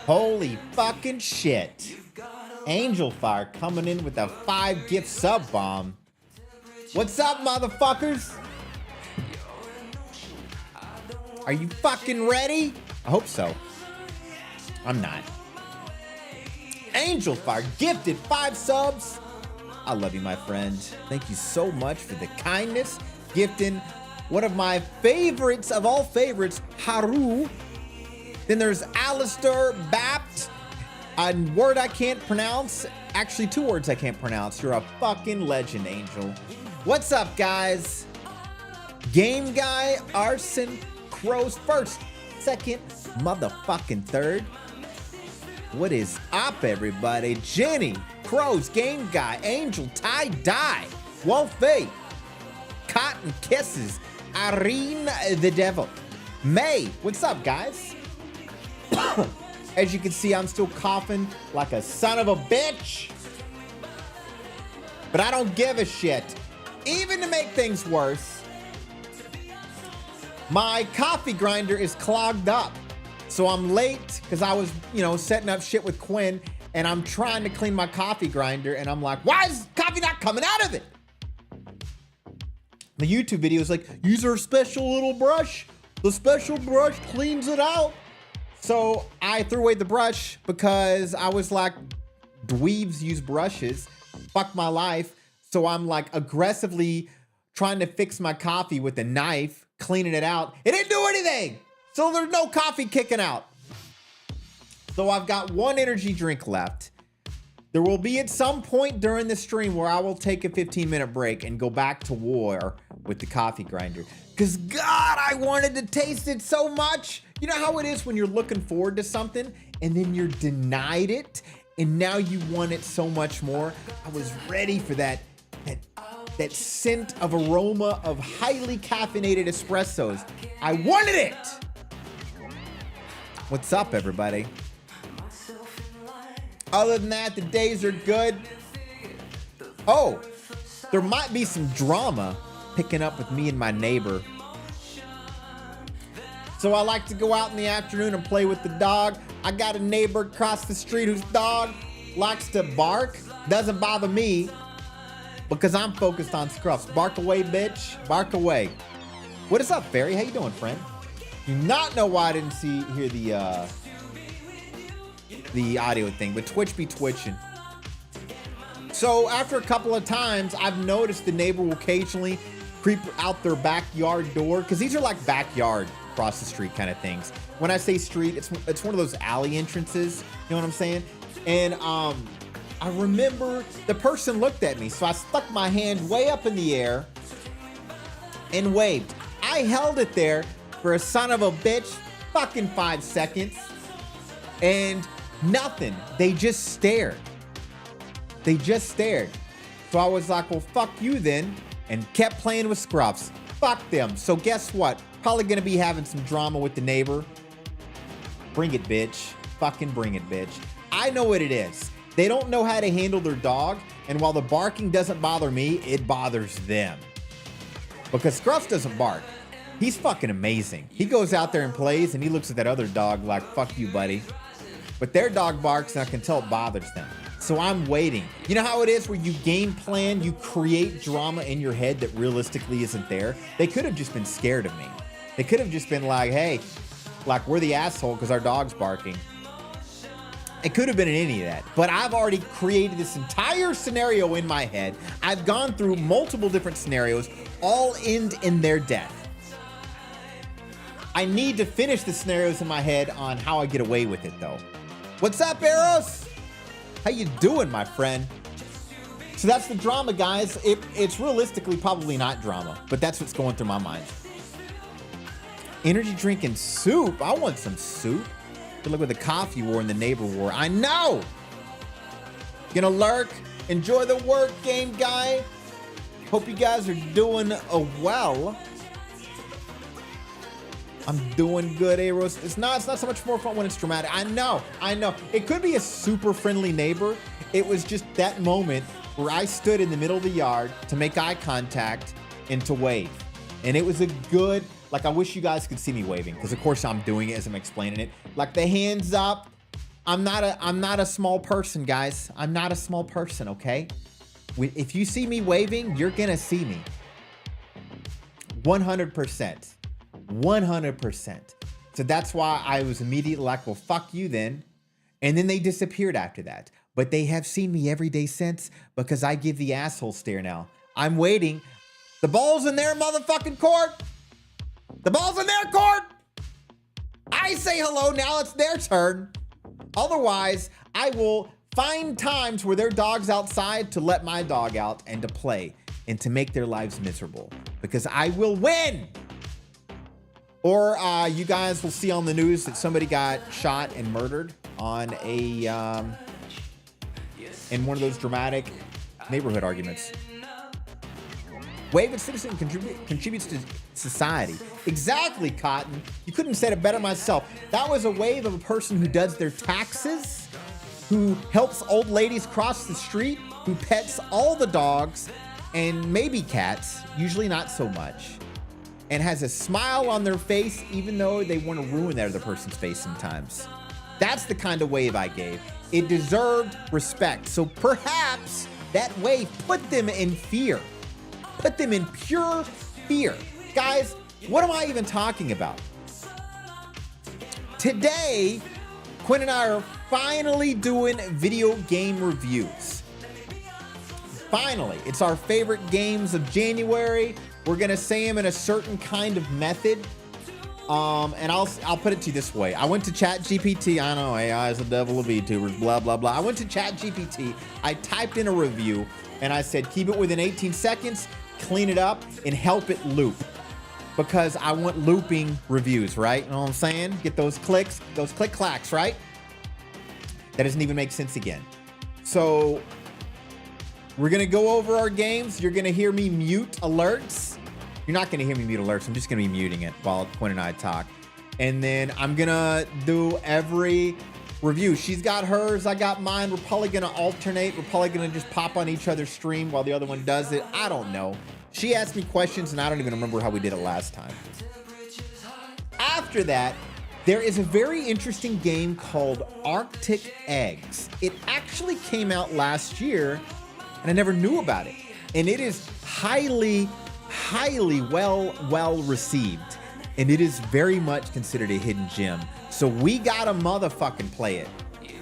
Holy fucking shit. Angel Fire coming in with a 5 gift sub bomb. What's up, motherfuckers? Are you fucking ready? I hope so. I'm not. Angel Fire gifted 5 subs. I love you, my friend. Thank you so much for the kindness. Gifting one of my favorites of all favorites, Haru. Then there's Alistair Bapt. A word I can't pronounce. Actually, 2 words I can't pronounce. You're a fucking legend, Angel. What's up, guys? Game Guy, Arson, Crows first, second, motherfucking third. What is up, everybody? Jenny, Crows, Game Guy, Angel, Tie Dye, Wolfie, Cotton Kisses, Irene the Devil, May. What's up, guys? As you can see, I'm still coughing like a son of a bitch. But I don't give a shit. Even to make things worse, my coffee grinder is clogged up. So I'm late because I was, setting up shit with Quinn, and I'm trying to clean my coffee grinder, and I'm like, why is coffee not coming out of it? The YouTube video is like, use our special little brush. The special brush cleans it out. So I threw away the brush because I was like, dweebs use brushes. Fuck my life. So I'm like aggressively trying to fix my coffee with a knife, cleaning it out. It didn't do anything. So there's no coffee kicking out. So I've got 1 energy drink left. There will be at some point during the stream where I will take a 15-minute break and go back to war with the coffee grinder. Because God, I wanted to taste it so much. You know how it is when you're looking forward to something and then you're denied it and now you want it so much more? I was ready for that scent of aroma of highly caffeinated espressos. I wanted it. What's up, everybody? Other than that, the days are good. Oh, there might be some drama picking up with me and my neighbor. So I like to go out in the afternoon and play with the dog. I got a neighbor across the street whose dog likes to bark. Doesn't bother me because I'm focused on Scruffs. Bark away, bitch. Bark away. What is up, Barry? How you doing, friend? Do not know why I didn't hear the audio thing, but Twitch be twitching. So after a couple of times, I've noticed the neighbor will occasionally creep out their backyard door, because these are like backyard across the street kind of things. When I say street, it's one of those alley entrances. You know what I'm saying? And I remember the person looked at me, so I stuck my hand way up in the air and waved. I held it there for a son of a bitch fucking 5 seconds, and nothing. They just stared. They just stared. So I was like, well, fuck you then, and kept playing with Scruffs. Fuck them. So guess what? Probably gonna be having some drama with the neighbor. Bring it, bitch. Fucking bring it, bitch. I know what it is. They don't know how to handle their dog, and while the barking doesn't bother me, it bothers them. Because Scruffs doesn't bark. He's fucking amazing. He goes out there and plays, and he looks at that other dog like, fuck you, buddy. But their dog barks, and I can tell it bothers them. So I'm waiting. You know how it is where you game plan, you create drama in your head that realistically isn't there? They could have just been scared of me. They could have just been like, hey, like we're the asshole because our dog's barking. It could have been in any of that. But I've already created this entire scenario in my head. I've gone through multiple different scenarios, all end in their death. I need to finish the scenarios in my head on how I get away with it, though. What's up, Eros? How you doing, my friend? So that's the drama, guys. It's realistically probably not drama, but that's what's going through my mind. Energy drink and soup. I want some soup. Good luck with the coffee war and the neighbor war. I know. Gonna lurk. Enjoy the work, game guy. Hope you guys are doing well. I'm doing good, Eros. It's not so much more fun when it's dramatic. I know. It could be a super friendly neighbor. It was just that moment where I stood in the middle of the yard to make eye contact and to wave. And it was a good, like I wish you guys could see me waving, because of course I'm doing it as I'm explaining it. Like the hands up, I'm not a small person, guys. I'm not a small person, okay? If you see me waving, you're gonna see me. 100%. 100%. So that's why I was immediately like, well, fuck you then. And then they disappeared after that. But they have seen me every day since because I give the asshole stare now. I'm waiting. The ball's in their motherfucking court. The ball's in their court. I say hello, now it's their turn. Otherwise, I will find times where their dog's outside to let my dog out and to play and to make their lives miserable because I will win. Or you guys will see on the news that somebody got shot and murdered on a in one of those dramatic neighborhood arguments. Wave of citizen contributes to society. Exactly, Cotton. You couldn't have said it better myself. That was a wave of a person who does their taxes, who helps old ladies cross the street, who pets all the dogs and maybe cats, usually not so much, and has a smile on their face even though they want to ruin that other person's face sometimes. That's the kind of wave I gave. It deserved respect. So perhaps that wave put them in fear. Put them in pure fear. Guys, what am I even talking about? Today, Quinn and I are finally doing video game reviews. Finally, it's our favorite games of January. We're gonna say them in a certain kind of method. And I'll put it to you this way. I went to ChatGPT. I know AI is the devil of VTubers, blah, blah, blah. I went to ChatGPT. I typed in a review and I said, keep it within 18 seconds, clean it up, and help it loop. Because I want looping reviews, right? You know what I'm saying? Get those clicks, those click clacks, right? That doesn't even make sense again. So we're gonna go over our games. You're gonna hear me mute alerts. You're not gonna hear me mute alerts. I'm just gonna be muting it while Quinn and I talk. And then I'm gonna do every review. She's got hers, I got mine. We're probably gonna alternate. We're probably gonna just pop on each other's stream while the other one does it. I don't know. She asked me questions and I don't even remember how we did it last time. After that, there is a very interesting game called Arctic Eggs. It actually came out last year and I never knew about it. And it is highly well received. And it is very much considered a hidden gem. So we gotta motherfucking play it.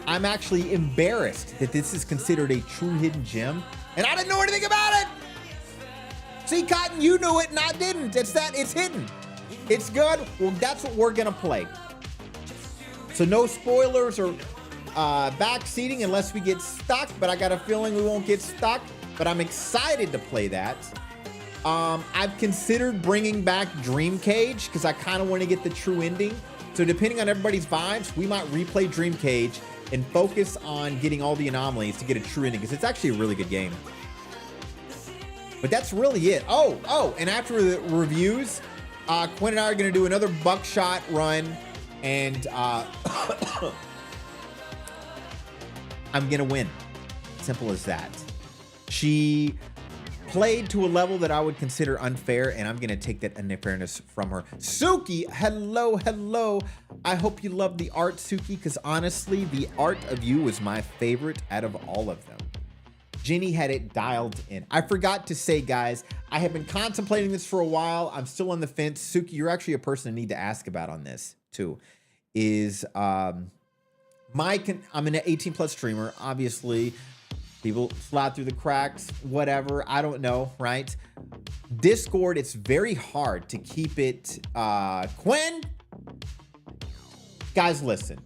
I'm actually embarrassed that this is considered a true hidden gem and I didn't know anything about it. See, Cotton, you knew it and I didn't. It's hidden. It's good. Well, that's what we're gonna play. So no spoilers or backseating unless we get stuck, but I got a feeling we won't get stuck, but I'm excited to play that. I've considered bringing back Dream Cage because I kind of want to get the true ending. So depending on everybody's vibes, we might replay Dream Cage and focus on getting all the anomalies to get a true ending because it's actually a really good game. But that's really it. Oh, and after the reviews, Quinn and I are going to do another buckshot run and I'm going to win. Simple as that. She played to a level that I would consider unfair, and I'm gonna take that unfairness from her. Suki, hello. I hope you love the art, Suki, because honestly, the art of you was my favorite out of all of them. Jenny had it dialed in. I forgot to say, guys, I have been contemplating this for a while. I'm still on the fence. Suki, you're actually a person I need to ask about on this, too. I'm an 18 plus streamer, obviously. People slide through the cracks, whatever. I don't know, right? Discord, it's very hard to keep it. Quinn? Guys, listen.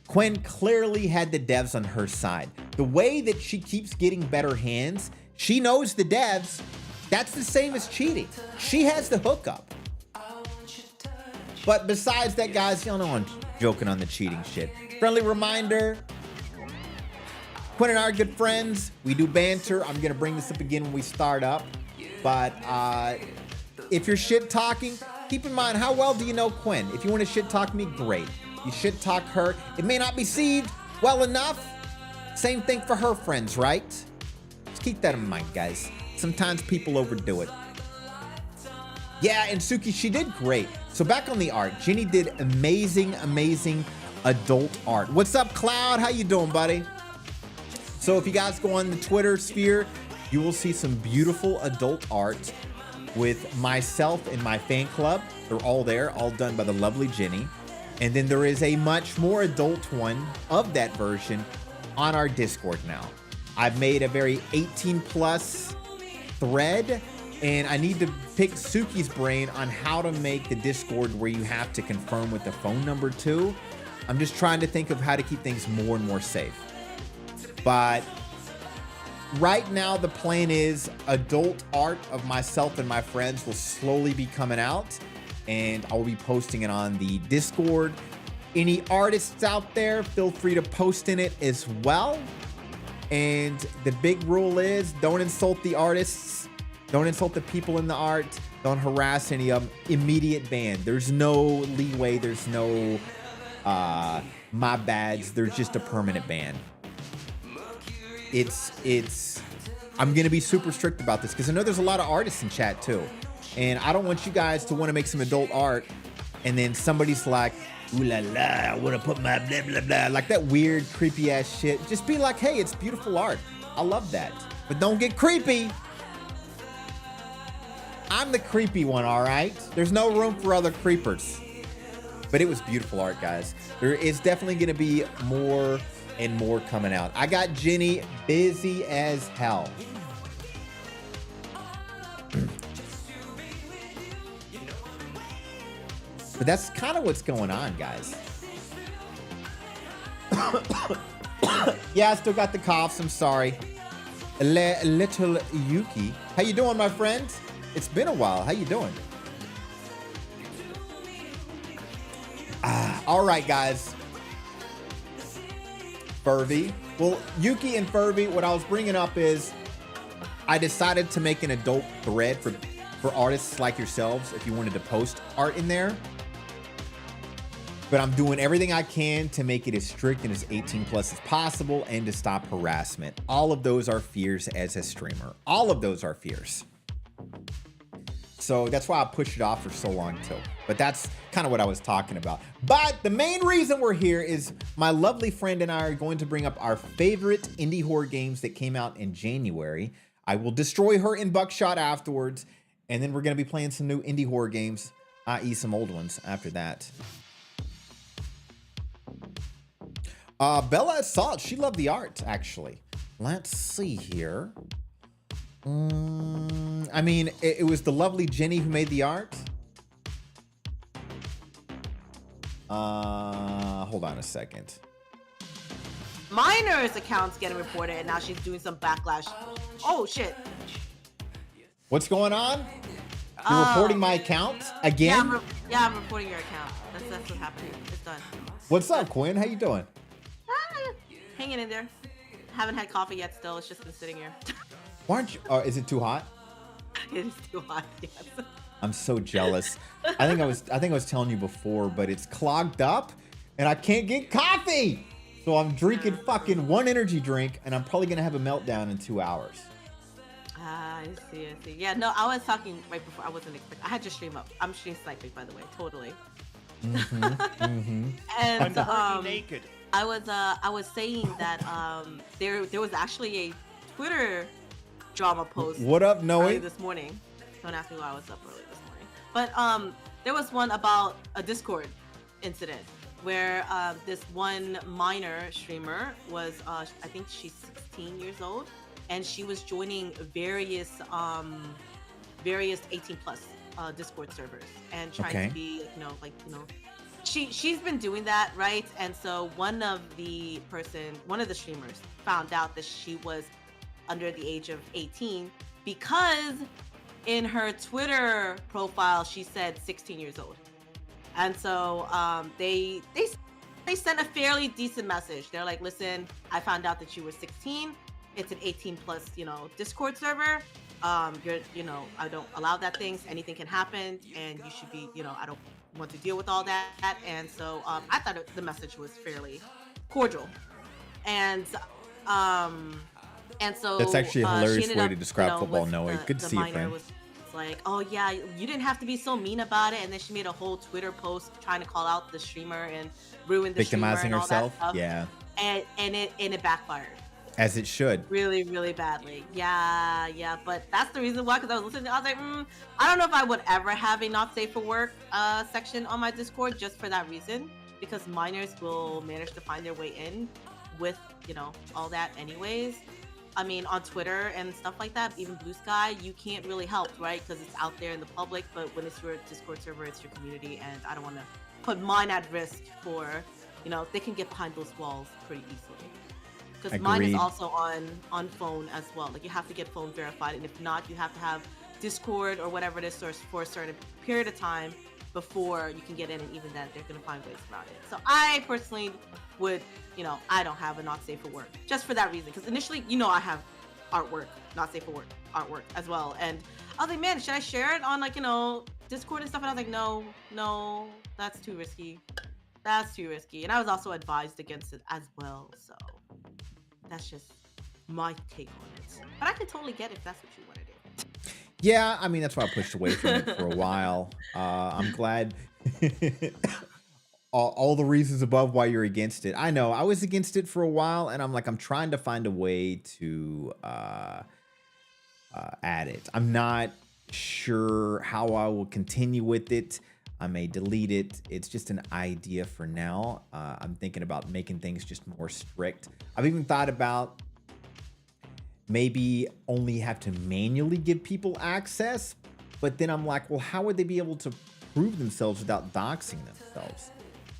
Quinn clearly had the devs on her side. The way that she keeps getting better hands, she knows the devs. That's the same as cheating. She has the hookup. But besides that, guys, y'all know I'm joking on the cheating shit. Friendly reminder, Quinn and I are good friends. We do banter. I'm going to bring this up again when we start up. But if you're shit talking, keep in mind, how well do you know Quinn? If you want to shit talk me, great. You shit talk her. It may not be received well enough. Same thing for her friends, right? Just keep that in mind, guys. Sometimes people overdo it. Yeah, and Suki, she did great. So back on the art, Jenny did amazing adult art. What's up, Cloud? How you doing, buddy? So if you guys go on the Twitter sphere, you will see some beautiful adult art with myself and my fan club. They're all there, all done by the lovely Jenny. And then there is a much more adult one of that version on our Discord now. I've made a very 18 plus thread, and I need to pick Suki's brain on how to make the Discord where you have to confirm with the phone number too. I'm just trying to think of how to keep things more and more safe. But right now the plan is adult art of myself and my friends will slowly be coming out, and I'll be posting it on the Discord. Any artists out there, feel free to post in it as well. And the big rule is don't insult the artists, don't insult the people in the art, don't harass any of them. Immediate ban. There's no leeway, there's no my bads, there's just a permanent ban. I'm gonna be super strict about this because I know there's a lot of artists in chat too. And I don't want you guys to want to make some adult art and then somebody's like, ooh la la, I want to put my blah blah blah, like that weird creepy ass shit. Just be like, hey, it's beautiful art. I love that. But don't get creepy. I'm the creepy one, all right? There's no room for other creepers. But it was beautiful art, guys. There is definitely going to be more and more coming out. I got Jenny busy as hell. But that's kind of what's going on, guys. Yeah, I still got the coughs. I'm sorry. Little Yuki. How you doing, my friend? It's been a while. How you doing? All right, guys. Furby. Well, Yuki and Furby, what I was bringing up is I decided to make an adult thread for artists like yourselves if you wanted to post art in there. But I'm doing everything I can to make it as strict and as 18 plus as possible and to stop harassment. All of those are fears as a streamer. All of those are fears. So that's why I pushed it off for so long too. But that's kind of what I was talking about. But the main reason we're here is my lovely friend and I are going to bring up our favorite indie horror games that came out in January. I will destroy her in Buckshot afterwards. And then we're going to be playing some new indie horror games, i.e. some old ones after that. Bella Assault, she loved the art, actually. Let's see here. I mean, it was the lovely Jenny who made the art. Hold on a second. Miner's account's getting reported, and now she's doing some backlash. Oh, shit. What's going on? You're reporting my account again? Yeah, I'm reporting your account. That's what happened. It's done. What's up, Quinn? How you doing? Hanging in there. Haven't had coffee yet still. It's just been sitting here. Why aren't you? Is it too hot? It is too hot, yes. I'm so jealous. I think I was telling you before, but it's clogged up and I can't get coffee. So I'm drinking fucking one energy drink and I'm probably gonna have a meltdown in 2 hours. I see. Yeah, no, I was talking right before. I wasn't expecting. I had your stream up. I'm stream sniping, by the way. Totally. And naked. I was saying that there was actually a Twitter drama post. What up, Noe? This morning. Don't ask me why I was up early this morning. But there was one about a Discord incident where this one minor streamer was I think she's 16 years old, and she was joining various 18 plus Discord servers and trying to be she's been doing that, right? And so one of the streamers found out that she was under the age of 18 because in her Twitter profile she said 16 years old. And so they sent a fairly decent message. They're like, listen, I found out that you were 16. It's an 18 plus, Discord server. I don't allow that things. Anything can happen, and you should be, I don't want to deal with all that. And so I thought the message was fairly cordial. And so that's actually a hilarious way to describe football, Noe. Good to see you, friend. Was it's like, oh yeah, you didn't have to be so mean about it, and then she made a whole Twitter post trying to call out the streamer and ruin the streamer Victimizing and all that herself. stuff, Yeah, and it backfired as it should. really, really badly. Yeah, yeah, but that's the reason why. Because I was listening, I was like, I don't know if I would ever have a not safe for work section on my Discord just for that reason, because minors will manage to find their way in with all that anyways. I mean, on Twitter and stuff like that, even Blue Sky, you can't really help, right? Because it's out there in the public. But when it's your Discord server, it's your community, and I don't want to put mine at risk for, they can get behind those walls pretty easily. Because mine is Agreed. also on phone as well. Like you have to get phone verified, and if not, you have to have Discord or whatever it is for a certain period of time before you can get in, and even then, they're gonna find ways around it. So I personally would, I don't have a not safe for work just for that reason. Because initially, I have artwork, not safe for work artwork as well, and I was like, man, should I share it on Discord and stuff? And I was like, no, that's too risky. That's too risky. And I was also advised against it as well. So that's just my take on it. But I can totally get if that's what you want to do. Yeah, I mean, that's why I pushed away from it for a while. I'm glad all the reasons above why you're against it. I know I was against it for a while, and I'm trying to find a way to add it. I'm not sure how I will continue with it. I may delete it. It's just an idea for now. I'm thinking about making things just more strict. I've even thought about maybe only have to manually give people access, but then I'm like, well, how would they be able to prove themselves without doxing themselves?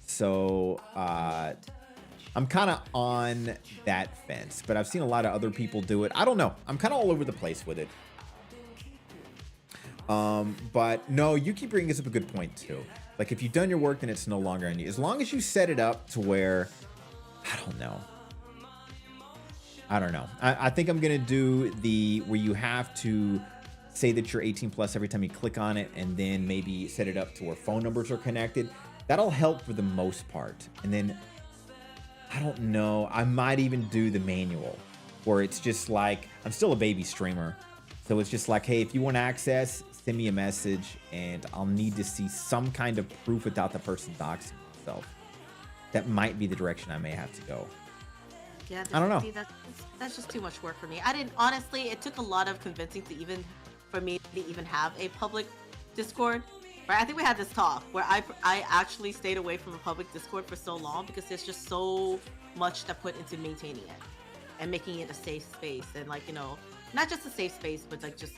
So I'm kind of on that fence, but I've seen a lot of other people do it. I don't know. I'm kind of all over the place with it. But no, you keep bringing us up a good point too. Like if you've done your work, then it's no longer on you. As long as you set it up to where, I don't know. I think I'm going to do where you have to say that you're 18 plus every time you click on it, and then maybe set it up to where phone numbers are connected. That'll help for the most part. And then, I don't know, I might even do the manual where it's just like, I'm still a baby streamer. So it's just like, hey, if you want access, send me a message, and I'll need to see some kind of proof without the person doxing themselves. That might be the direction I may have to go. Yeah, I don't know. See, that's just too much work for me. I didn't honestly. It took a lot of convincing for me to even have a public Discord. Right? I think we had this talk where I actually stayed away from a public Discord for so long because there's just so much to put into maintaining it and making it a safe space, and not just a safe space, but just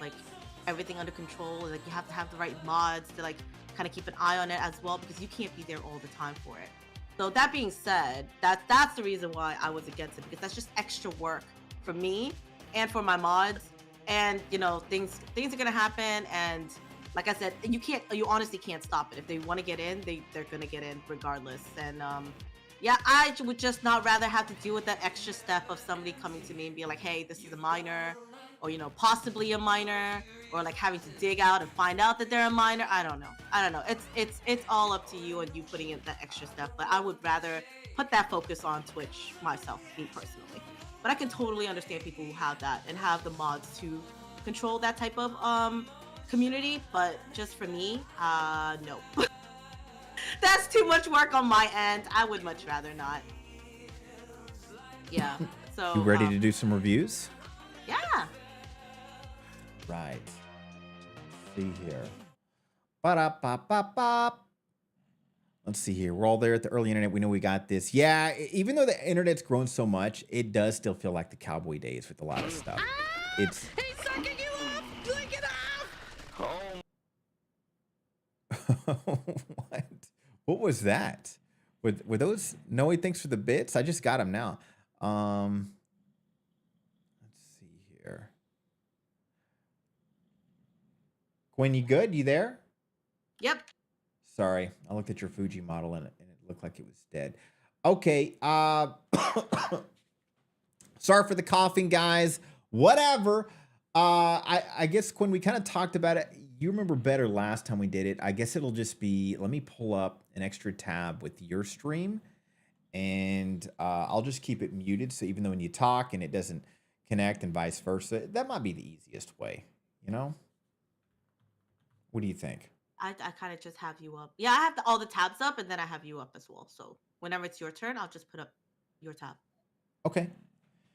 everything under control. Like you have to have the right mods to kind of keep an eye on it as well, because you can't be there all the time for it. So that being said, that's the reason why I was against it, because that's just extra work for me and for my mods, and things are gonna happen, and like I said, you honestly can't stop it. If they want to get in, they're gonna get in regardless. And yeah, I would just not rather have to deal with that extra step of somebody coming to me and being like, hey, this is a minor, or possibly a minor, or having to dig out and find out that they're a minor. I don't know. It's all up to you and you putting in that extra step. But I would rather put that focus on Twitch myself, me personally. But I can totally understand people who have that and have the mods to control that type of community. But just for me, no. That's too much work on my end. I would much rather not. Yeah. So You ready to do some reviews? Yeah. Right. Let's see here. Ba-da-ba-ba-ba. Let's see here. We're all there at the early internet. We know we got this. Yeah, even though the internet's grown so much, it does still feel like the cowboy days with a lot of stuff. It's He's sucking you off! Lick it off! what? What was that? Were those Noe? Thanks for the bits. I just got them now. Let's see here. Gwen, you good? You there? Yep. Sorry, I looked at your Fuji model and it looked like it was dead. Okay. Sorry for the coughing, guys. Whatever. I guess Quinn, we kind of talked about it. You remember better last time we did it. I guess it'll just be, let me pull up an extra tab with your stream, and I'll just keep it muted. So even though when you talk and it doesn't connect and vice versa, that might be the easiest way, you know? What do you think? I kind of just have you up. Yeah, I have all the tabs up, and then I have you up as well. So whenever it's your turn, I'll just put up your tab, Okay.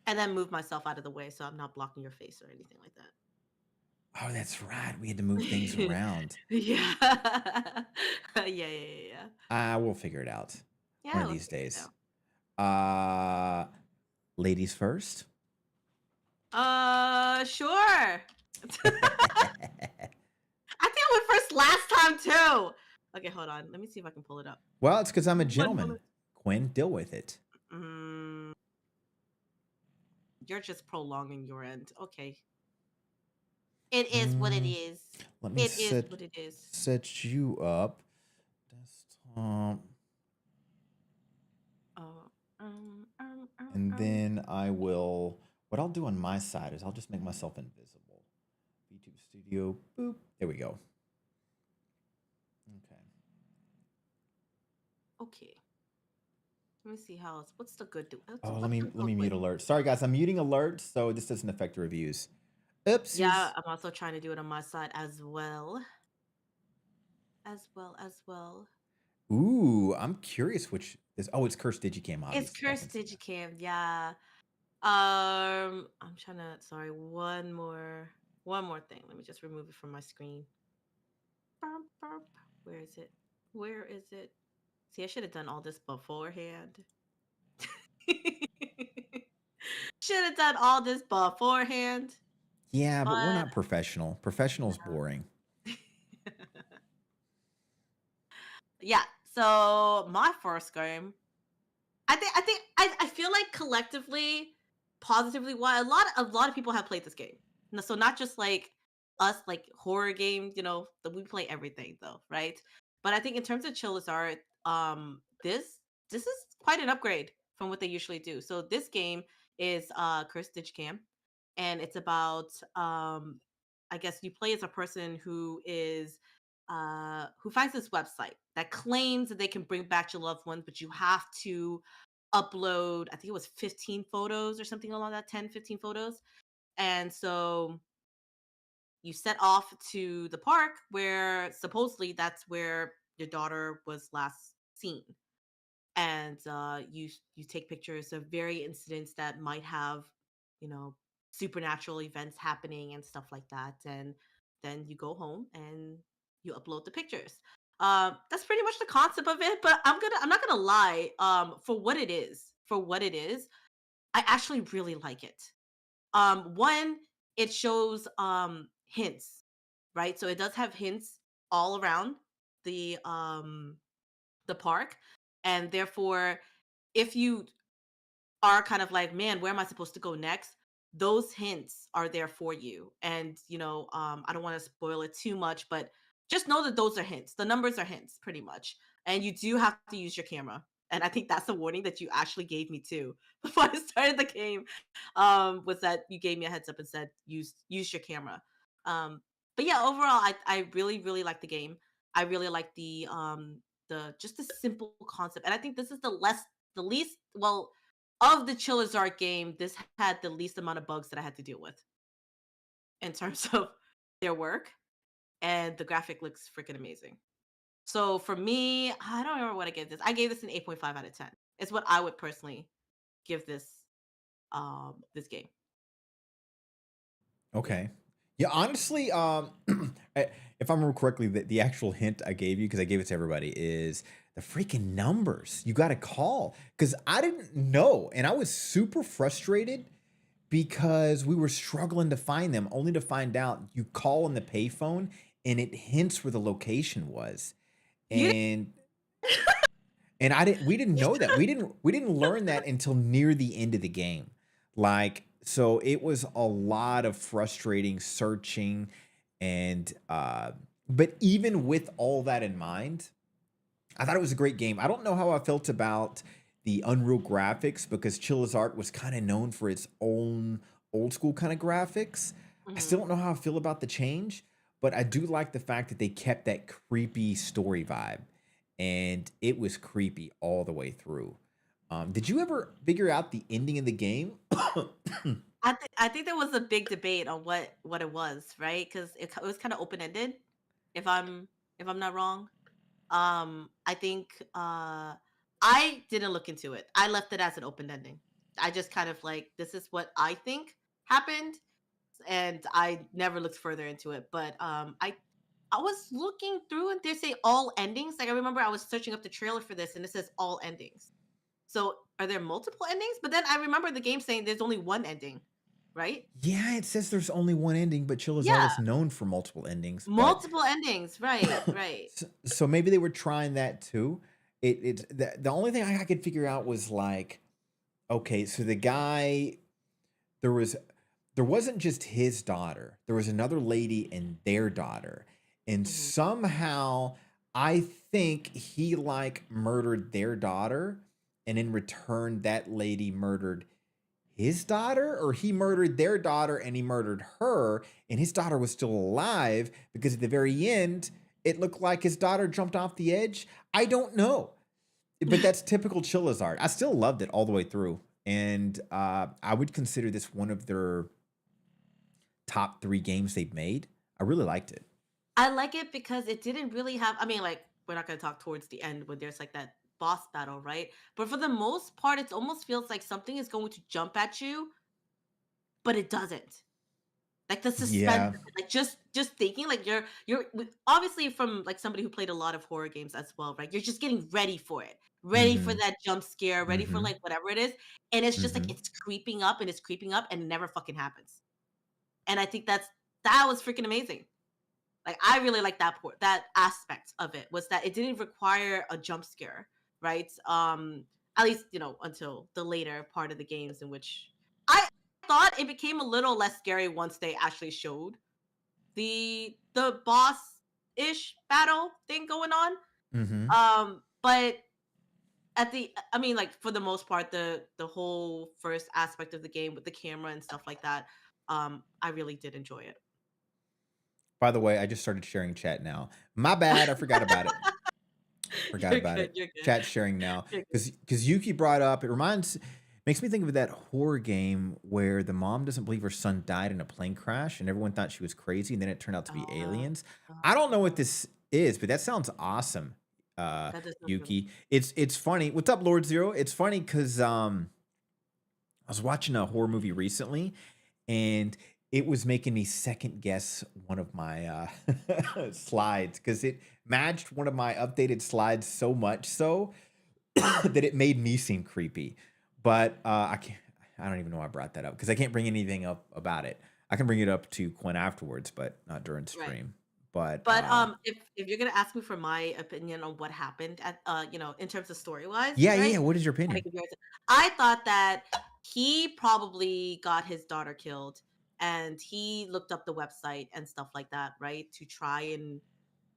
and then move myself out of the way so I'm not blocking your face or anything like Oh, that's right. We had to move things that. around. Yeah. Yeah. We'll figure it out one Yeah, of we'll these figure it days. out. Uh, ladies first. Sure. I think I went first last time too. Okay, hold on. Let me see if I can pull it up. Well, it's because I'm a One gentleman. moment. Quinn, deal with it. Mm, you're just prolonging your end. Okay. It is what it Mm, is. let me It is what it is. set you up. Desktop. Uh, And then I will, what I'll do on my side is I'll just make myself invisible. VTube Studio, boop. There we go. Okay. Okay. Let me see how else. What's the good do? Oh, What's the let good me way? mute alert. Sorry guys, I'm muting alert so this doesn't affect the reviews. Yeah, Oopsies. I'm also trying to do it on my side as well. As well. Ooh, I'm curious which is. Oh, it's Cursed Digicam, It's obviously. I can cursed see that. digicam, yeah. I'm trying to. Sorry, one more thing. Let me just remove it from my screen. Burp, burp. Where is it? Where is it? See, I should have done all this beforehand. Should have done all this beforehand, Yeah, but we're but not professional. Professional's boring. yeah. So my first game, I feel like collectively, positively, why a lot of people have played this game. So not just like us, like horror games. That we play everything though, right? But I think in terms of Chill's art, this is quite an upgrade from what they usually do. So this game is Cursed Stitch Cam, and it's about I guess you play as a person who finds this website that claims that they can bring back your loved ones, but you have to upload, I think it was 15 photos or something along that 10, 15 photos. And so you set off to the park where supposedly that's where your daughter was last seen. And you take pictures of various incidents that might have, you know, supernatural events happening and stuff like that. And then you go home and you upload the pictures. That's pretty much the concept of it. But I'm not gonna lie. For what it is, I actually really like it. One, it shows hints, right? So it does have hints all around the park, and therefore, if you are kind of like, man, where am I supposed to go next? Those hints are there for you. And, I don't want to spoil it too much, but just know that those are hints. The numbers are hints, pretty much. And you do have to use your camera. And I think that's the warning that you actually gave me too before I started the game. Was that you gave me a heads up and said use your camera. But yeah, overall, I really really like the game. I really like the just the simple concept, and I think this is the least well of the Chillazart game, this had the least amount of bugs that I had to deal with in terms of their work, and the graphic looks freaking amazing. So for me, I don't remember what I gave this. I gave this an 8.5 out of 10. It's what I would personally give this game. Yeah. Okay. Yeah, honestly, if I remember correctly, the actual hint I gave you, because I gave it to everybody, is the freaking numbers. You got to call because I didn't know, and I was super frustrated because we were struggling to find them, only to find out you call on the payphone and it hints where the location was, You and I didn't we didn't know that. We didn't learn that until near the end of the game. Like, so it was a lot of frustrating searching and but even with all that in mind, I thought it was a great game. I don't know how I felt about the Unreal graphics because Chilla's Art was kind of known for its own old school kind of graphics. I still Mhm. don't know how I feel about the change, but I do like the fact that they kept that creepy story vibe, and it was creepy all the way through. Did you ever figure out the ending of the game? I think there was a big debate on what it was, right? Because it was kind of open ended. if I'm not wrong. I think I didn't look into it. I left it as an open ending. I just kind of like, this is what I think happened, and I never looked further into it. But I was looking through and they say all endings. Like I remember I was searching up the trailer for this and it says all endings. So are there multiple endings? But then I remember the game saying there's only one ending, right? Yeah, it says there's only one ending, but Chilizar Yeah, is known for multiple endings. But multiple endings. Right, right. so maybe they were trying that too. It's the only thing I could figure out was like, okay, so the guy there was there wasn't just his daughter. There was another lady and their daughter. And Hmm. somehow I think he like murdered their daughter, and in return that lady murdered his daughter, or he murdered their daughter and he murdered her, and his daughter was still alive because at the very end it looked like his daughter jumped off the edge. I don't know, but that's typical Chillizard. I still loved it all the way through, and I would consider this one of their top 3 games they've made. I really liked it. I like it because it didn't really have. I mean, like we're not gonna talk towards the end when there's like that boss battle, right? But for the most part, it almost feels like something is going to jump at you, but it doesn't. Like the suspense, Yeah. like just thinking, like obviously from like somebody who played a lot of horror games as well, right? You're just getting ready for it, ready for Mm-hmm. that jump scare, ready for Mm-hmm. like whatever it is, and it's just like Mm-hmm. it's creeping up and it's creeping up and it never fucking happens. And I think that was freaking amazing. Like I really like that aspect of it was that it didn't require a jump scare, right? At least until the later part of the games in which I thought it became a little less scary once they actually showed the boss ish battle thing going on. Mm-hmm. But I mean, like for the most part, the whole first aspect of the game with the camera and stuff like that, I really did enjoy it. By the way, I just started sharing chat now. My bad, I forgot about it. Forgot You're about good. it. You're good. Chat sharing now, You're good. because Yuki brought up. It reminds makes me think of that horror game where the mom doesn't believe her son died in a plane crash, and everyone thought she was crazy, and then it turned out to be Uh, aliens. I don't know what uh, this is, but that sounds awesome, that does sound really. Yuki. It's funny. What's up, Lord Zero? It's funny because I was watching a horror movie recently, and it was making me second guess one of my slides because it matched one of my updated slides so much so that it made me seem creepy. But I can't. I don't even know why I brought that up because I can't bring anything up about it. I can bring it up to Quinn afterwards, but not during Right. stream. But But if you're gonna ask me for my opinion on what happened at in terms of story wise, yeah, yeah, yeah. right? What is your I opinion? give you I thought that he probably got his daughter killed, and he looked up the website and stuff like that, right, to try and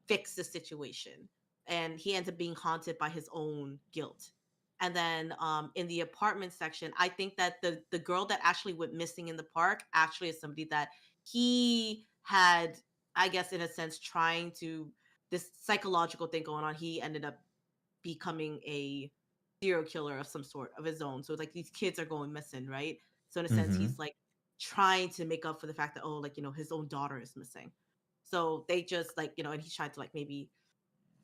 fix the situation. And he ends up being haunted by his own guilt. And then in the apartment section, I think that the girl that actually went missing in the park actually is somebody that he had, I guess, in a sense, trying to this psychological thing going on. He ended up becoming a serial killer of some sort of his own. So like these kids are going missing, right? So in a sense, Mm-hmm. he's like trying to make up for the fact that like his own daughter is missing. So they just like and he's trying to like maybe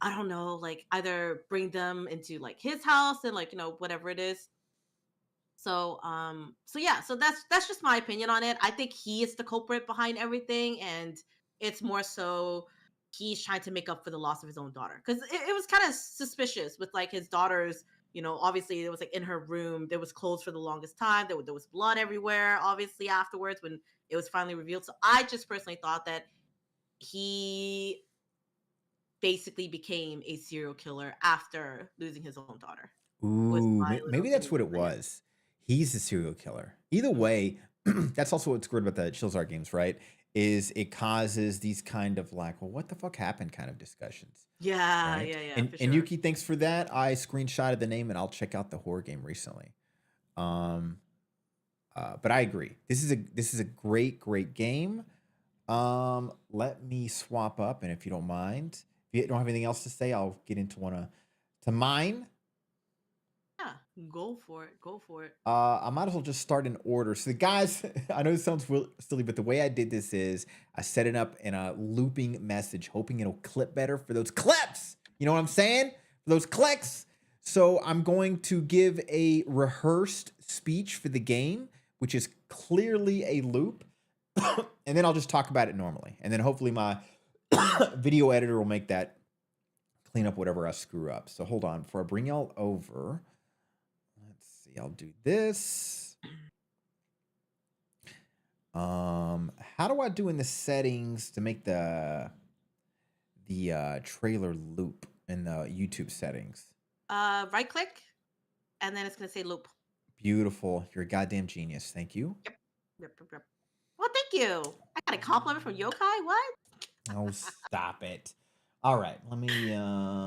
I don't know like either bring them into like his house and like whatever it is. So yeah, so that's just my opinion on it. I think he is the culprit behind everything, and it's more so he's trying to make up for the loss of his own daughter because it was kind of suspicious with like his daughter's. Obviously it was like in her room. There was clothes for the longest time. There was blood everywhere. Obviously afterwards when it was finally revealed. So I just personally thought that he basically became a serial killer after losing his own daughter. Was Ooh, my little maybe that's opinion what it behind it. was. He's a serial killer. Either Mhm. way, that's also what's good about the Chilzar games, right? Is it causes these kind of like, well, what the fuck happened kind of discussions, Yeah, right? yeah, yeah, And for and sure. Yuki, thanks for that. I screenshotted the name and I'll check out the horror game recently. Um, but I agree. This is a great game. Let me swap up, and if you don't mind, if you don't have anything else to say, I'll get into one to mine. Yeah. Go for it. Go for it. I might as well just start an order. So the guys, I know it sounds real silly, but the way I did this is I set it up in a looping message, hoping it'll clip better for those clips. You know what I'm saying? For those clicks. So I'm going to give a rehearsed speech for the game, which is clearly a loop. And then I'll just talk about it normally. And then hopefully my video editor will make that clean up whatever I screw up. So hold on, before I bring y'all over. Let's see, I'll do this. How do I do in the settings to make the trailer loop in the YouTube settings? Right click, and then it's gonna say loop. Beautiful. You're a goddamn genius. Thank you. Yep. Yep. Yep. Yep. Well, thank you. I got a compliment from Yokai. What? Oh, stop it. All right, let me YouTube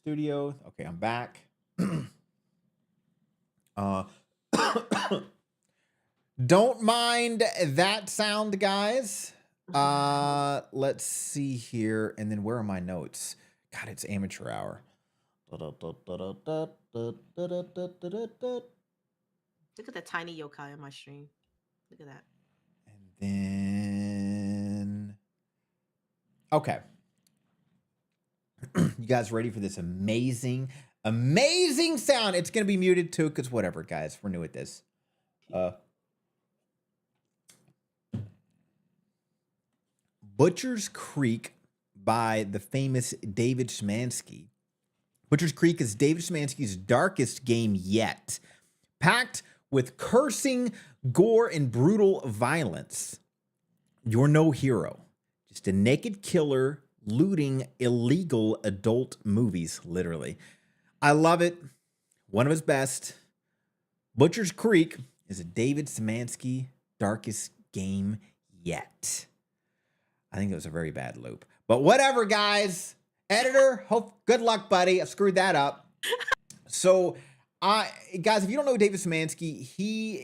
Studio. Okay, I'm back. Don't mind that sound, guys. Let's see here, and then where are my notes? God, it's amateur hour. Look at the tiny yokai on my stream. Look at that. And then, okay. You guys ready for this amazing sound? It's gonna be muted too, because whatever, guys. We're new at this. Butcher's Creek by the famous David Szymanski. Butcher's Creek is David Szymanski's darkest game yet, packed with cursing, gore, and brutal violence. You're no hero, just a naked killer looting illegal adult movies, literally. I love it. One of his best. Butcher's Creek is a David Szymanski darkest game yet. I think it was a very bad loop. But whatever, guys. Editor, good luck, buddy. I screwed that up. So, guys, if you don't know David Szymanski, he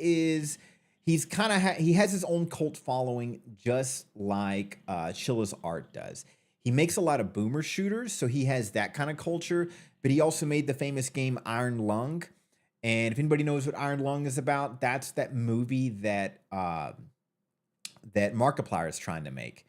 has his own cult following, just like Chilla's art does. He makes a lot of boomer shooters, so he has that kind of culture. But he also made the famous game Iron Lung. And if anybody knows what Iron Lung is about, that's that movie that that Markiplier is trying to make.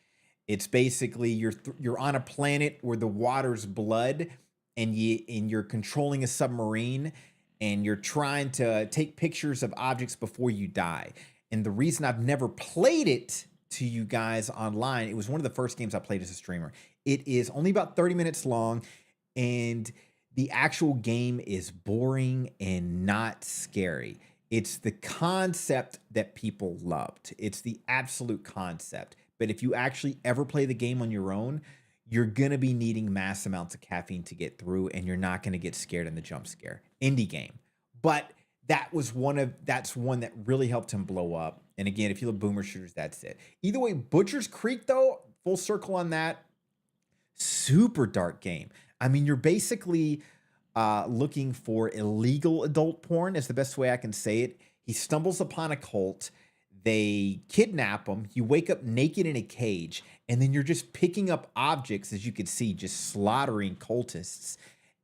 It's basically you're on a planet where the water's blood, and you're controlling a submarine, and you're trying to take pictures of objects before you die. And the reason I've never played it to you guys online, it was one of the first games I played as a streamer. It is only about 30 minutes long, and the actual game is boring and not scary. It's the concept that people loved. It's the absolute concept. But if you actually ever play the game on your own, you're going to be needing mass amounts of caffeine to get through, and you're not going to get scared in the jump scare. Indie game. But that's one that really helped him blow up. And again, if you love boomer shooters, that's it. Either way, Butcher's Creek, though, full circle on that, super dark game. I mean, you're basically looking for illegal adult porn, is the best way I can say it. He stumbles upon a cult. They kidnap him. You wake up naked in a cage, and then you're just picking up objects, as you can see, just slaughtering cultists.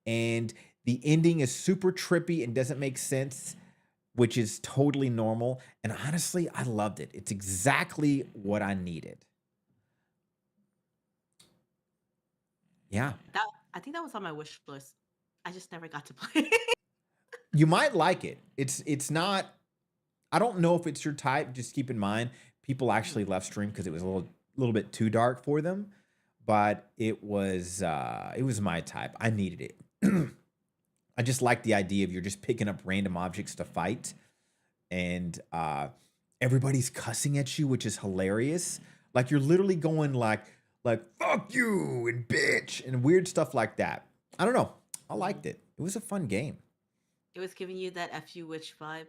And the ending is super trippy and doesn't make sense, which is totally normal. And honestly, I loved it. It's exactly what I needed. Yeah. I think that was on my wish list. I just never got to play. You might like it. It's not, I don't know if it's your type. Just keep in mind, people actually left stream because it was a little bit too dark for them. But it was my type. I needed it. I just like the idea of you're just picking up random objects to fight, and everybody's cussing at you, which is hilarious. Like you're literally going like fuck you and bitch and weird stuff like that. I don't know. I liked it. It was a fun game. It was giving you that FU Witch vibe.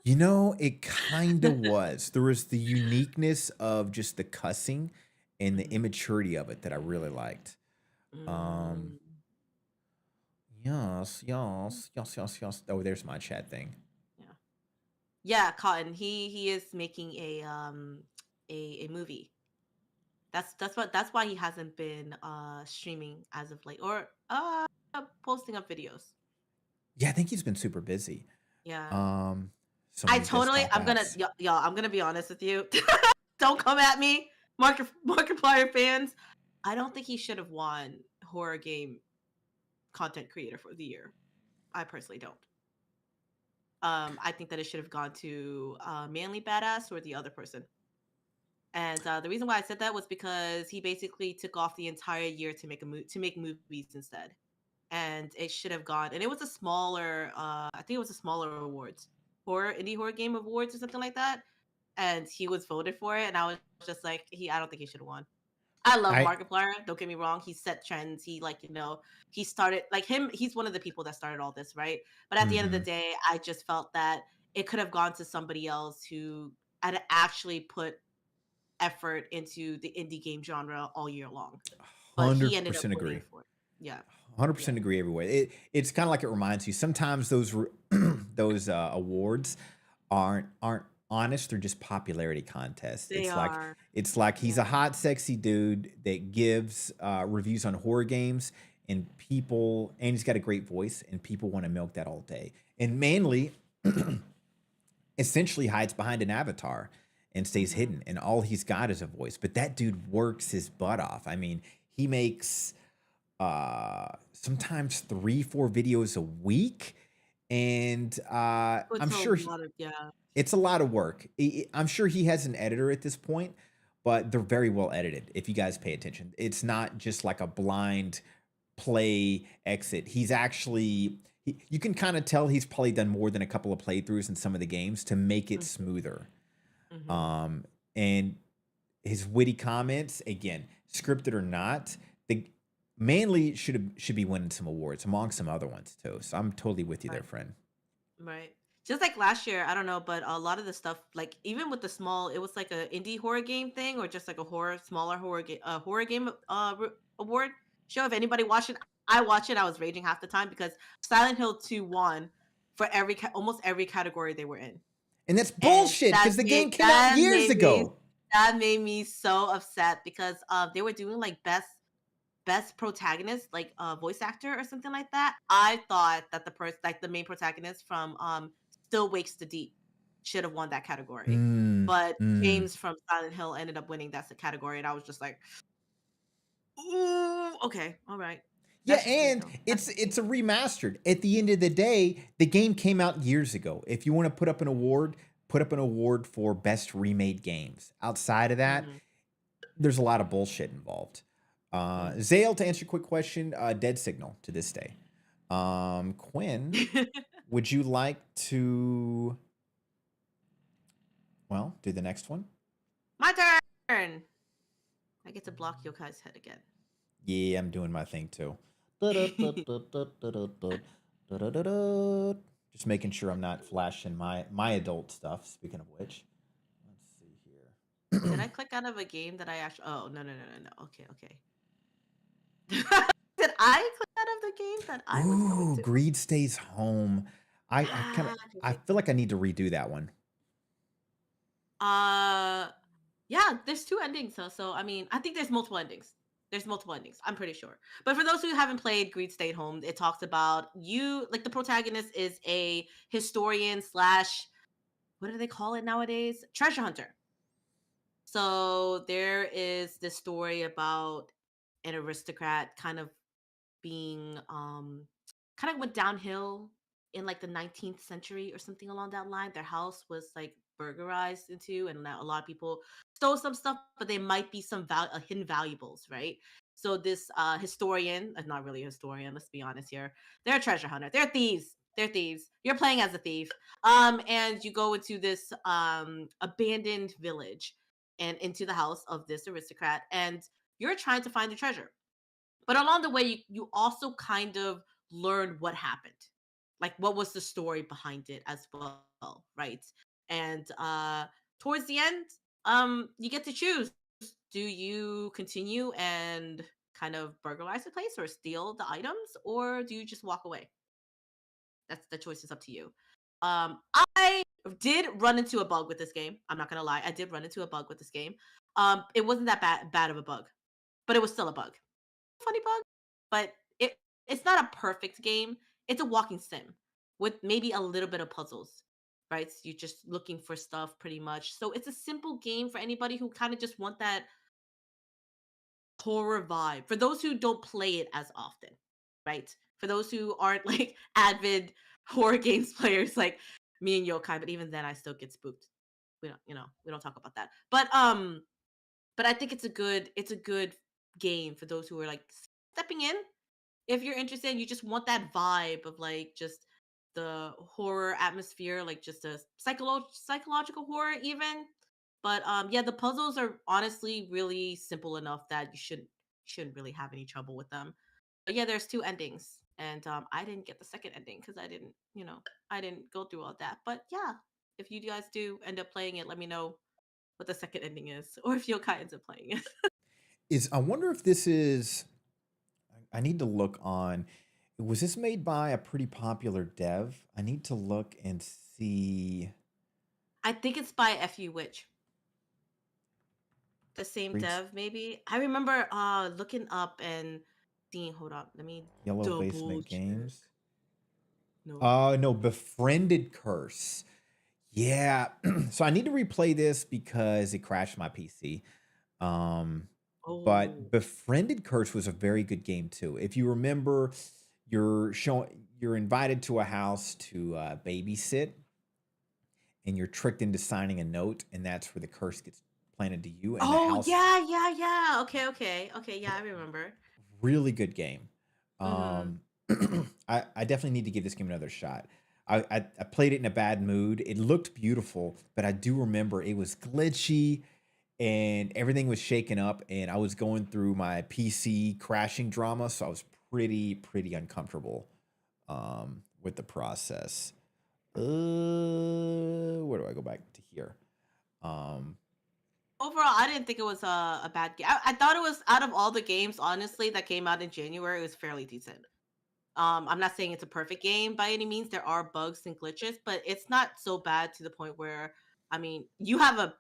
You know, it kind of was. There was the uniqueness of just the cussing and the immaturity of it that I really liked. Yes. Oh, there's my chat thing. Yeah, Cotton. He is making a movie. That's why he hasn't been streaming as of late. Or posting up videos. Yeah, I think he's been super busy. Yeah. Um, so I many totally desktop I'm gonna apps. y'all, I'm gonna be honest with you. Don't come at me, Markiplier fans. I don't think he should have won horror game content creator for the year. I personally don't. I think that it should have gone to Manly Badass or the other person. And the reason why I said that was because he basically took off the entire year to make movies instead, and it should have gone. And it was a smaller, I think it was a smaller awards, horror indie horror game awards or something like that. And he was voted for it, and I was just like, I don't think he should have won. I love I Markiplier. Don't get me wrong. He set trends. He he started like him. He's one of the people that started all this, right? But at the end of the mhm, day, I just felt that it could have gone to somebody else who had actually put effort into the indie game genre all year long. But he ended up 100% winning agree. for it. Yeah. Yeah. 100% agree everywhere. It's kind of like it reminds you. Sometimes those those awards aren't honest. They're just popularity contests. They are. It's like he's a Yeah. hot, sexy dude that gives reviews on horror games, and he's got a great voice, and people want to milk that all day. And Manly essentially hides behind an avatar and stays Hmm. hidden, and all he's got is a voice. But that dude works his butt off. I mean, he makes sometimes 3 4 videos a week, and It's I'm a sure lot of yeah. it's a lot of work. I'm sure he has an editor at this point, but they're very well edited if you guys pay attention. It's not just like a blind play exit. He's actually you can kind of tell he's probably done more than a couple of playthroughs in some of the games to make it Hmm. smoother. Hmm. And his witty comments, again, scripted or not, the Manly should be winning some awards among some other ones too. So I'm totally with you there, Right. friend. Right. Just like last year, I don't know, but a lot of the stuff, like even with the small, it was like a indie horror game thing, or just like a smaller horror game award show. If anybody watched it, I watched it. I was raging half the time because Silent Hill 2 won for almost every category they were in, And that's and bullshit because the game came out years ago. that made me so upset because they were doing like best protagonist, like voice actor or something like that. I thought that the person, like the main protagonist from Still Wakes the Deep, should have won that category. Mm, But mm. James from Silent Hill ended up winning that category, and I was just like, ooh, okay, all right. Yeah, That's just me and though. That's just it's me. a remastered. At the end of the day, the game came out years ago. If you want to put up an award, put up an award for best remade games. Outside of that, Hmm. there's a lot of bullshit involved. Zale, to answer your quick question, dead signal to this day. Quinn, would you like to, well, do the next one? My turn. I get to block Yokai's head again. Yeah, I'm doing my thing too. Just making sure I'm not flashing my adult stuff. Speaking of which, let's see Did here. I click out of a game that I actually? Oh, no. Okay, okay. Did I click out of the game that I was going Ooh, to? Greed Stays Home. I kind of Ah, I feel like I need to redo that one. uh, yeah, there's two endings. So I mean, I think there's multiple endings. There's multiple endings. I'm pretty sure. But for those who haven't played Greed Stay Home, it talks about you like the protagonist is a historian slash what do they call it nowadays? Treasure hunter. So there is this story about an aristocrat kind of being kind of went downhill in like the 19th century or something along that line. Their house was like burglarized into, and now a lot of people stole some stuff, but there might be some hidden valuables, right? So this historian, not really a historian, let's be honest here, they're a treasure hunter. They're thieves. They're thieves. You're playing as a thief. And you go into this abandoned village and into the house of this aristocrat, and you're trying to find the treasure, but along the way, you also kind of learn what happened. Like what was the story behind it as well, right? And towards the end, you get to choose. Do you continue and kind of burglarize the place or steal the items, or do you just walk away? That's the choice is up to you. I did run into a bug with this game. I'm not gonna lie, I did run into a bug with this game. It wasn't that bad of a bug, but it was still a bug. Funny bug, but it's not a perfect game. It's a walking sim with maybe a little bit of puzzles, right? So you're just looking for stuff pretty much. So it's a simple game for anybody who kind of just want that horror vibe. For those who don't play it as often, right? For those who aren't like avid horror games players like me and Yokai, but even then I still get spooked. We don't talk about that. But I think it's a good game for those who are like stepping in. If you're interested and you just want that vibe of like just the horror atmosphere, like just a psychological horror even. But yeah, the puzzles are honestly really simple enough that you shouldn't really have any trouble with them. But yeah, there's two endings. And I didn't get the second ending because I didn't go through all that. But yeah, if you guys do end up playing it, let me know what the second ending is, or if Yokai ends up playing it. Is I wonder if this is. I need to look on. Was this made by a pretty popular dev? I need to look and see. I think it's by FU Witch, the same Reads dev, maybe. I remember looking up and seeing. Hold up, let me Yellow double Basement check. Games. No. No, Befriended Curse. Yeah. So I need to replay this because it crashed my PC. Um, but Oh. Befriended Curse was a very good game too. If you remember, you're invited to a house to babysit, and you're tricked into signing a note, and that's where the curse gets planted to you. And the Oh house, yeah, yeah, yeah. Okay, okay, okay. Yeah, I remember. really good game. Mm-hmm. Um, I definitely need to give this game another shot. I played it in a bad mood. It looked beautiful, but I do remember it was glitchy and everything was shaken up, and I was going through my PC crashing drama, so I was pretty uncomfortable with the process. Where do I go back to here? Um, Overall, I didn't think it was a bad game. I thought it was out of all the games, honestly, that came out in January, it was fairly decent. I'm not saying it's a perfect game by any means. There are bugs and glitches, but it's not so bad to the point where, I mean, you have a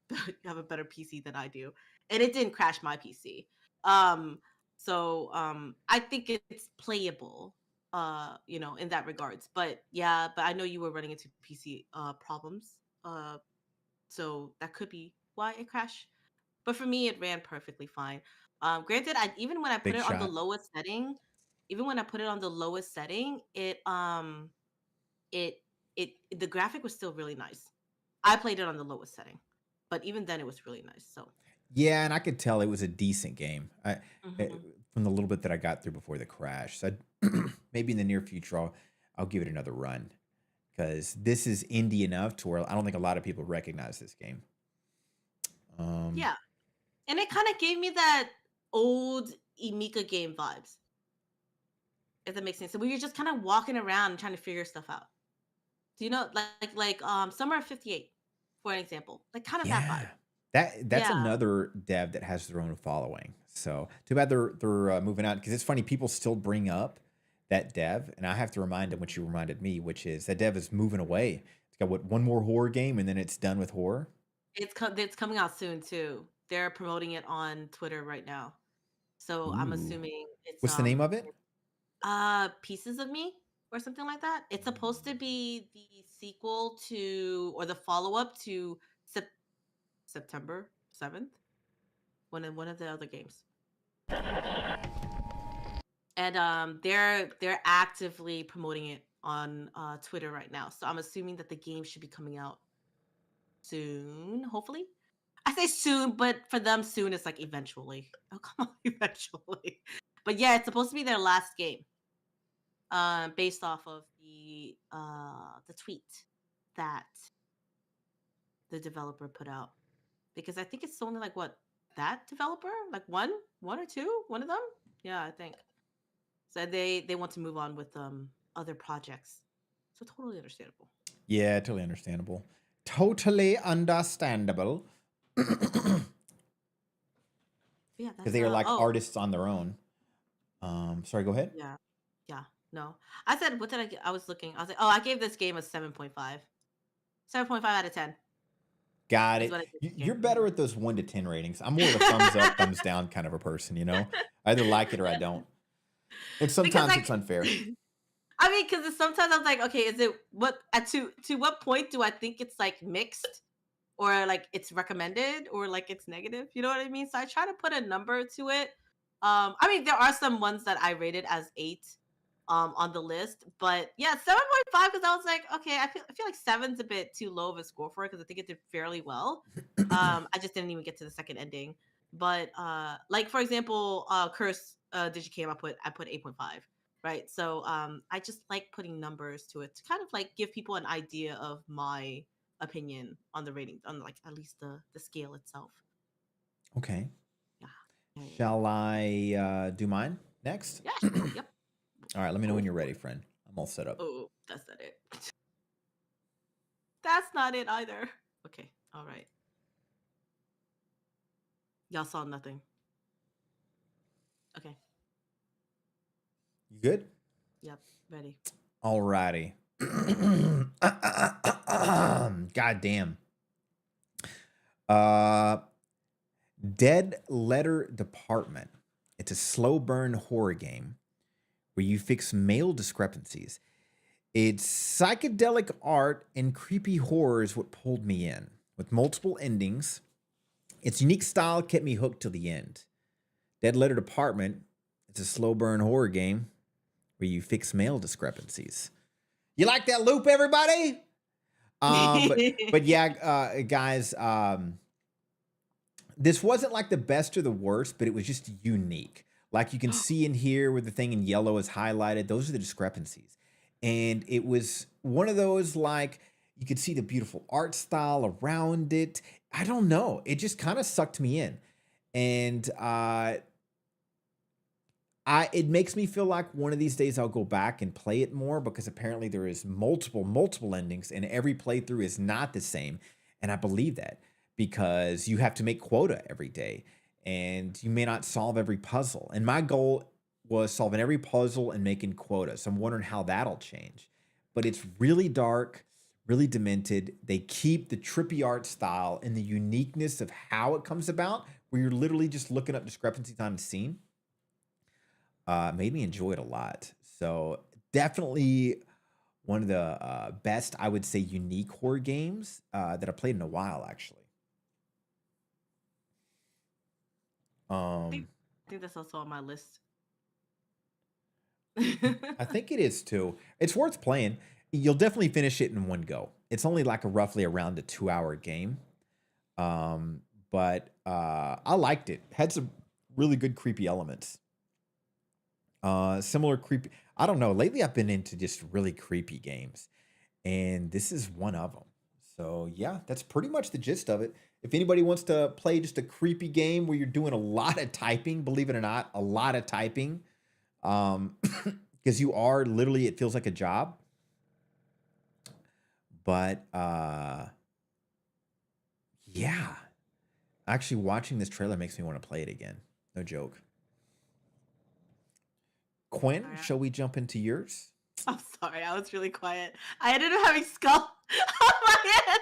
you have a better PC than I do, and it didn't crash my PC. I think it's playable, in that regards. But yeah, but I know you were running into PC problems, so that could be why it crashed. But for me, it ran perfectly fine. Granted, even when I put Big it on the shot. lowest setting, it it the graphic was still really nice. I played it on the lowest setting, but even then, it was really nice. So, Yeah, and I could tell it was a decent game. mhm. From the little bit that I got through before the crash. So maybe in the near future, I'll give it another run because this is indie enough to where I don't think a lot of people recognize this game. Um, Yeah, and it kind of gave me that old Emika game vibes, if that makes sense. So we were just kind of walking around and trying to figure stuff out. Do you know, Summer of '58, for an example, like kind of that vibe. yeah, that's Yeah, another dev that has their own following. So too bad they're moving out because it's funny people still bring up that dev, and I have to remind them what you reminded me, which is that dev is moving away. It's got one more horror game, and then it's done with horror. it's coming out soon too. They're promoting it on Twitter right now. So I'm Ooh, assuming it's what's the name of it? Pieces of Me or something like that. It's supposed to be the sequel to or the follow-up to September 7th, one of the other games. And they're actively promoting it on Twitter right now. So I'm assuming that the game should be coming out soon, hopefully. I say soon, but for them soon is like eventually. Oh, come on, eventually. But yeah, it's supposed to be their last game. Based off of the tweet that the developer put out. Because I think it's only like what that developer? Like one or two? One of them? Yeah, I think. So they want to move on with other projects. So totally understandable. Yeah, totally understandable. Totally understandable. Because But yeah, that's they are like oh artists on their own. Sorry, go ahead. yeah. Yeah. No. I said what did I get? I was looking. I was like, oh, I gave this game a 7.5. 7.5 out of 10 Got is it. what I gave this You're game. better at those 1 to 10 ratings. I'm more of a thumbs up, thumbs down kind of a person, you know? I either like it or I don't. And Because sometimes like it's unfair. I mean, because sometimes I'm like, okay, is it what at to what point do I think it's like mixed or like it's recommended or like it's negative? You know what I mean? So I try to put a number to it. I mean, there are some ones that I rated as 8 on the list, but yeah, 7.5 because I was like, okay, I feel like seven's a bit too low of a score for it because I think it did fairly well. I just didn't even get to the second ending. But like for example, Curse Digicame I put 8.5. Right. So I just like putting numbers to it to kind of like give people an idea of my opinion on the rating, on like at least the scale itself. Okay. Yeah. Yeah, yeah, yeah. Shall I do mine next? Yeah, sure. Yep. All right, let me know Go when you're for ready, it. friend. I'm all set up. Oh, that's not it. That's not it either. Okay. All right. Y'all saw nothing. Okay. You good? Yep. Ready. All righty. God damn. Uh, Dead Letter Department. It's a slow burn horror game where you fix mail discrepancies. It's psychedelic art and creepy horror is what pulled me in. With multiple endings, its unique style kept me hooked till the end. Dead Letter Department. It's a slow burn horror game where you fix mail discrepancies. You like that loop, everybody? But yeah, guys, this wasn't like the best or the worst, but it was just unique. Like you can see in here where the thing in yellow is highlighted, those are the discrepancies. And it was one of those like you could see the beautiful art style around it. I don't know. It just kind of sucked me in. And it makes me feel like one of these days I'll go back and play it more because apparently there is multiple endings and every playthrough is not the same. And I believe that because you have to make quota every day and you may not solve every puzzle. And my goal was solving every puzzle and making quota. So I'm wondering how that'll change. But it's really dark, really demented. They keep the trippy art style and the uniqueness of how it comes about, where you're literally just looking up discrepancies on the scene. Made me enjoy it a lot. So definitely one of the best, I would say, unique horror games that I played in a while, actually. I think, Um, I think that's also on my list. I think it is too. It's worth playing. You'll definitely finish it in one go. It's only like a roughly around a 2 hour game. Um, but I liked it. Had some really good creepy elements. Similar creepy. I don't know. Lately, I've been into just really creepy games, and this is one of them. So yeah, that's pretty much the gist of it. If anybody wants to play just a creepy game where you're doing a lot of typing, believe it or not, a lot of typing, because you are literally, it feels like a job. But yeah, actually watching this trailer makes me want to play it again. No joke. Quinn, Sorry, shall we jump into yours? I'm sorry, I was really quiet. I ended up having skull on my head.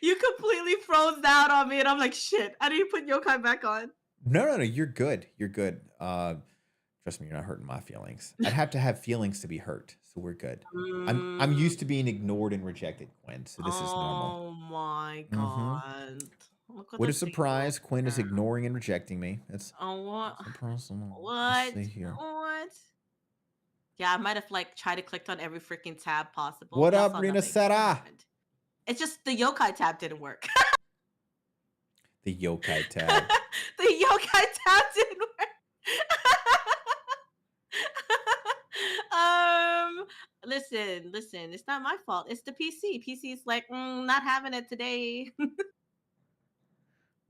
You completely froze down on me, and I'm like, shit. I need to put yokai back on. No, you're good. You're good. Trust me, you're not hurting my feelings. I'd have to have feelings to be hurt, so we're good. I'm Mm, used to being ignored and rejected, Quinn, so this is normal. oh my Mm-hmm. god. Look at What a the table. surprise! Quinn is ignoring and rejecting me. Oh, what? That's personal. Let's What? see here. What? Yeah, I might have like tried to click on every freaking tab possible. What Y'all up, saw Rina nothing. What Sera? happened? It's just the yokai tab didn't work. The yokai tab. The yokai tab didn't work. um, listen. It's not my fault. It's the PC. PC is like, not having it today.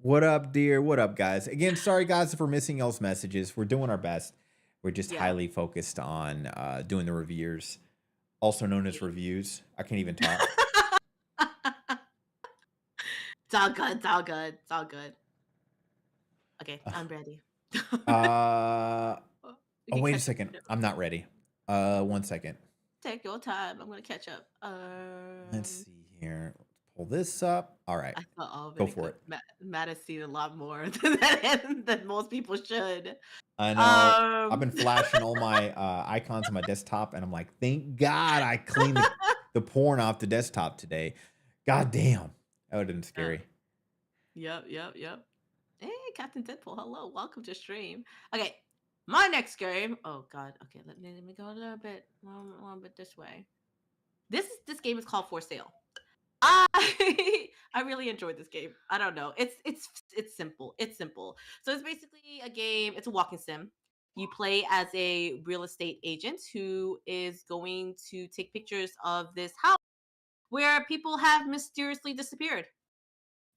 What up, dear? What up, guys? Again, sorry, guys, if we're missing y'all's messages. We're doing our best. We're just Yeah. highly focused on doing the reviews, also known as reviews. I can't even talk. It's all good. It's all good. It's all good. Okay, I'm ready. Uh, You oh, can wait a catch up second. whenever. I'm not ready. 1 second. Take your time. I'm gonna catch up. Let's see here. Let's pull this up. All right, I thought, oh, go very for good. it. Matt has seen a lot more than most people should. I know. I've been Um, flashing all my icons on my desktop, and I'm like, thank God I cleaned the porn off the desktop today. God damn, that would have been yeah. scary. Yep. Hey, Captain Deadpool, hello, welcome to stream. Okay, my next game. Oh God. Okay, let me go a little bit this way. This game is called For Sale. I I really enjoyed this game. I don't know. It's simple. It's simple. So it's basically a game. It's a walking sim. You play as a real estate agent who is going to take pictures of this house where people have mysteriously disappeared.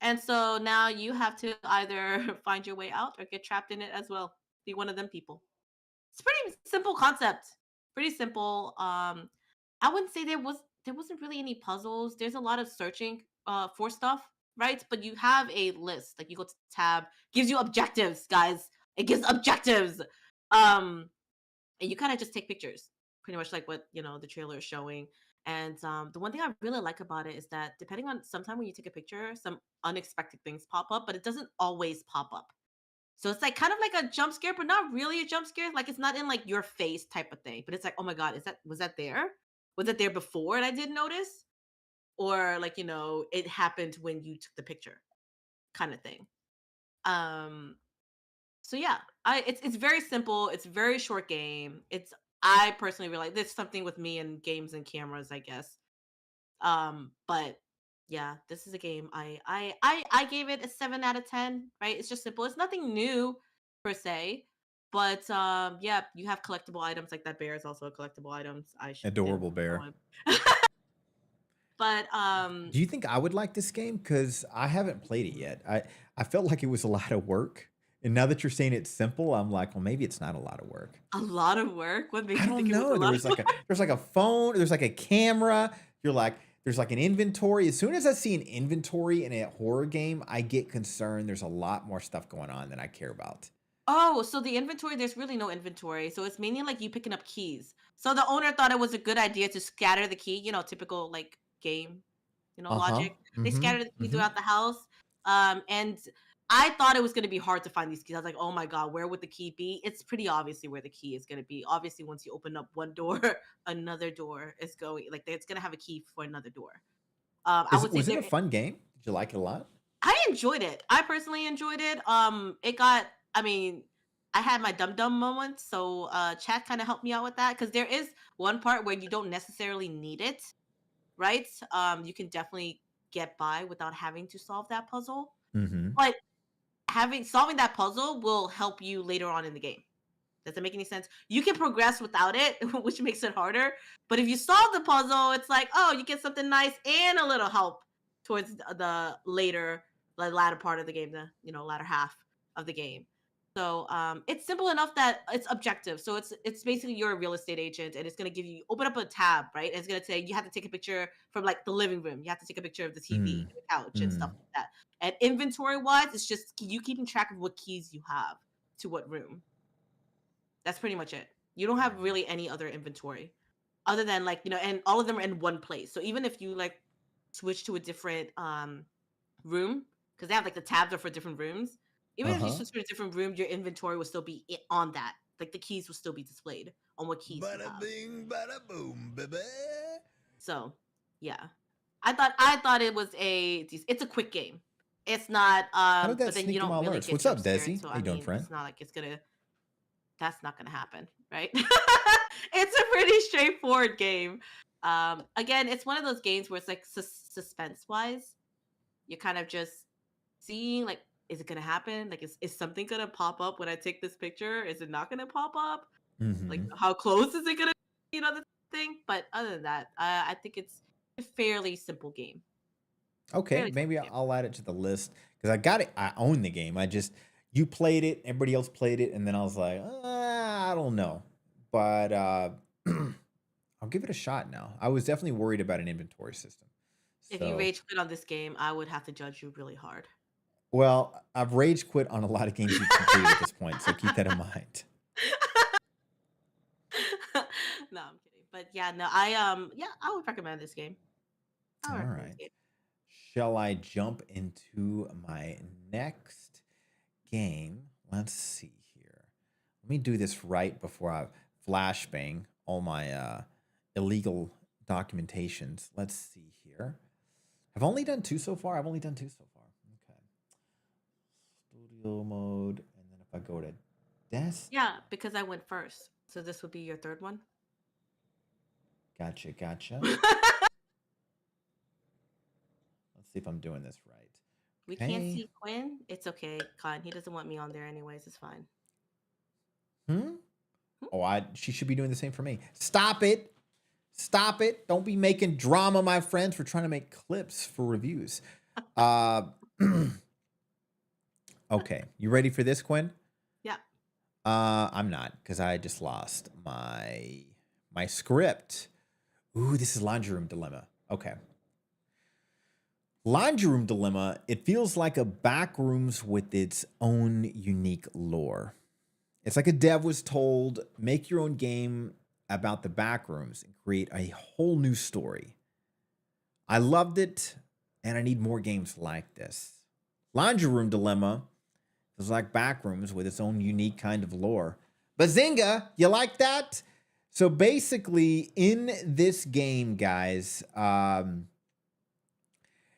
And so now you have to either find your way out or get trapped in it as well. Be one of them people. It's pretty simple concept. Pretty simple. I wouldn't say there wasn't really any puzzles. There's a lot of searching for stuff, right? But you have a list. Like you go to tab, gives you objectives, guys. It gives objectives. Um and you kind of just take pictures, pretty much like what the trailer is showing. And the one thing I really like about it is that depending on sometime when you take a picture, some unexpected things pop up, but it doesn't always pop up. So it's like kind of like a jump scare, but not really a jump scare. Like it's not in like your face type of thing. But it's like, oh my god, is that was that there? Was it there before and I didn't notice? Or like, it happened when you took the picture kind of thing. Um so yeah, it's very simple. It's a very short game. I personally realize there's something with me and games and cameras, I guess. But yeah, this is a game I gave it a 7 out of 10. Right, it's just simple. It's nothing new per se, but yeah, you have collectible items like that bear is also a collectible items. I didn't Adorable put that bear. one, but Do you think I would like this game? Because I haven't played it yet. I felt like it was a lot of work, and now that you're saying it's simple, I'm like, well, maybe it's not a lot of work. a lot of work. What I makes you don't think it was a know. There lot of was like work? a phone, there's like a camera. You're like there's like an inventory. As soon as I see an inventory in a horror game, I get concerned. There's a lot more stuff going on than I care about. Oh, so the inventory, there's really no inventory. So it's mainly like you picking up keys. So the owner thought it was a good idea to scatter the key, typical like game, Uh-huh. logic. They Mm-hmm. scattered the key Mm-hmm. throughout the house. And I thought it was going to be hard to find these keys. I was like, oh my God, where would the key be? It's pretty obviously where the key is going to be. Obviously, once you open up one door, another door is going, like, it's going to have a key for another door. I would say Was it there, a fun game? Did you like it a lot? I enjoyed it. I personally enjoyed it. It got, I mean, I had my dum dum moments, so chat kind of helped me out with that because there is one part where you don't necessarily need it, right? You can definitely get by without having to solve that puzzle, Mm-hmm. but having solving that puzzle will help you later on in the game. Does that make any sense? You can progress without it, which makes it harder. But if you solve the puzzle, it's like, oh, you get something nice and a little help towards the later, the latter part of the game, the latter half of the game. So it's simple enough that it's objective. So it's basically you're a real estate agent, and it's gonna give you open up a tab, right? And it's gonna say you have to take a picture from like the living room. You have to take a picture of the TV, the couch, and stuff Mm-hmm. like that. And inventory wise, it's just you keeping track of what keys you have to what room. That's pretty much it. You don't have really any other inventory other than like, and all of them are in one place. So even if you like switch to a different room, because they have like the tabs are for different rooms, even if you Uh-huh. switch to a different room, your inventory will still be on that. Like the keys will still be displayed on what keys you Bada have. bing, bada boom, baby. So yeah. I thought it was it's a quick game. It's not How did that but then you sneak in don't my really alerts? get What's jump up, scared. Desi? So How I you doing, mean, friend? it's not like that's not gonna happen, right? It's a pretty straightforward game. Again, it's one of those games where it's like suspense wise, you're kind of just seeing like, is it gonna happen? Like, is something gonna pop up when I take this picture? Is it not gonna pop up? Like, Mm-hmm. how close is it gonna, the thing? But other than that, I think it's a fairly simple game. Okay, Fairly simple maybe game. I'll add it to the list because I got it. I own the game. I just you played it, everybody else played it, and then I was like, I don't know, but I'll give it a shot now. I was definitely worried about an inventory system. If you So, rage quit on this game, I would have to judge you really hard. well, I've rage quit on a lot of games you've completed at this point, so keep that in mind. No, I'm kidding. But yeah, no, yeah, I would recommend this game. I would All recommend this right. game. Shall I jump into my next game? Let's see here. Let me do this right before I flashbang all my illegal documentations. Let's see here. I've only done 2 so far. I've only done 2 so far. Okay. Studio mode. And then if I go to desk. Yeah, because I went first. So this would be your third one. Gotcha. Let's see if I'm doing this right. We can't see Quinn. It's okay, Con. He doesn't want me on there anyways. It's fine. Oh, she should be doing the same for me. Stop it. Stop it. Don't be making drama, my friends. We're trying to make clips for reviews. Okay. You ready for this, Quinn? Yeah. I'm not, because I just lost my script. Ooh, this is Laundry Room Dilemma. Okay. Laundry Room Dilemma, it feels like a backrooms with its own unique lore. It's like a dev was told, make your own game about the backrooms and create a whole new story. I loved it, and I need more games like this. Laundry Room Dilemma is like backrooms with its own unique kind of lore. Bazinga, you like that? So basically, in this game, guys,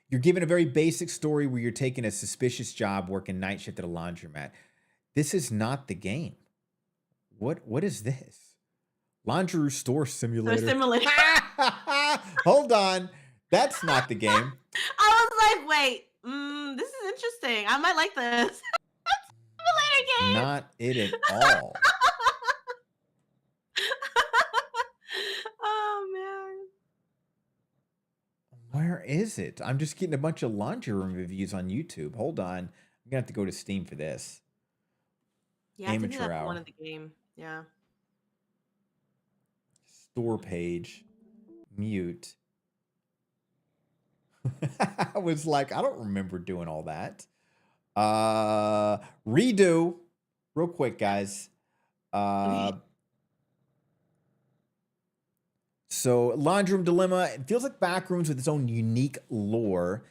you're given a very basic story where you're taking a suspicious job working night shift at a laundromat. This is not the game. What is this? Laundry store simulator. Hold on. That's not the game. I was like, wait, this is interesting. I might like this. Simulator game. Not it at all. Oh, man. Where is it? I'm just getting a bunch of laundry room reviews on YouTube. Hold on. I'm going to have to go to Steam for this. Yeah, I think that's one of the game. Yeah. Store page. Mute. I was like, I don't remember doing all that. Redo. Real quick, guys. So, Laundry Room Dilemma, it feels like backrooms with its own unique lore.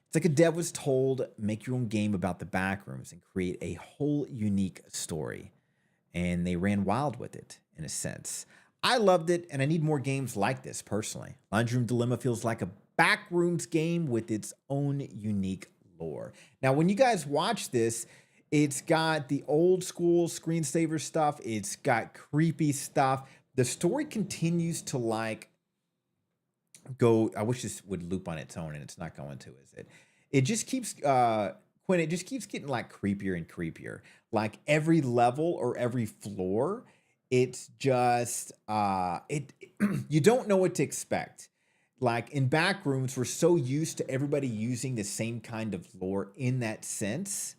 It's like a dev was told, make your own game about the backrooms and create a whole unique story. And they ran wild with it, in a sense. I loved it, and I need more games like this, personally. Laundry Room Dilemma feels like a backrooms game with its own unique lore. Now, when you guys watch this, it's got the old school screensaver stuff. It's got creepy stuff. The story continues to like go. I wish this would loop on its own, and it's not going to, is it? It just keeps, Quinn, it just keeps getting like creepier and creepier. Like every level or every floor, it's just, you don't know what to expect. Like in backrooms, we're so used to everybody using the same kind of lore in that sense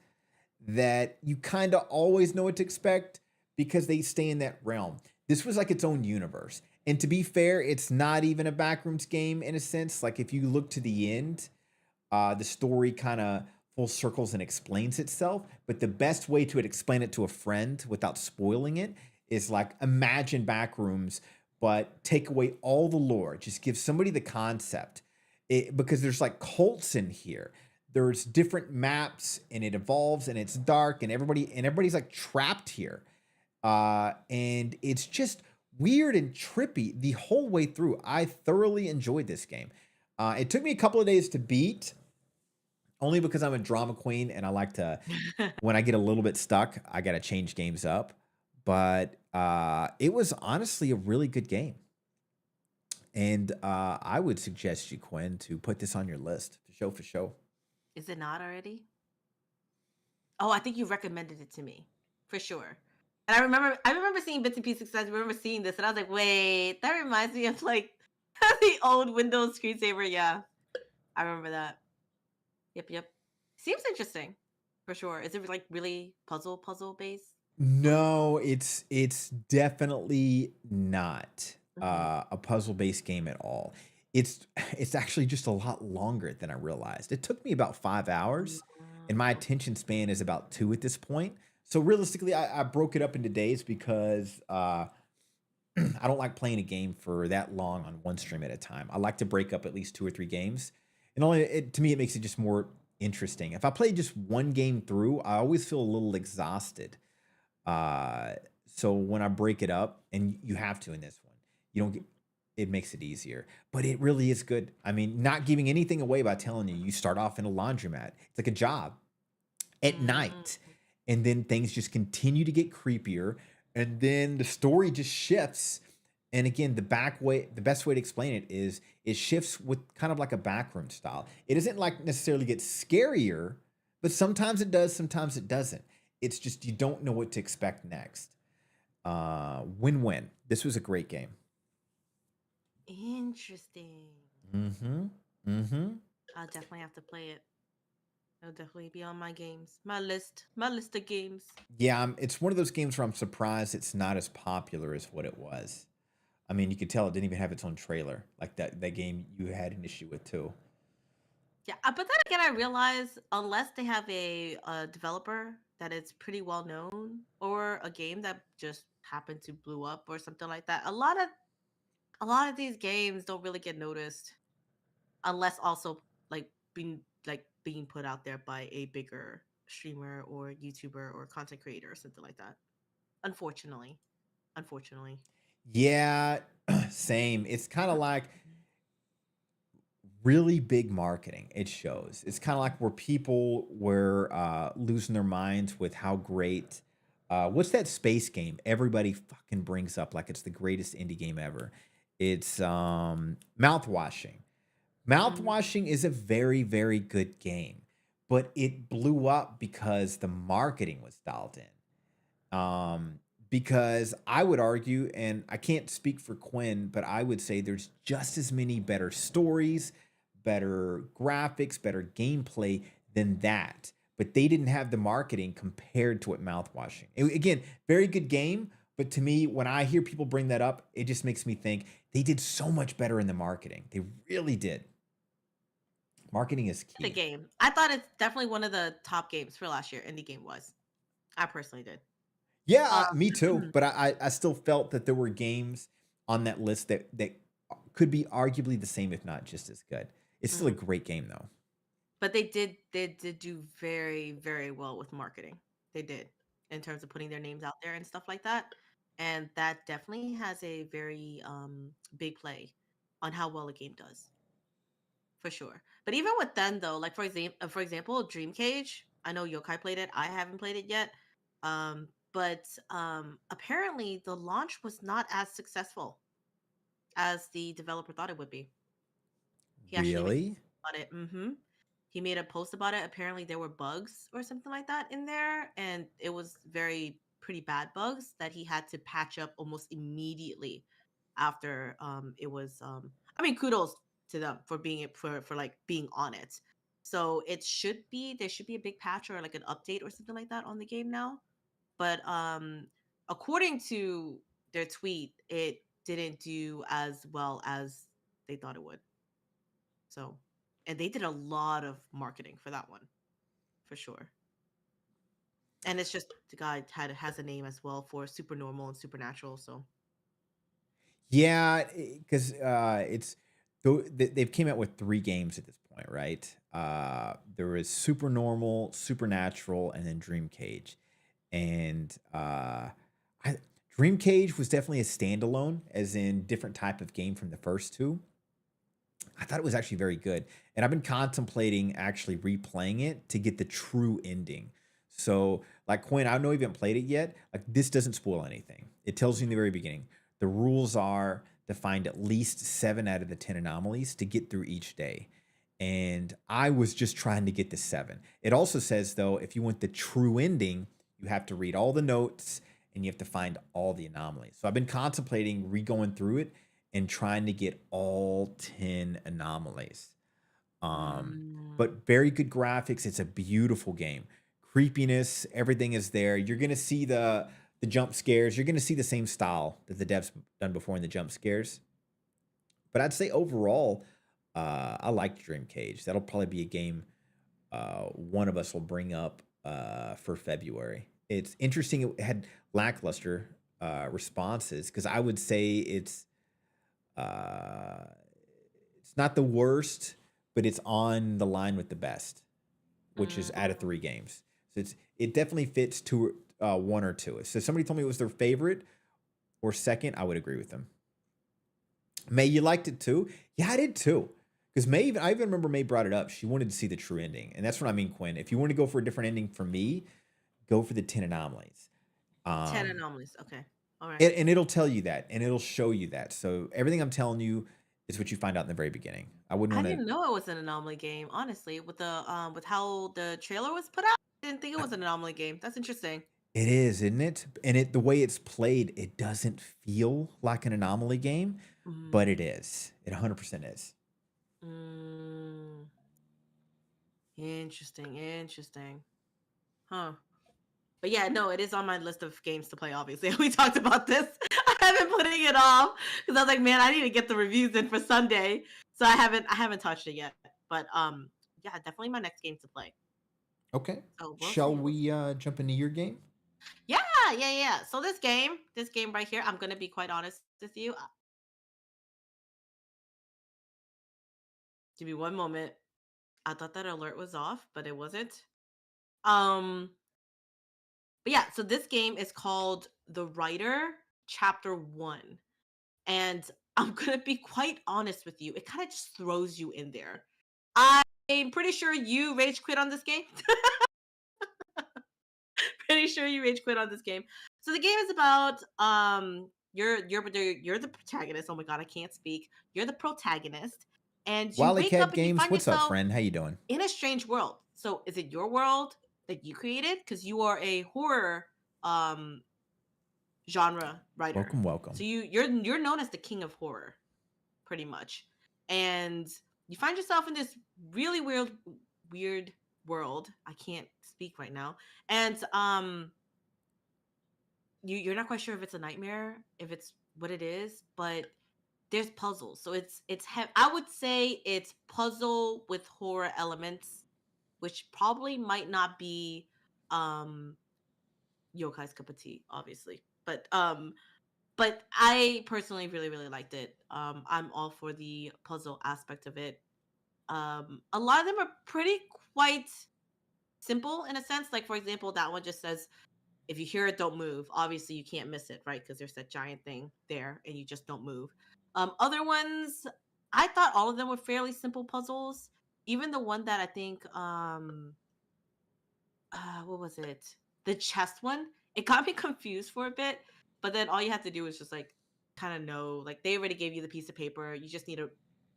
that you kind of always know what to expect because they stay in that realm. This was like its own universe. And to be fair, it's not even a backrooms game in a sense. Like if you look to the end, the story kind of full circles and explains itself. But the best way to explain it to a friend without spoiling it is like imagine backrooms, but take away all the lore. Just give somebody the concept. Because there's like cults in here. There's different maps and it evolves and it's dark and everybody's like trapped here. And it's just weird and trippy the whole way through. I thoroughly enjoyed this game. It took me a couple of days to beat, only because I'm a drama queen and I like to, when I get a little bit stuck, I got to change games up. But it was honestly a really good game. And I would suggest you, Quinn, to put this on your list for show. Is it not already? Oh, I think you recommended it to me for sure. And I remember seeing bits and pieces. I remember seeing this, and I was like, "Wait, that reminds me of like the old Windows screensaver." Yeah, I remember that. Yep. Seems interesting, for sure. Is it like really puzzle based? No, it's definitely not a puzzle based game at all. It's actually just a lot longer than I realized. It took me about 5 hours, and my attention span is about 2 at this point. So realistically, I broke it up into days because I don't like playing a game for that long on one stream at a time. I like to break up at least 2 or 3 games, and to me, it makes it just more interesting. If I play just one game through, I always feel a little exhausted. So when I break it up, and you have to in this one, you don't get it makes it easier. But it really is good. I mean, not giving anything away by telling you you start off in a laundromat. It's like a job at Mm, night, and then things just continue to get creepier, and then the story just shifts. And again, the best way to explain it is it shifts with kind of like a backroom style. It doesn't like necessarily get scarier, but sometimes it does, sometimes it doesn't. It's just you don't know what to expect next. Win-win. This was a great game. interesting. Mm-hmm. Mm-hmm. I'll definitely have to play it. It'll definitely be on my games, my list of games. Yeah, it's one of those games where I'm surprised it's not as popular as what it was. I mean, you could tell it didn't even have its own trailer, like that game you had an issue with too. Yeah, but then again, I realize unless they have a developer that is pretty well known or a game that just happened to blew up or something like that, a lot of these games don't really get noticed unless also being put out there by a bigger streamer or YouTuber or content creator or something like that. Unfortunately, unfortunately. Yeah, same. It's kind of like really big marketing. It shows. It's kind of like where people were losing their minds with how great. What's that space game everybody fucking brings up like it's the greatest indie game ever? It's mouthwashing. Mm, Mouthwashing is a very, very good game, but it blew up because the marketing was dialed in. Because I would argue, and I can't speak for Quinn, but I would say there's just as many better stories, better graphics, better gameplay than that. But they didn't have the marketing compared to what Mouthwashing. Again, very good game, but to me, when I hear people bring that up, it just makes me think they did so much better in the marketing. They really did. Marketing is the key. game. I thought it's definitely one of the top games for last year. Indie game was. I personally did. Yeah, Um, me too. But I still felt that there were games on that list that could be arguably the same, if not just as good. It's still a mhm. great game though. But they did do very, very well with marketing. They did, in terms of putting their names out there and stuff like that. And that definitely has a very big play on how well a game does, for sure. But even with them though, like for example, Dream Cage. I know Yokai played it. I haven't played it yet. But apparently the launch was not as successful as the developer thought it would be. He actually made Really? a about it. He made a post about it. Apparently, there were bugs or something like that in there, and it was very pretty bad bugs that he had to patch up almost immediately after it was. I mean, kudos to them for being for like being on it. So there should be a big patch or like an update or something like that on the game now. But according to their tweet, it didn't do as well as they thought it would. So, and they did a lot of marketing for that one, for sure. And it's just the guy has a name as well for super normal and supernatural. So, Yeah, because they've came out with three games at this point, right? There was Super Normal, Supernatural, and then Dream Cage. And I, Dream Cage was definitely a standalone, as in different type of game from the first two. I thought it was actually very good. And I've been contemplating actually replaying it to get the true ending. So, like Quinn, I know you haven't played it yet. Like, this doesn't spoil anything. It tells you in the very beginning. The rules are to find at least 7 out of the 10 anomalies to get through each day. And I was just trying to get the 7. It also says, though, if you want the true ending, you have to read all the notes and you have to find all the anomalies. So I've been contemplating re going through it and trying to get all 10 anomalies. Um, mm, but very good graphics. It's a beautiful game. Creepiness, everything is there. You're gonna see the jump scares. You're gonna see the same style that the devs done before in the jump scares. But I'd say overall, I like Dream Cage. That'll probably be a game one of us will bring up for February. It's interesting. It had lackluster responses because I would say uh, it's not the worst, but it's on the line with the best, which is out of mm, 3 games. So it definitely fits to one or two. So if somebody told me it was their favorite or second, I would agree with them. May, you liked it too? Yeah, I did too. Because I even remember May brought it up. She wanted to see the true ending, and that's what I mean, Quinn. If you want to go for a different ending for me, go for the 10 anomalies. 10 Um, anomalies. Okay. All right. and it'll tell you that, and it'll show you that. So everything I'm telling you is what you find out in the very beginning. I wouldn't I want to. didn't know it was an anomaly game, honestly, with how the trailer was put out. I didn't think it was an anomaly game. That's interesting. It is, isn't it? And the way it's played, it doesn't feel like an anomaly game, but Mm, it is. It 100% is. mm, interesting, interesting. Huh. But yeah, no, it is on my list of games to play, obviously. We talked about this. I haven't putting it off because I was like, man, I need to get the reviews in for Sunday. So I haven't touched it yet. But yeah, definitely my next game to play. Okay. So we'll Shall see. We'll we jump into your game? Yeah, yeah, yeah. So this game right here, I'm gonna be quite honest with you. Give me one moment. I thought that alert was off, but it wasn't. Um, but yeah, so this game is called The Writer Chapter 1. And I'm gonna be quite honest with you. It kind of just throws you in there. I'm pretty sure you rage quit on this game. Pretty sure you rage quit on this game. So the game is about you're the protagonist. Oh my god, I can't speak. You're the protagonist, and you Wily wake up Cat and you Games, find what's up, yourself friend? How you doing? in a strange world. So is it your world that you created? Because you are a horror um genre writer. Welcome, So welcome. you're known as the king of horror, pretty much. And you find yourself in this really weird world. I can't speak right now. And you're not quite sure if it's a nightmare, if it's what it is, but there's puzzles. So I would say it's puzzle with horror elements, which probably might not be um Yokai's cup of tea, obviously. But I personally really liked it. I'm all for the puzzle aspect of it. A lot of them are pretty quite simple in a sense. Like for example, that one just says if you hear it, don't move. Obviously, you can't miss it, right? Because there's that giant thing there, and you just don't move. Other ones, I thought all of them were fairly simple puzzles. Even the one that I think, what was it? The chest one. It got me confused for a bit, but then all you have to do is just like kind of know, like they already gave you the piece of paper. You just need to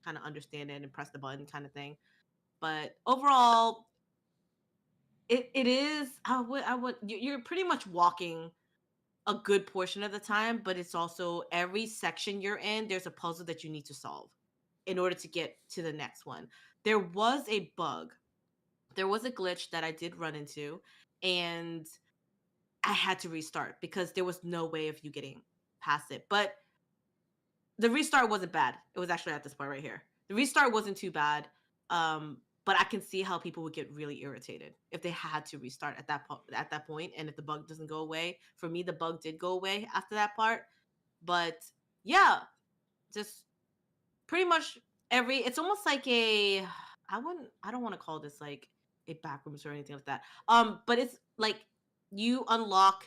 kind of understand it and press the button, kind of thing. But overall, it is. You're pretty much walking a good portion of the time, but it's also every section you're in, there's a puzzle that you need to solve in order to get to the next one. There was a bug, there was a glitch that I did run into, and I had to restart because there was no way of you getting past it. But the restart wasn't bad. It was actually at this part right here. The restart wasn't too bad. But I can see how people would get really irritated if they had to restart at that point, and if the bug doesn't go away. For me, the bug did go away after that part. But yeah, just pretty much every. It's almost like a. I don't want to call this like a backrooms or anything like that. But it's like you unlock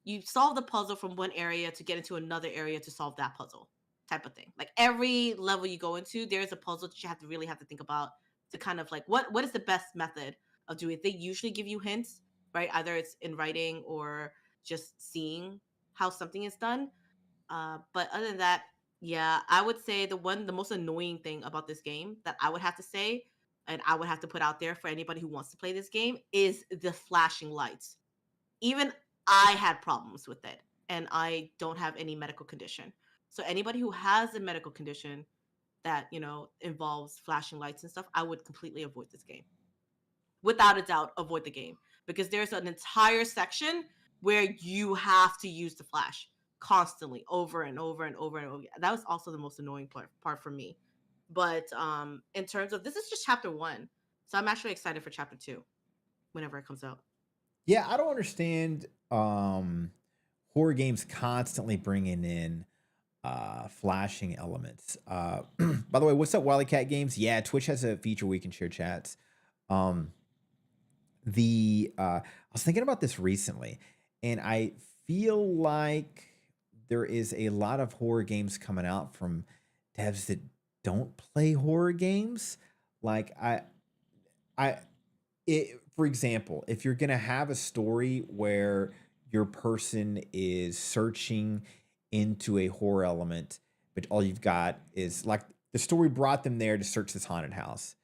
you solve the puzzle from one area to get into another area to solve that puzzle type of thing. Like every level you go into, there's a puzzle that you have to think about to kind of like what is the best method of doing it. They usually give you hints, right? Either it's in writing or just seeing how something is done. But other than that, yeah, I would say the most annoying thing about this game that I would have to say, and I would have to put out there for anybody who wants to play this game, is the flashing lights. Even I had problems with it, and I don't have any medical condition. So anybody who has a medical condition that, involves flashing lights and stuff, I would completely avoid this game. Without a doubt, avoid the game because there's an entire section where you have to use the flash constantly over and over and over and over. That was also the most annoying part for me. But in terms of this is just chapter 1. So I'm actually excited for chapter 2 whenever it comes out. Yeah, I don't understand horror games constantly bringing in flashing elements. By the way, what's up, Wily Cat Games? Yeah, Twitch has a feature where you can share chats. Um, I was thinking about this recently, and I feel like there is a lot of horror games coming out from devs that don't play horror games. Like I for example, if you're gonna have a story where your person is searching into a horror element, but all you've got is like the story brought them there to search this haunted house,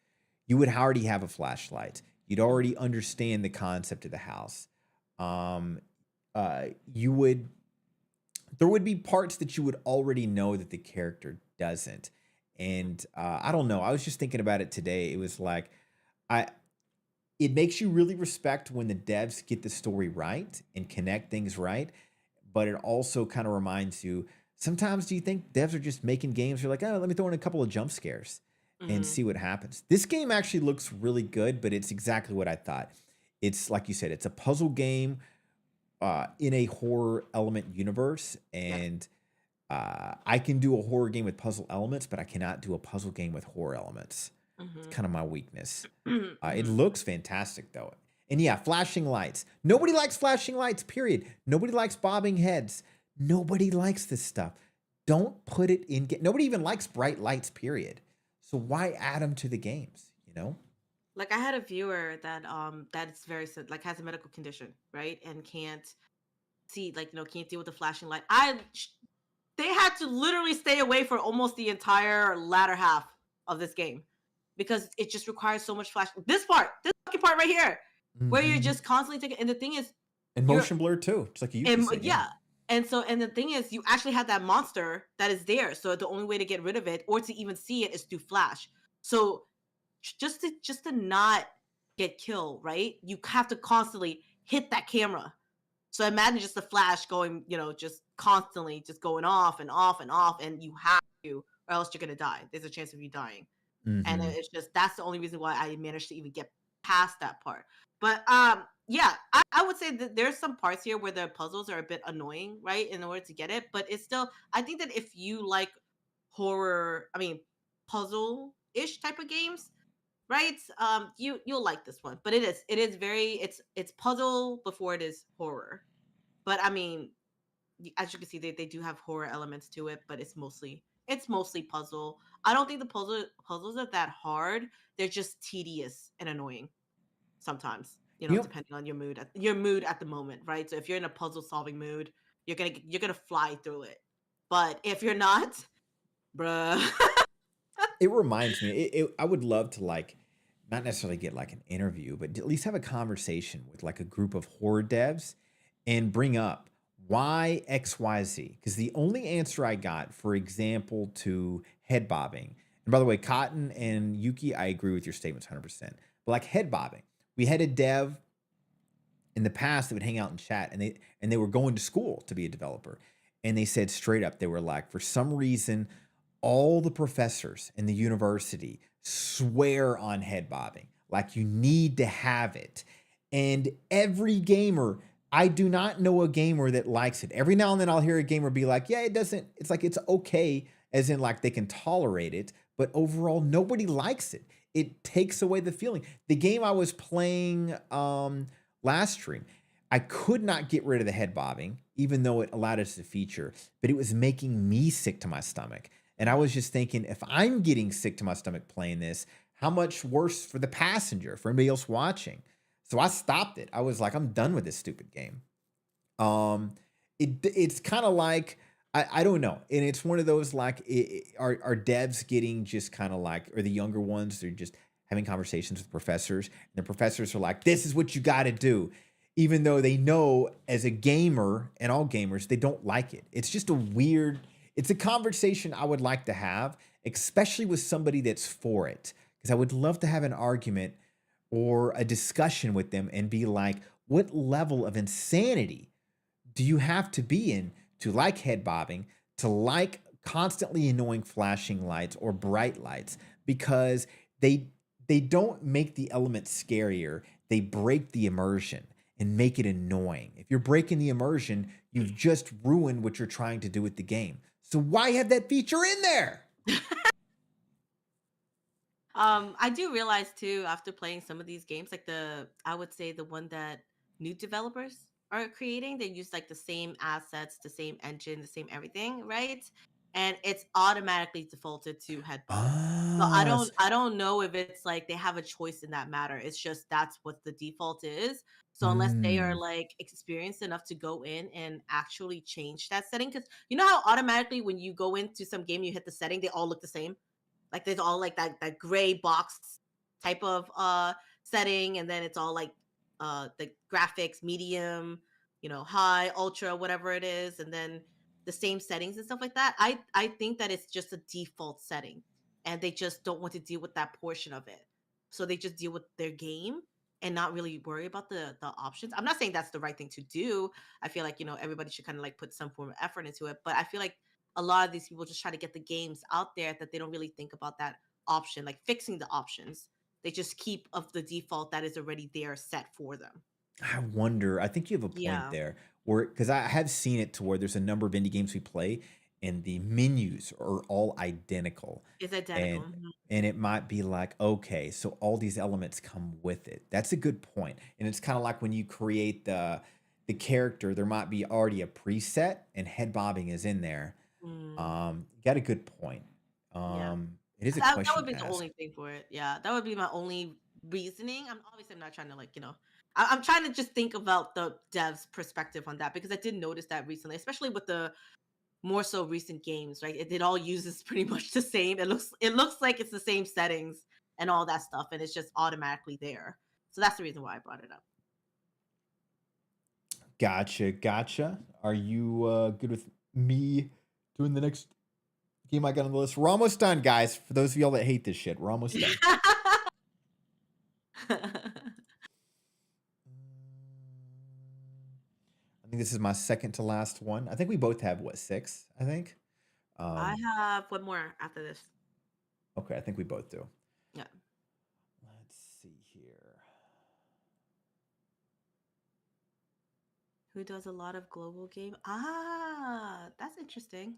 you would already have a flashlight. You'd already understand the concept of the house. Um, you would there would be parts that you would already know that the character doesn't. And I don't know. I was just thinking about it today. It was like I it makes you really respect when the devs get the story right and connect things right, but it also kind of reminds you sometimes do you think devs are just making games you're like, oh, let me throw in a couple of jump scares and Hmm. see what happens. This game actually looks really good, but it's exactly what I thought. It's like you said, it's a puzzle game in a horror element universe, Yeah. and I can do a horror game with puzzle elements, but I cannot do a puzzle game with horror elements. It's Hmm. kind of my weakness. It Hmm. looks fantastic though. And yeah, flashing lights. Nobody likes flashing lights, period. Nobody likes bobbing heads. Nobody likes this stuff. Don't put it in. Nobody even likes bright lights, period. So why add them to the games, you know? Like I had a viewer that's very like has a medical condition, right, and can't see, like, can't deal with the flashing light. They had to literally stay away for almost the entire latter half of this game because it just requires so much flash. This fucking part right here, where you're Hmm. just constantly taking. And the thing is, And you're motion blur too, just like you used to and say, yeah. yeah. And the thing is, you actually have that monster that is there. So the only way to get rid of it or to even see it is through flash. So just to not get killed, right? You have to constantly hit that camera. So imagine just the flash going, just constantly just going off and off and off, and you have to, or else you're gonna die. There's a chance of you dying. And Hmm. it's just that's the only reason why I managed to even get past that part. But yeah, I would say that there's some parts here where the puzzles are a bit annoying, right? In order to get it. But it's still, I think that if you like horror, I mean puzzle-ish type of games, right? You'll like this one. But it is very it's puzzle before it is horror. But I mean, as you can see, they do have horror elements to it, but it's mostly puzzle. I don't think the puzzles are that hard. They're just tedious and annoying sometimes. You know, Depending on your mood at the moment, right? So if you're in a puzzle solving mood, you're gonna fly through it. But if you're not, bruh. it reminds me. I would love to like, not necessarily get like an interview, but at least have a conversation with like a group of horror devs and bring up why X Y Z. Because the only answer I got, for example, to head bobbing, and by the way, Cotton and Yuki, I agree with your statements 100%. But like head bobbing, we had a dev in the past that would hang out and chat, and they were going to school to be a developer, and they said straight up they were like, for some reason all the professors in the university swear on head bobbing, like you need to have it. And every gamer, I do not know a gamer that likes it. Every now and then I'll hear a gamer be like, yeah, it doesn't, it's like it's okay, as in like they can tolerate it, but overall nobody likes it. It takes away the feeling. The game I was playing last stream, I could not get rid of the head bobbing, even though it allowed us to feature, but it was making me sick to my stomach. And I was just thinking, if I'm getting sick to my stomach playing this, how much worse for the passenger, for anybody else watching? So I stopped it. I was like, I'm done with this stupid game. Um, it's kind of like I don't know, and it's one of those like, are devs getting just kind of like, or the younger ones? They're just having conversations with professors, and the professors are like, "This is what you got to do," even though they know as a gamer and all gamers they don't like it. It's just a weird. It's a conversation I would like to have, especially with somebody that's for it, because I would love to have an argument or a discussion with them and be like, what level of insanity do you have to be in to like head bobbing, to like constantly annoying flashing lights or bright lights? Because they don't make the elements scarier, they break the immersion and make it annoying. If you're breaking the immersion, you've just ruined what you're trying to do with the game. So why have that feature in there? I do realize too after playing some of these games, like I would say the one that new developers are creating, they use like the same assets, the same engine, the same everything, right? And it's automatically defaulted to head bobbing. So Ah, I don't know if it's like they have a choice in that matter. It's just that's what the default is. So unless they are mm, like experienced enough to go in and actually change that setting, because you know how automatically when you go into some game, you hit the setting, they all look the same. Like there's all like that gray box type of setting, and then it's all like the graphics, medium, high, ultra, whatever it is, and then the same settings and stuff like that. I think that it's just a default setting, and they just don't want to deal with that portion of it. So they just deal with their game and not really worry about the options. I'm not saying that's the right thing to do. I feel like, everybody should kind of like put some form of effort into it, but I feel like a lot of these people just try to get the games out there that they don't really think about that option, like fixing the options. They just keep of the default that is already there set for them. I wonder. I think you have a point Yeah, there, where because I have seen it to where there's a number of indie games we play, and the menus are all identical, it's identical. and Mhm. and it might be like, okay, so all these elements come with it. That's a good point, and it's kind of like when you create the character, there might be already a preset, and head bobbing is in there. Mm, You got a good point. yeah, It is a that question would to be the ask. only thing for it. Yeah, that would be my only reasoning. I'm not trying to like I'm trying to just think about the dev's perspective on that because I did notice that recently, especially with the more so recent games, right? It all uses pretty much the same. It looks like it's the same settings and all that stuff, and it's just automatically there. So that's the reason why I brought it up. Gotcha, gotcha. Are you good with me doing the next game I got on the list? We're almost done, guys. For those of y'all that hate this shit, we're almost done. I think this is my second to last one. I think we both have what, six? I think. I Um, have one more after this. okay, I think we both do. Yeah. Let's see here. Who does a lot of global game? Ah, that's interesting.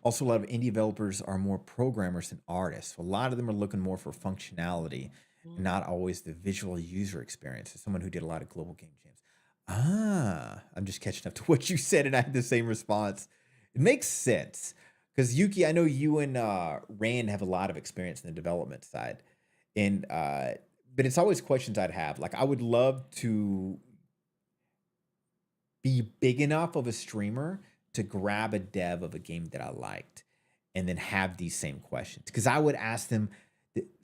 Also, a lot of indie developers are more programmers than artists. So a lot of them are looking more for functionality and Mm. not always the visual user experience. As someone who did a lot of global game jams. Ah, I'm just catching up to what you said, and I had the same response. It makes sense. Because Yuki, I know you and Rand have a lot of experience in the development side. And but it's always questions I'd have. Like I would love to be big enough of a streamer to grab a dev of a game that I liked and then have these same questions. Because I would ask them,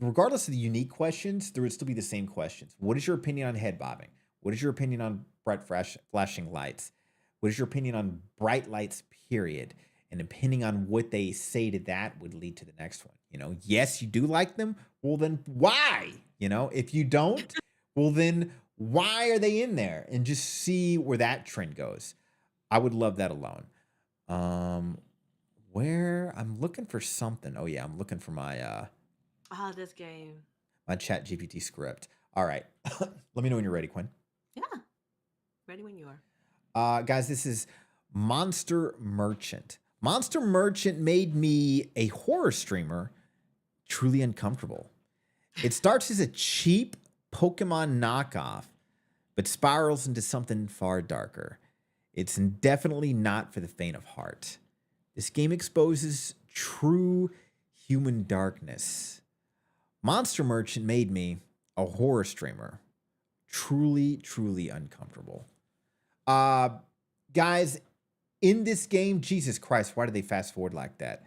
regardless of the unique questions, there would still be the same questions. What is your opinion on head bobbing? What is your opinion on bright flashing lights? What is your opinion on bright lights, period? And depending on what they say to that would lead to the next one. Yes, you do like them. Well, then why? If you don't, well, then why are they in there? And just see where that trend goes. I would love that alone. Um, where I'm looking for something. Oh yeah, I'm looking for Ah, this game. my Chat GPT script. All right, let me know when you're ready, Quinn. Yeah, ready when you are. Guys, this is Monster Merchant. Monster Merchant made me a horror streamer truly uncomfortable. It starts as a cheap Pokemon knockoff, but spirals into something far darker. It's definitely not for the faint of heart. This game exposes true human darkness. Monster Merchant made me a horror streamer. Truly, truly uncomfortable. Uh, guys, in this game, Jesus Christ, why did they fast forward like that?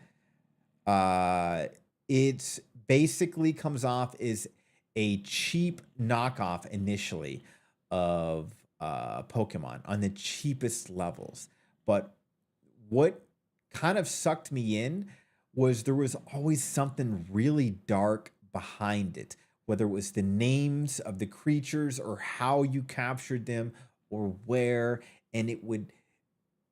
It basically comes off as a cheap knockoff initially of Pokemon on the cheapest levels. But what kind of sucked me in was there was always something really dark behind it, whether it was the names of the creatures or how you captured them or where, and it would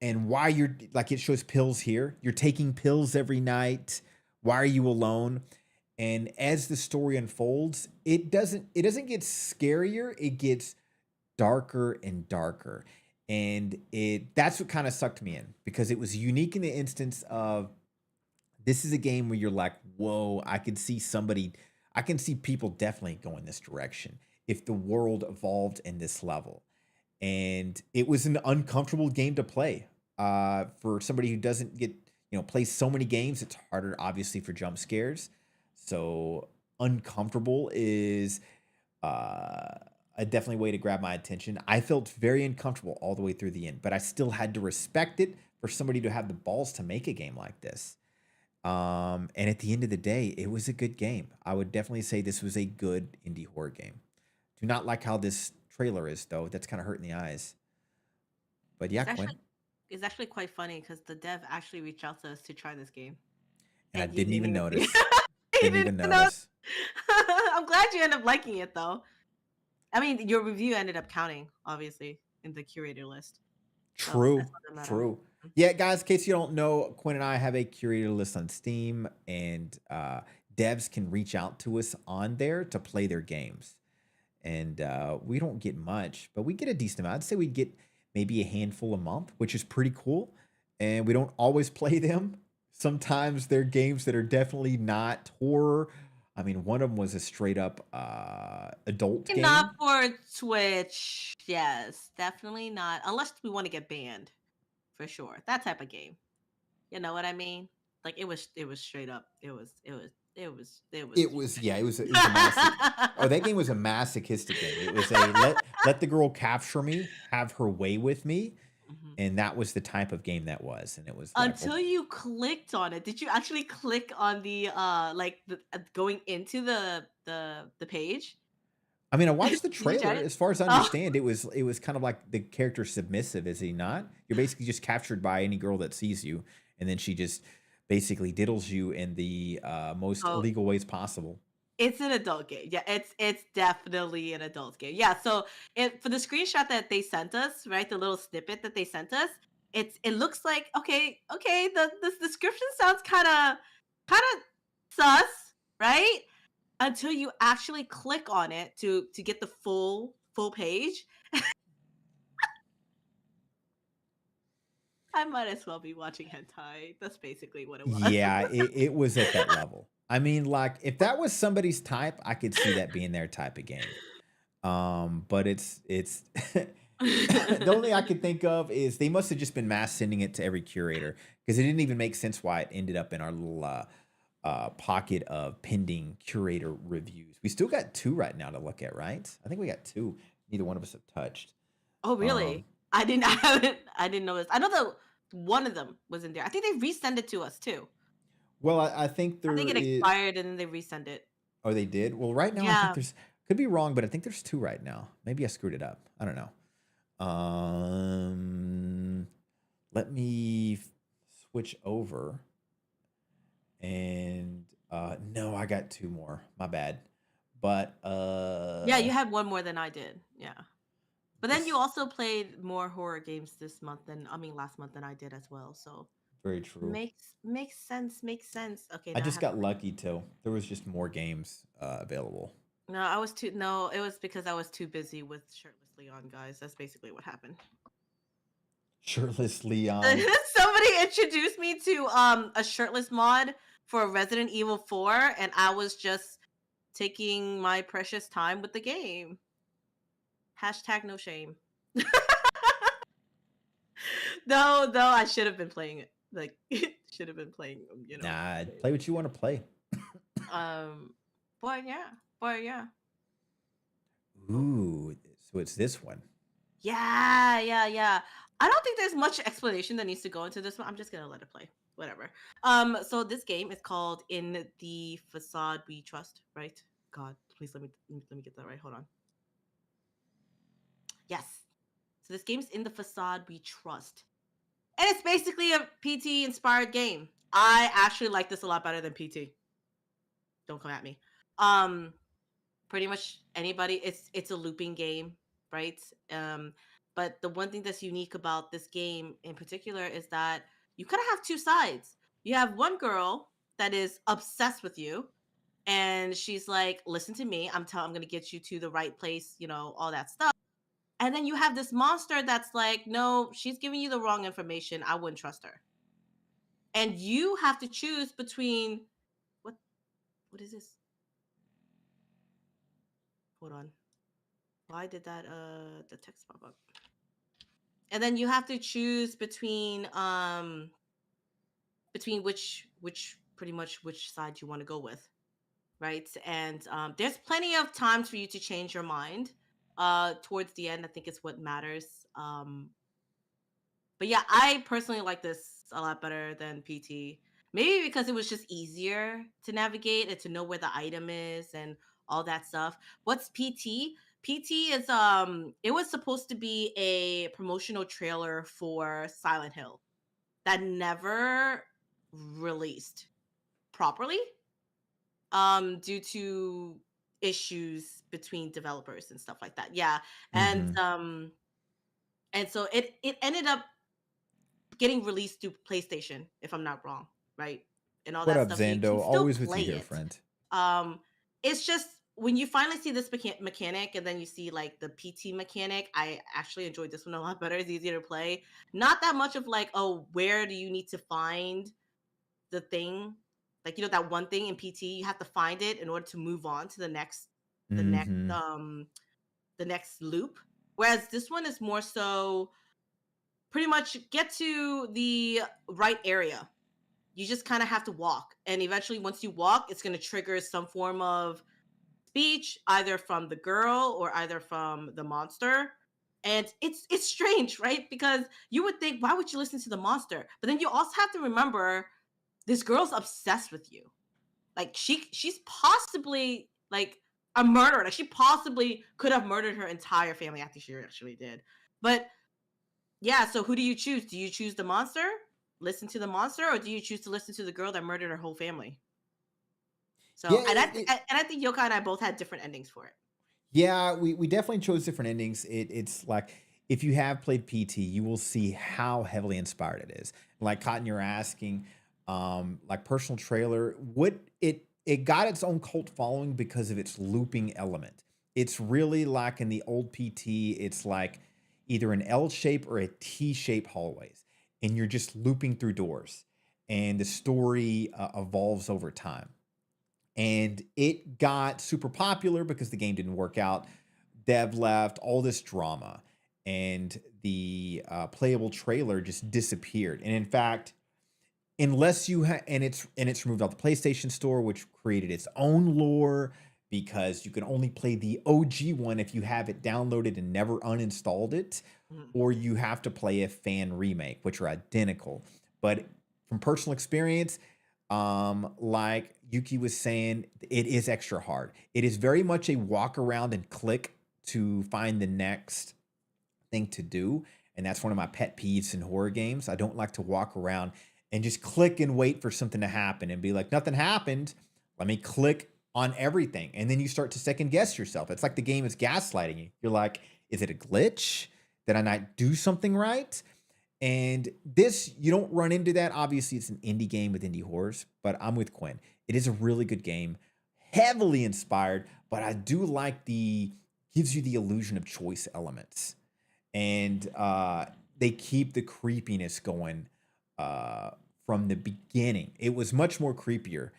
and why you're like it shows pills here. You're taking pills every night. Why are you alone? And as the story unfolds, it doesn't get scarier, it gets darker and darker. And that's what kind of sucked me in because it was unique in the instance of This is a game where you're like, whoa, I can see people definitely going this direction if the world evolved in this level. And it was an uncomfortable game to play. For somebody who doesn't get, play so many games, it's harder, obviously, for jump scares. So uncomfortable is a definitely way to grab my attention. I felt very uncomfortable all the way through the end, but I still had to respect it for somebody to have the balls to make a game like this. And at the end of the day, it was a good game. I would definitely say this was a good indie horror game. Do not like how this trailer is, though. That's kind of hurting the eyes. But yeah, It's Quinn. actually it's actually quite funny because the dev actually reached out to us to try this game, And I and you didn't didn't even even see. notice. You Didn't didn't even know. notice. I'm glad you ended up liking it though. I mean, your review ended up counting, obviously, in the curator list. So True. that's what that matter. True. Yeah, guys, in case you don't know, Quinn and I have a curator list on Steam, and devs can reach out to us on there to play their games. And we don't get much, but we get a decent amount. I'd say we get maybe a handful a month, which is pretty cool. And we don't always play them. Sometimes they're games that are definitely not horror. I mean, one of them was a straight up adult Not game. for Twitch. Yes, definitely not. Unless we want to get banned, for sure. That type of game. You know what I mean? Like it was straight up. It was It was, yeah, it was a masochistic. Oh, that game was a masochistic game. It was a let the girl capture me, have her way with me, Mhm. and that was the type of game that was. And it was like, oh, Until you clicked on it. Did you actually click on the like the going into the page? I mean, I watched Did the you try trailer. it? As far as I Oh, understand, it was kind of like the character submissive, is he not? You're basically just captured by any girl that sees you, and then she just basically diddles you in the most oh, illegal ways possible. it's an adult game. Yeah, it's definitely an adult game. Yeah, so it for the screenshot that they sent us, right? The little snippet that they sent us, it looks like okay, the description sounds kind of sus, right? Until you actually click on it to get the full page. I might as well be watching hentai. That's basically what it was. Yeah, it was at that level. I mean, like, if that was somebody's type, I could see that being their type of game. But it's the only thing I could think of is they must have just been mass sending it to every curator because it didn't even make sense why it ended up in our little pocket of pending curator reviews. We still got two right now to look at, right? I think we got two. Neither one of us have touched. Oh, Um, really? I didn't know this. I know that one of them was in there. I think they resend it to us too. well, I think I think there it is. expired and then they resend it. Oh, they did. Well, right now I think Yeah. there's could be wrong, but I think there's two right now. Maybe I screwed it up. I don't know. Let me switch over. And no, I got two more. My bad. But Yeah, you had one more than I did. Yeah. But then you this also played more horror games this month than I mean last month than I did as well. So very true. makes sense. Makes sense. Okay, I now I just have to got lucky too. There was just more games available. No, I was too no, it was because I was too busy with shirtless Leon, guys. That's basically what happened. Shirtless Leon. Somebody introduced me to a shirtless mod for Resident Evil 4 and I was just taking my precious time with the game. Hashtag no shame. No, I should have been playing it. Like should have been playing, Nah, play what you want to play. um but yeah. But yeah. Oh. Ooh, so it's this one. Yeah. I don't think there's much explanation that needs to go into this one. I'm just gonna let it play. Whatever. So this game is called In the Facade We Trust, right? God, please let me get that right. Hold on. Yes. So this game's In the Facade We Trust. And it's basically a PT inspired game. I actually like this a lot better than PT. Don't come at me. Um, Pretty much anybody, it's a looping game, right? But the one thing that's unique about this game in particular is that you kind of have two sides. You have one girl that is obsessed with you and she's like, listen to me, I'm gonna get you to the right place, all that stuff. And then you have this monster that's like, no, she's giving you the wrong information, I wouldn't trust her. and you have to choose between what what is this? Hold on. Why did that the text pop up? And then you have to choose between which pretty much which side you want to go with, right? And there's plenty of times for you to change your mind. Towards the end, I think it's what matters. But yeah, I personally like this a lot better than PT. Maybe because it was just easier to navigate and to know where the item is and all that stuff. What's PT? PT is it was supposed to be a promotional trailer for Silent Hill that never released properly due to issues between developers and stuff like that. Yeah. And Mm-hmm. and so it ended up getting released to PlayStation, if I'm not wrong, right? And all What that up, stuff. So you can Zando? still Always with you play here, it. friend. Um, it's just when you finally see this mechanic and then you see like the PT mechanic, I actually enjoyed this one a lot better. It's easier to play. Not that much of like, oh, where do you need to find the thing? Like, that one thing in PT, you have to find it in order to move on to the next Mm-hmm. the next loop. Whereas this one is more so pretty much get to the right area. You just kind of have to walk. And eventually, once you walk, it's going to trigger some form of speech, either from the girl or either from the monster. And it's strange, right? Because you would think, why would you listen to the monster? But then you also have to remember this girl's obsessed with you. Like she's possibly like a murderer. Like she possibly could have murdered her entire family. I think she actually did. But yeah, so who do you choose? Do you choose the monster? Listen to the monster, or do you choose to listen to the girl that murdered her whole family? So, Yeah, and I think Yoka and I both had different endings for it. yeah, we definitely chose different endings. It's like if you have played PT, you will see how heavily inspired it is. Like Cotton, you're asking, like personal trailer, it got its own cult following because of its looping element. It's really like in the old PT, it's like either an L shape or a T shape hallways, and you're just looping through doors, and the story evolves over time, and it got super popular because the game didn't work out. Dev left, all this drama, and the playable trailer just disappeared. And in fact, unless you and it's removed out the PlayStation Store, which created its own lore because you can only play the OG one if you have it downloaded and never uninstalled it, Mhm. or you have to play a fan remake, which are identical. But from personal experience, like Yuki was saying, it is extra hard. It is very much a walk around and click to find the next thing to do. And that's one of my pet peeves in horror games. I don't like to walk around and just click and wait for something to happen and be like, nothing happened. Let me click on everything. And then you start to second guess yourself. It's like the game is gaslighting you. You're like, is it a glitch? Did I not do something right? And this, you don't run into that. Obviously, it's an indie game with indie horrors, but I'm with Quinn. It is a really good game, heavily inspired, but I do like gives you the illusion of choice elements. And they keep the creepiness going uh, from the beginning. It was much more creepier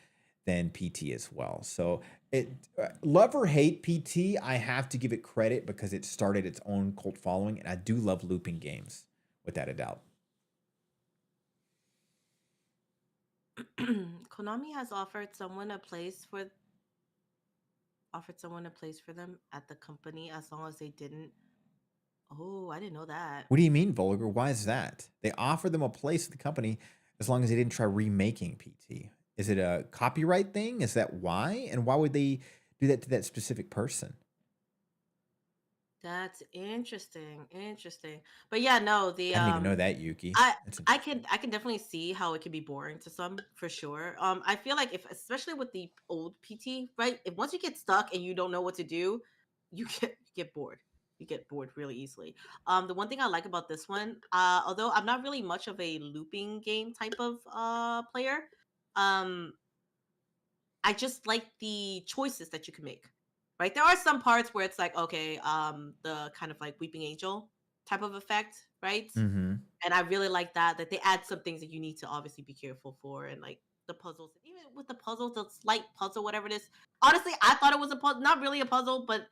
than PT as well. So, love or hate PT, I have to give it credit because it started its own cult following, and I do love looping games, without a doubt. Konami has offered someone a place for them at the company as long as they didn't. Oh, I didn't know that. What do you mean, Vulgar? Why is that? They offer them a place at the company as long as they didn't try remaking PT. Is it a copyright thing? Is that why? And why would they do that to that specific person? That's interesting. Interesting. But yeah, no, the I didn't even know that, Yuki. I That's I can interesting. I can definitely see how it can be boring to some for sure. I feel like if especially with the old PT, right? If once you get stuck and you don't know what to do, you get bored. You get bored really easily. The one thing I like about this one, although I'm not really much of a looping game type of player, um, I just like the choices that you can make. Right? There are some parts where it's like, okay, the kind of like weeping angel type of effect, right? Mm-hmm. And I really like that they add some things that you need to obviously be careful for, and like the puzzles, even with the puzzles, the slight puzzle, whatever it is. Honestly, I thought it was a puzzle, not really a puzzle, but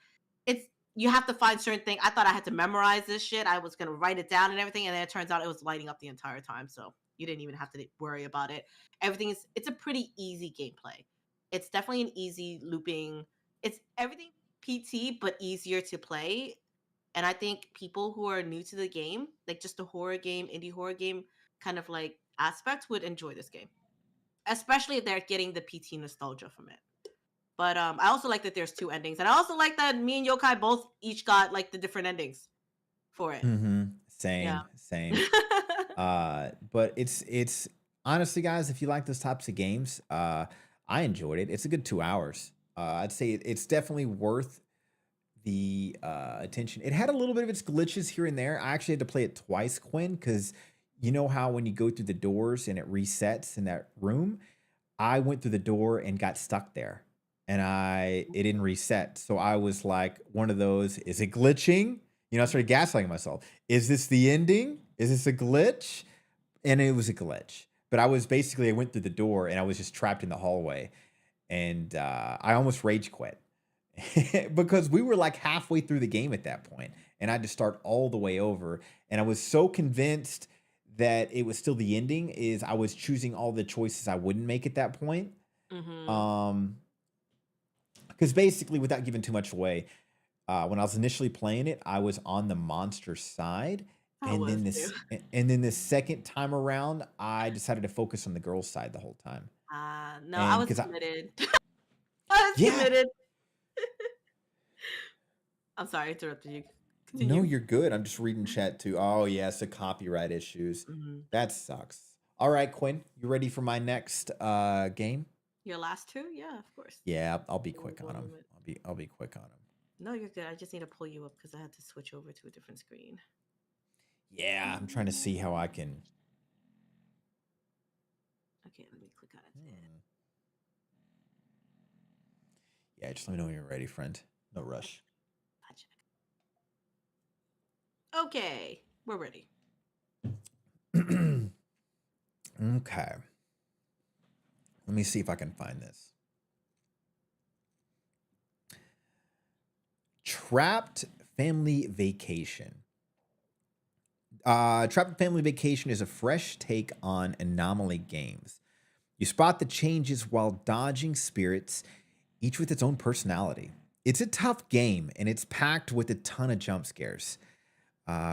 it's you have to find certain things. I thought I had to memorize this shit. I was gonna write it down and everything, and then it turns out it was lighting up the entire time, so you didn't even have to worry about it. Everything is it's a pretty easy gameplay. It's definitely an easy looping. It's everything PT but easier to play, and I think people who are new to the game, like just a horror game, indie horror game kind of like aspect, would enjoy this game, especially if they're getting the PT nostalgia from it. But I also like that there's two endings, and I also like that me and Yokai both each got like the different endings for it. Mm-hmm. Yeah. Same. But it's honestly, guys, if you like those types of games, I enjoyed it. It's a good 2 hours. I'd say it's definitely worth the attention. It had a little bit of its glitches here and there. I actually had to play it twice, Quinn, because you know how when you go through the doors and it resets in that room, I went through the door and got stuck there, and it didn't reset. So I was like, one of those, is it glitching? You know, I started gaslighting myself. Is this the ending? Is this a glitch? And it was a glitch. But I went through the door and I was just trapped in the hallway, and I almost rage quit because we were like halfway through the game at that point, and I had to start all the way over. And I was so convinced that it was still the ending, is I was choosing all the choices I wouldn't make at that point. Hmm. Um, because basically, without giving too much away, when I was initially playing it, I was on the monster side, I and was then too. the second time around, I decided to focus on the girl's side the whole time, No, I and was because I committed. I was yeah. committed. I'm sorry, I interrupted you. No, Continue. you're good. I'm just reading chat too. Oh, yes, the copyright issues. Hmm. That sucks. All right, Quinn, you ready for my next game? Your last two? Yeah, of course. Yeah, I'll be Give me quick on one them. moment. I'll be quick on them. No, you're good. I just need to pull you up because I had to switch over to a different screen. Yeah, I'm trying to see how I can. Okay, let me click on it. Hmm. Yeah, just let me know when you're ready, friend. No rush. Gotcha. Okay, we're ready. Okay. Let me see if I can find this. Trapped Family Vacation. Trapped Family Vacation is a fresh take on Anomaly games. You spot the changes while dodging spirits, each with its own personality. It's a tough game, and it's packed with a ton of jump scares.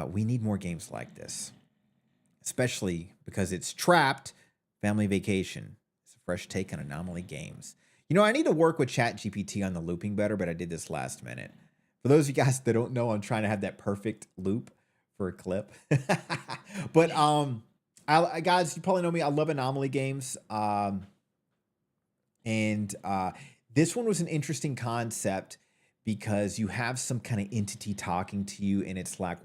We need more games like this, especially because it's Trapped Family Vacation. It's a fresh take on Anomaly games. You know, I need to work with ChatGPT on the looping better, but I did this last minute. For those of you guys that don't know, I'm trying to have that perfect loop for a clip. But guys, you probably know me. I love Anomaly games. And this one was an interesting concept because you have some kind of entity talking to you, and it's like,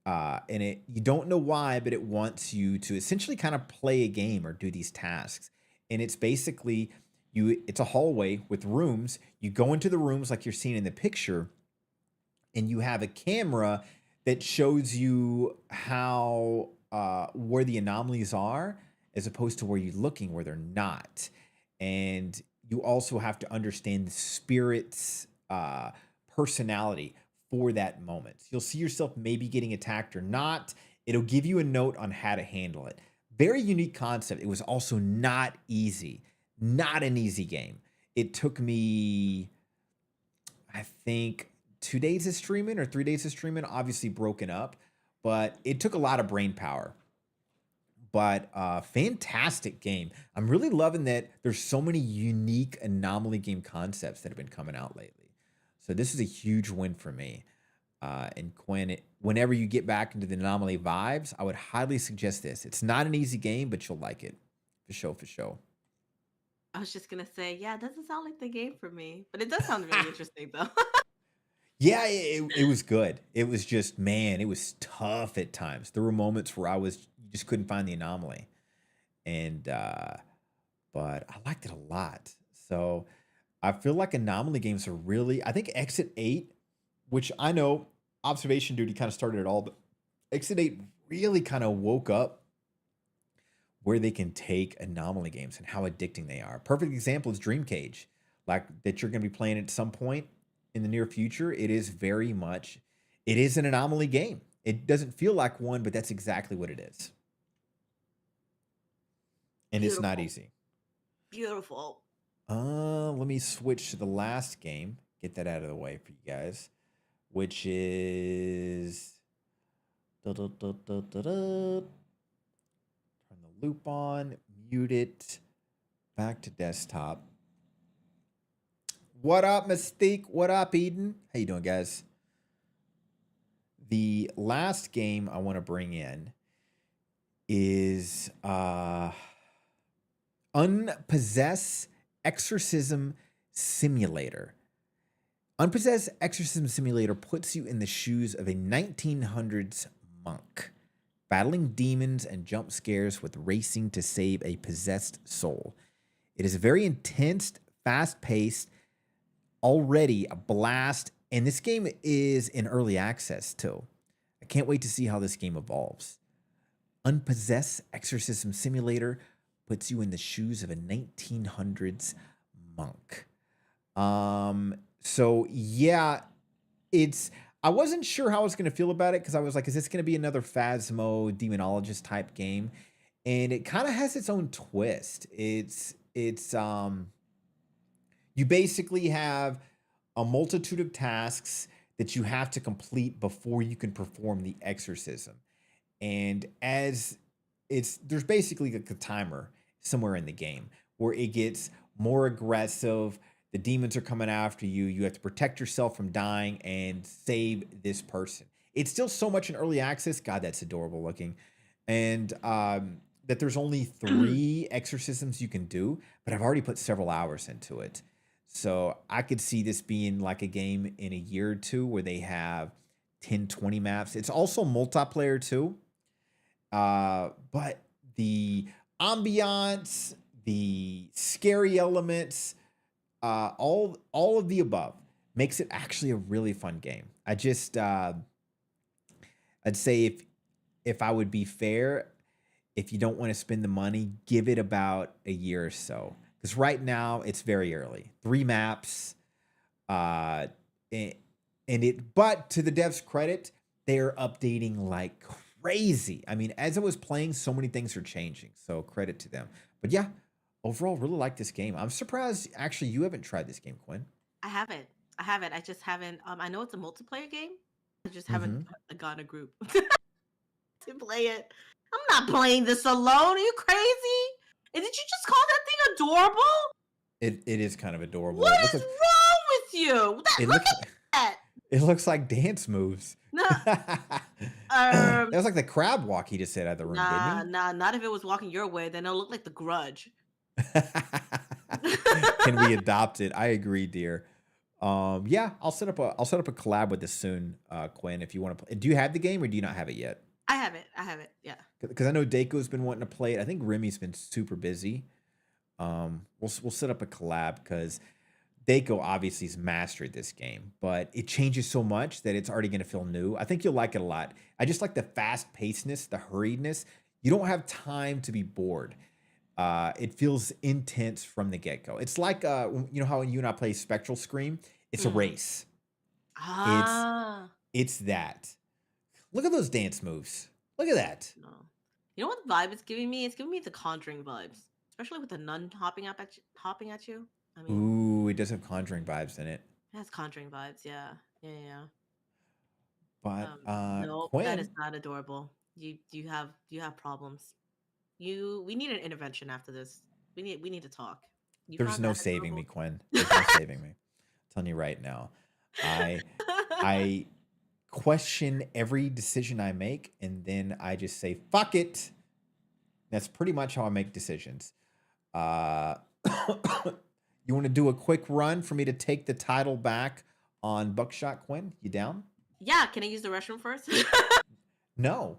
and it you don't know why, but it wants you to essentially kind of play a game or do these tasks. And it's basically it's a hallway with rooms. You go into the rooms like you're seeing in the picture, and you have a camera that shows you how where the anomalies are, as opposed to where you're looking where they're not. And you also have to understand the spirit's personality for that moment. You'll see yourself maybe getting attacked or not. It'll give you a note on how to handle it. Very unique concept. It was also not easy, not an easy game. It took me, I think, 2 days of streaming or 3 days of streaming, obviously broken up, but it took a lot of brain power. But fantastic game. I'm really loving that there's so many unique Anomaly game concepts that have been coming out lately. So this is a huge win for me. And Quinn, whenever you get back into the Anomaly vibes, I would highly suggest this. It's not an easy game, but you'll like it. For sure, for sure. I was just gonna say, yeah, it doesn't sound like the game for me, but it does sound really interesting though. Yeah, it was good. It was just, man, it was tough at times. There were moments where you just couldn't find the anomaly. And, but I liked it a lot. So I feel like anomaly games are really, I think Exit 8, which I know Observation Duty kind of started it all, but Exit 8 really kind of woke up where they can take anomaly games and how addicting they are. Perfect example is Dream Cage, like that you're going to be playing at some point in the near future. It is very much, it is an anomaly game. It doesn't feel like one, but that's exactly what it is. And it's not easy. Beautiful. Let me switch to the last game. Get that out of the way for you guys, which is turn the loop on, mute it, back to desktop. What up, Mystique? What up, Eden? How you doing, guys? The last game I want to bring in is Unpossessed Exorcism Simulator. Unpossessed Exorcism Simulator puts you in the shoes of a 1900s monk, battling demons and jump scares with racing to save a possessed soul. It is very intense, fast-paced, already a blast, and this game is in early access too. I can't wait to see how this game evolves. Unpossessed Exorcism Simulator puts you in the shoes of a 1900s monk. So yeah, I wasn't sure how I was going to feel about it because I was like, is this going to be another Phasmo demonologist type game? And it kind of has its own twist. It's you basically have a multitude of tasks that you have to complete before you can perform the exorcism. And there's basically like a timer somewhere in the game where it gets more aggressive. The demons are coming after you. You have to protect yourself from dying and save this person. It's still so much in early access. God, that's adorable looking. And that there's only 3 exorcisms you can do, but I've already put several hours into it. So I could see this being like a game in a year or two where they have 10, 20 maps. It's also multiplayer too. But the ambiance, the scary elements, all of the above makes it actually a really fun game. I'd say if I would be fair, if you don't want to spend the money, give it about a year or so. Because right now it's very early. 3 maps. But to the devs' credit, they're updating like crazy. I mean, as I was playing, so many things are changing. So credit to them. But yeah, overall, really like this game. I'm surprised actually you haven't tried this game, Quinn. I haven't. I just haven't. I know it's a multiplayer game. I just haven't gotten a group to play it. I'm not playing this alone. Are you crazy? And did you just call that thing adorable? It is kind of adorable. What is wrong with you? Look at that. It looks like dance moves. No. That was like the crab walk he just said out of the room, didn't he? Nah, not if it was walking your way. Then it'll look like the Grudge. Can we adopt it? I agree, dear. Yeah, I'll set up a collab with this soon, Quinn, if you want to play. Do you have the game or do you not have it yet? I have it. Yeah. Because I know Dako's been wanting to play it. I think Remy's been super busy. We'll set up a collab because Dako obviously has mastered this game, but it changes so much that it's already going to feel new. I think you'll like it a lot. I just like the fast pacedness, the hurriedness. You don't have time to be bored. It feels intense from the get-go. It's like you know how you and I play Spectral Scream? It's a race. It's that. Look at those dance moves. Look at that. No. You know what vibe it's giving me? It's giving me the Conjuring vibes, especially with the nun hopping at you. I mean, ooh, it does have Conjuring vibes in it. It has Conjuring vibes. Yeah. But no, Quinn, that is not adorable. You have problems. We need an intervention after this. We need to talk. There's no saving me, Quinn. There's no saving me. I'm telling you right now. I question every decision I make, and then I just say, fuck it. That's pretty much how I make decisions. You want to do a quick run for me to take the title back on Buckshot, Quinn? You down? Yeah, can I use the restroom first? No.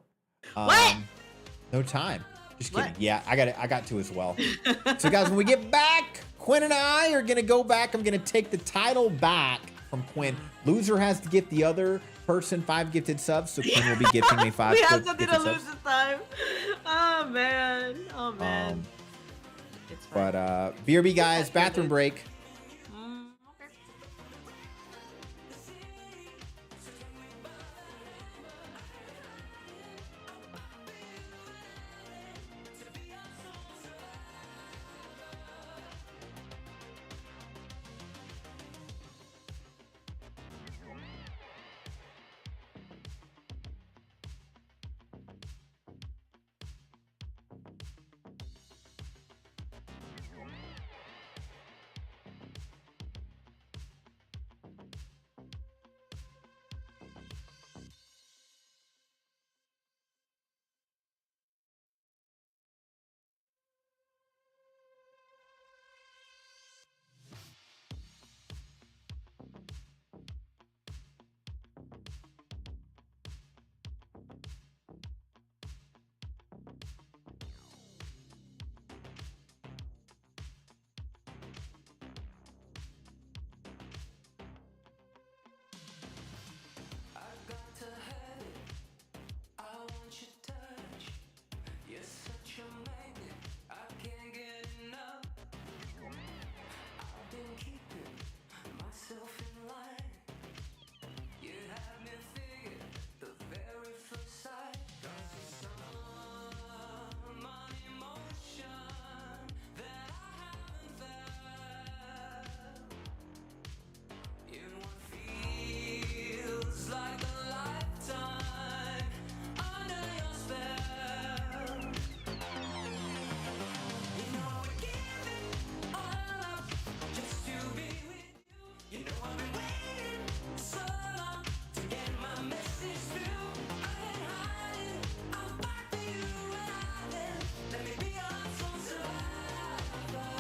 What? No time. Just kidding. What? Yeah, I got to as well. So guys, when we get back, Quinn and I are going to go back. I'm going to take the title back from Quinn. Loser has to gift the other person 5 gifted subs, so Quinn will be gifting me 5 We have something gifted to lose subs. this time. Oh man. Oh man. It's fine. But BRB guys, bathroom break. Okay.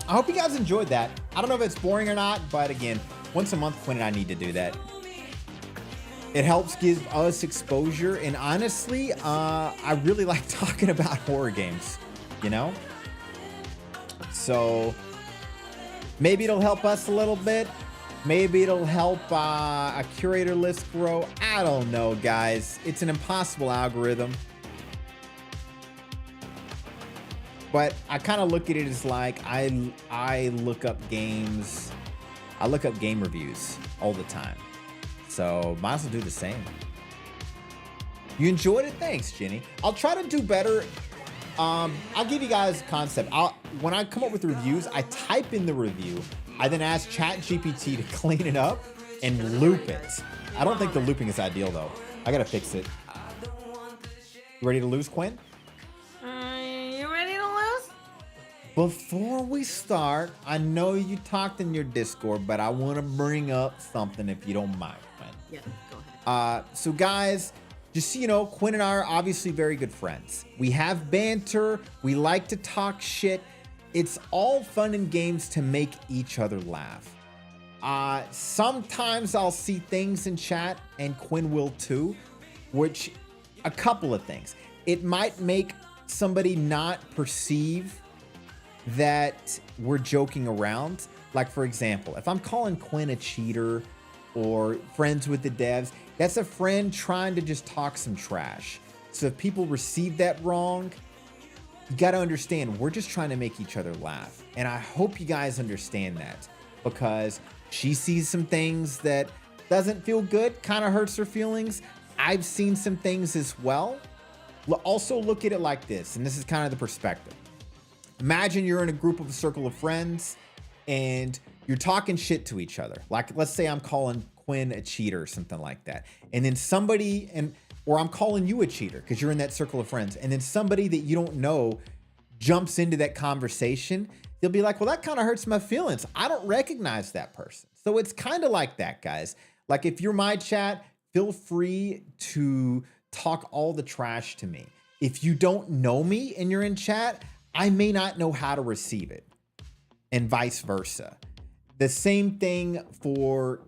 I hope you guys enjoyed that. I don't know if it's boring or not, but again, once a month, Quinn and I need to do that. It helps give us exposure, and honestly, I really like talking about horror games, you know? So maybe it'll help us a little bit. Maybe it'll help a curator list grow. I don't know, guys. It's an impossible algorithm. But I kind of look at it as like I look up games. I look up game reviews all the time. So might as well do the same. You enjoyed it? Thanks, Jenny. I'll try to do better. I'll give you guys a concept. When I come up with reviews, I type in the review. I then ask ChatGPT to clean it up and loop it. I don't think the looping is ideal though. I gotta fix it. You ready to lose, Quinn? You ready to lose? Before we start, I know you talked in your Discord, but I want to bring up something if you don't mind, Quinn. Yeah, go ahead. So guys, just so you know, Quinn and I are obviously very good friends. We have banter. We like to talk shit. It's all fun and games to make each other laugh. Sometimes I'll see things in chat, and Quinn will too, which a couple of things. It might make somebody not perceive that we're joking around. Like, for example, if I'm calling Quinn a cheater or friends with the devs, that's a friend trying to just talk some trash. So if people receive that wrong, you got to understand, we're just trying to make each other laugh. And I hope you guys understand that, because she sees some things that doesn't feel good, kind of hurts her feelings. I've seen some things as well. Also look at it like this, and this is kind of the perspective. Imagine you're in a group of a circle of friends and you're talking shit to each other. Like, let's say I'm calling Quinn a cheater or something like that. And then or I'm calling you a cheater because you're in that circle of friends. And then somebody that you don't know jumps into that conversation. You'll be like, well, that kind of hurts my feelings. I don't recognize that person. So it's kind of like that, guys. Like, if you're my chat, feel free to talk all the trash to me. If you don't know me and you're in chat, I may not know how to receive it, and vice versa. The same thing for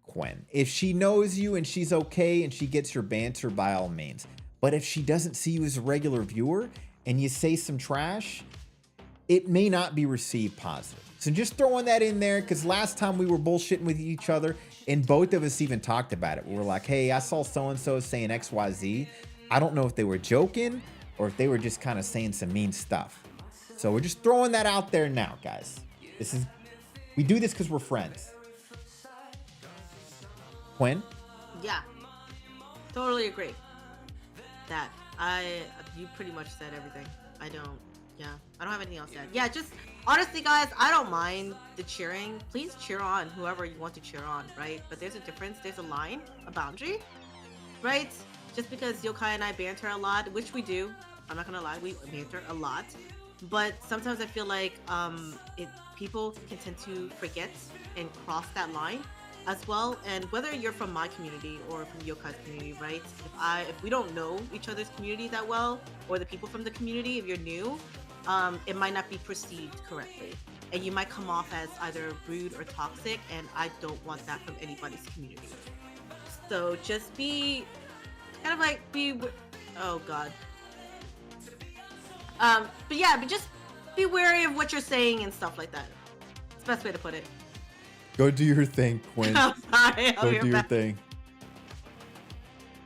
Quinn. If she knows you and she's okay and she gets your banter, by all means. But if she doesn't see you as a regular viewer and you say some trash, it may not be received positive. So just throwing that in there, because last time we were bullshitting with each other, and both of us even talked about it. We were like, hey, I saw so-and-so saying XYZ. I don't know if they were joking or if they were just kind of saying some mean stuff. So we're just throwing that out there now, guys. We do this because we're friends. Quinn? Yeah, totally agree. You pretty much said everything. I don't have anything else to add. Yeah, just honestly, guys, I don't mind the cheering. Please cheer on whoever you want to cheer on, right? But there's a difference. There's a line, a boundary, right? Just because Yokai and I banter a lot, which we do. I'm not gonna lie, we banter a lot. But sometimes I feel like people can tend to forget and cross that line as well. And whether you're from my community or from Yokai's community, right? If we don't know each other's community that well, or the people from the community, if you're new, it might not be perceived correctly, and you might come off as either rude or toxic, and I don't want that from anybody's community. So just oh god. But just be wary of what you're saying and stuff like that. It's the best way to put it. Go do your thing, Quinn. I'm sorry. Go do your thing.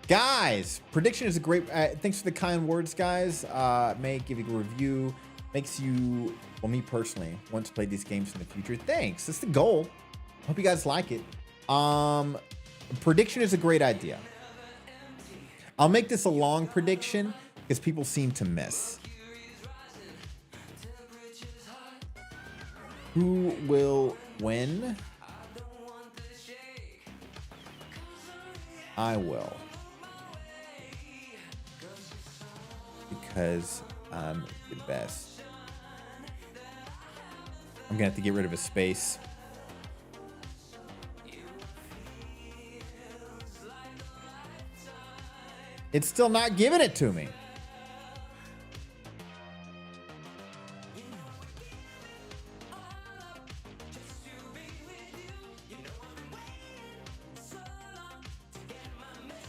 Guys, prediction is a great... thanks for the kind words, guys. May give you a review. Makes you, well, me personally, want to play these games in the future. Thanks. That's the goal. Hope you guys like it. Prediction is a great idea. I'll make this a long prediction because people seem to miss. Who will win? I will. Because I'm the best. I'm gonna have to get rid of a space. It's still not giving it to me.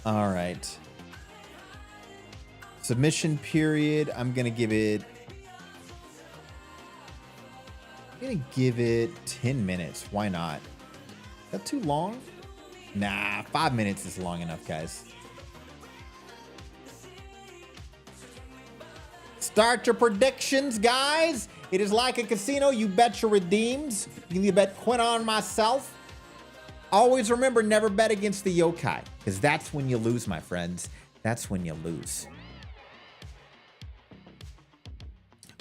All right. Submission period. I'm gonna give it 10 minutes. Why not? Is that too long? Nah, 5 minutes is long enough, guys. Start your predictions, guys. It is like a casino. You bet your redeems. You can bet Quinn on myself. Always remember, never bet against the yokai, because that's when you lose, my friends. That's when you lose.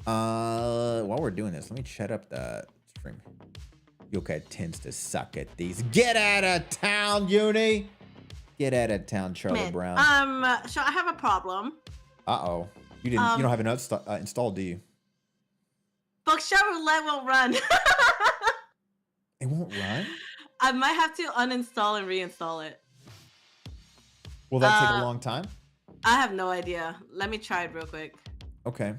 While we're doing this, let me chat up the stream. Yokai tends to suck at these. Get out of town, Uni. Get out of town, Charlie Brown. So I have a problem. Uh-oh. You don't have an installed, do you? Bookshop Roulette won't run. It won't run? I might have to uninstall and reinstall it. Will that take a long time? I have no idea. Let me try it real quick. Okay.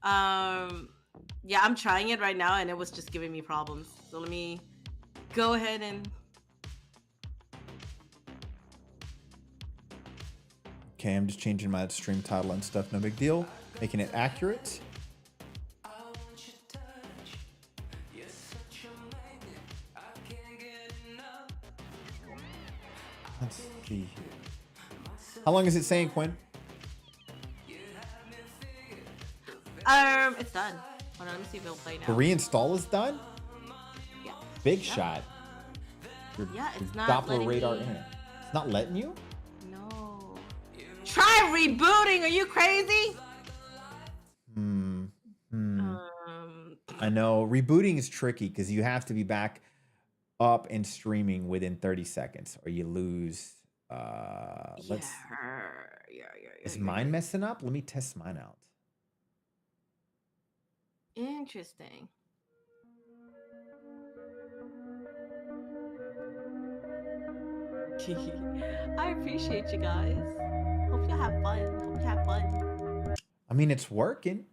Yeah, I'm trying it right now and it was just giving me problems. So let me go ahead and... Okay, I'm just changing my stream title and stuff. No big deal. Making it accurate. Let's see here. How long is it saying, Quinn? It's done. Hold on, let me see if it'll play now. The reinstall is done? Yeah. Big shot. It's not Doppler letting radar me... internet. It's not letting you? No. Try rebooting. Are you crazy? I know. Rebooting is tricky because you have to be back up and streaming within 30 seconds or you lose. Is mine messing up? Let me test mine out. Interesting. I appreciate you guys. Hope you have fun. I mean, it's working.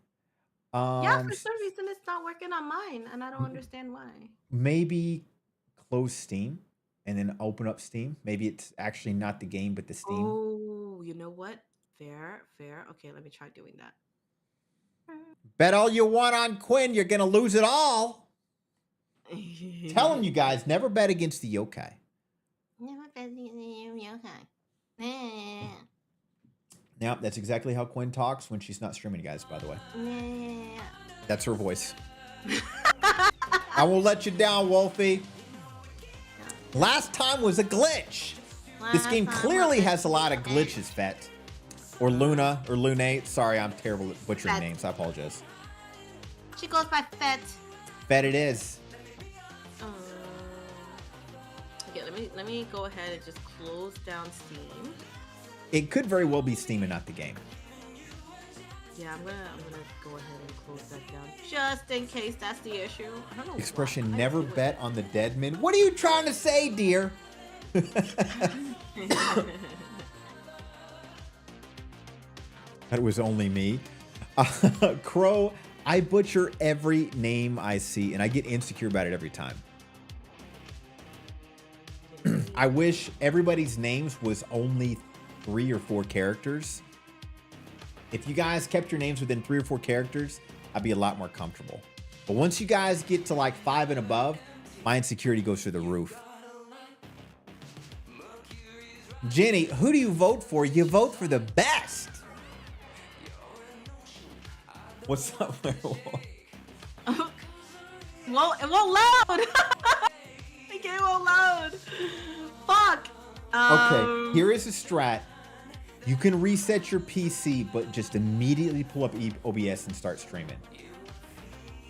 Yeah, for some reason it's not working on mine, and I don't understand why. Maybe close Steam and then open up Steam. Maybe it's actually not the game, but the Steam. Oh, you know what? Fair. Okay, let me try doing that. Bet all you want on Quinn. You're going to lose it all. Telling you guys, never bet against the yokai. Never bet against the yokai. Now, that's exactly how Quinn talks when she's not streaming, guys, by the way. Yeah. That's her voice. I won't let you down, Wolfie. Last time was a glitch. This game clearly has a lot of glitches, Fet. Or Luna, or Lunate. Sorry, I'm terrible at butchering Fet. names. I apologize. She goes by Fet. Fet it is. Okay, let me go ahead and just close down Steam. It could very well be Steam and not the game. Yeah, I'm gonna go ahead and close that down just in case that's the issue. I don't know. Expression never bet on the dead man. What are you trying to say, dear? That was only me. Crow, I butcher every name I see, and I get insecure about it every time. I wish everybody's names was only 3 or 4 characters. If you guys kept your names within 3 or 4 characters, I'd be a lot more comfortable. But once you guys get to like 5 and above, my insecurity goes through the roof. Jenny, who do you vote for? You vote for the best. What's up, Werewolf? Well, it won't load. The game won't load. Fuck. Okay, here is a strat. You can reset your PC, but just immediately pull up OBS and start streaming.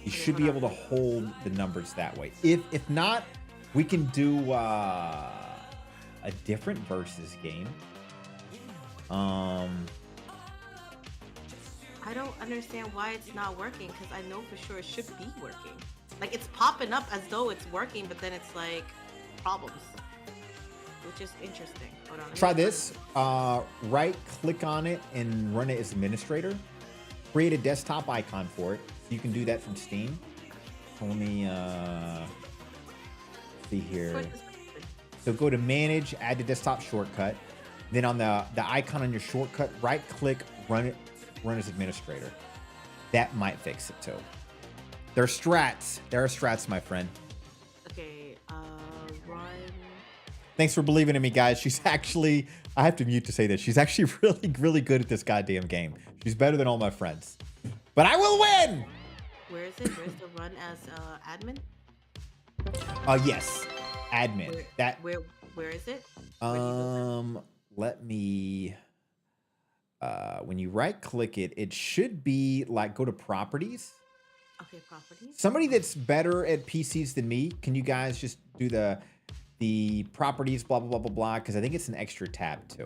You should be able to hold the numbers that way. If not, we can do a different versus game. I don't understand why it's not working because I know for sure it should be working. Like it's popping up as though it's working, but then it's like problems, which is interesting. Hold on. Try this. Right click on it and run it as administrator. Create a desktop icon for it. You can do that from Steam. So let me see here. So go to manage, add the desktop shortcut. Then on the icon on your shortcut, right click, run as administrator. That might fix it too. There are strats. There are strats, my friend. Okay, run. Thanks for believing in me, guys. She's actually, I have to mute to say this. She's actually really, really good at this goddamn game. She's better than all my friends. But I will win! Where is it? Where's the run as admin? Yes. Admin. Where is it? Let me, when you right click it, it should be like, go to properties. Okay, properties. Somebody that's better at PCs than me, can you guys just do the properties, blah, blah, blah, blah, blah, because I think it's an extra tab too.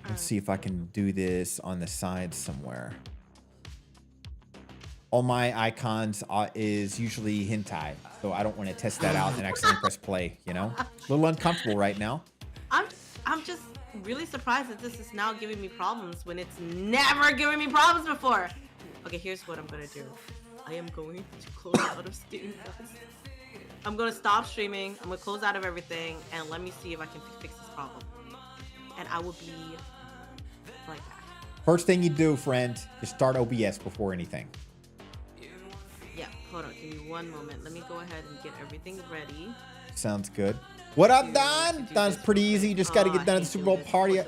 Let's see if I can do this on the side somewhere. All my icons is usually hentai, so I don't want to test that out and accidentally press play, you know? A little uncomfortable right now. I'm just really surprised that this is now giving me problems when it's never given me problems before. Okay, here's what I'm gonna do. I am going to close out of Steam, guys. I'm gonna stop streaming. I'm gonna close out of everything and let me see if I can fix this problem. And I will be right back. First thing you do, friend, is start OBS before anything. Yeah, hold on. Give me one moment. Let me go ahead and get everything ready. Sounds good. What up, Don? Don's pretty easy. You just got to get done at the Super Bowl party. Okay,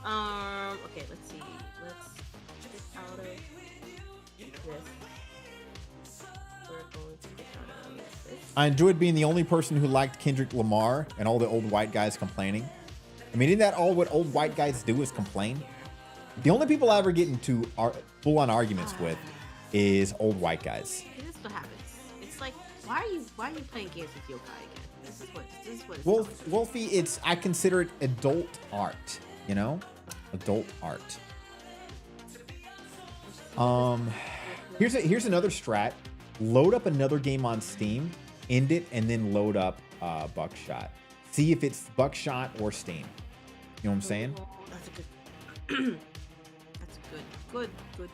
let's see. Let's get out of this. We're going to get out of this. I enjoyed being the only person who liked Kendrick Lamar and all the old white guys complaining. I mean, isn't that all what old white guys do is complain? The only people I ever get into full-on arguments with is old white guys. This is what happens. It's like, why are you playing games with yokai again? This is what it's Wolfie, I consider it adult art, you know? Adult art. Here's another strat. Load up another game on Steam, end it, and then load up Buckshot. See if it's Buckshot or Steam. You know what I'm saying? That's a good. That's good.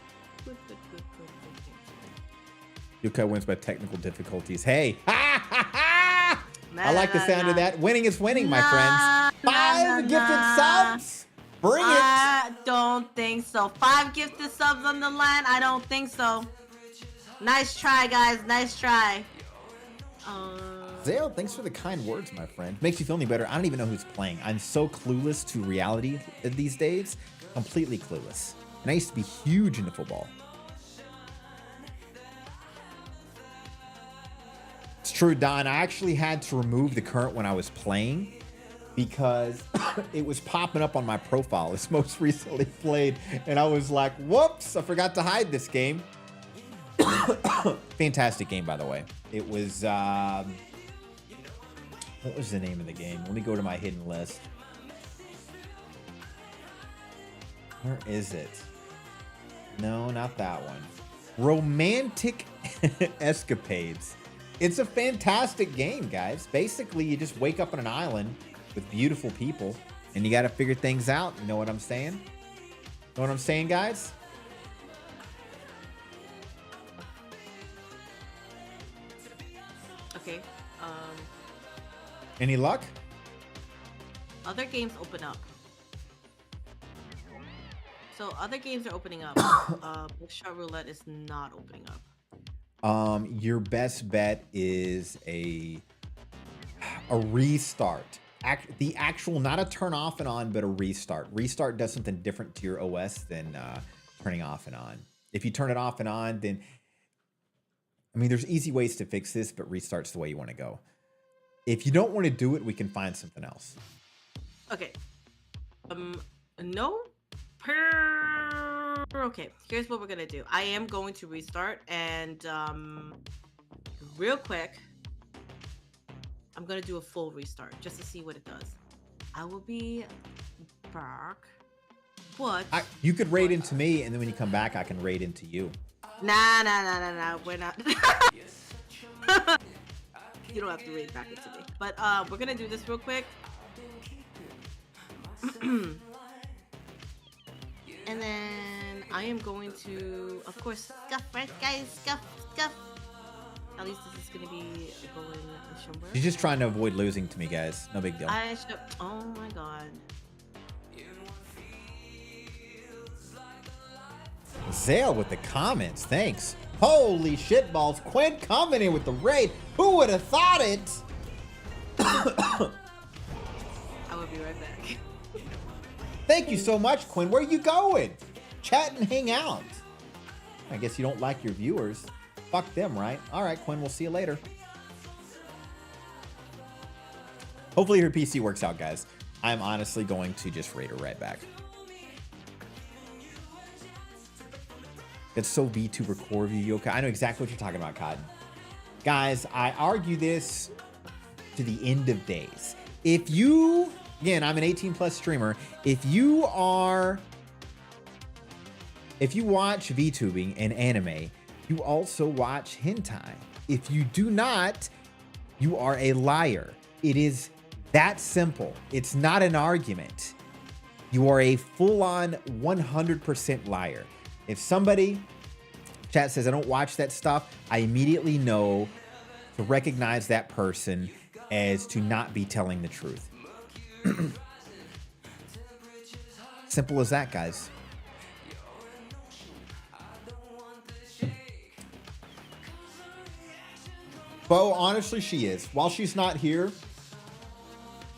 Yokai wins by technical difficulties. Hey! Ha ha ha! I like the sound of that. Winning is winning, my friends. 5 gifted subs! Bring it. I don't think so. 5 gifted subs on the line? I don't think so. Nice try, guys. Nice try. Zale, thanks for the kind words, my friend. Makes you feel any better. I don't even know who's playing. I'm so clueless to reality these days. Completely clueless. And I used to be huge into football. It's true, Don. I actually had to remove the current when I was playing because it was popping up on my profile. It's most recently played. And I was like, whoops, I forgot to hide this game. Fantastic game, by the way. It was, what was the name of the game? Let me go to my hidden list. Where is it? No, not that one. Romantic Escapades. It's a fantastic game, guys. Basically, you just wake up on an island with beautiful people, and you got to figure things out. You know what I'm saying? Know what I'm saying, guys? Okay. Any luck? Other games open up. So other games are opening up. Bookshot Roulette is not opening up. Your best bet is a restart. The actual, not a turn off and on, but a restart. Restart does something different to your OS than turning off and on. If you turn it off and on, then, I mean, there's easy ways to fix this, but restart's the way you want to go. If you don't want to do it, we can find something else. Okay. No. Okay, here's what we're gonna do. I am going to restart, and real quick, I'm gonna do a full restart just to see what it does. I will be back. What? You could raid into me, and then when you come back, I can raid into you. Nah. We're not. You don't have to raid back into me. But we're gonna do this real quick. And then I am going to, of course, scuff, right, guys? Scuff. At least this is going to be going somewhere. She's just trying to avoid losing to me, guys. No big deal. Oh my god. Zale with the comments. Thanks. Holy shitballs. Quinn coming in with the raid. Who would have thought it? I will be right back. Thank you so much, Quinn. Where are you going? Chat and hang out. I guess you don't like your viewers. Fuck them, right? All right, Quinn, we'll see you later. Hopefully her PC works out, guys. I'm honestly going to just raid her right back. It's so VTuber core view. Okay, I know exactly what you're talking about, Cotton. Guys, I argue this to the end of days. If you... Again, I'm an 18 plus streamer. If you watch VTubing and anime, you also watch hentai. If you do not, you are a liar. It is that simple. It's not an argument. You are a full-on 100% liar. If somebody, chat says, I don't watch that stuff, I immediately know to recognize that person as to not be telling the truth. Simple as that, guys. Bo, honestly, she is. While she's not here,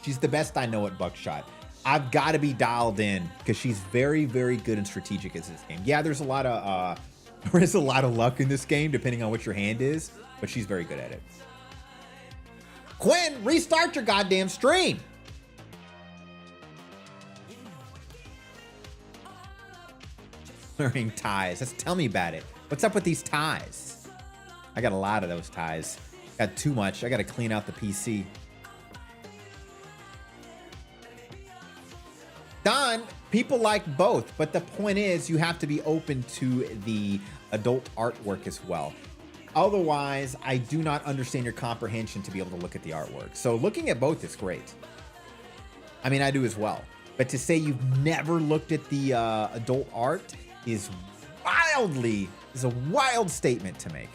she's the best I know at Buckshot. I've got to be dialed in because she's very, very good and strategic at this game. Yeah, there's a lot of luck in this game, depending on what your hand is, but she's very good at it. Quinn, restart your goddamn stream. Wearing ties. Tell me about it. What's up with these ties? I got a lot of those ties. Got too much. I got to clean out the PC. Don, people like both, but the point is you have to be open to the adult artwork as well. Otherwise, I do not understand your comprehension to be able to look at the artwork. So looking at both is great. I mean, I do as well. But to say you've never looked at the adult art is a wild statement to make.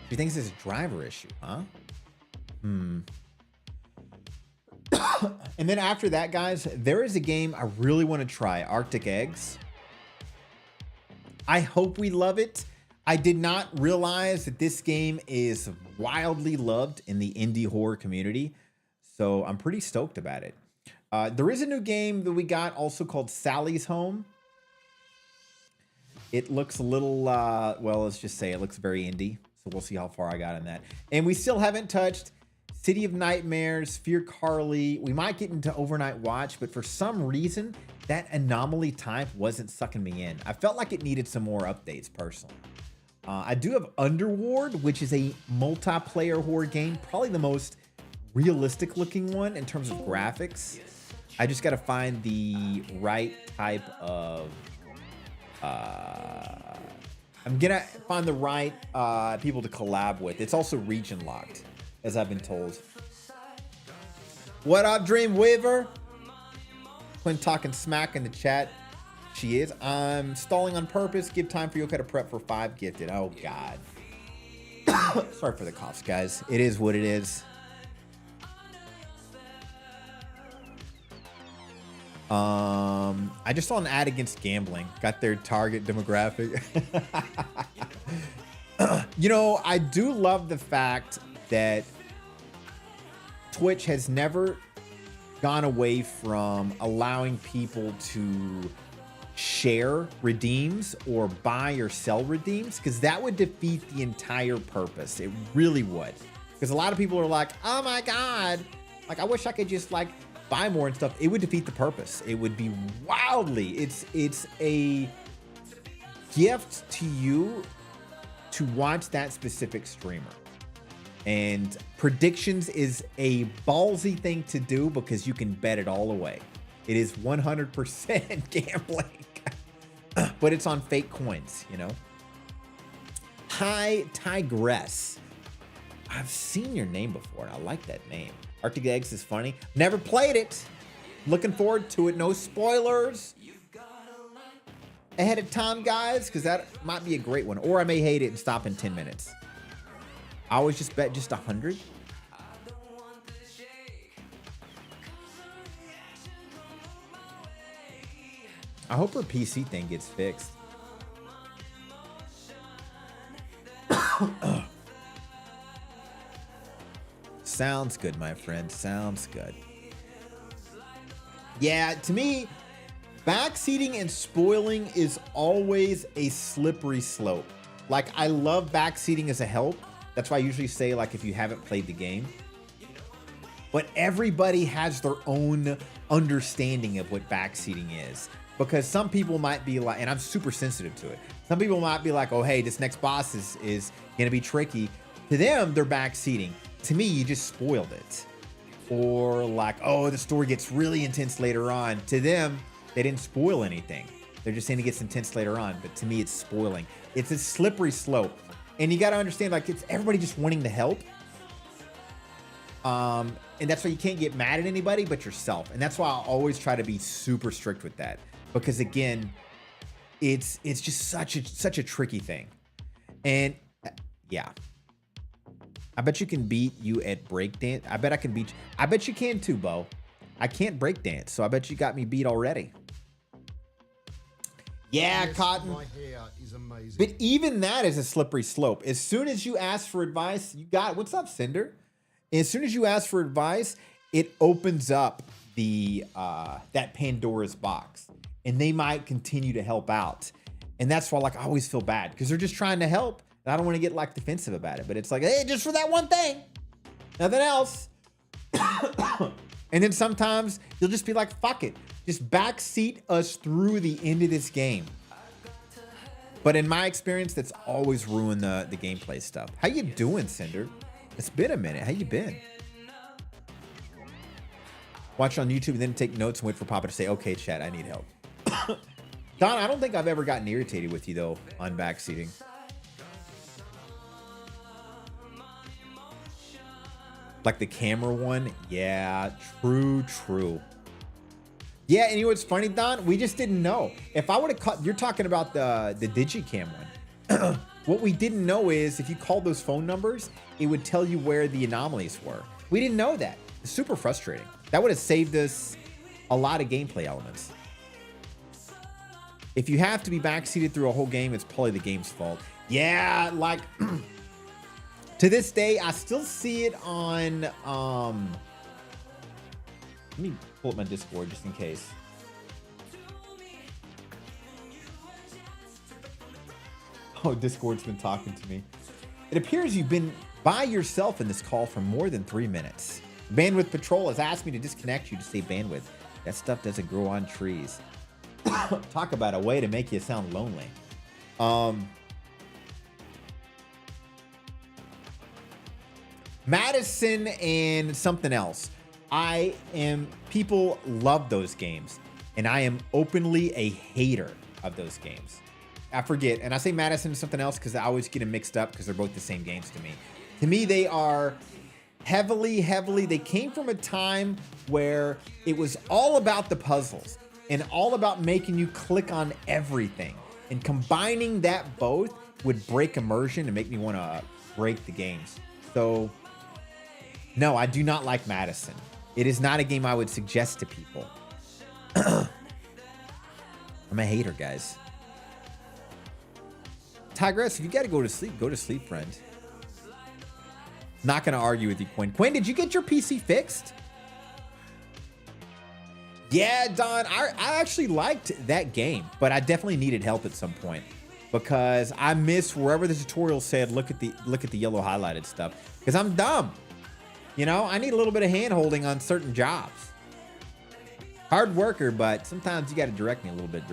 She thinks it's a driver issue, huh? And then after that, guys, there is a game I really want to try, Arctic Eggs. I hope we love it. I did not realize that this game is wildly loved in the indie horror community, so I'm pretty stoked about it. There is a new game that we got also called Sally's Home. It looks a little, well, let's just say it looks very indie, so we'll see how far I got in that. And we still haven't touched City of Nightmares, Fear Carly. We might get into Overnight Watch, but for some reason, that anomaly type wasn't sucking me in. I felt like it needed some more updates, personally. I do have Underward, which is a multiplayer horror game, probably the most realistic looking one in terms of graphics. I just got to find the right type of... I'm gonna find the right people to collab with. It's also region locked, as I've been told. What up, Dreamweaver? Quinn talking smack in the chat. She is. I'm stalling on purpose. Give time for Yoka to prep for 5 gifted. Oh, God. Sorry for the coughs, guys. It is what it is. I just saw an ad against gambling. Got their target demographic. You know, I do love the fact that Twitch has never gone away from allowing people to share redeems or buy or sell redeems, because that would defeat the entire purpose. It really would. Because a lot of people are like, oh my God, like I wish I could just like buy more and stuff. It would defeat the purpose. It would be wildly, it's a gift to you to watch that specific streamer. And predictions is a ballsy thing to do because you can bet it all away. It is 100% gambling, but it's on fake coins, you know? Hi, Tigress. I've seen your name before, and I like that name. Arctic Eggs is funny. Never played it. Looking forward to it. No spoilers ahead of time, guys, because that might be a great one. Or I may hate it and stop in 10 minutes. I always just bet just 100. I hope her PC thing gets fixed. Sounds good, my friend. Sounds good. Yeah, to me, backseating and spoiling is always a slippery slope. Like, I love backseating as a help. That's why I usually say, like, if you haven't played the game. But everybody has their own understanding of what backseating is. Because some people might be like, and I'm super sensitive to it. Some people might be like, oh, hey, this next boss is going to be tricky. To them, they're backseating. To me, you just spoiled it. Or like, oh, the story gets really intense later on. To them, they didn't spoil anything. They're just saying it gets intense later on. But to me, it's spoiling. It's a slippery slope. And you got to understand, like, it's everybody just wanting to help. And that's why you can't get mad at anybody but yourself. And that's why I always try to be super strict with that. Because again, it's just such a tricky thing. And yeah. I bet you can beat you at breakdance. I bet I can beat you. I bet you can too, Bo. I can't breakdance, so I bet you got me beat already. Yeah, yes, Cotton. My hair is amazing. But even that is a slippery slope. As soon as you ask for advice, you got, what's up, Cinder? As soon as you ask for advice, it opens up the that Pandora's box. And they might continue to help out. And that's why, like, I always feel bad because they're just trying to help. And I don't want to get like defensive about it, but it's like, hey, just for that one thing, nothing else. And then sometimes you'll just be like, fuck it. Just backseat us through the end of this game. But in my experience, that's always ruined the gameplay stuff. How you doing, Cinder? It's been a minute. How you been? Watch on YouTube and then take notes and wait for Papa to say, okay, chat, I need help. Don, I don't think I've ever gotten irritated with you, though, on backseating. Like the camera one? Yeah, true. Yeah, and you know what's funny, Don? We just didn't know. If I would have caught, you're talking about the Digicam one. What we didn't know is if you called those phone numbers, it would tell you where the anomalies were. We didn't know that. It's super frustrating. That would have saved us a lot of gameplay elements. If you have to be backseated through a whole game, it's probably the game's fault. Yeah, like to this day, I still see it on let me pull up my Discord just in case. Oh, Discord's been talking to me. It appears you've been by yourself in this call for more than 3 minutes. Bandwidth Patrol has asked me to disconnect you to save bandwidth. That stuff doesn't grow on trees. Talk about a way to make you sound lonely. Madison and something else. People love those games, and I am openly a hater of those games. I forget, and I say Madison and something else because I always get them mixed up because they're both the same games to me. To me, they are heavily, they came from a time where it was all about the puzzles and all about making you click on everything. And combining that both would break immersion and make me want to break the games. So, no, I do not like Madison. It is not a game I would suggest to people. I'm a hater, guys. Tigress, if you got to go to sleep, friend. Not going to argue with you, Quinn. Quinn, did you get your PC fixed? Yeah, Don, I actually liked that game, but I definitely needed help at some point because I missed wherever the tutorial said, look at the yellow highlighted stuff because I'm dumb. You know, I need a little bit of hand holding on certain jobs. Hard worker, but sometimes you got to direct me a little bit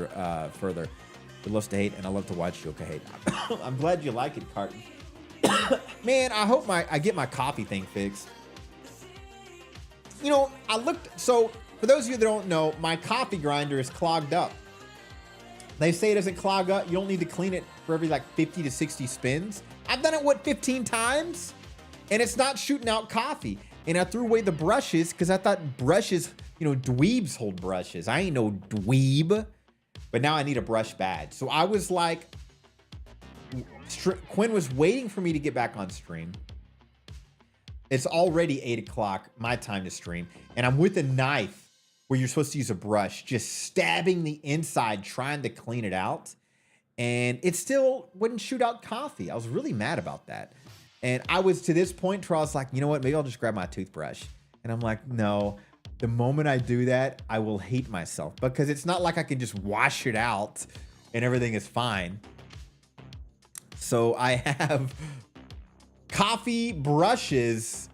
further. It loves to hate, and I love to watch Yoka hate. I'm glad you like it, Carton. Man, I hope I get my coffee thing fixed. You know, so for those of you that don't know, my coffee grinder is clogged up. They say it doesn't clog up. You don't need to clean it for every like 50 to 60 spins. I've done it, 15 times? And it's not shooting out coffee. And I threw away the brushes because I thought brushes, dweebs hold brushes. I ain't no dweeb. But now I need a brush badge. So I was like, Quinn was waiting for me to get back on stream. It's already 8 o'clock, my time to stream. And I'm with a knife where you're supposed to use a brush, just stabbing the inside, trying to clean it out. And it still wouldn't shoot out coffee. I was really mad about that. And I was to this point where I was like, you know what? Maybe I'll just grab my toothbrush. And I'm like, no. The moment I do that, I will hate myself because it's not like I can just wash it out and everything is fine. So I have coffee brushes,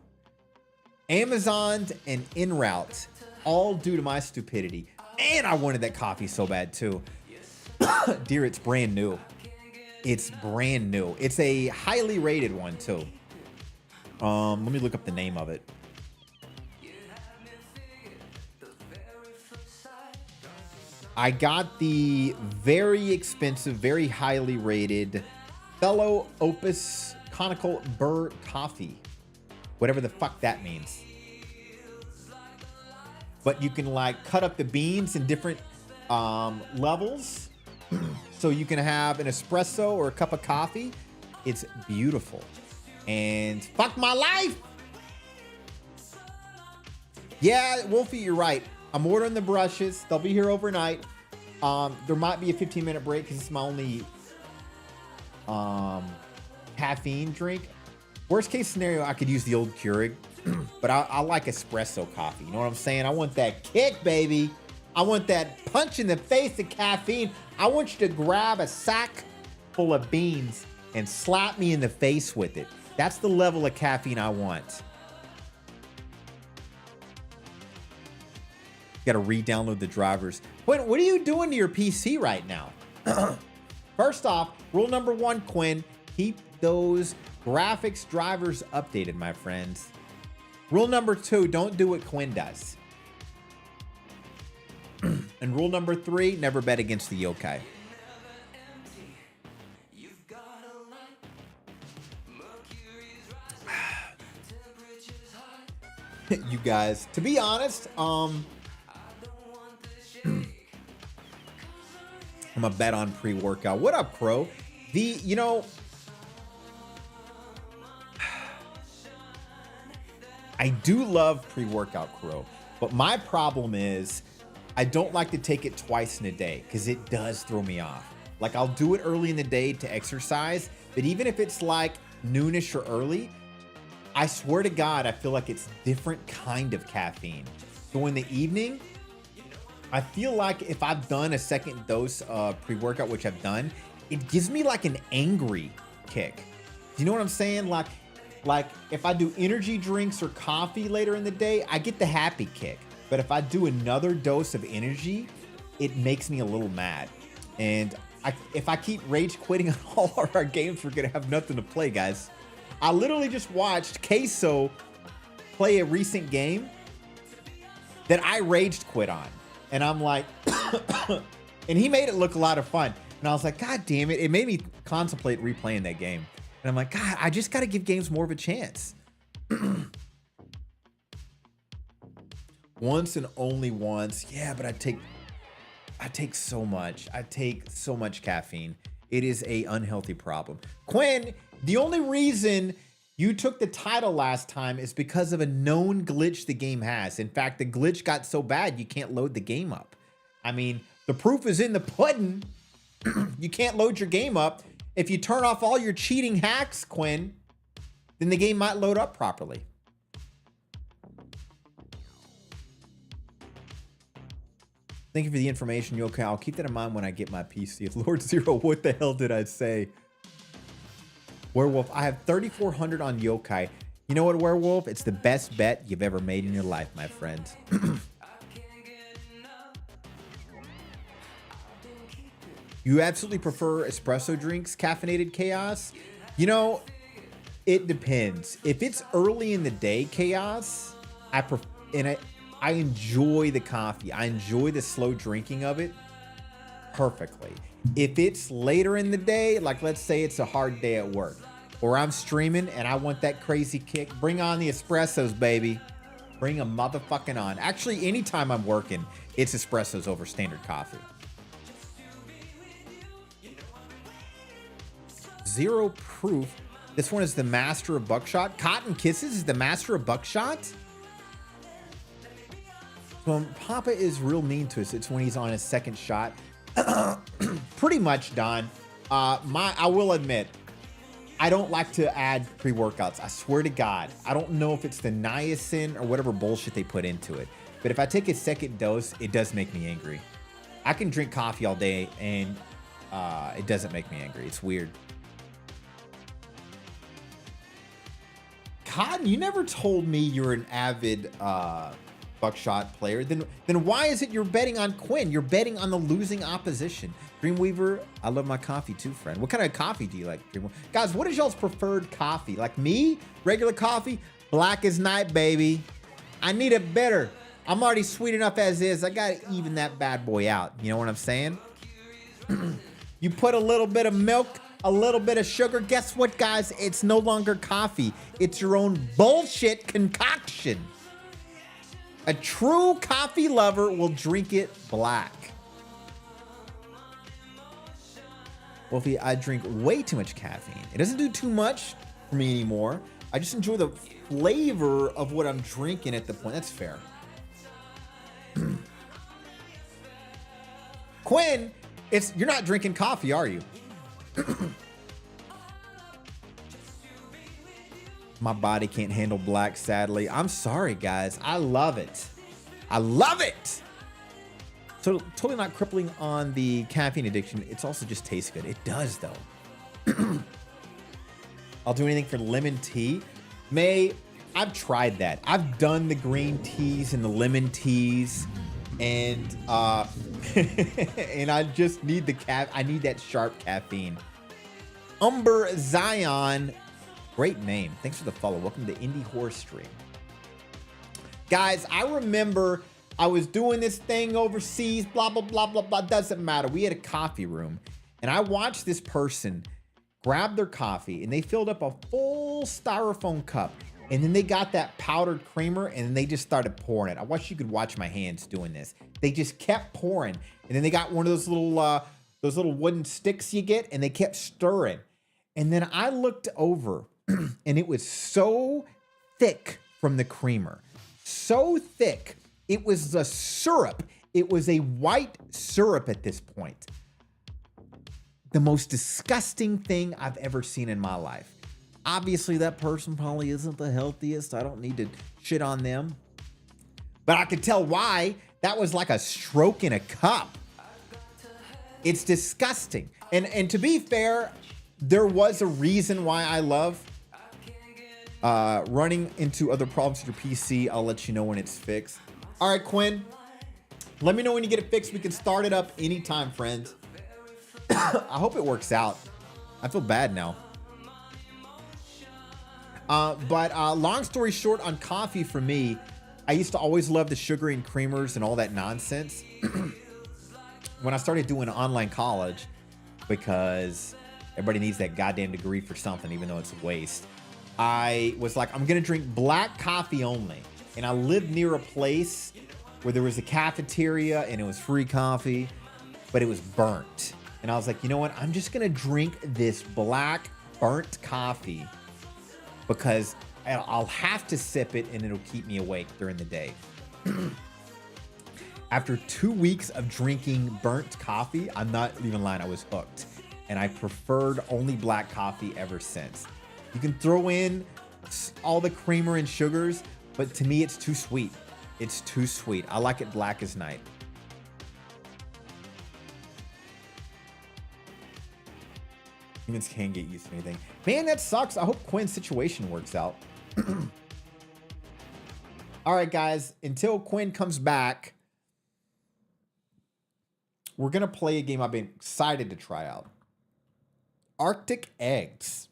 Amazoned and en route, all due to my stupidity. And I wanted that coffee so bad too. Dear, it's brand new. It's brand new. It's a highly rated one too. Let me look up the name of it. I got the very expensive, very highly rated Fellow Opus Conical Burr Coffee. Whatever the fuck that means. But you can like cut up the beans in different levels. So you can have an espresso or a cup of coffee. It's beautiful. And fuck my life. Yeah, Wolfie, you're right. I'm ordering the brushes. They'll be here overnight. There might be a 15-minute break because it's my only caffeine drink. Worst case scenario, I could use the old Keurig, but I like espresso coffee. You know what I'm saying? I want that kick, baby. I want that punch in the face of caffeine. I want you to grab a sack full of beans and slap me in the face with it. That's the level of caffeine I want. Got to re-download the drivers. What are you doing to your PC right now? First off, rule number 1, Quinn, keep those graphics drivers updated, my friends. Rule number 2, don't do what Quinn does. And rule number 3, never bet against the yokai. You guys, to be honest, I'm a bet on pre-workout. What up, Crow? I do love pre-workout, Crow. But my problem is I don't like to take it twice in a day because it does throw me off. Like I'll do it early in the day to exercise, but even if it's like noonish or early, I swear to God, I feel like it's different kind of caffeine. So in the evening, I feel like if I've done a second dose of pre-workout, which I've done, it gives me like an angry kick. You know what I'm saying? Like if I do energy drinks or coffee later in the day, I get the happy kick. But if I do another dose of energy, it makes me a little mad. And if I keep rage quitting on all of our games, we're gonna have nothing to play, guys. I literally just watched Queso play a recent game that I raged quit on. And I'm like, and he made it look a lot of fun. And I was like, God damn it. It made me contemplate replaying that game. And I'm like, God, I just got to give games more of a chance. Once and only once. Yeah, but I take so much. I take so much caffeine. It is a unhealthy problem. Quinn, the only reason you took the title last time is because of a known glitch the game has. In fact, the glitch got so bad you can't load the game up. I mean, the proof is in the pudding. You can't load your game up. If you turn off all your cheating hacks, Quinn, then the game might load up properly. Thank you for the information, Yokai. I'll keep that in mind when I get my PC. Lord Zero, what the hell did I say? Werewolf, I have 3,400 on Yokai. You know what, Werewolf? It's the best bet you've ever made in your life, my friend. You absolutely prefer espresso drinks, caffeinated chaos? You know, it depends. If it's early in the day chaos, I enjoy the coffee. I enjoy the slow drinking of it perfectly. If it's later in the day, like let's say it's a hard day at work, or I'm streaming and I want that crazy kick, bring on the espressos, baby. Bring them motherfucking on. Actually, anytime I'm working, it's espressos over standard coffee. Zero proof. This one is the master of buckshot. Cotton Kisses is the master of buckshot. When Papa is real mean to us, it's when he's on his second shot. Pretty much, Don. I will admit, I don't like to add pre-workouts. I swear to God. I don't know if it's the niacin or whatever bullshit they put into it. But if I take a second dose, it does make me angry. I can drink coffee all day and it doesn't make me angry. It's weird. Cotton, you never told me you're an avid buckshot player. Then why is it you're betting on Quinn? You're betting on the losing opposition. Dreamweaver, I love my coffee too, friend. What kind of coffee do you like, Dreamweaver? Guys, what is y'all's preferred coffee? Like me, regular coffee, black as night, baby. I need it better. I'm already sweet enough as is. I gotta even that bad boy out. You know what I'm saying? You put a little bit of milk, a little bit of sugar. Guess what, guys? It's no longer coffee. It's your own bullshit concoction. A true coffee lover will drink it black. Wolfie, I drink way too much caffeine. It doesn't do too much for me anymore. I just enjoy the flavor of what I'm drinking at the point. That's fair. Quinn, you're not drinking coffee, are you? My body can't handle black, sadly. I'm sorry, guys. I love it. I love it. So totally not crippling on the caffeine addiction. It's also just tastes good. It does, though. I'll do anything for lemon tea. I've tried that. I've done the green teas and the lemon teas, and and I just need I need that sharp caffeine. Umber Zion, great name. Thanks for the follow. Welcome to Indie Horror Stream. Guys, I remember I was doing this thing overseas, blah, blah, blah, blah, blah. Doesn't matter. We had a coffee room, and I watched this person grab their coffee, and they filled up a full styrofoam cup, and then they got that powdered creamer, and then they just started pouring it. I wish you could watch my hands doing this. They just kept pouring, and then they got one of those little wooden sticks you get, and they kept stirring. And then I looked over, and it was so thick from the creamer. So thick. It was the syrup. It was a white syrup at this point. The most disgusting thing I've ever seen in my life. Obviously, that person probably isn't the healthiest. I don't need to shit on them. But I could tell why. That was like a stroke in a cup. It's disgusting. And to be fair, there was a reason why I love running into other problems with your PC. I'll let you know when it's fixed. All right, Quinn. Let me know when you get it fixed. We can start it up anytime, friends. I hope it works out. I feel bad now. But long story short on coffee for me, I used to always love the sugar and creamers and all that nonsense. When I started doing online college, because everybody needs that goddamn degree for something, even though it's a waste, I was like, I'm going to drink black coffee only. And I lived near a place where there was a cafeteria and it was free coffee, but it was burnt. And I was like, you know what? I'm just going to drink this black burnt coffee because I'll have to sip it and it'll keep me awake during the day. After 2 weeks of drinking burnt coffee, I'm not even lying, I was hooked. And I preferred only black coffee ever since. You can throw in all the creamer and sugars, but to me, it's too sweet. It's too sweet. I like it black as night. Humans can't get used to anything. Man, that sucks. I hope Quinn's situation works out. All right, guys. Until Quinn comes back, we're going to play a game I've been excited to try out. Arctic Eggs.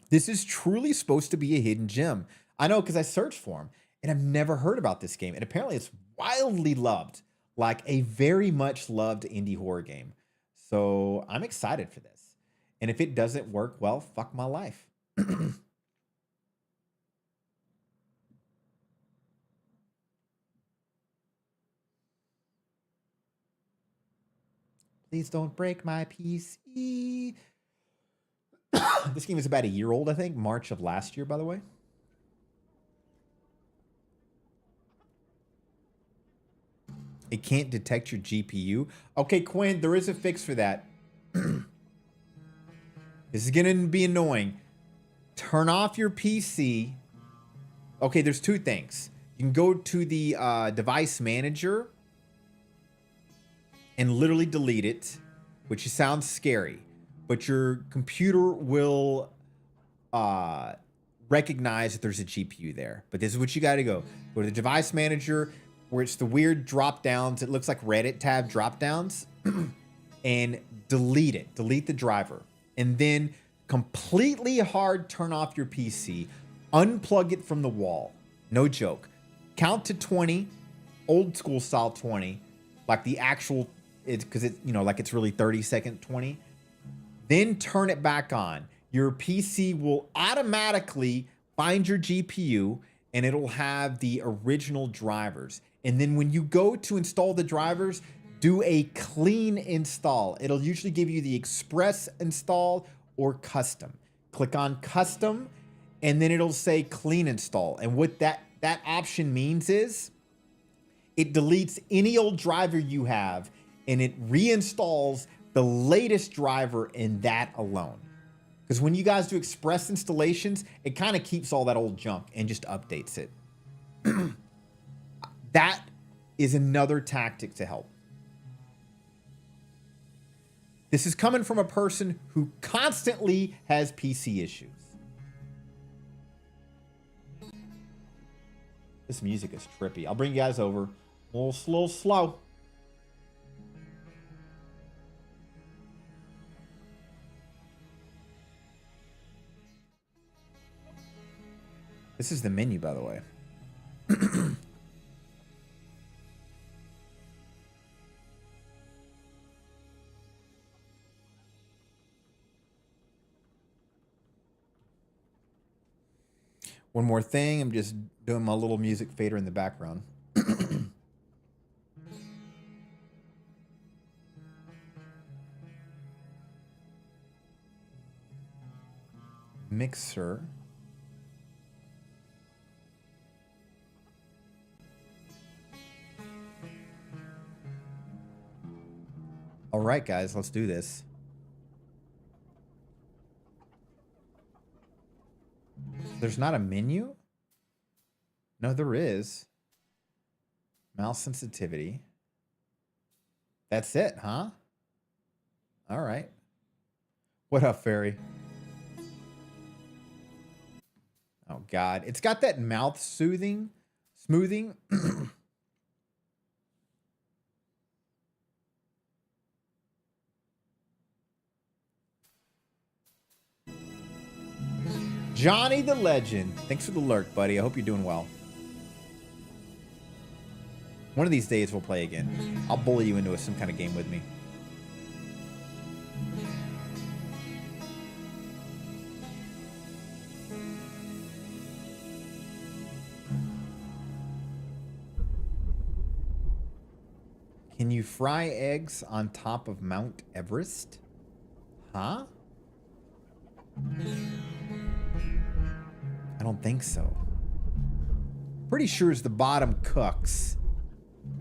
This is truly supposed to be a hidden gem. I know because I searched for them and I've never heard about this game. And apparently it's wildly loved, like a very much loved indie horror game. So I'm excited for this. And if it doesn't work, well, fuck my life. Please don't break my PC. This game is about a year old, I think. March of last year, by the way. It can't detect your GPU. Okay, Quinn, there is a fix for that. This is going to be annoying. Turn off your PC. Okay, there's two things. You can go to the device manager and literally delete it, which sounds scary. But your computer will recognize that there's a GPU there. But this is what you got to go. Go to the device manager, where it's the weird drop downs. It looks like Reddit tab drop downs. And delete it. Delete the driver. And then completely hard turn off your PC. Unplug it from the wall. No joke. Count to 20. Old school style 20. Like the actual, because it's, you know, like it's really 30-second 20. Then turn it back on. Your PC will automatically find your GPU and it'll have the original drivers. And then when you go to install the drivers, do a clean install. It'll usually give you the express install or custom. Click on custom and then it'll say clean install. And what that option means is it deletes any old driver you have and it reinstalls the latest driver in that alone. Because when you guys do express installations, it kind of keeps all that old junk and just updates it. That is another tactic to help. This is coming from a person who constantly has PC issues. This music is trippy. I'll bring you guys over. A little slow. This is the menu, by the way. One more thing. I'm just doing my little music fader in the background. Mixer. All right, guys, let's do this. There's not a menu? No, there is. Mouse sensitivity. That's it, huh? All right. What up, Fairy? Oh, God. It's got that mouth smoothing. Johnny the Legend. Thanks for the lurk, buddy. I hope you're doing well. One of these days we'll play again. I'll bully you into some kind of game with me. Can you fry eggs on top of Mount Everest? Huh? I don't think so. Pretty sure as the bottom cooks,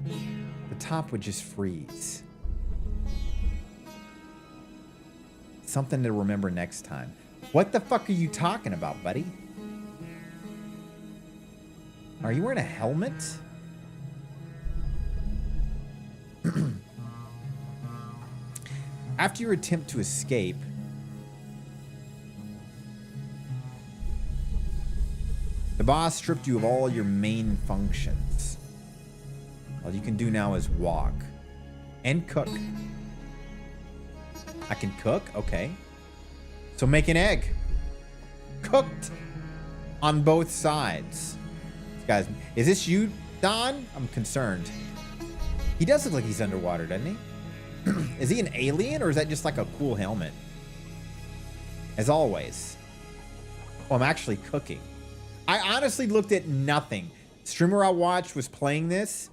the top would just freeze. Something to remember next time. What the fuck are you talking about, buddy? Are you wearing a helmet? After your attempt to escape, the boss stripped you of all your main functions. All you can do now is walk and cook. I can cook? Okay. So make an egg. Cooked on both sides. Guys, is this you, Don? I'm concerned. He does look like he's underwater, doesn't he? Is he an alien or is that just like a cool helmet? As always. Oh, I'm actually cooking. I honestly looked at nothing. Streamer I watched was playing this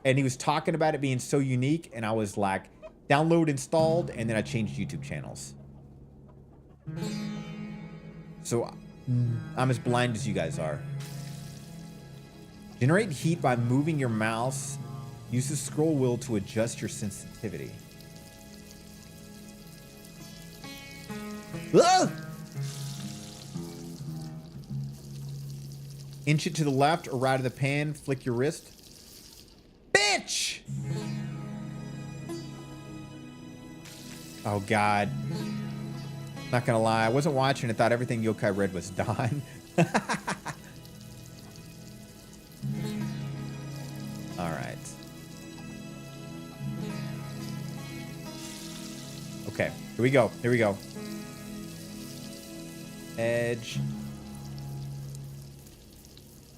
and he was talking about it being so unique and I was like, download, installed, and then I changed YouTube channels. So I'm as blind as you guys are. Generate heat by moving your mouse. Use the scroll wheel to adjust your sensitivity. Ah! Inch it to the left or right of the pan. Flick your wrist. Bitch! Oh, God. Not gonna lie. I wasn't watching. I thought everything Yokai read was Don. All right. Okay, here we go. Here we go. Edge.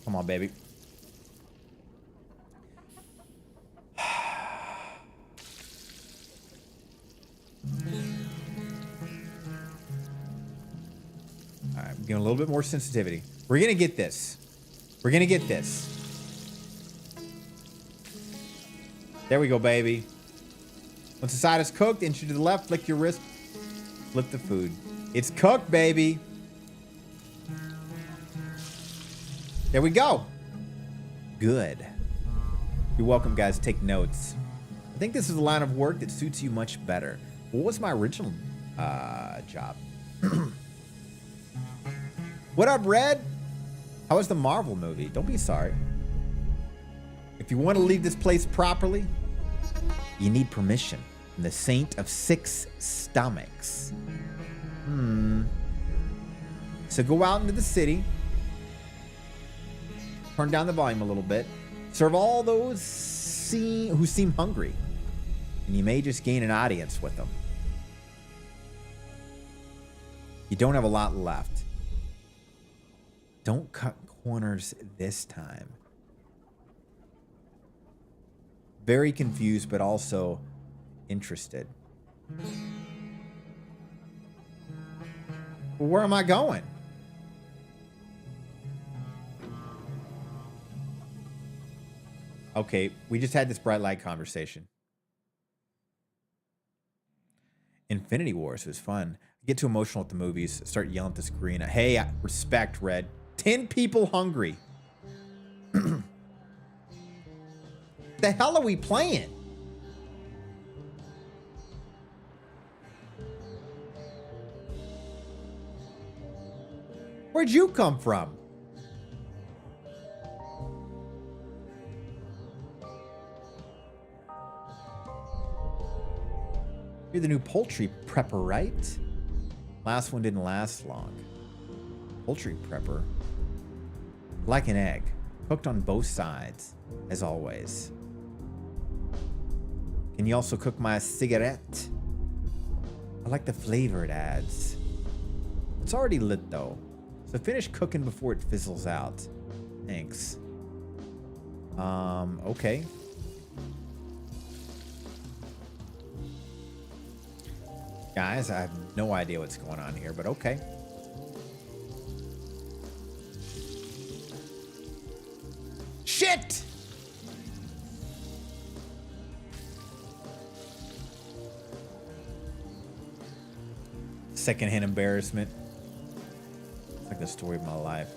Come on, baby. All right, we're getting a little bit more sensitivity. We're gonna get this. We're gonna get this. There we go, baby. Once the side is cooked, inch it to the left, flick your wrist, flip the food. It's cooked, baby. There we go. Good. You're welcome, guys. Take notes. I think this is a line of work that suits you much better. What was my original job? What up, Red? How was the Marvel movie? Don't be sorry. If you want to leave this place properly, you need permission from the Saint of Six Stomachs. So go out into the city, turn down the volume a little bit, serve all those who seem hungry, and you may just gain an audience with them. You don't have a lot left. Don't cut corners this time. Very confused, but also interested. Well, where am I going? Okay, we just had this bright light conversation. Infinity Wars was fun. I get too emotional at the movies. Start yelling at the screen. Hey, respect, Red. 10 people hungry. The hell are we playing? Where'd you come from? You're the new poultry prepper, right? Last one didn't last long. Poultry prepper. Like an egg. Cooked on both sides, as always. Can you also cook my cigarette? I like the flavor it adds. It's already lit though, so finish cooking before it fizzles out. Thanks. Okay. Guys, I have no idea what's going on here, but okay. Shit! Secondhand embarrassment. It's like the story of my life.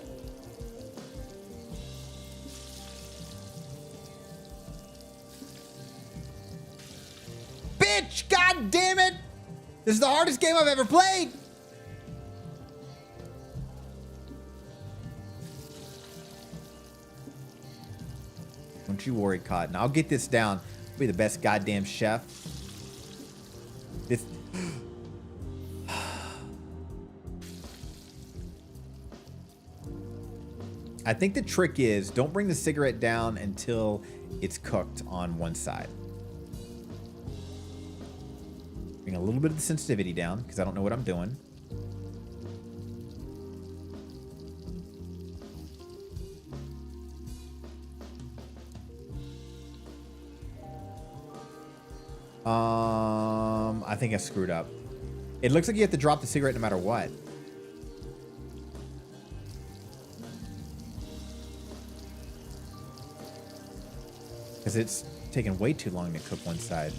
Bitch! God damn it! This is the hardest game I've ever played! Don't you worry, Cotton. I'll get this down. I'll be the best goddamn chef. This... I think the trick is don't bring the cigarette down until it's cooked on one side. Bring a little bit of the sensitivity down because I don't know what I'm doing. I think I screwed up. It looks like you have to drop the cigarette no matter what. Because it's taking way too long to cook one side.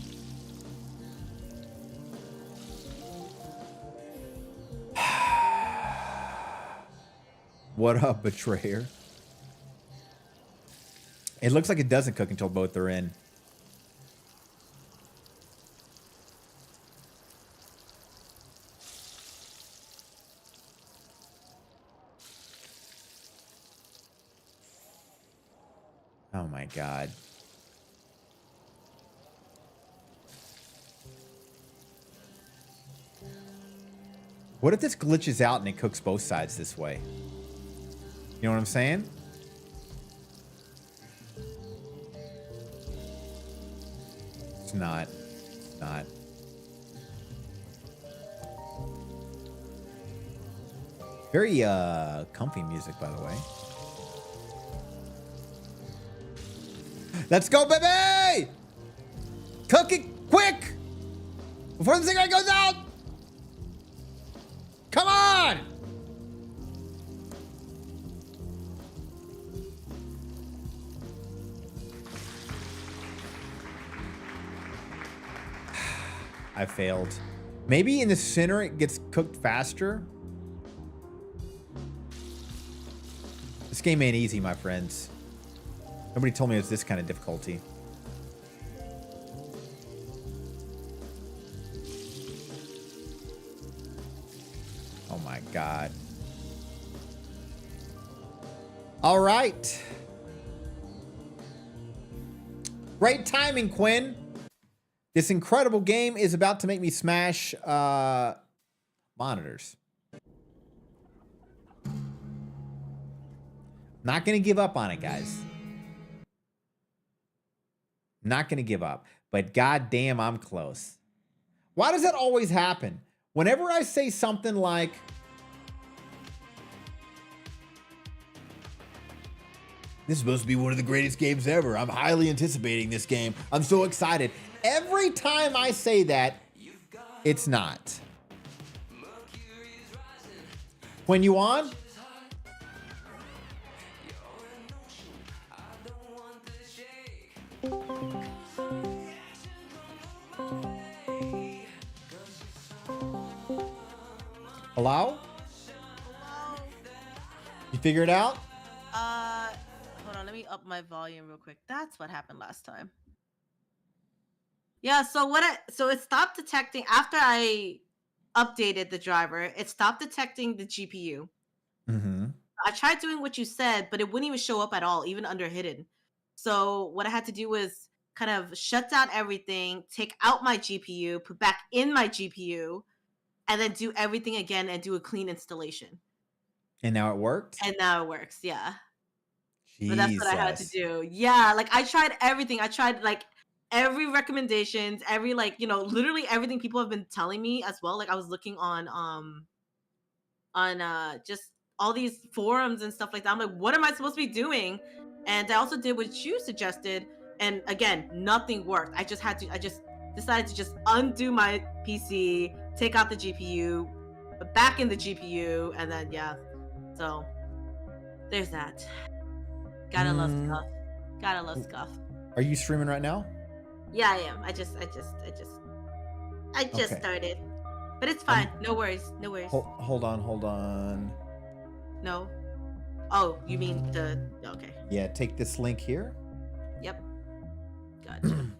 What up, betrayer? It looks like it doesn't cook until both are in. Oh my God. What if this glitches out and it cooks both sides this way? You know what I'm saying? It's not. It's not. Very comfy music, by the way. Let's go, baby! Cook it quick! Before the cigarette goes out! Come on! I failed. Maybe in the center it gets cooked faster. This game ain't easy, my friends. Nobody told me it was this kind of difficulty. Oh my God. All right. Great timing, Quinn. This incredible game is about to make me smash monitors. Not going to give up on it, guys. Not going to give up. But goddamn, I'm close. Why does that always happen? Whenever I say something like, this is supposed to be one of the greatest games ever. I'm highly anticipating this game. I'm so excited. Every time I say that, it's not. When you on? Hello? Hello? You figure it out? Hold on, let me up my volume real quick. That's what happened last time. Yeah, so it stopped detecting after I updated the driver, it stopped detecting the GPU. Mm-hmm. I tried doing what you said, but it wouldn't even show up at all, even under hidden. So what I had to do was kind of shut down everything, take out my GPU, put back in my GPU, and then do everything again and do a clean installation. And now it worked? And now it works, yeah. But that's what I had to Jesus. do. Yeah, like I tried everything. I tried like every recommendations, every like, literally everything people have been telling me as well. Like I was looking on just all these forums and stuff like that. I'm like, what am I supposed to be doing? And I also did what you suggested, and again, nothing worked. I just decided to just undo my PC, take out the GPU, put back in the GPU, and then yeah. So there's that. Gotta love Scuff. Gotta love Scuff. Are you streaming right now? Yeah, I am. I just Okay. started. But it's fine. No worries. No worries. Hold on. No. Oh, you mean the okay. Yeah, take this link here. Yep. Gotcha.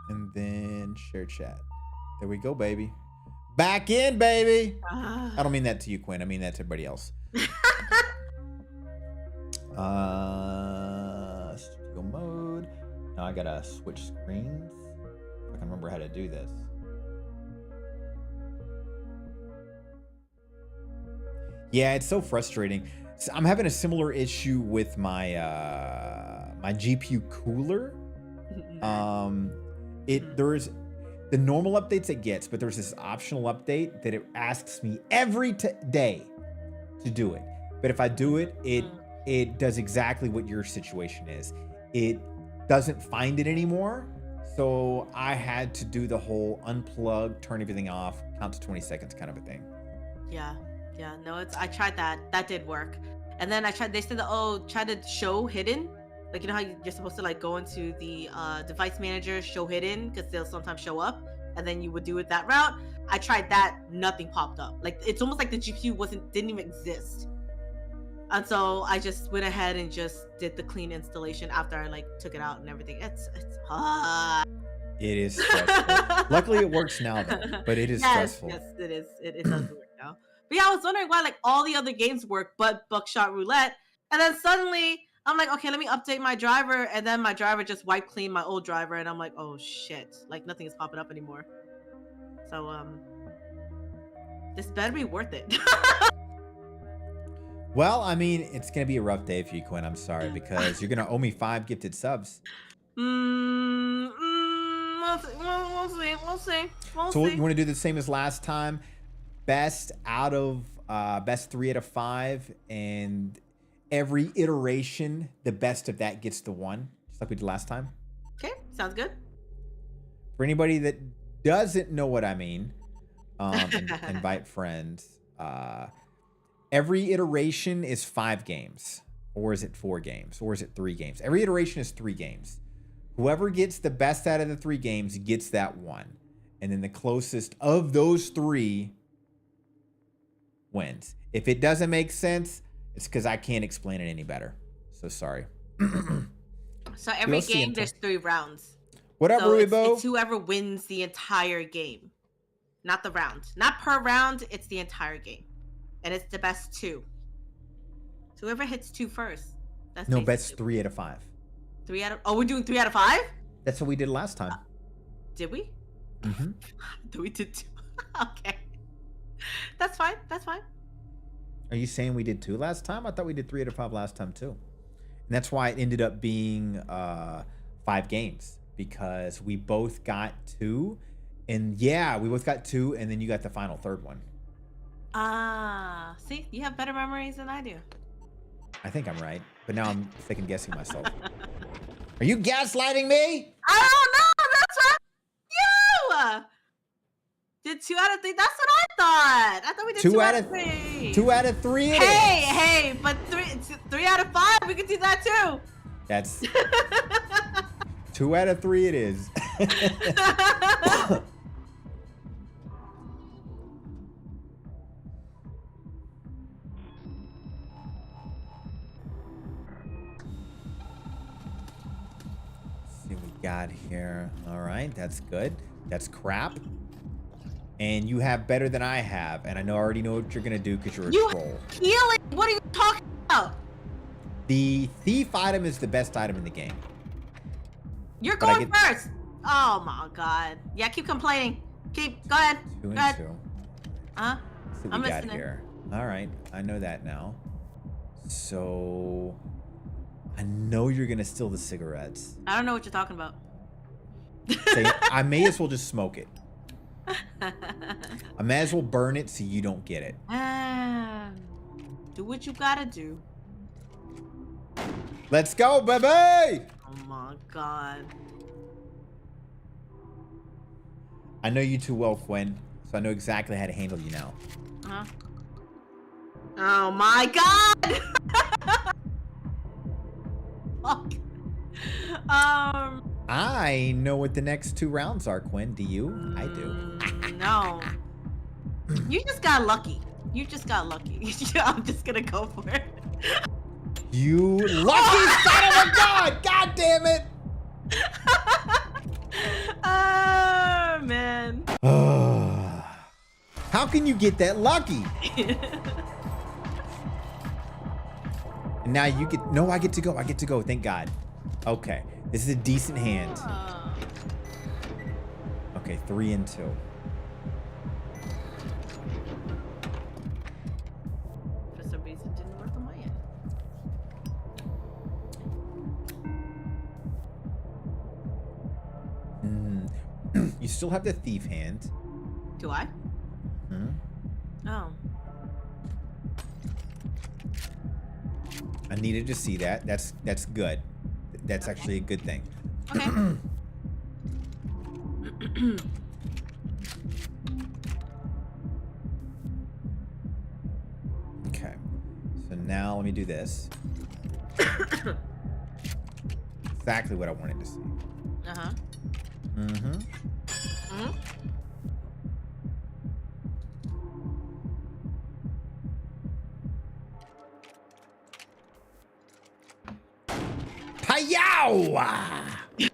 And then share chat. There we go, baby. Back in, baby. I don't mean that to you, Quinn. I mean that to everybody else. Studio mode. Now I gotta switch screens. I can remember how to do this. Yeah, it's so frustrating. So I'm having a similar issue with my my GPU cooler. There's the normal updates it gets, but there's this optional update that it asks me every day to do it. But if I do it, it does exactly what your situation is. It doesn't find it anymore. So I had to do the whole unplug, turn everything off, count to 20 seconds kind of a thing. Yeah. No, I tried that. That did work. And then they said that, try to show hidden. Like, you know how you're supposed to like go into the device manager, show hidden, because they'll sometimes show up, and then you would do it that route. I tried that, nothing popped up. Like it's almost like the GPU didn't even exist. And so I just went ahead and just did the clean installation after I like took it out and everything. It's hard. It is stressful. Luckily it works now though, but it is stressful. Yes, it is. It does work now. But yeah, I was wondering why like all the other games work but Buckshot Roulette. And then suddenly I'm like, okay, let me update my driver. And then my driver just wiped clean my old driver. And I'm like, oh shit. Like nothing is popping up anymore. So this better be worth it. Well, I mean, it's going to be a rough day for you, Quinn. I'm sorry, because you're going to owe me 5 gifted subs. We'll see. So you want to do the same as last time? Best 3 out of 5, and every iteration, the best of that gets the 1, just like we did last time. Okay, sounds good. For anybody that doesn't know what I mean, invite friends. Every iteration is 5 games, or is it 4 games, or is it 3 games? Every iteration is 3 games. Whoever gets the best out of the 3 games gets that 1. And then the closest of those 3 wins. If it doesn't make sense, it's because I can't explain it any better. So sorry. So every game, there's 3 rounds. What up, so Ruibo? It's whoever wins the entire game. Not the round. Not per round, it's the entire game. And it's the best 2. So whoever hits 2 first. That's no, best 3 out of 5. 3 out of... Oh, we're doing 3 out of 5? That's what we did last time. Did we? Mm-hmm. We did 2. Okay. That's fine. Are you saying we did 2 last time? I thought we did 3 out of 5 last time too. And that's why it ended up being 5 games, because we both got 2. And yeah, we both got 2, and then you got the final 3rd one. See, you have better memories than I do. I think I'm right, but now I'm second guessing myself. Are you gaslighting me? I don't know. That's right. You did 2 out of 3. That's what I thought. I thought we did 2 out of 3. 2 out of 3. Hey, but 3 out of 5. We could do that too. That's 2 out of 3. It is. See what we got here. All right, that's good. That's crap. And you have better than I have. And I already know what you're going to do because you're a troll. Healing? What are you talking about? The thief item is the best item in the game. You're going first. Oh my god. Yeah, keep complaining. Go ahead. 2 and Go ahead. 2. Huh? Let's see what we got here. All right, I know that now. So I know you're gonna steal the cigarettes. I don't know what you're talking about. I may as well just smoke it. I may as well burn it so you don't get it. Do what you gotta do. Let's go, baby! Oh my god. I know you too well, Quinn, so I know exactly how to handle you now. Huh? Oh my god! Fuck. I know what the next 2 rounds are, Quinn. Do you? I do. No. You just got lucky. You just got lucky. I'm just gonna go for it. You lucky son of a god! God damn it! Oh man. How can you get that lucky? And now you get... No, I get to go. I get to go. Thank God. Okay. This is a decent hand. Okay, 3 and 2. For some reason, it didn't work on my end. You still have the thief hand. Do I? Hmm? Oh. I needed to see that. That's good. That's actually a good thing. Okay. Okay. So now let me do this. Exactly what I wanted to see. Uh-huh. Mm-hmm. Mm-hmm. Hi-yow!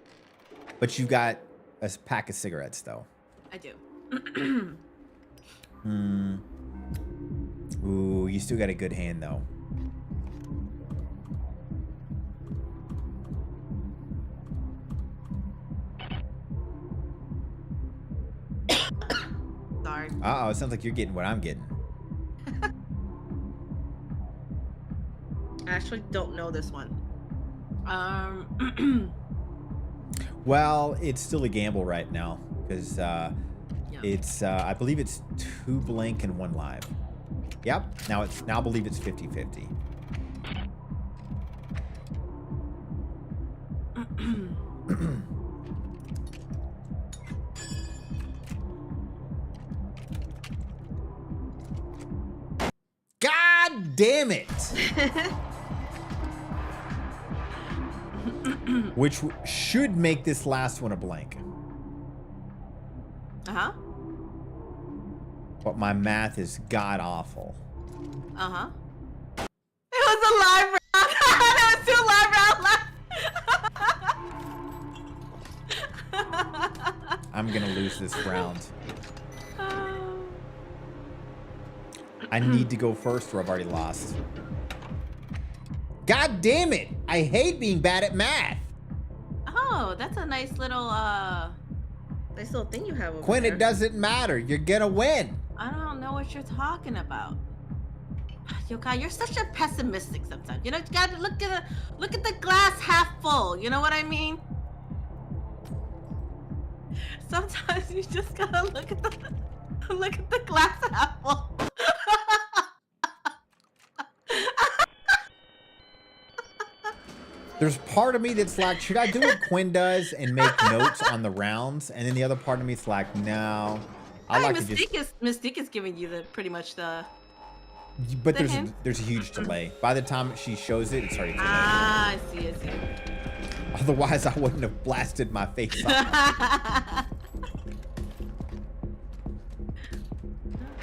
But you got a pack of cigarettes, though. I do. Ooh, you still got a good hand, though. Sorry. Uh-oh, it sounds like you're getting what I'm getting. I actually don't know this one. Well, it's still a gamble right now because it's I believe it's 2 blank and 1 live. Yep. Now I believe it's 50-50. God damn it! Which should make this last one a blank. Uh-huh. But my math is god awful. Uh-huh. It was a live round. That was 2 live rounds. I'm gonna lose this round. I need to go first or I've already lost. God damn it! I hate being bad at math. Oh, that's a nice little thing you have over Quinn, there. it doesn't matter. You're gonna win. I don't know what you're talking about. Yokai, you're such a pessimistic sometimes. You know, you gotta look at the glass half full. You know what I mean? Sometimes you just gotta look at the glass half full. There's part of me that's like, should I do what Quinn does and make notes on the rounds? And then the other part of me is like, no. I like to just... Mystique is giving you pretty much the... But there's a huge delay. By the time she shows it, it's already too late. Ah, I see. Otherwise, I wouldn't have blasted my face off.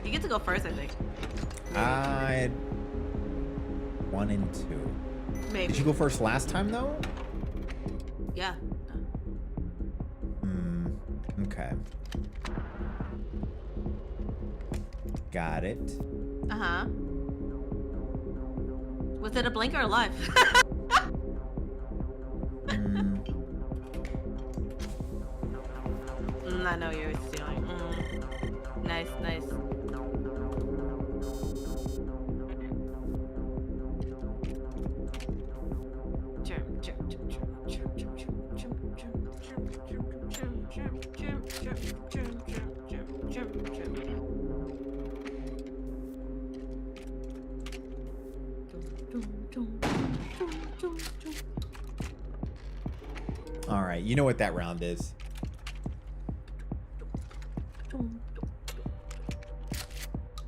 You get to go first, I think. I had 1 and 2. Maybe. Did you go first last time, though? Yeah. Okay. Got it. Uh-huh. Was it a blink or a life? I know you're stealing. Nice, nice. All right, you know what that round is.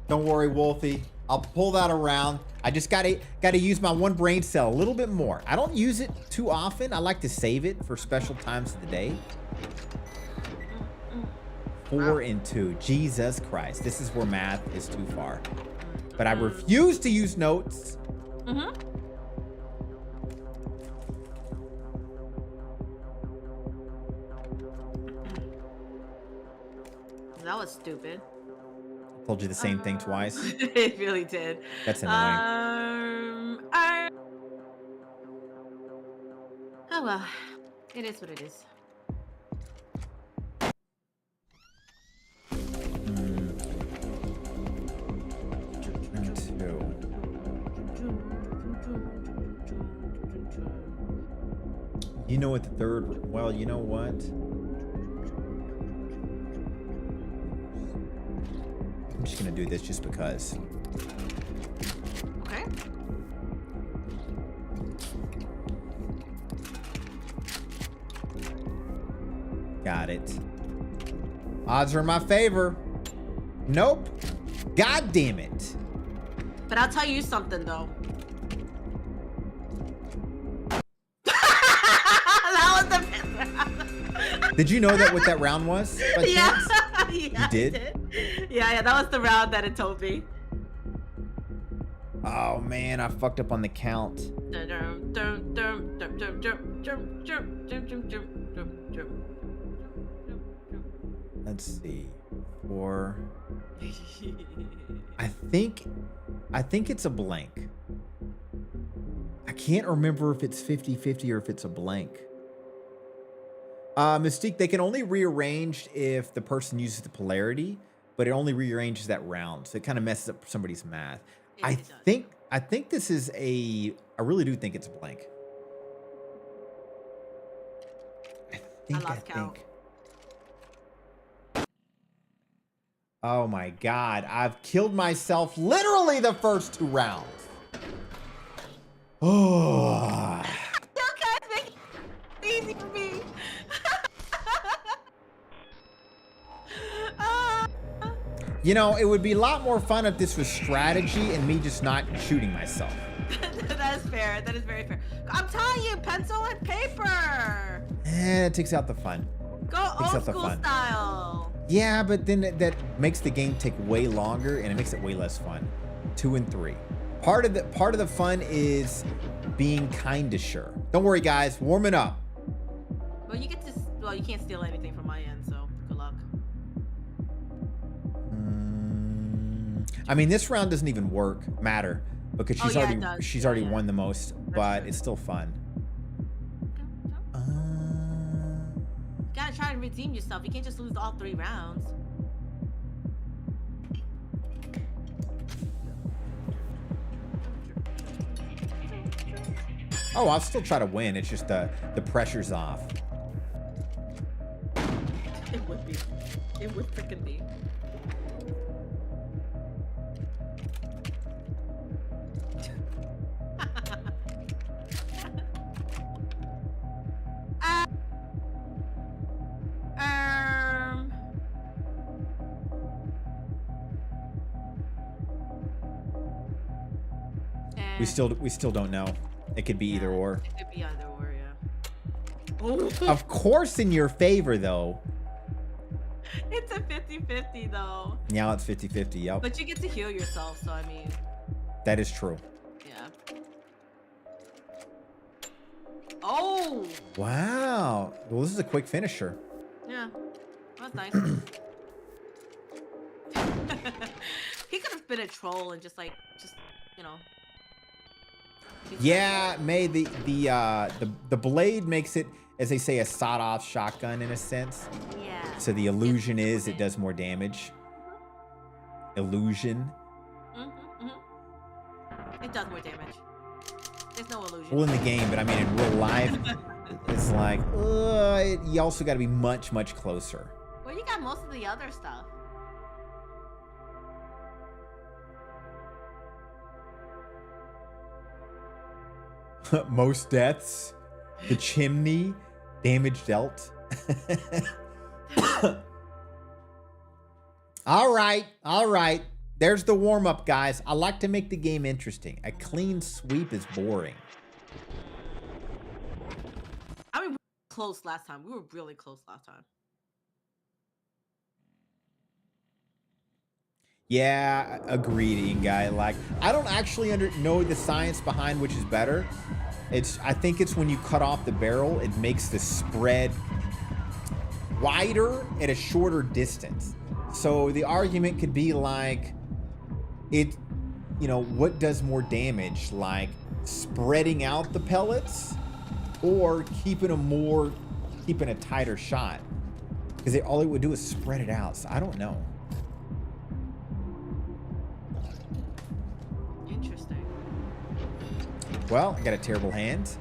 Don't worry, Wolfie. I'll pull that around. I just gotta use my one brain cell a little bit more. I don't use it too often. I like to save it for special times of the day. 4 and 2. Jesus Christ. This is where math is too far. But I refuse to use notes. That was stupid. Told you the same thing twice. It really did. That's annoying. Oh well, it is what it is. And 2. You know what the third? Well, you know what? I'm just gonna do this just because. Okay. Got it. Odds are in my favor. Nope. God damn it. But I'll tell you something though. That was the best round. Did you know that what that round was? By chance? Yeah, You did? Yeah, that was the round that it told me. Oh man, I fucked up on the count. Let's see. 4. I think it's a blank. I can't remember if it's 50-50 or if it's a blank. Mystique, they can only rearrange if the person uses the polarity, but it only rearranges that round. So it kind of messes up somebody's math. I think this is I really do think it's a blank. I lost count. Oh my God, I've killed myself literally the first 2 rounds. Oh. You guys make it easy for me. You know, it would be a lot more fun if this was strategy and me just not shooting myself. That is fair. That is very fair. I'm telling you, pencil and paper. It takes out the fun. Go old school style. Yeah, but then that makes the game take way longer and it makes it way less fun. 2 and 3. Part of the fun is being kinda sure. Don't worry, guys. Warming up. Well, you get to. Well, you can't steal anything from my end, so good luck. I mean, this round doesn't even matter because she's already won the most, but it's still fun. You gotta try and redeem yourself. You can't just lose all 3 rounds. Oh, I'll still try to win. It's just the pressure's off. It would be. It would freaking be. We still don't know. It could be either or. It could be either or, yeah. Of course in your favor, though. It's a 50-50, though. Yeah, it's 50-50, yep. But you get to heal yourself, so I mean... That is true. Yeah. Oh! Wow. Well, this is a quick finisher. Yeah. That's nice. He been a troll and just you know. Yeah, May, the blade makes it, as they say, a sawed-off shotgun in a sense. Yeah. So the illusion is it does more damage. Illusion. It does more damage. There's no illusion. Well, in the game, but I mean in real life, it's like, you also got to be much, much closer. Well, you got most of the other stuff. Most deaths, the chimney, damage dealt. All right. There's the warm-up, guys. I like to make the game interesting. A clean sweep is boring. I mean, we were close last time. We were really close last time. Yeah, agreed, guy. Like, I don't actually know the science behind which is better. I think it's when you cut off the barrel, it makes the spread wider at a shorter distance. So the argument could be like, what does more damage? Like spreading out the pellets or keeping a tighter shot? Because all it would do is spread it out. So I don't know. Interesting. Well, I got a terrible hand.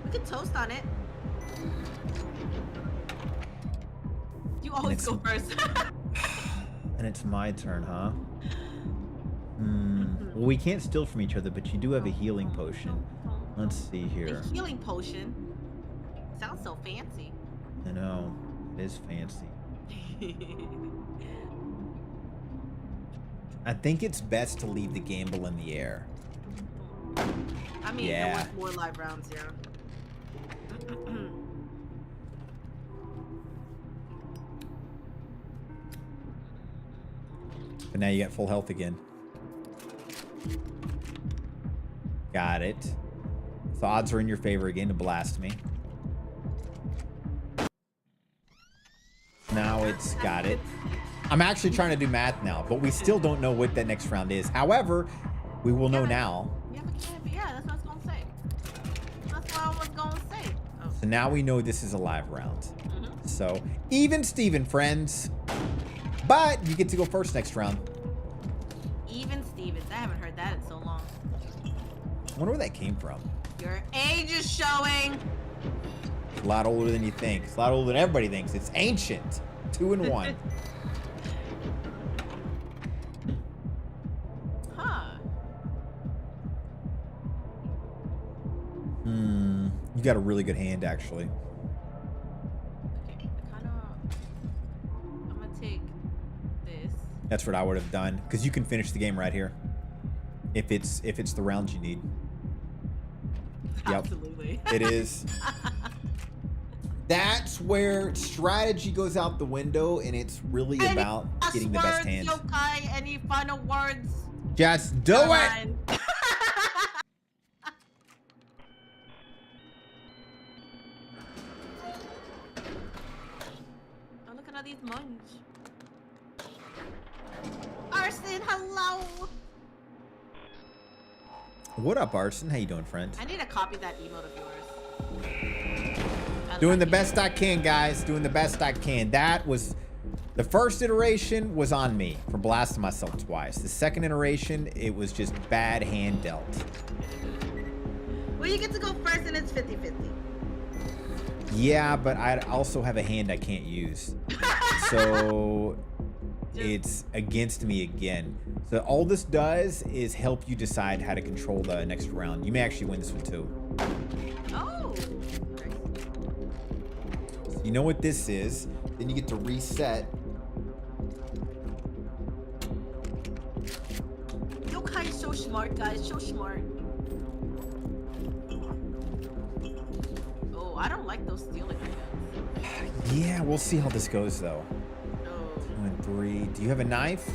We could toast on it. You always go first. And it's my turn, huh? Well, we can't steal from each other, but you do have a healing potion. Let's see here. A healing potion? Sounds so fancy. I know. It is fancy. I think it's best to leave the gamble in the air. I mean, yeah. there was more live rounds, yeah. But now you got full health again. Got it. The odds are in your favor again to blast me. Now it's got it. I'm actually trying to do math now, but we still don't know what that next round is. However, we will know now. Yeah, that's what I was going to say. That's what I was going to say. Oh. So now we know this is a live round. So, even Steven, friends. But you get to go first next round. Even Stevens. I haven't heard that in so long. I wonder where that came from. Your age is showing. It's a lot older than you think. It's a lot older than everybody thinks. It's ancient. 2 and 1. Huh. You got a really good hand, actually. Okay, I'm gonna take this. That's what I would have done, because you can finish the game right here. If it's the round you need. Yep. Absolutely. It is. That's where strategy goes out the window, and it's really about getting the best hand. Yokai, any final words? Just do it! Oh, look at all these munch. Arson, hello! What up, Arson? How you doing, friend? I need to copy that emote of yours. Doing the best I can, guys. Doing the best I can. That was... The first iteration was on me for blasting myself twice. The second iteration, it was just bad hand dealt. Well, you get to go first and it's 50-50. Yeah, but I also have a hand I can't use. So... It's against me again. So all this does is help you decide how to control the next round. You may actually win this one too. Oh. So you know what this is. Then you get to reset. Yokai is so smart, guys. So smart. Oh, I don't like those stealing items. Yeah, we'll see how this goes though. 2 and 3. Do you have a knife?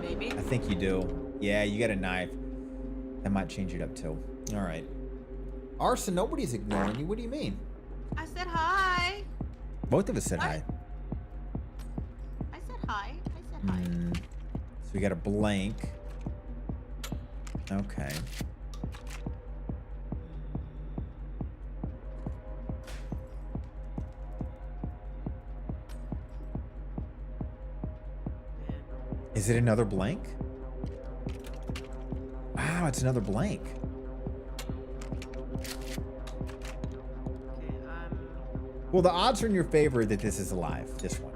Maybe. I think you do. Yeah, you got a knife. That might change it up too. All right. Arson, nobody's ignoring you. What do you mean? I said hi. Both of us said hi. I said hi. I said hi. So we got a blank. Okay. Is it another blank? Wow, it's another blank. Okay, Well, the odds are in your favor that this is alive. This one.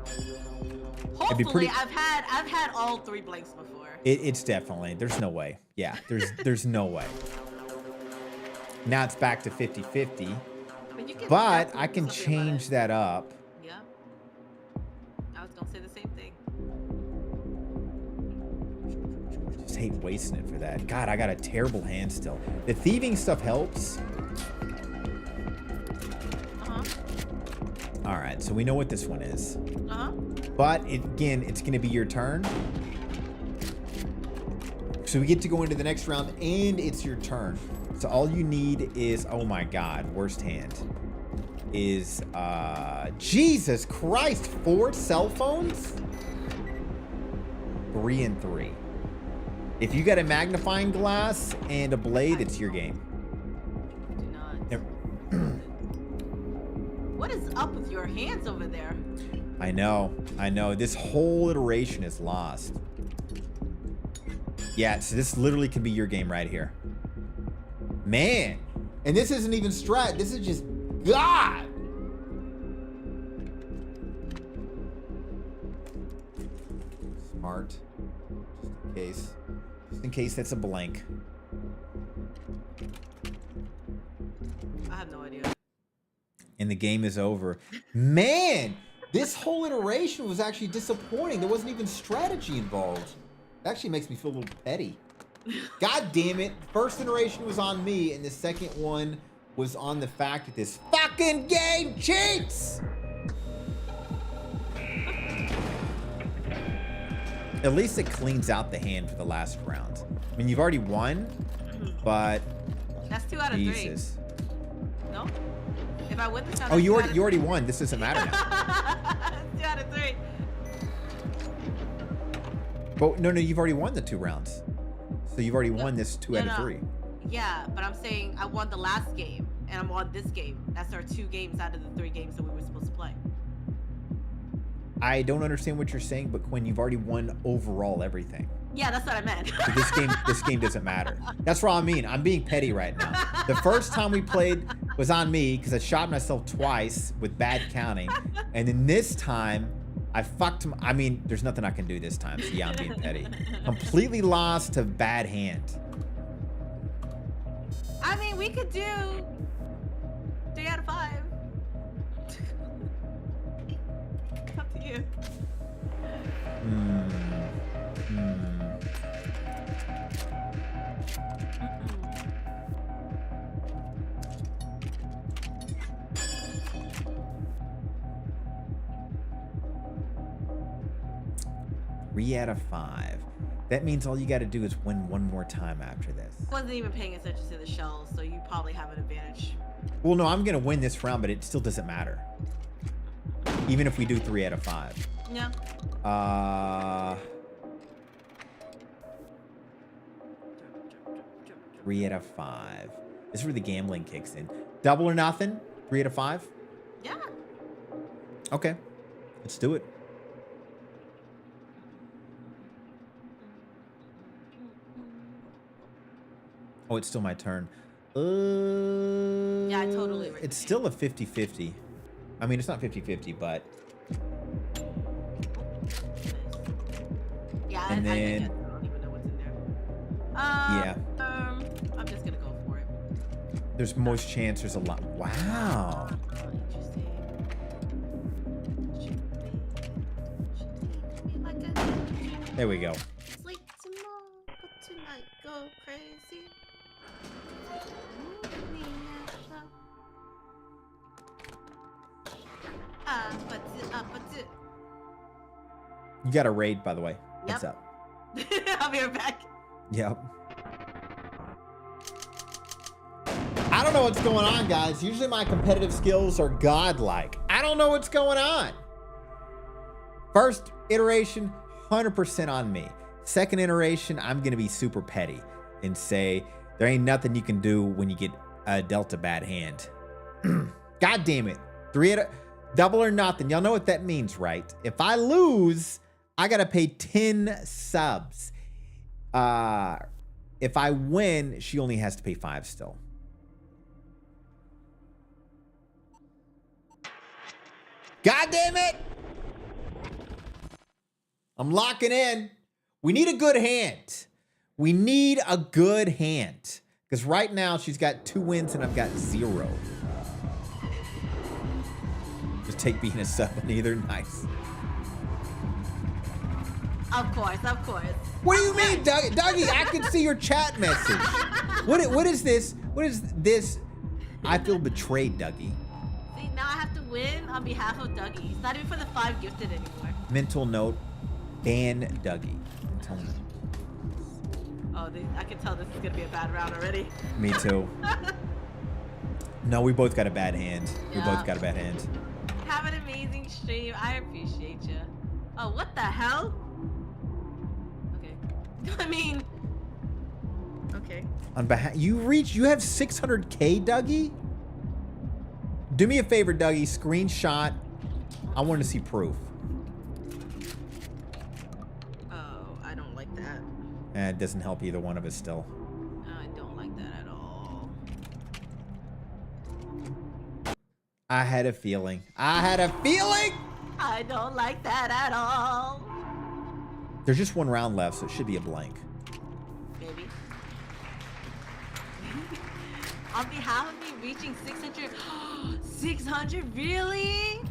hopefully, I've had all 3 blanks before. It's definitely. There's no way. Yeah, there's no way. Now it's back to 50-50. But I can change that up. Yeah. I was gonna say the same thing. I just hate wasting it for that. God, I got a terrible hand still. The thieving stuff helps. All right, so we know what this one is. But again, it's going to be your turn. So we get to go into the next round, and it's your turn. So all you need is, oh my God, worst hand is, Jesus Christ, 4 cell phones? 3 and 3. If you got a magnifying glass and a blade, it's your game. Do not. What is up with your hands over there? I know. This whole iteration is lost. Yeah, so this literally could be your game right here. Man. And this isn't even strat. This is just God. Smart. Just in case. Just in case that's a blank. I have no idea. And the game is over. Man, this whole iteration was actually disappointing. There wasn't even strategy involved. It actually makes me feel a little petty. God damn it. First iteration was on me, and the second one was on the fact that this fucking game cheats! At least it cleans out the hand for the last round. I mean, you've already won, but... That's 2 out of 3. Jesus. No? If I win this round, Oh, you already won. This doesn't matter now. 2 out of 3. But no, you've already won the 2 rounds. So you've already won this 2 out of 3. Yeah, but I'm saying I won the last game, and I'm on this game. That's our 2 games out of the 3 games that we were supposed to play. I don't understand what you're saying, but Quinn, you've already won overall everything. Yeah, that's what I meant. So this game doesn't matter. That's what I mean. I'm being petty right now. The first time we played was on me because I shot myself twice with bad counting, and then this time I fucked him. I mean, there's nothing I can do this time. So yeah, I'm being petty. Completely lost to bad hand. I mean, we could do 3 out of 5. Up to you. Three out of 5. That means all you got to do is win one more time after this. I wasn't even paying attention to the shells, so you probably have an advantage. Well, no, I'm going to win this round, but it still doesn't matter. Even if we do 3 out of 5. Yeah. 3 out of 5. This is where the gambling kicks in. Double or nothing? 3 out of 5? Yeah. Okay. Let's do it. Oh, it's still my turn. Yeah, I totally read It's the still a 50-50. I mean, it's not 50-50, but... Yeah, And I then... don't even know what's in there. Yeah. I'm just gonna go for it. There's most chance there's a lot. Wow. Interesting. There we go. Sleep tomorrow, but tonight go crazy. You got a raid, by the way. What's Yep. up? I'll be right back. Yep. I don't know what's going on, guys. Usually my competitive skills are godlike. I don't know what's going on. First iteration, 100% on me. Second iteration, I'm gonna be super petty and say there ain't nothing you can do when you get dealt a bad hand. God damn it. Double or nothing. Y'all know what that means, right? If I lose, I gotta pay 10 subs. If I win, she only has to pay 5 still. God damn it! I'm locking in. We need a good hand. We need a good hand. Because right now she's got 2 wins and I've got 0. Just take being a sub on either. Nice. Of course. What do you mean, Dougie? I can see your chat message. What is this? What is this? I feel betrayed, Dougie. See, now I have to win on behalf of Dougie. It's not even for the 5 gifted anymore. Mental note, ban Dougie. Mental note. Oh, I can tell this is gonna be a bad round already. Me too. No, we both got a bad hand. Yeah. We both got a bad hand. Have an amazing stream. I appreciate you. Oh, what the hell? Okay. I mean, okay. On behalf, you have 600K, Dougie? Do me a favor, Dougie. Screenshot. I want to see proof. Oh, I don't like that. It doesn't help either one of us still. I don't like that at all. I had a feeling. I don't like that at all. There's just 1 round left, so it should be a blank. Maybe. On behalf of me reaching 600, 600, really?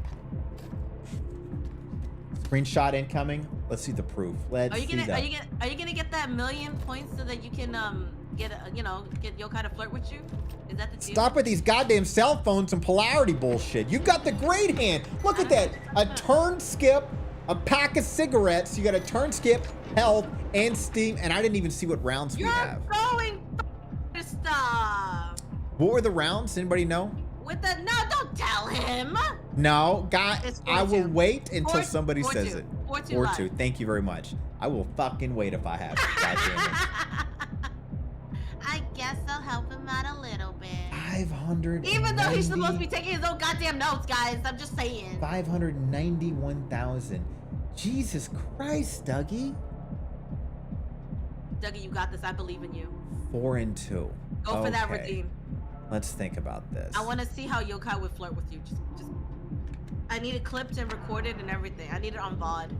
Screenshot incoming. Let's see the proof. Let's see that. Are you gonna get that 1,000,000 points so that you can get Yokai to flirt with you? Is that the deal? Stop with these goddamn cell phones and polarity bullshit. You've got the great hand. Look at that. A turn skip, a pack of cigarettes. You got a turn skip, health, and steam. And I didn't even see what rounds we have. You're going to stop. What were the rounds? Anybody know? No, don't tell him. No, guys, I will wait until somebody four says two. it. 4-2 Or live. 2. Thank you very much. I will fucking wait if I have it. God damn it. I guess I'll help him out a little bit. 500. Even though he's supposed to be taking his own goddamn notes, guys. I'm just saying. 591,000. Jesus Christ, Dougie. Dougie, you got this. I believe in you. 4 and 2. Go for that Okay. redeem. Let's think about this. I want to see how Yokai would flirt with you. Just. I need it clipped and recorded and everything. I need it on VOD.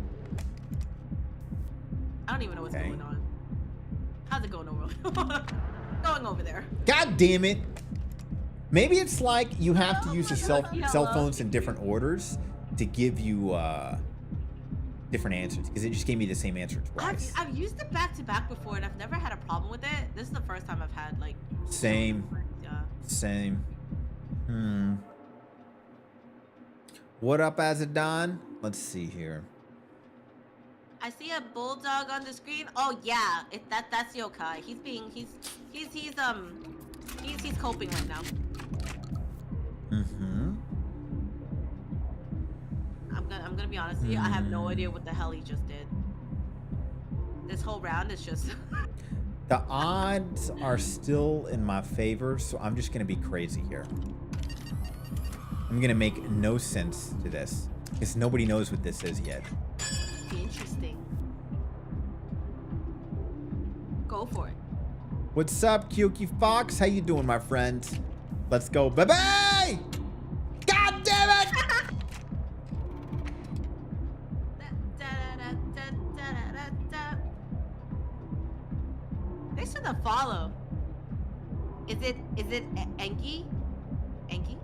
I don't even know what's going on. How's it going over? Going over there. God damn it. Maybe it's like you have to use the cell phones in different orders to give you different answers, because it just gave me the same answer twice. I've used it back to back before and I've never had a problem with it. This is the first time I've had like Same. Yeah. Same. What up, Azadon? Let's see here. I see a bulldog on the screen. Oh yeah, that's Yokai. He's coping right now. I'm gonna be honest with you. I have no idea what the hell he just did. This whole round is just. The odds are still in my favor, so I'm just gonna be crazy here. I'm gonna make no sense to this, because nobody knows what this is yet. Interesting. Go for it. What's up, Kyuki Fox? How you doing, my friend? Let's go, baby! God damn it! Thanks for the follow. Is it Enki? Enki?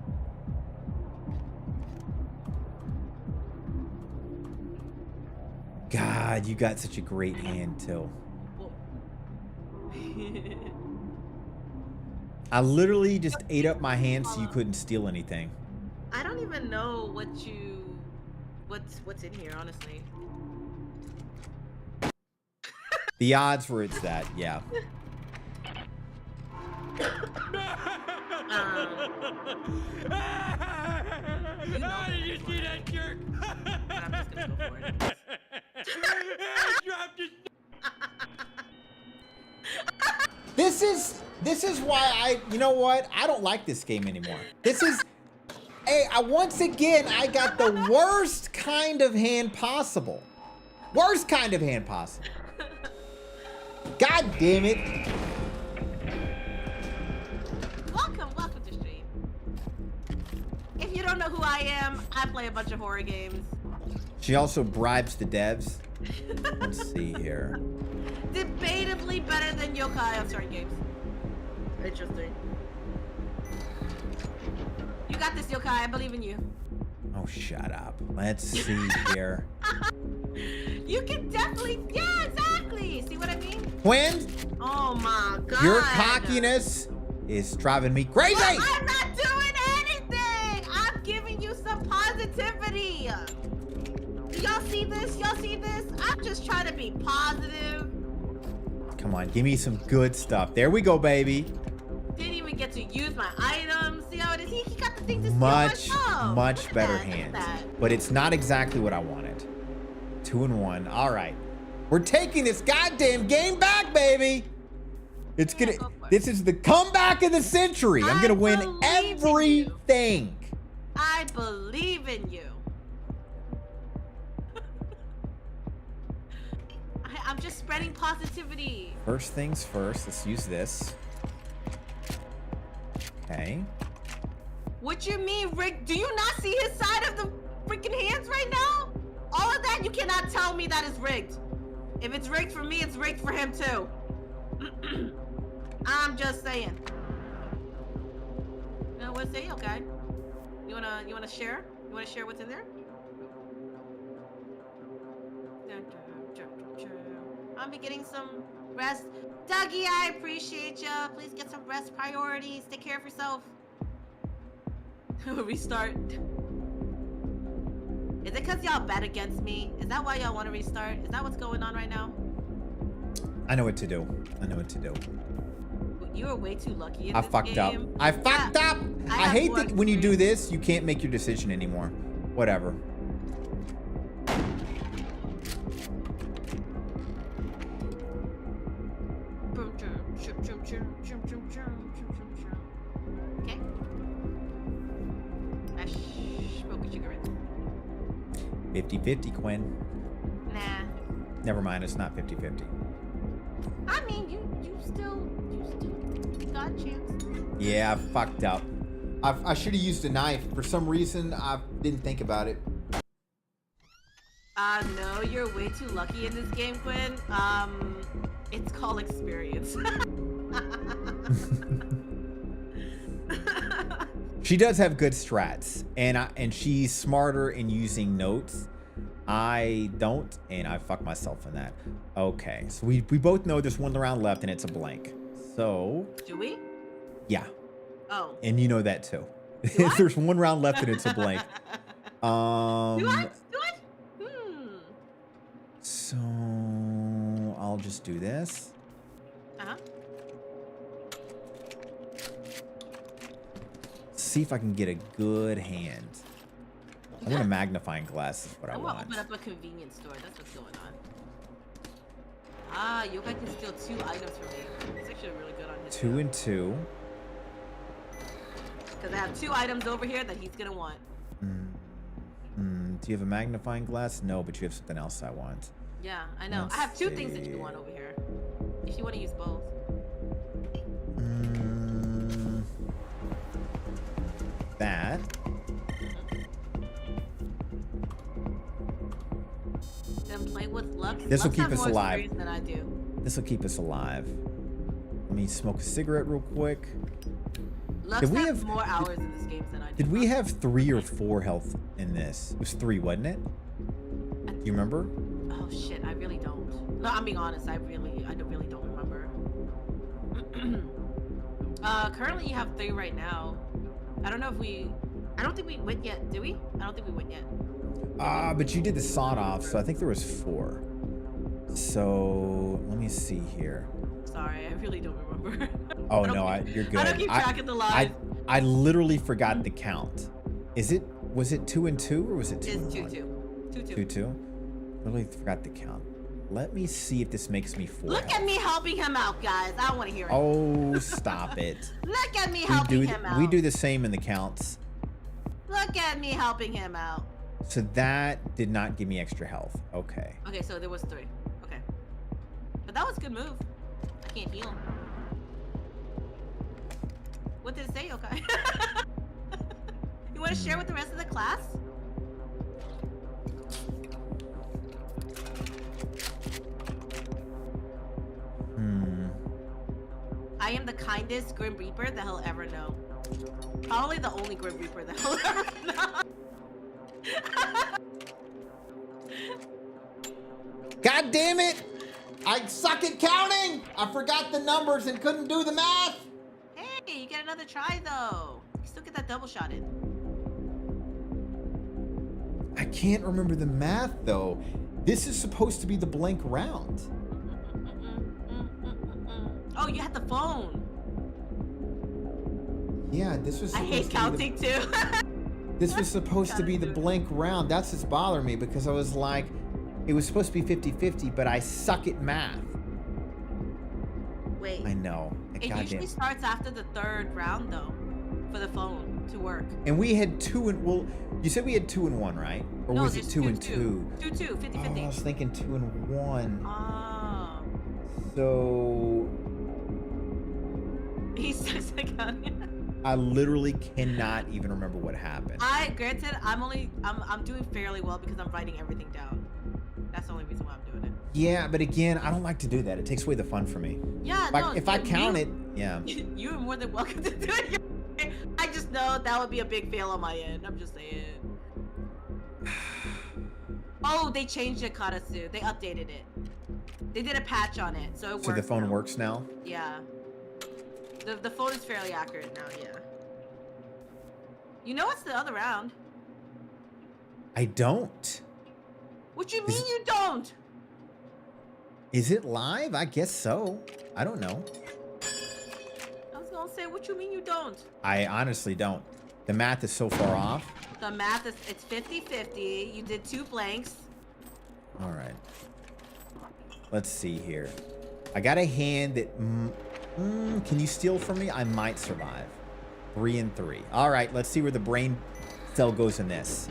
God, you got such a great hand, too. I literally just ate up my hand so you couldn't steal anything. I don't even know what's in here, honestly. The odds were it's that, yeah. How did you see that jerk? I'm just gonna go for it. Dropped his This is why you know what? I don't like this game anymore. This is, hey, once again, I got the worst kind of hand possible. Worst kind of hand possible. God damn it. Welcome to stream. If you don't know who I am, I play a bunch of horror games. She also bribes the devs. Let's see here. Debatably better than yokai on certain games. Interesting. You got this, yokai. I believe in you. Oh, shut up. Let's see here. You can definitely, yeah, exactly. See what I mean? Quinn, Oh my god. your cockiness is driving me crazy. Well, I'm not doing anything. I'm giving you some positivity. Y'all see this? Y'all see this? I'm just trying to be positive. Come on, give me some good stuff. There we go, baby. Didn't even get to use my items. See how it is? He got the thing to steal Much myself. better hands. But it's not exactly what I wanted. 2 and 1. All right. We're taking this goddamn game back, baby. It's gonna. This is the comeback of the century. I'm gonna win everything. I believe in you. I'm just spreading positivity. First things first. Let's use this. Okay. What you mean, Rick? Do you not see his side of the freaking hands right now? All of that, you cannot tell me that is rigged. If it's rigged for me, it's rigged for him too. I'm just saying. You know what to say, okay? You wanna share? You wanna share what's in there? I'll be getting some rest. Dougie, I appreciate ya. Please get some rest priorities. Take care of yourself. Restart. Is it because y'all bet against me? Is that why y'all want to restart? Is that what's going on right now? I know what to do. I know what to do. You were way too lucky in I this fucked game. up. I fucked up. I hate that when you do this, you can't make your decision anymore. Whatever. Okay. I spoke a sugar in. 50-50, Quinn. Nah. Never mind, it's not 50-50. I mean, you still got a chance. Yeah, I fucked up. I should have used a knife. For some reason, I didn't think about it. No, you're way too lucky in this game, Quinn. It's called experience. She does have good strats, and she's smarter in using notes. I don't, and I fuck myself in that. Okay, so we both know there's one round left, and it's a blank. So. Do we? Yeah. Oh. And you know that too. There's one round left, and it's a blank. Do I? So I'll just do this. See if I can get a good hand. I want a magnifying glass is what I want. I want to open up a convenience store. That's what's going on. Ah, you guys can steal 2 items from me. It's actually really good on his 2 and 2. Because I have 2 items over here that he's going to want. Do you have a magnifying glass? No, but you have something else I want. Yeah, I know. I have 2 things that you want over here. If you want to use both. That. Then play with Lux. This will Lux keep have us more alive. experience than I do. This will keep us alive. Let me smoke a cigarette real quick. Lux has more hours in this game than I do. Did we have 3 or 4 health in this? It was 3, wasn't it? Do you remember? Oh shit, I really don't. No, I'm being honest. I really don't remember. Currently you have 3 right now. I don't know if I don't think we went yet. Did we? I don't think we went yet. But you did the sawed off, so I think there was 4. So let me see here. Sorry, I really don't remember. Oh no, you're good. I don't keep track of the lives. I literally forgot the count. Was it 2 and 2 or was it 2 It's and 2 1? 2. 2 2. 2 2. Literally forgot the count. Let me see if this makes me 4 Look health. at me helping him out, guys. I don't want to hear it. Oh, stop it. Look at me helping him out. We do the same in the counts. Look at me helping him out. So that did not give me extra health. Okay. Okay, so there was 3. Okay. But that was a good move. I can't heal. What did it say, okay? You want to share with the rest of the class? I am the kindest Grim Reaper that he'll ever know. Probably the only Grim Reaper that he'll ever know. God damn it! I suck at counting! I forgot the numbers and couldn't do the math! Hey, you get another try though. You still get that double shot in. I can't remember the math though. This is supposed to be the blank round. Oh, you had the phone. Yeah, this was I hate counting too. This was supposed to be the blank round. That's what's bothering me because I was like, it was supposed to be 50-50, but I suck at math. Wait. I know. It usually starts after the 3rd round though, for the phone to work. And we had 2 and, well, you said we had 2 and 1, right? Or No, was it 2 and 2? 2, 50-50. Oh, I was thinking 2 and 1. Oh. So He sucks at counting. I literally cannot even remember what happened. Granted, I'm doing fairly well because I'm writing everything down. That's the only reason why I'm doing it. Yeah, but again, I don't like to do that. It takes away the fun for me. Yeah, Like, no. if I count it, yeah. You are more than welcome to do it. I just know that would be a big fail on my end. I'm just saying. Oh, they changed it, Karasu. They updated it. They did a patch on it, so it works. So the phone now. works now? Yeah. The phone is fairly accurate now, yeah. You know it's the other round. I don't. What you mean you don't? Is it live? I guess so. I don't know. I was gonna say, what you mean you don't? I honestly don't. The math is so far off. The math is, it's 50-50. You did 2 blanks. All right. Let's see here. I got a hand that, can you steal from me? I might survive. 3 and 3. All right, let's see where the brain cell goes in this.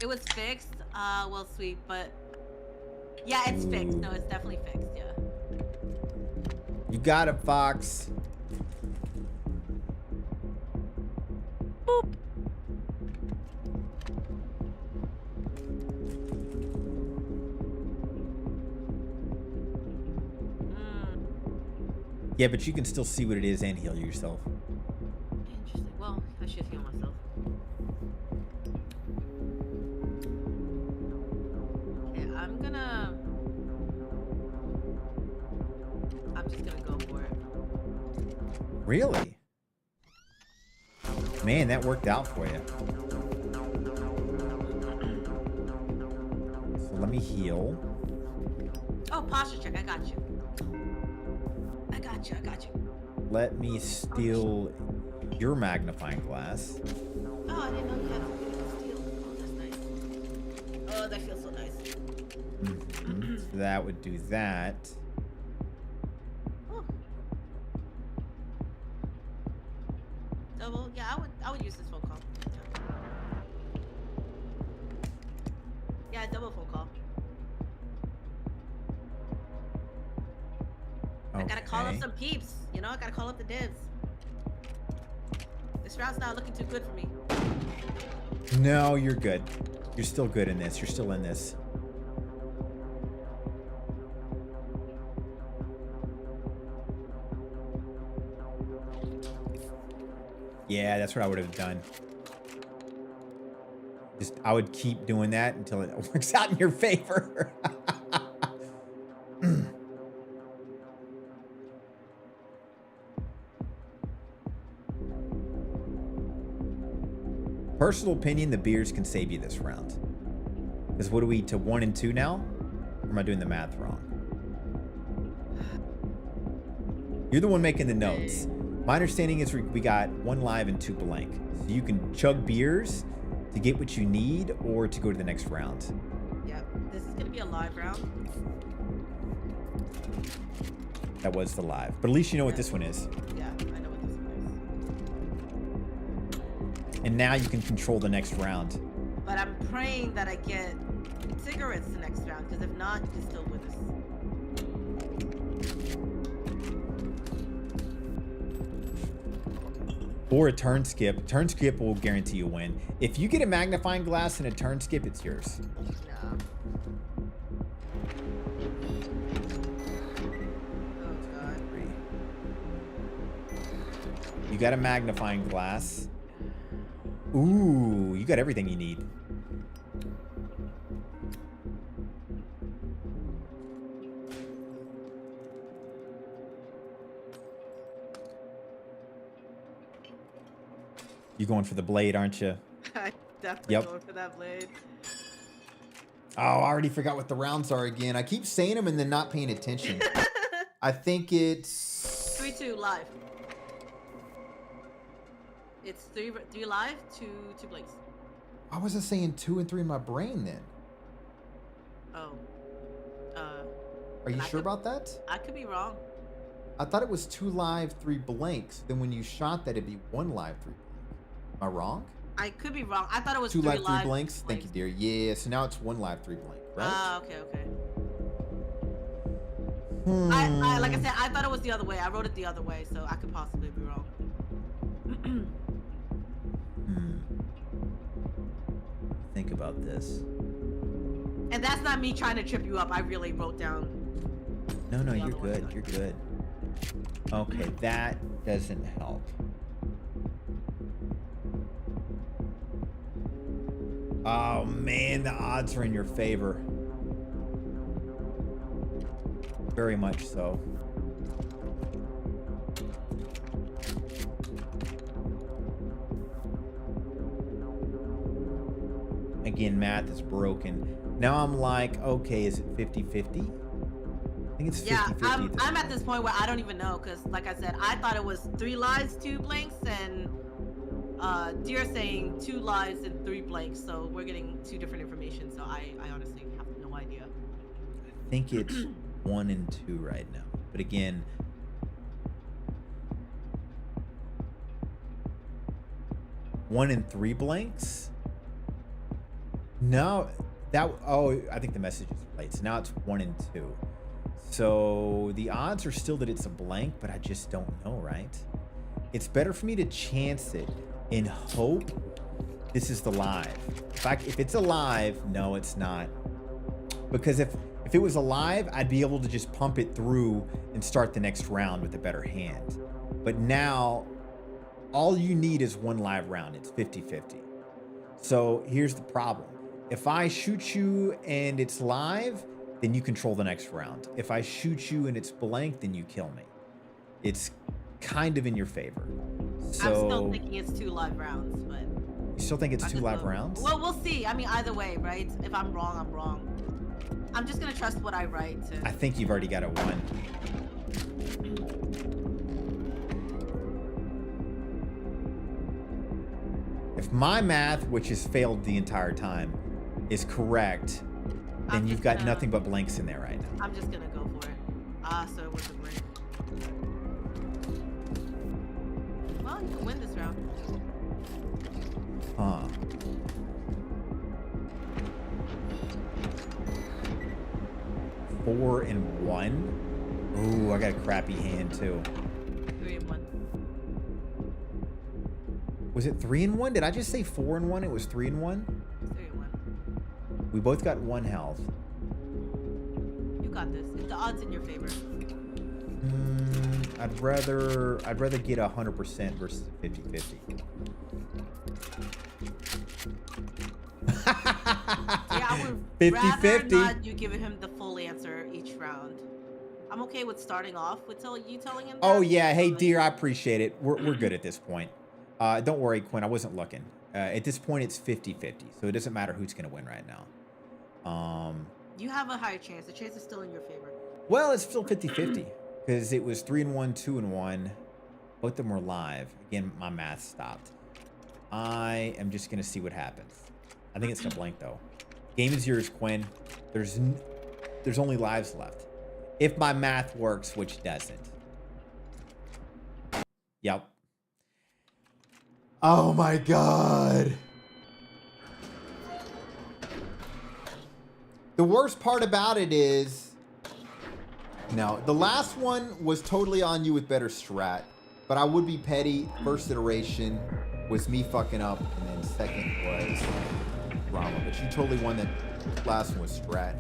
It was fixed. Well, sweet, but yeah, it's fixed. No, it's definitely fixed. Yeah. You got it, Fox. Boop. Yeah, but you can still see what it is and heal yourself. Interesting. Well, I should heal myself. Okay, I'm just gonna go for it. Really? Man, that worked out for you. So let me heal. Oh, posture check. I got you. I got you. Let me steal your magnifying glass. Oh, I didn't know you had to steal. Oh, that's nice. Oh, that feels so nice. So that would do that. Oh. Double, yeah, I would use this phone call. Yeah, double phone call. I gotta call up some peeps, you know? I gotta call up the divs. This route's not looking too good for me. No, you're good. You're still good in this. You're still in this. Yeah, that's what I would have done. I would keep doing that until it works out in your favor. Personal opinion, the beers can save you this round. Because what are we to 1 and 2 now? Or am I doing the math wrong? You're the one making the notes. My understanding is we got 1 live and 2 blank. So you can chug beers to get what you need or to go to the next round. Yep, this is gonna be be a live round. That was the live. But at least you know what this one is. Yeah, I know what this one is. And now you can control the next round. But I'm praying that I get cigarettes the next round, because if not, you can still win this. Or a turn skip. Turn skip will guarantee you a win. If you get a magnifying glass and a turn skip, it's yours. Nah. Oh, God. You got a magnifying glass. Ooh, you got everything you need. You going for the blade, aren't you? I'm definitely going for that blade. Oh, I already forgot what the rounds are again. I keep saying them and then not paying attention. I think it's 3-2 live. It's three live, two blinks. I wasn't saying 2 and 3 in my brain then. Oh. Are you sure about that? I could be wrong. I thought it was 2 live, 3 blanks. Then when you shot that, it'd be 1 live, 3 blanks. Am I wrong? I could be wrong. I thought it was 2 live, 3 live blanks. Thank you, dear. Yeah, so now it's 1 live, 3 blank, right? Ah, okay. I like I said, I thought it was the other way. I wrote it the other way, so I could possibly be wrong. Think about this. And that's not me trying to trip you up. I really wrote down. No, you're good. You're good. Okay, that doesn't help. Oh man, the odds are in your favor. Very much so. Again, math is broken. Now I'm like, okay, is it 50-50? I think it's 50-50. Yeah, I'm at this point where I don't even know, because like I said, I thought it was 3 lives, 2 blanks, and Deer saying 2 lives and 3 blanks, so we're getting 2 different information, so I honestly have no idea. I think it's 1 and 2 right now. But again, one and 3 blanks? No, I think the message is late. So now it's 1 and 2. So the odds are still that it's a blank, but I just don't know, right? It's better for me to chance it and hope this is the live. If it's alive, no, it's not. Because if it was alive, I'd be able to just pump it through and start the next round with a better hand. But now, all you need is 1 live round. It's 50-50. So here's the problem. If I shoot you and it's live, then you control the next round. If I shoot you and it's blank, then you kill me. It's kind of in your favor. So, I'm still thinking it's 2 live rounds, but... You still think it's 2 live rounds? Well, we'll see. I mean, either way, right? If I'm wrong, I'm wrong. I'm just gonna trust what I write. I think you've already got a 1. If my math, which has failed the entire time, is correct, then you've got nothing but blanks in there right now. I'm just gonna go for it. So it was a break. Well, you can win this round. Huh. Four and 1. Ooh, I got a crappy hand too. 3 and 1. Was it 3 and 1? Did I just say 4 and 1? It was 3 and 1? 3 and 1. We both got 1 health. You got this. The odds in your favor. I'd rather get 100% versus 50-50. Yeah, I would 50-50. rather not you giving him the full answer each round. I'm okay with starting off with you telling him that. Oh yeah, hey dear, I appreciate it. We're good at this point. Don't worry, Quinn, I wasn't looking. At this point, it's 50-50, so it doesn't matter who's gonna win right now. You have a higher chance. The chance is still in your favor. Well, it's still 50-50 because it was 3 and 1, 2 and 1. Both of them were live. Again, my math stopped. I am just gonna see what happens. I think it's gonna blank though. Game is yours, Quinn. There's only lives left. If my math works, which doesn't. Yep. Oh my god. The worst part about it is, no, the last one was totally on you with better strat, but I would be petty. First iteration was me fucking up, and then second was drama. But you totally won that last one with strat.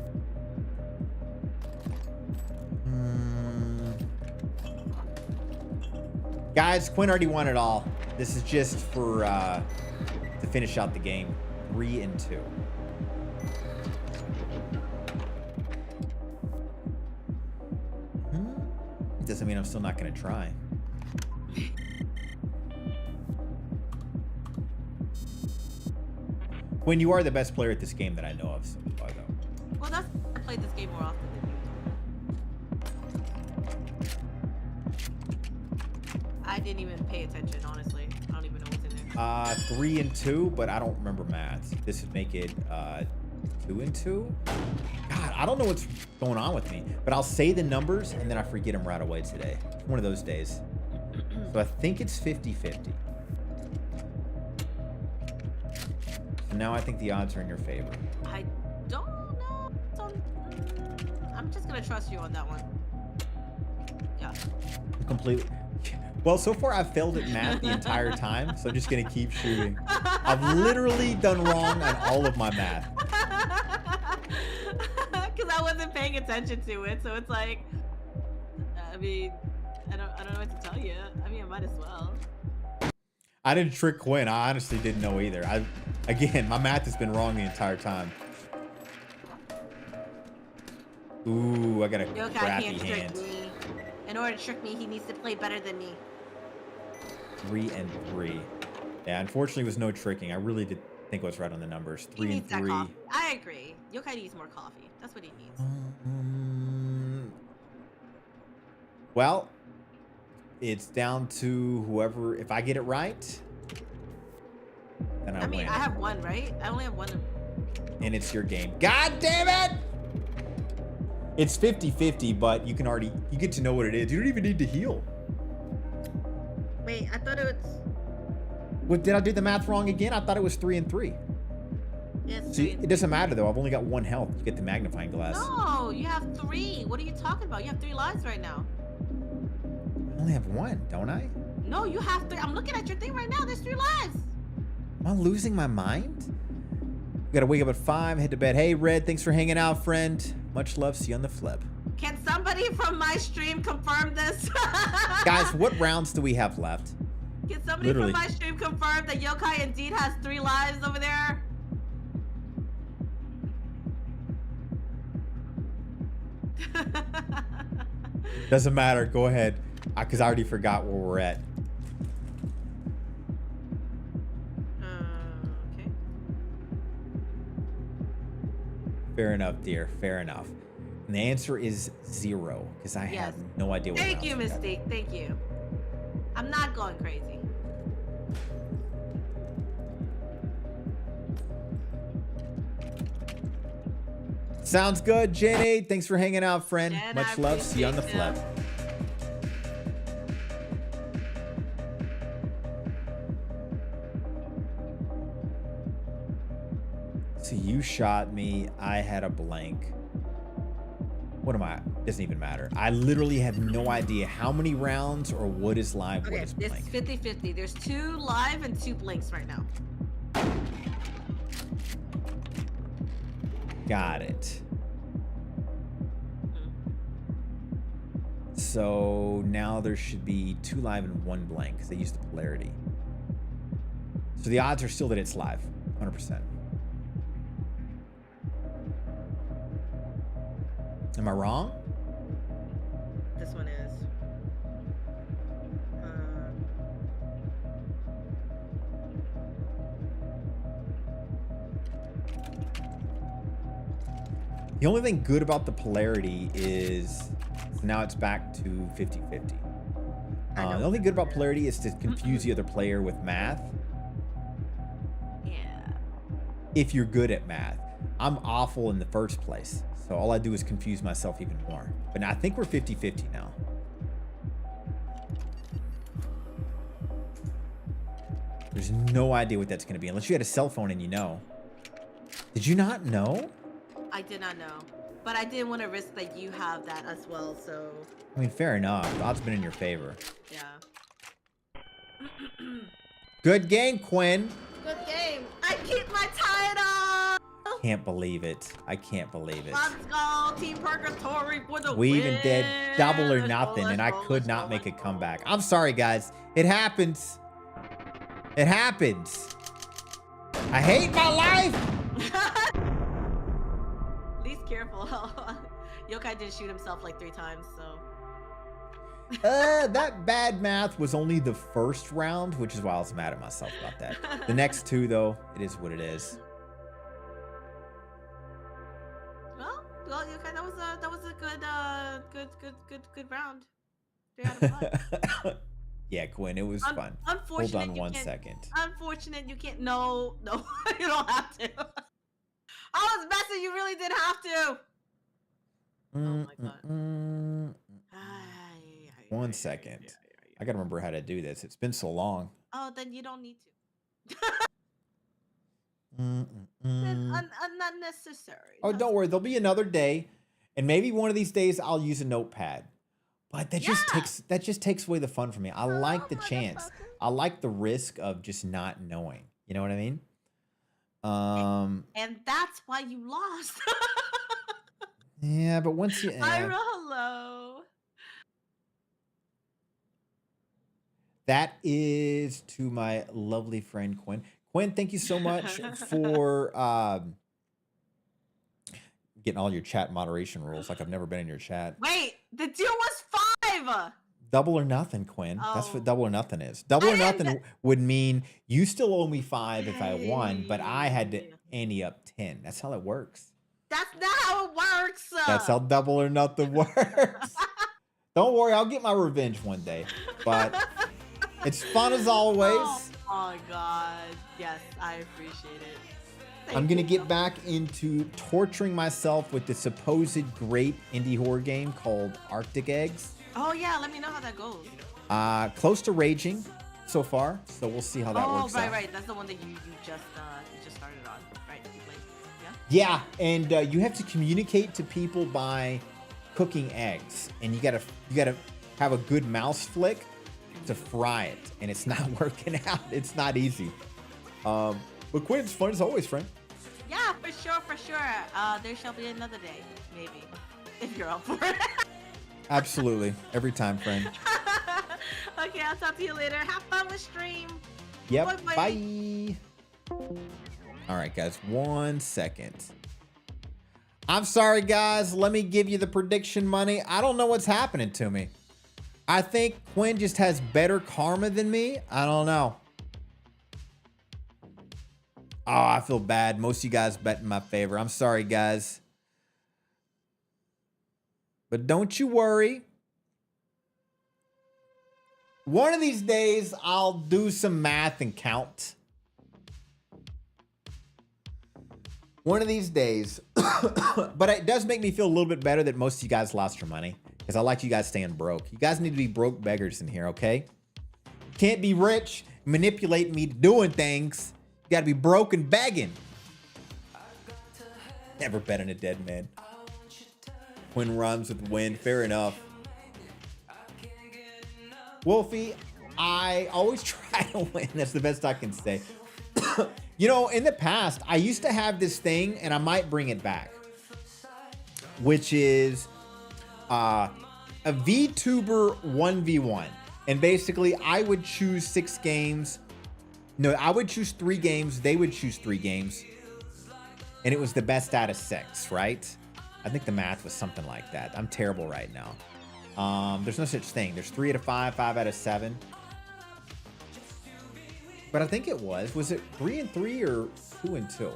Guys, Quinn already won it all. This is just for to finish out the game. 3 and 2. Doesn't mean I'm still not going to try. When you are the best player at this game that I know of so far, though. Well, that's I played this game more often than you. I didn't even pay attention, honestly. I don't even know what's in there. 3 and 2, but I don't remember maths. This would make it 2 and 2. God, I don't know what's going on with me, but I'll say the numbers and then I forget them right away today. It's one of those days. So I think it's 50-50. So now I think the odds are in your favor. I don't know. I'm just gonna trust you on that one. Yeah. Completely. Well, so far I've failed at math the entire time, so I'm just gonna keep shooting. I've literally done wrong on all of my math. Because I wasn't paying attention to it, so it's like, I mean, I don't know what to tell you. I mean, I might as well. I didn't trick Quinn. I honestly didn't know either. Again, my math has been wrong the entire time. Ooh, I got a crappy hand. Me. In order to trick me, he needs to play better than me. 3 and 3. Yeah, unfortunately, it was no tricking. I really did think I was right on the numbers. 3 and 3. I agree. Yokai needs more coffee. That's what he needs. Well, it's down to whoever. If I get it right, then I win. I have one, right? I only have one. And it's your game. God damn it! It's 50-50, but you get to know what it is. You don't even need to heal. Wait, I thought it was... What, did I do the math wrong again? I thought it was 3 and 3. Yes, See, it doesn't matter though. I've only got 1 health. You get the magnifying glass. No, you have 3. What are you talking about? You have 3 lives right now. I only have 1, don't I? No, you have 3. I'm looking at your thing right now. There's 3 lives. Am I losing my mind? We gotta wake up at 5, head to bed. Hey, Red, thanks for hanging out, friend. Much love. See you on the flip. Can somebody from my stream confirm this? Guys, what rounds do we have left? Can somebody from my stream confirm that Yokai indeed has 3 lives over there? Doesn't matter. Go ahead. Because I already forgot where we're at. Okay. Fair enough, dear. Fair enough. And the answer is 0, because I have no idea what. Thank you, Mystique. Thank you. I'm not going crazy. Sounds good, Jenny. Thanks for hanging out, friend. And much love. See you on the flip. So you shot me. I had a blank. What am I? Doesn't even matter. I literally have no idea how many rounds or what is live, what is blank. It's 50-50. There's 2 live and 2 blanks right now. Got it. So now there should be 2 live and 1 blank because they used the polarity. So the odds are still that it's live, 100%. Am I wrong? This one is. The only thing good about the polarity is now it's back to 50-50. The only thing good about polarity is to confuse the other player with math. Yeah. If you're good at math. I'm awful in the first place. So all I do is confuse myself even more. But I think we're 50-50 now. There's no idea what that's going to be unless you had a cell phone and you know. Did you not know? I did not know. But I didn't want to risk that you have that as well, so... I mean, fair enough. The odds been in your favor. Yeah. Good game, Quinn. Good game. I keep my title! Can't believe it. I can't believe it. Let's go, Team Purgatory for the We win. even did double or Let's go, nothing, let's and I go, could let's not go, make a let's go. comeback. I'm sorry, guys. It happens. It happens. I hate my life. Least careful. Yokai did shoot himself like 3 times, so. That bad math was only the first round, which is why I was mad at myself about that. The next 2, though, it is what it is. Well, Yokai, that was a good round. 3 out of 5. Yeah, Quinn, it was fun. Hold on one second. Unfortunate, you can't. No, you don't have to. I was messing. You really did have to. Oh my god. One second. I gotta remember how to do this. It's been so long. Oh, then you don't need to. Then unnecessary. Oh, don't worry. There'll be another day, and maybe one of these days I'll use a notepad. But that just takes away the fun for me. I like the chance. I like the risk of just not knowing. You know what I mean? And that's why you lost. Yeah, but once you hello. That is to my lovely friend Quinn. Quinn, thank you so much for getting all your chat moderation rules. Like I've never been in your chat. Wait, the deal was 5. Double or nothing, Quinn. That's Oh. what double or nothing is. Double or nothing would mean you still owe me 5 if I won, but I had to ante up 10. That's how it works. That's not how it works. That's how double or nothing works. Don't worry, I'll get my revenge one day. But it's fun as always. Oh my god. Yes, I appreciate it. I'm going to get back into torturing myself with the supposed great indie horror game called Arctic Eggs. Oh yeah, let me know how that goes. Close to raging so far, so we'll see how that works out. Oh, right. That's the one that you just started on, right? You played, Yeah, and you have to communicate to people by cooking eggs, and you gotta have a good mouse flick to fry it, and it's not working out. It's not easy. But Quinn's fun as always, friend. Yeah, for sure. There shall be another day, maybe, if you're up for it. Absolutely, every time, friend. Okay, I'll talk to you later. Have fun with stream. Yep. Bye. Bye. All right, guys. 1 second. I'm sorry, guys. Let me give you the prediction money. I don't know what's happening to me. I think Quinn just has better karma than me. I don't know. Oh, I feel bad. Most of you guys bet in my favor. I'm sorry, guys. But don't you worry. One of these days, I'll do some math and count. One of these days. But it does make me feel a little bit better that most of you guys lost your money. Because I like you guys staying broke. You guys need to be broke beggars in here, okay? Can't be rich, manipulating me to doing things. You gotta be broke and begging. Never bet on a dead man. Quinn rhymes with win. Fair enough. Wolfie, I always try to win. That's the best I can say. You know, in the past, I used to have this thing, and I might bring it back, which is a VTuber 1v1. And basically, I would choose 6 games. No, I would choose 3 games. They would choose 3 games. And it was the best out of 6, right? I think the math was something like that. I'm terrible right now. There's no such thing. There's 3 out of 5, 5 out of 7. But I think it was it 3 and 3 or 2 and 2?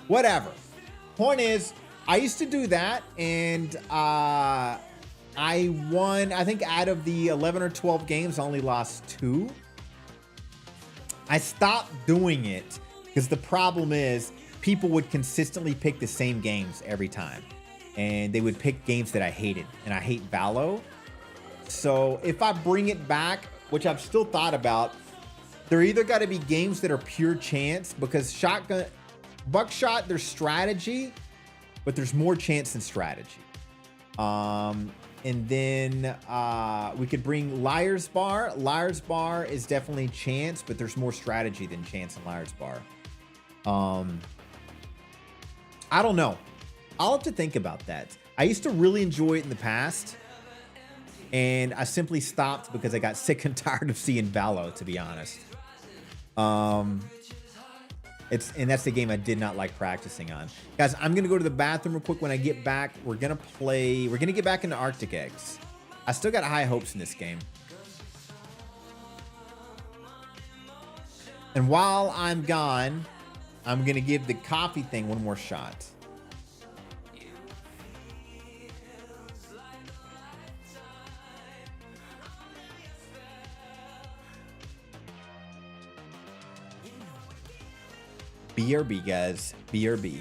Whatever. Point is, I used to do that, and I won, I think out of the 11 or 12 games, I only lost 2. I stopped doing it because the problem is people would consistently pick the same games every time. And they would pick games that I hated. And I hate Valo. So if I bring it back, which I've still thought about, there either got to be games that are pure chance, because Buckshot, there's strategy, but there's more chance than strategy. And then we could bring Liar's Bar. Liar's Bar is definitely chance, but there's more strategy than chance in Liar's Bar. I don't know. I'll have to think about that. I used to really enjoy it in the past, and I simply stopped because I got sick and tired of seeing Valo, to be honest. And that's the game I did not like practicing on. Guys, I'm gonna go to the bathroom real quick. When I get back, we're gonna get back into Arctic Eggs. I still got high hopes in this game. And while I'm gone, I'm gonna give the coffee thing one more shot. BRB, guys. BRB.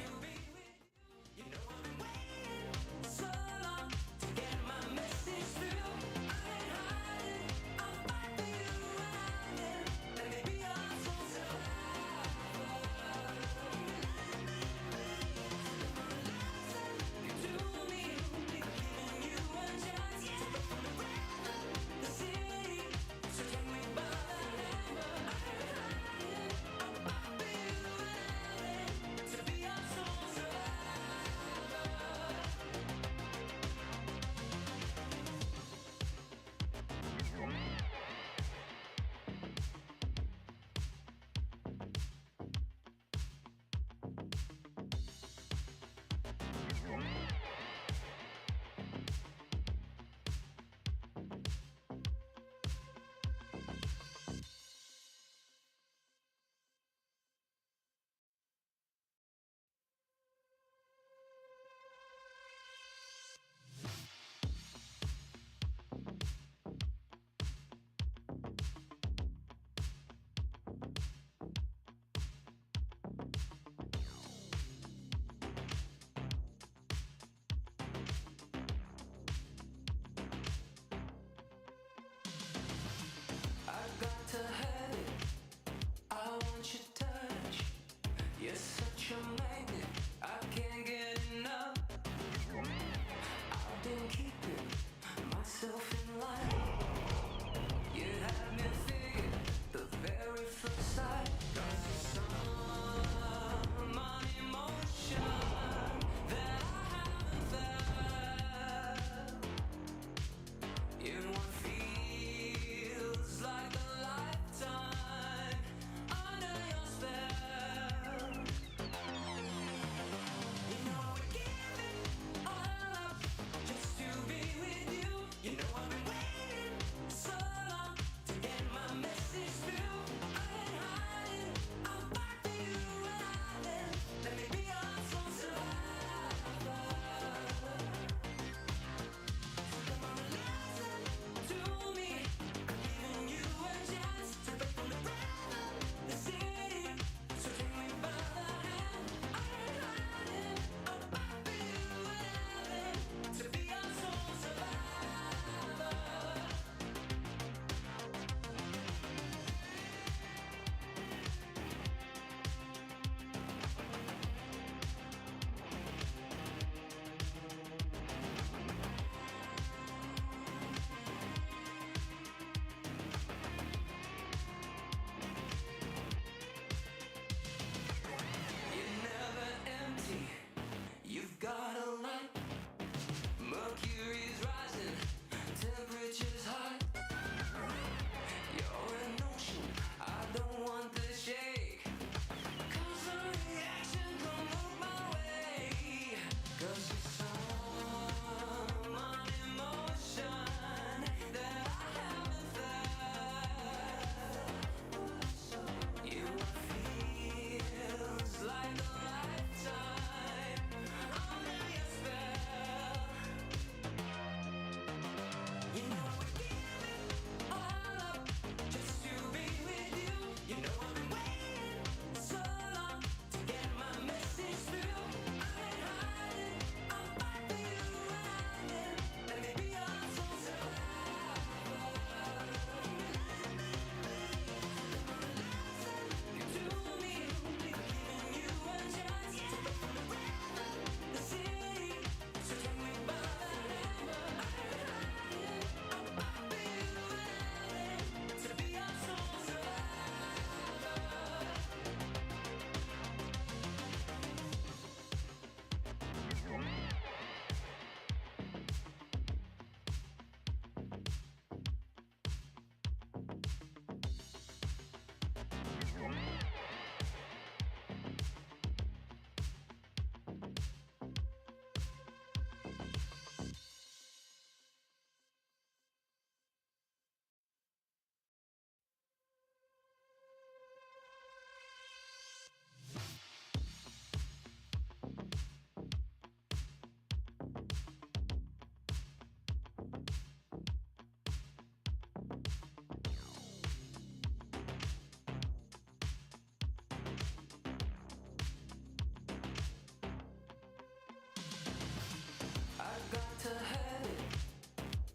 have it.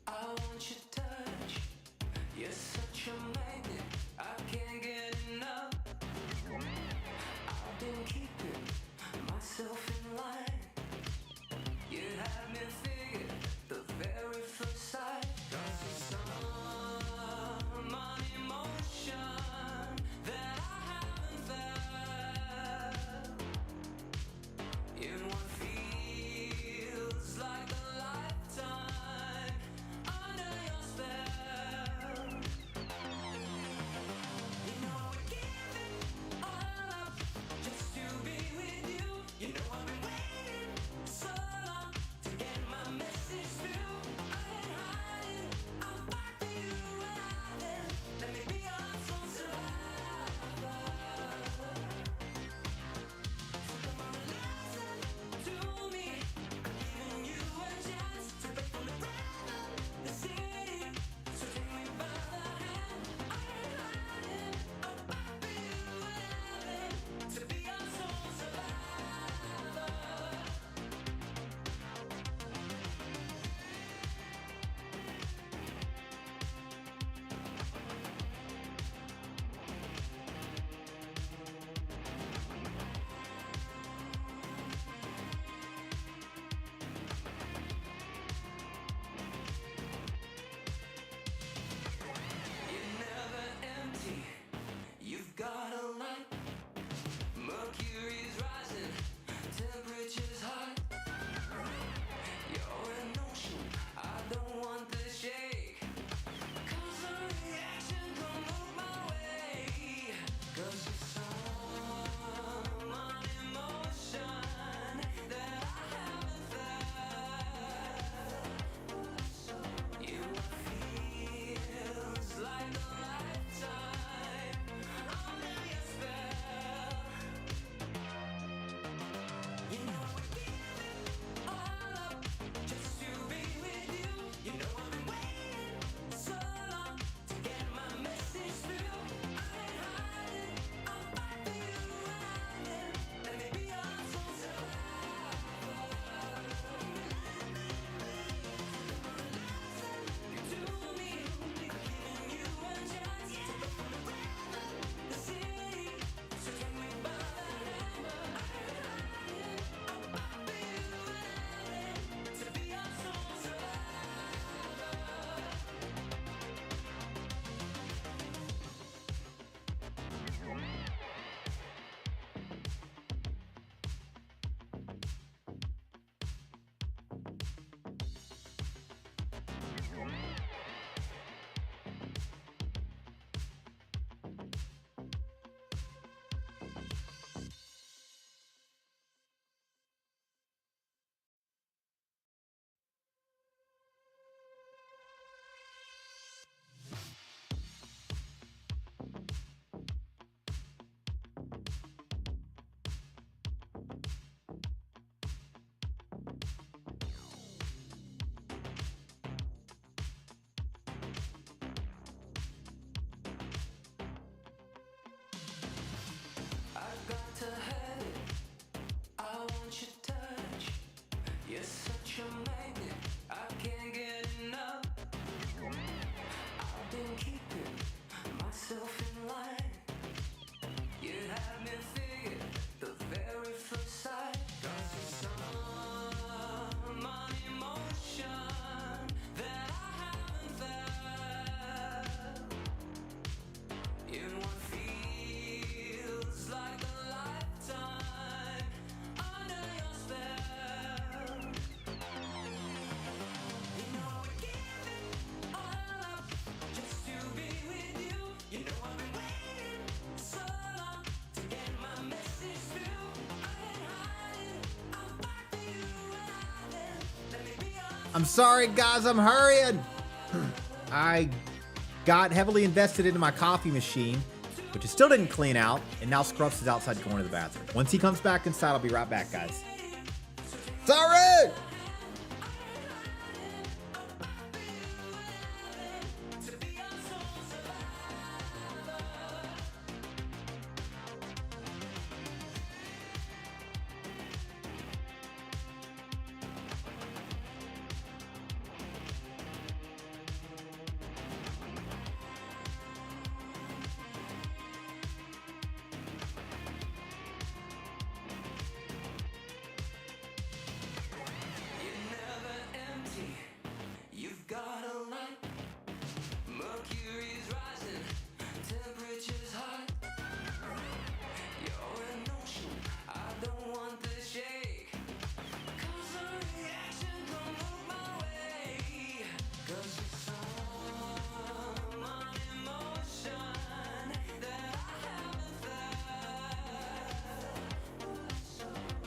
I want your touch. You're such a magnet. I can't get enough. I've been keeping myself in line. You have me figured the very first sight. 'Cause there's some emotion that I haven't felt in what feels like a lifetime under your spell. You know I would give it all up just to be with you. You know I've been waiting so long to get my message through. I ain't hiding, I'll fight for you without it. Let me be your sole survivor. So come on and listen to me. I'm giving you a chance to break from the ground up the city. So take me by the hand. I ain't hiding, I'll fight for you without it. To be your sole survivor. You're never empty. You've got a light. Mercury's rising, temperature's high. You're an ocean. I don't want the shake. 'Cause the reaction don't move my way. 'Cause you're some emotion that I haven't felt. You feels like a lifetime under your spell. You know I would give it all up just to be with you. You know I've been waiting so long to get my message through. I ain't hiding, I'll fight for you without it. Let me be your sole survivor. Listen to me, I'm giving you a chance to break from the ground up the city. So take me by the hand. I ain't hiding, I'll fight for you without it. To be your sole survivor. I got to have it. I want your touch. You're such a magnet. I can't get enough. I've been keeping myself in line. You have me figured the very first sight. 'Cause there's some emotion that I haven't felt in what feels like a lifetime under your spell. You know I would give it all up just to be with you. You know I've been waiting so long to get my message through. I ain't hiding, I'll fight for you without it. Let me be your I'm sorry, guys. I'm hurrying. I got heavily invested into my coffee machine, which it still didn't clean out, and now Scruffs is outside going to the bathroom. Once he comes back inside, I'll be right back, guys. Sorry! all night. Mercury's rising, temperature's high. You're an ocean, I don't want to shake. Cause a reaction don't move my way. Cause it's some emotion that I haven't felt.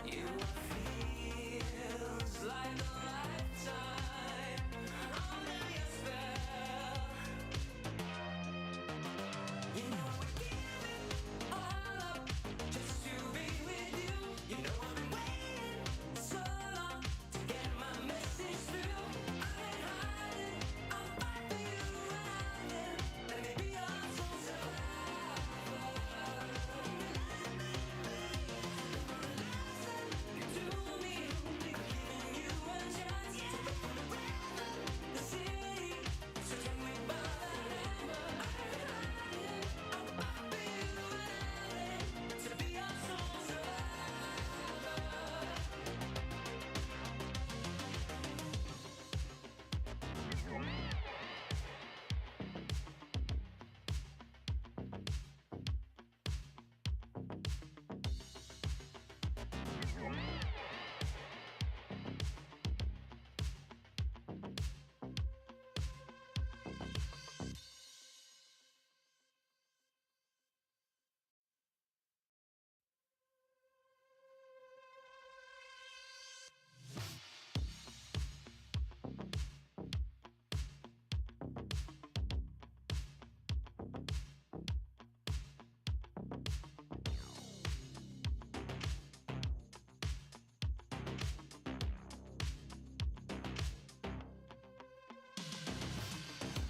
You feels like a lifetime under your spell. You know we give it all up just to be with you. You know I've been waiting so long to get my message through. I ain't hiding, I'll fight for you and let me be your soul survivor. You do me, giving you a chance to break from the city. So take me by the hand, I ain't hiding, I'll fight for you and to be your soul survivor.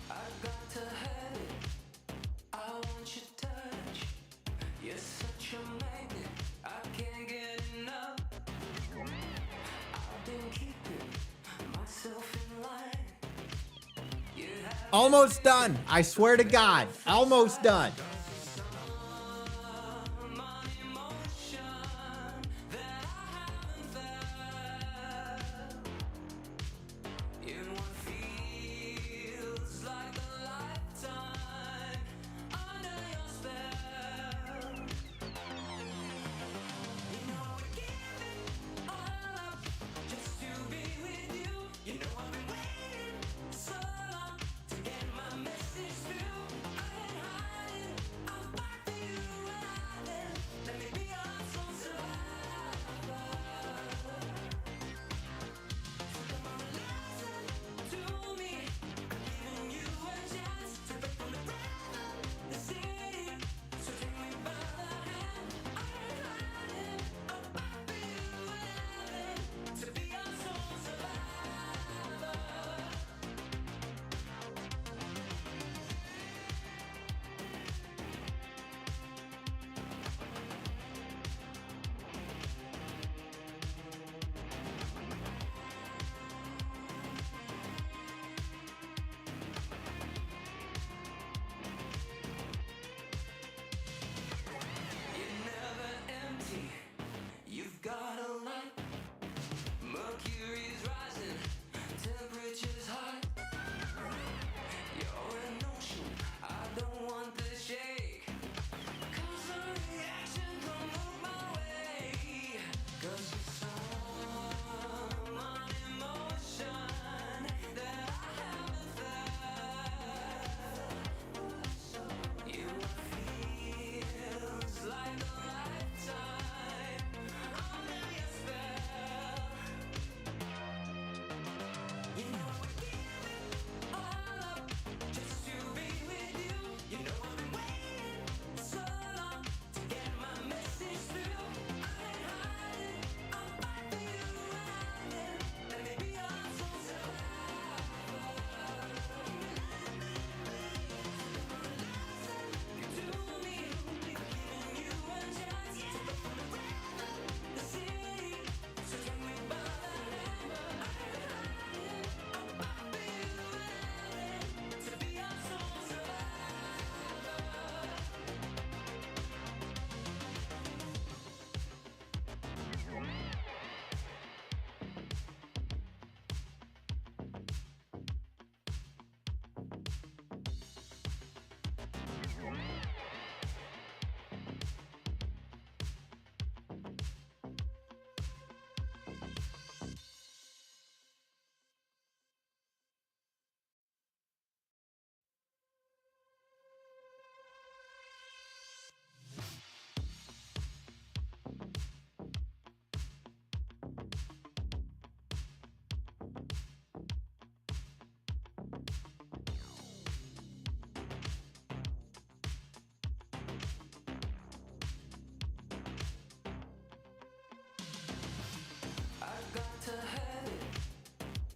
I got to have it. I want your touch. You're such a magnet. I can't get enough. I've been keeping myself in line. You have Almost done. I swear to God. Almost done. my emotion that I haven't felt. In what feels like a lifetime under your spell. You know we give it all up just to be with you. You know I've been waiting so long to get my message through. I ain't hiding,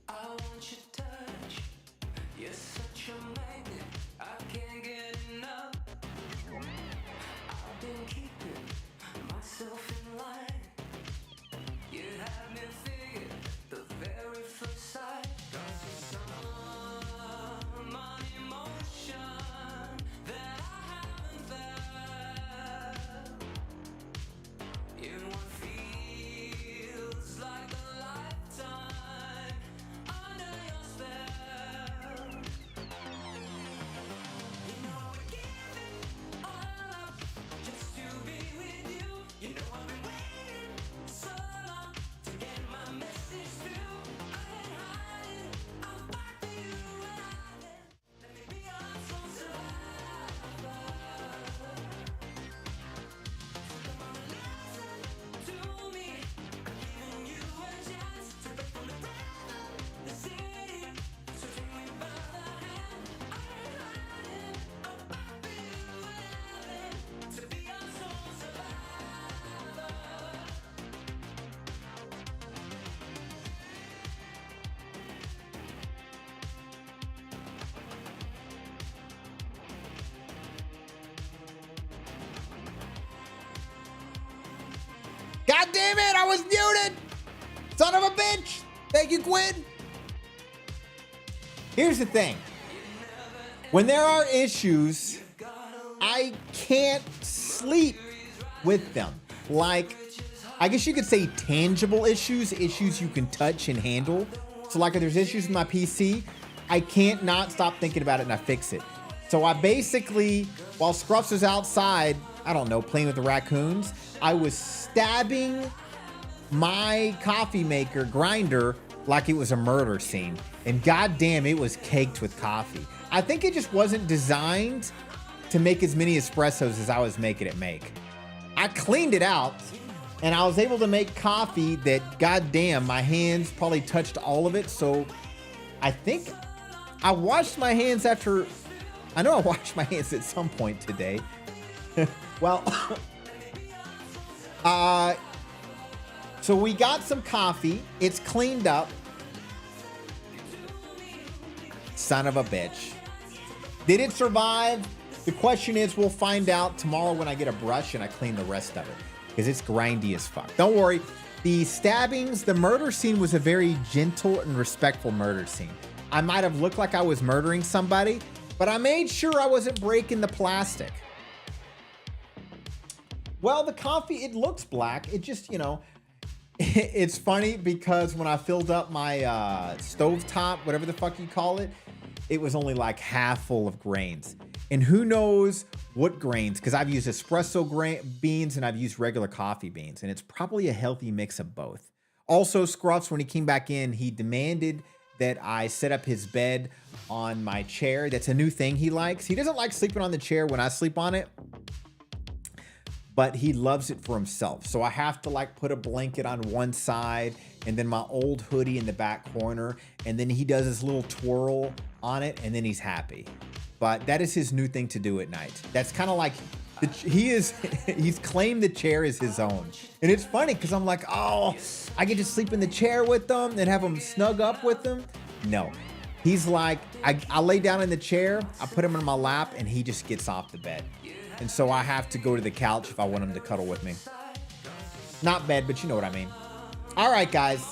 I want your touch. You're such a magnet. I can't get enough. I've been keeping myself in line. You have me figured the very first sight. 'Cause you're some emotion that I haven't felt. In what feels like a lifetime under your spell. You know I would give it all up just to be with you. You know I've been waiting so long to get my message through. I ain't hiding, I'll fight for you and let me be your sole survivor. Come on, listen to me. Giving you a chance to break from the ground up the city. So take me by the hand. I ain't hiding, I'll fight for you and to be your sole survivor. God damn it, I was muted! Son of a bitch! Thank you, Quinn. Here's the thing. When there are issues, I can't sleep with them. Like, I guess you could say tangible issues, issues you can touch and handle. So like if there's issues with my PC, I can't not stop thinking about it and I fix it. So I basically, while Scruffs was outside, I don't know, playing with the raccoons, I was stabbing my coffee maker grinder like it was a murder scene. And goddamn, it was caked with coffee. I think it just wasn't designed to make as many espressos as I was making it make. I cleaned it out and I was able to make coffee that goddamn, my hands probably touched all of it. So I think I washed my hands after, I know I washed my hands at some point today. Well, so we got some coffee. It's cleaned up. Son of a bitch. Did it survive? The question is, we'll find out tomorrow when I get a brush and I clean the rest of it. Because it's grindy as fuck. Don't worry. The stabbings, the murder scene was a very gentle and respectful murder scene. I might have looked like I was murdering somebody, but I made sure I wasn't breaking the plastic. Well, the coffee, it looks black. It just, you know, it's funny because when I filled up my stovetop, whatever the fuck you call it, it was only like half full of grains. And who knows what grains, because I've used espresso beans and I've used regular coffee beans, and it's probably a healthy mix of both. Also, Scruffs, when he came back in, he demanded that I set up his bed on my chair. That's a new thing he likes. He doesn't like sleeping on the chair when I sleep on it, but he loves it for himself. So I have to like put a blanket on one side and then my old hoodie in the back corner. And then he does this little twirl on it and then he's happy. But that is his new thing to do at night. That's kind of like, he's claimed the chair is his own. And it's funny because I'm like, oh, I get to sleep in the chair with them and have him snug up with them. No, he's like, I lay down in the chair, I put him in my lap and he just gets off the bed. And so I have to go to the couch if I want him to cuddle with me. Not bed, but you know what I mean. All right, guys.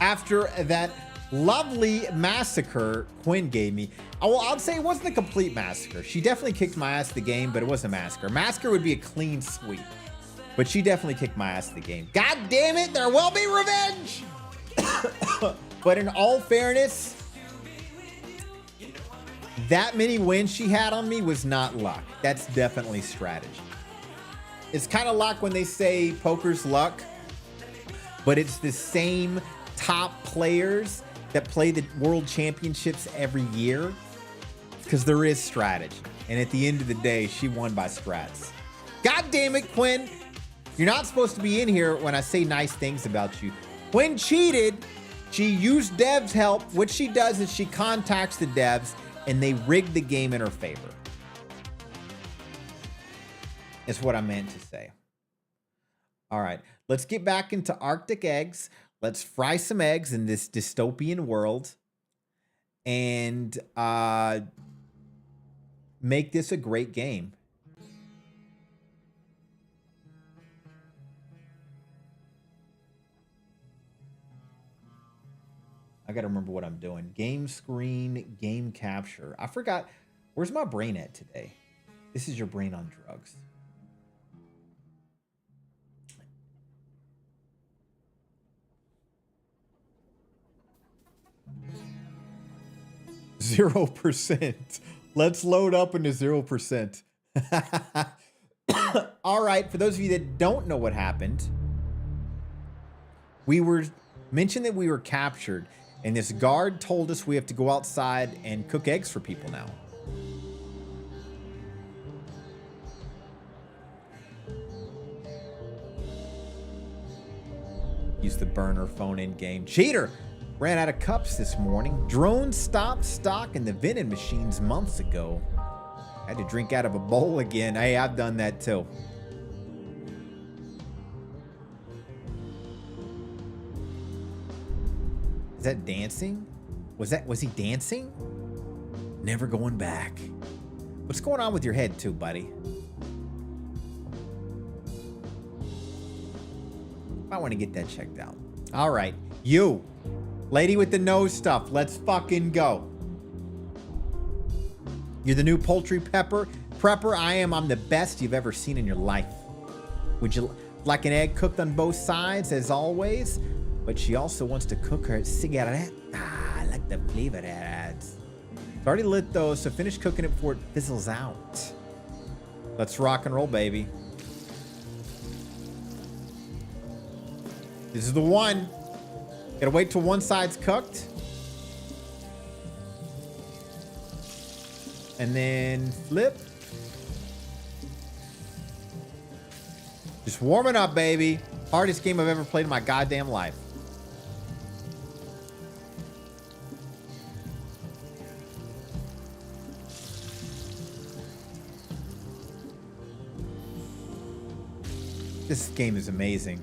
After that lovely massacre Quinn gave me, I'll say it wasn't a complete massacre. She definitely kicked my ass at the game, but it wasn't a massacre. Massacre would be a clean sweep. But she definitely kicked my ass at the game. God damn it, there will be revenge! But in all fairness, that many wins she had on me was not luck. That's definitely strategy. It's kind of like when they say poker's luck, but it's the same top players that play the world championships every year, because there is strategy. And at the end of the day, she won by strats. God damn it, Quinn. You're not supposed to be in here when I say nice things about you. Quinn cheated. She used devs' help. What she does is she contacts the devs and they rig the game in her favor. Is what I meant to say. All right. Let's get back into Arctic eggs. Let's fry some eggs in this dystopian world. And make this a great game. I got to remember what I'm doing. Game screen, game capture. I forgot. Where's my brain at today? This is your brain on drugs. 0%. Let's load up into 0%. All right, for those of you that don't know what happened, we were mentioned that we were captured, and this guard told us we have to go outside and cook eggs for people now. Use the burner phone in game. Cheater! Ran out of cups this morning. Drones stopped stock in the vending machines months ago. Had to drink out of a bowl again. Hey, I've done that too. Is that dancing? Was he dancing? Never going back. What's going on with your head too, buddy? Might want to get that checked out. All right, you, lady with the nose stuff, let's fucking go. You're the new poultry prepper. I'm the best you've ever seen in your life. Would you like an egg cooked on both sides as always? But she also wants to cook her cigarette. I like the flavor that adds. It's already lit though, so finish cooking it before it fizzles out. Let's rock and roll, baby. This is the one. Gotta wait till one side's cooked. And then flip. Just warming up, baby. Hardest game I've ever played in my goddamn life. This game is amazing.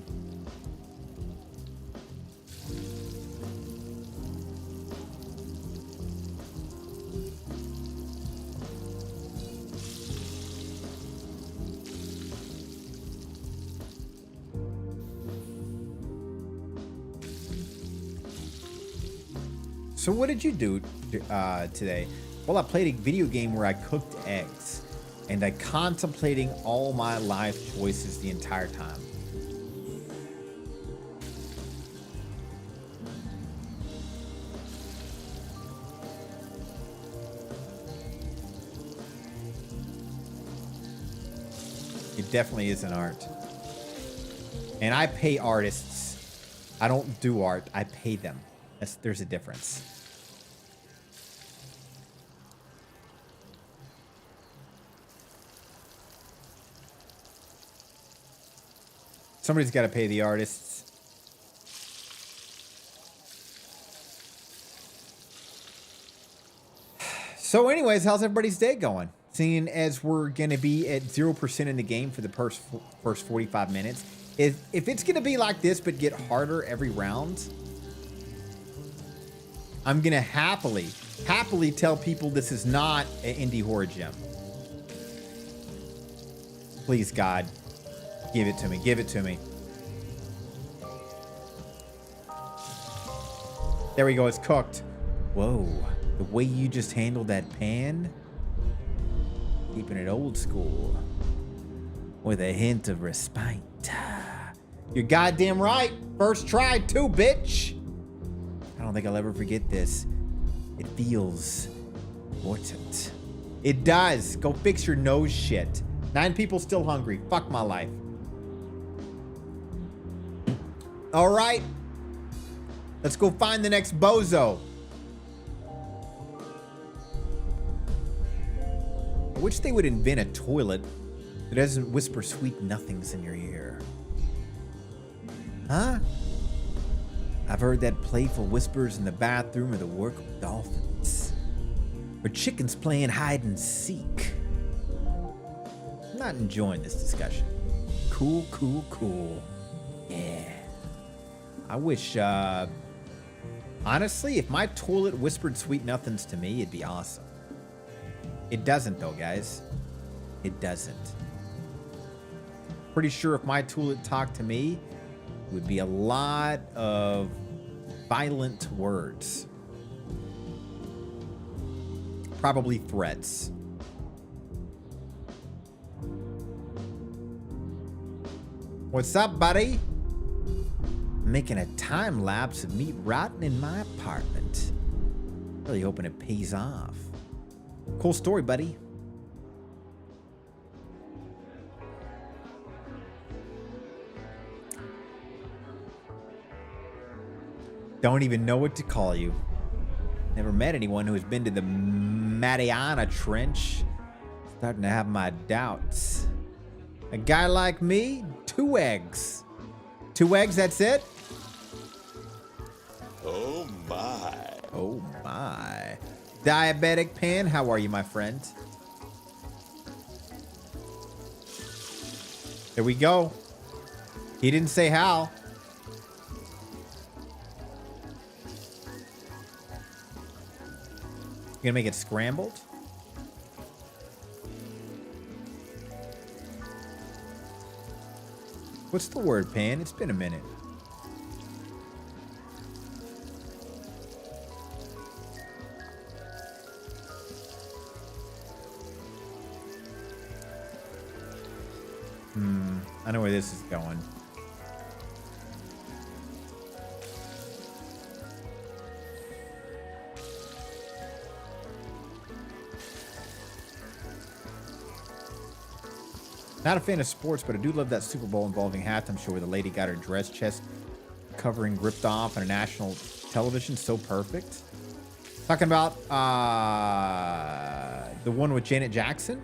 So what did you do today? Well, I played a video game where I cooked eggs, and I contemplating all my life choices the entire time. It definitely is an art. And I pay artists. I don't do art, I pay them. There's a difference. Somebody's got to pay the artists. So anyways, how's everybody's day going? Seeing as we're going to be at 0% in the game for the first 45 minutes. If it's going to be like this but get harder every round, I'm going to happily tell people this is not an indie horror gem. Please, God. Give it to me. Give it to me. There we go. It's cooked. Whoa. The way you just handled that pan. Keeping it old school. With a hint of respite. You're goddamn right. First try too, bitch. I don't think I'll ever forget this. It feels important. It does. Go fix your nose shit. 9 people still hungry. Fuck my life. All right. Let's go find the next bozo. I wish they would invent a toilet that doesn't whisper sweet nothings in your ear. Huh? I've heard that playful whispers in the bathroom are the work of dolphins. Or chickens playing hide and seek. I'm not enjoying this discussion. Cool, cool, cool. Yeah. I wish, honestly, if my toilet whispered sweet nothings to me, it'd be awesome. It doesn't, though, guys. It doesn't. Pretty sure if my toilet talked to me, it would be a lot of violent words. Probably threats. What's up, buddy? Making a time lapse of me rotting in my apartment. Really hoping it pays off. Cool story, buddy. Don't even know what to call you. Never met anyone who has been to the Mariana Trench. Starting to have my doubts. A guy like me, 2 eggs. 2 eggs, that's it? Oh my. Oh my. Diabetic Pan, how are you, my friend? There we go. He didn't say how. You gonna make it scrambled? What's the word, Pan? It's been a minute. I know where this is going. Not a fan of sports, but I do love that Super Bowl involving halftime show where the lady got her dress chest covering ripped off on a national television. So perfect. Talking about the one with Janet Jackson.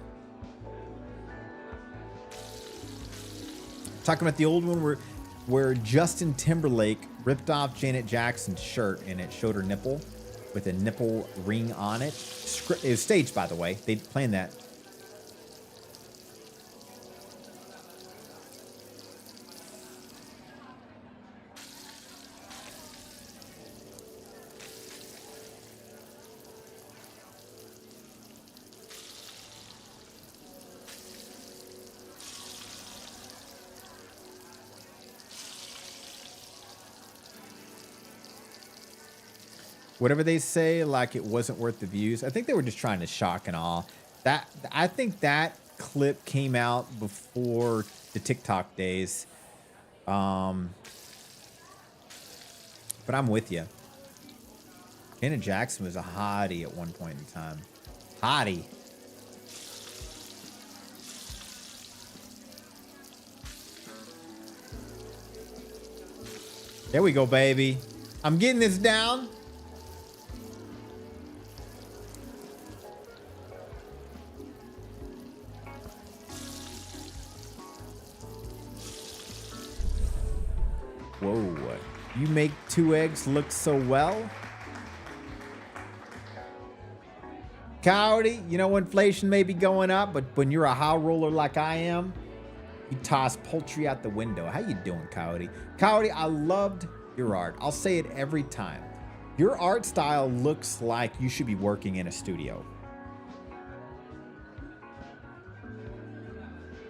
Talking about the old one where Justin Timberlake ripped off Janet Jackson's shirt and it showed her nipple with a nipple ring on it. It was staged, by the way. They planned that. Whatever they say, like it wasn't worth the views. I think they were just trying to shock and awe. I think that clip came out before the TikTok days. But I'm with you. Janet Jackson was a hottie at one point in time. Hottie. There we go, baby. I'm getting this down. Whoa, you make 2 eggs look so well. Coyote, you know inflation may be going up, but when you're a high roller like I am, you toss poultry out the window. How you doing, Coyote? Coyote, I loved your art. I'll say it every time. Your art style looks like you should be working in a studio.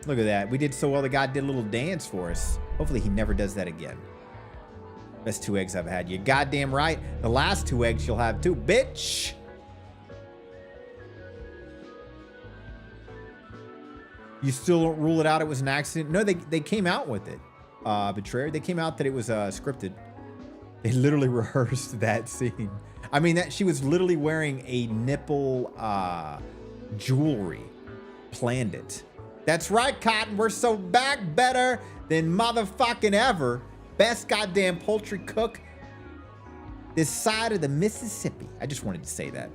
Look at that. We did so well, the guy did a little dance for us. Hopefully he never does that again. Best 2 eggs I've had. You're goddamn right. The last 2 eggs you'll have too, bitch. You still don't rule it out it was an accident? No, they came out with it. Betrayer. They came out that it was scripted. They literally rehearsed that scene. I mean, that she was literally wearing a nipple jewelry. Planned it. That's right, Cotton. We're so back better than motherfucking ever. Best goddamn poultry cook this side of the Mississippi. I just wanted to say that.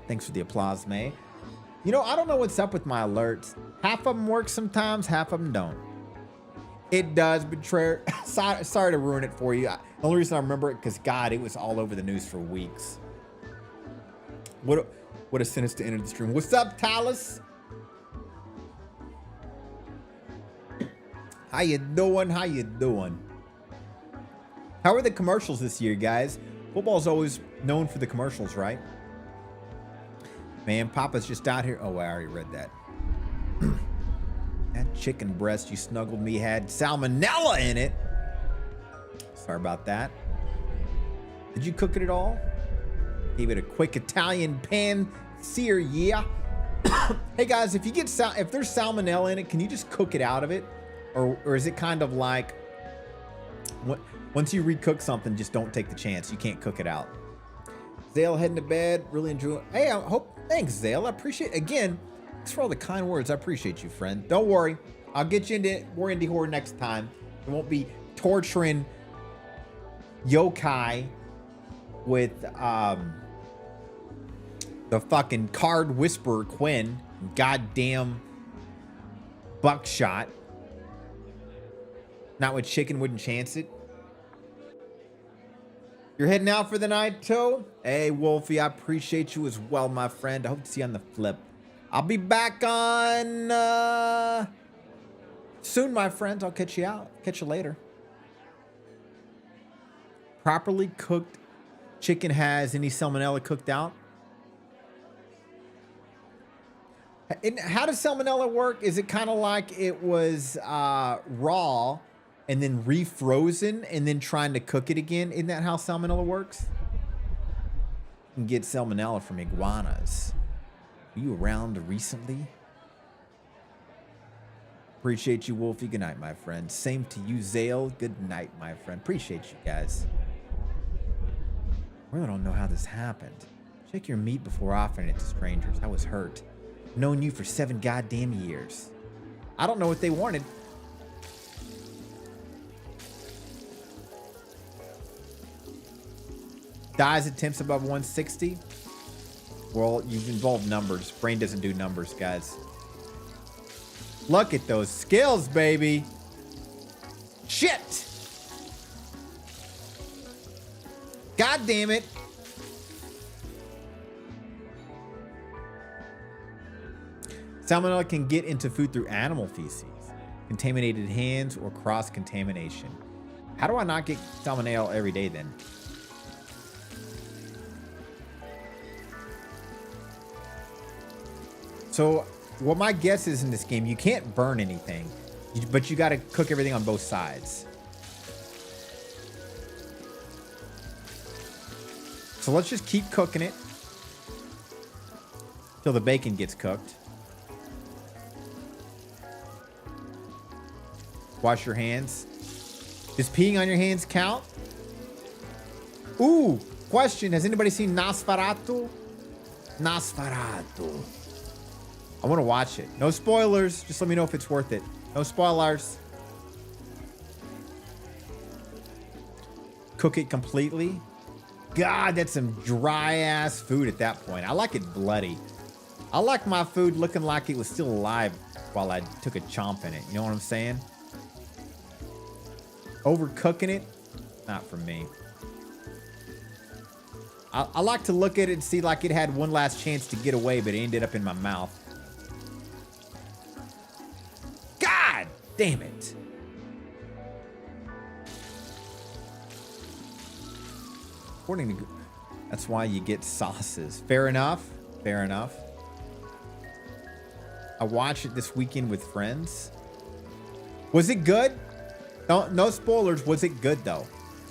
Thanks for the applause, May. You know, I don't know what's up with my alerts. Half of them work sometimes, half of them don't. It does, Betrayer. Sorry to ruin it for you. The only reason I remember it because, God, it was all over the news for weeks. What a sentence to enter the stream. What's up, Talus? How you doing? How you doing? How are the commercials this year, guys? Football's always known for the commercials, right? Man, Papa's just out here. Oh, I already read that. That chicken breast you snuggled me had salmonella in it. Sorry about that. Did you cook it at all? Gave it a quick Italian pan sear, yeah. Hey guys, if there's salmonella in it, can you just cook it out of it, or is it kind of like once you recook something, just don't take the chance. You can't cook it out. Zale heading to bed. Really enjoy. Hey, I hope. Thanks, Zale. I appreciate. Again, thanks for all the kind words. I appreciate you, friend. Don't worry. I'll get you into more indie horror next time. It won't be torturing yokai with the fucking card whisperer Quinn, goddamn buckshot. Not with chicken wouldn't chance it. You're heading out for the night, too? Hey, Wolfie, I appreciate you as well, my friend. I hope to see you on the flip. I'll be back on soon, my friends. I'll catch you out. Catch you later. Properly cooked chicken has any salmonella cooked out? And how does salmonella work? Is it kind of like it was raw and then refrozen and then trying to cook it again? Isn't that how salmonella works? You can get salmonella from iguanas. Were you around recently? Appreciate you, Wolfie. Good night, my friend. Same to you, Zale. Good night, my friend. Appreciate you guys. I really don't know how this happened. Check your meat before offering it to strangers. I was hurt. Known you for 7 goddamn years. I don't know what they wanted. Dies attempts above 160. Well, you've involved numbers. Brain doesn't do numbers, guys. Look at those skills, baby. Shit. God damn it. Salmonella can get into food through animal feces, contaminated hands, or cross-contamination. How do I not get salmonella every day then? So what my guess is in this game, you can't burn anything, but you got to cook everything on both sides. So let's just keep cooking it till the bacon gets cooked. Wash your hands. Does peeing on your hands count? Ooh, question. Has anybody seen Nosferatu? Nosferatu. I want to watch it. No spoilers. Just let me know if it's worth it. No spoilers. Cook it completely. God, that's some dry ass food at that point. I like it bloody. I like my food looking like it was still alive while I took a chomp in it. You know what I'm saying? Overcooking it, not for me. I like to look at it and see like it had one last chance to get away, but it ended up in my mouth. God damn it. According to, that's why you get sauces. Fair enough. Fair enough. I watched it this weekend with friends. Was it good? No spoilers. Was it good though?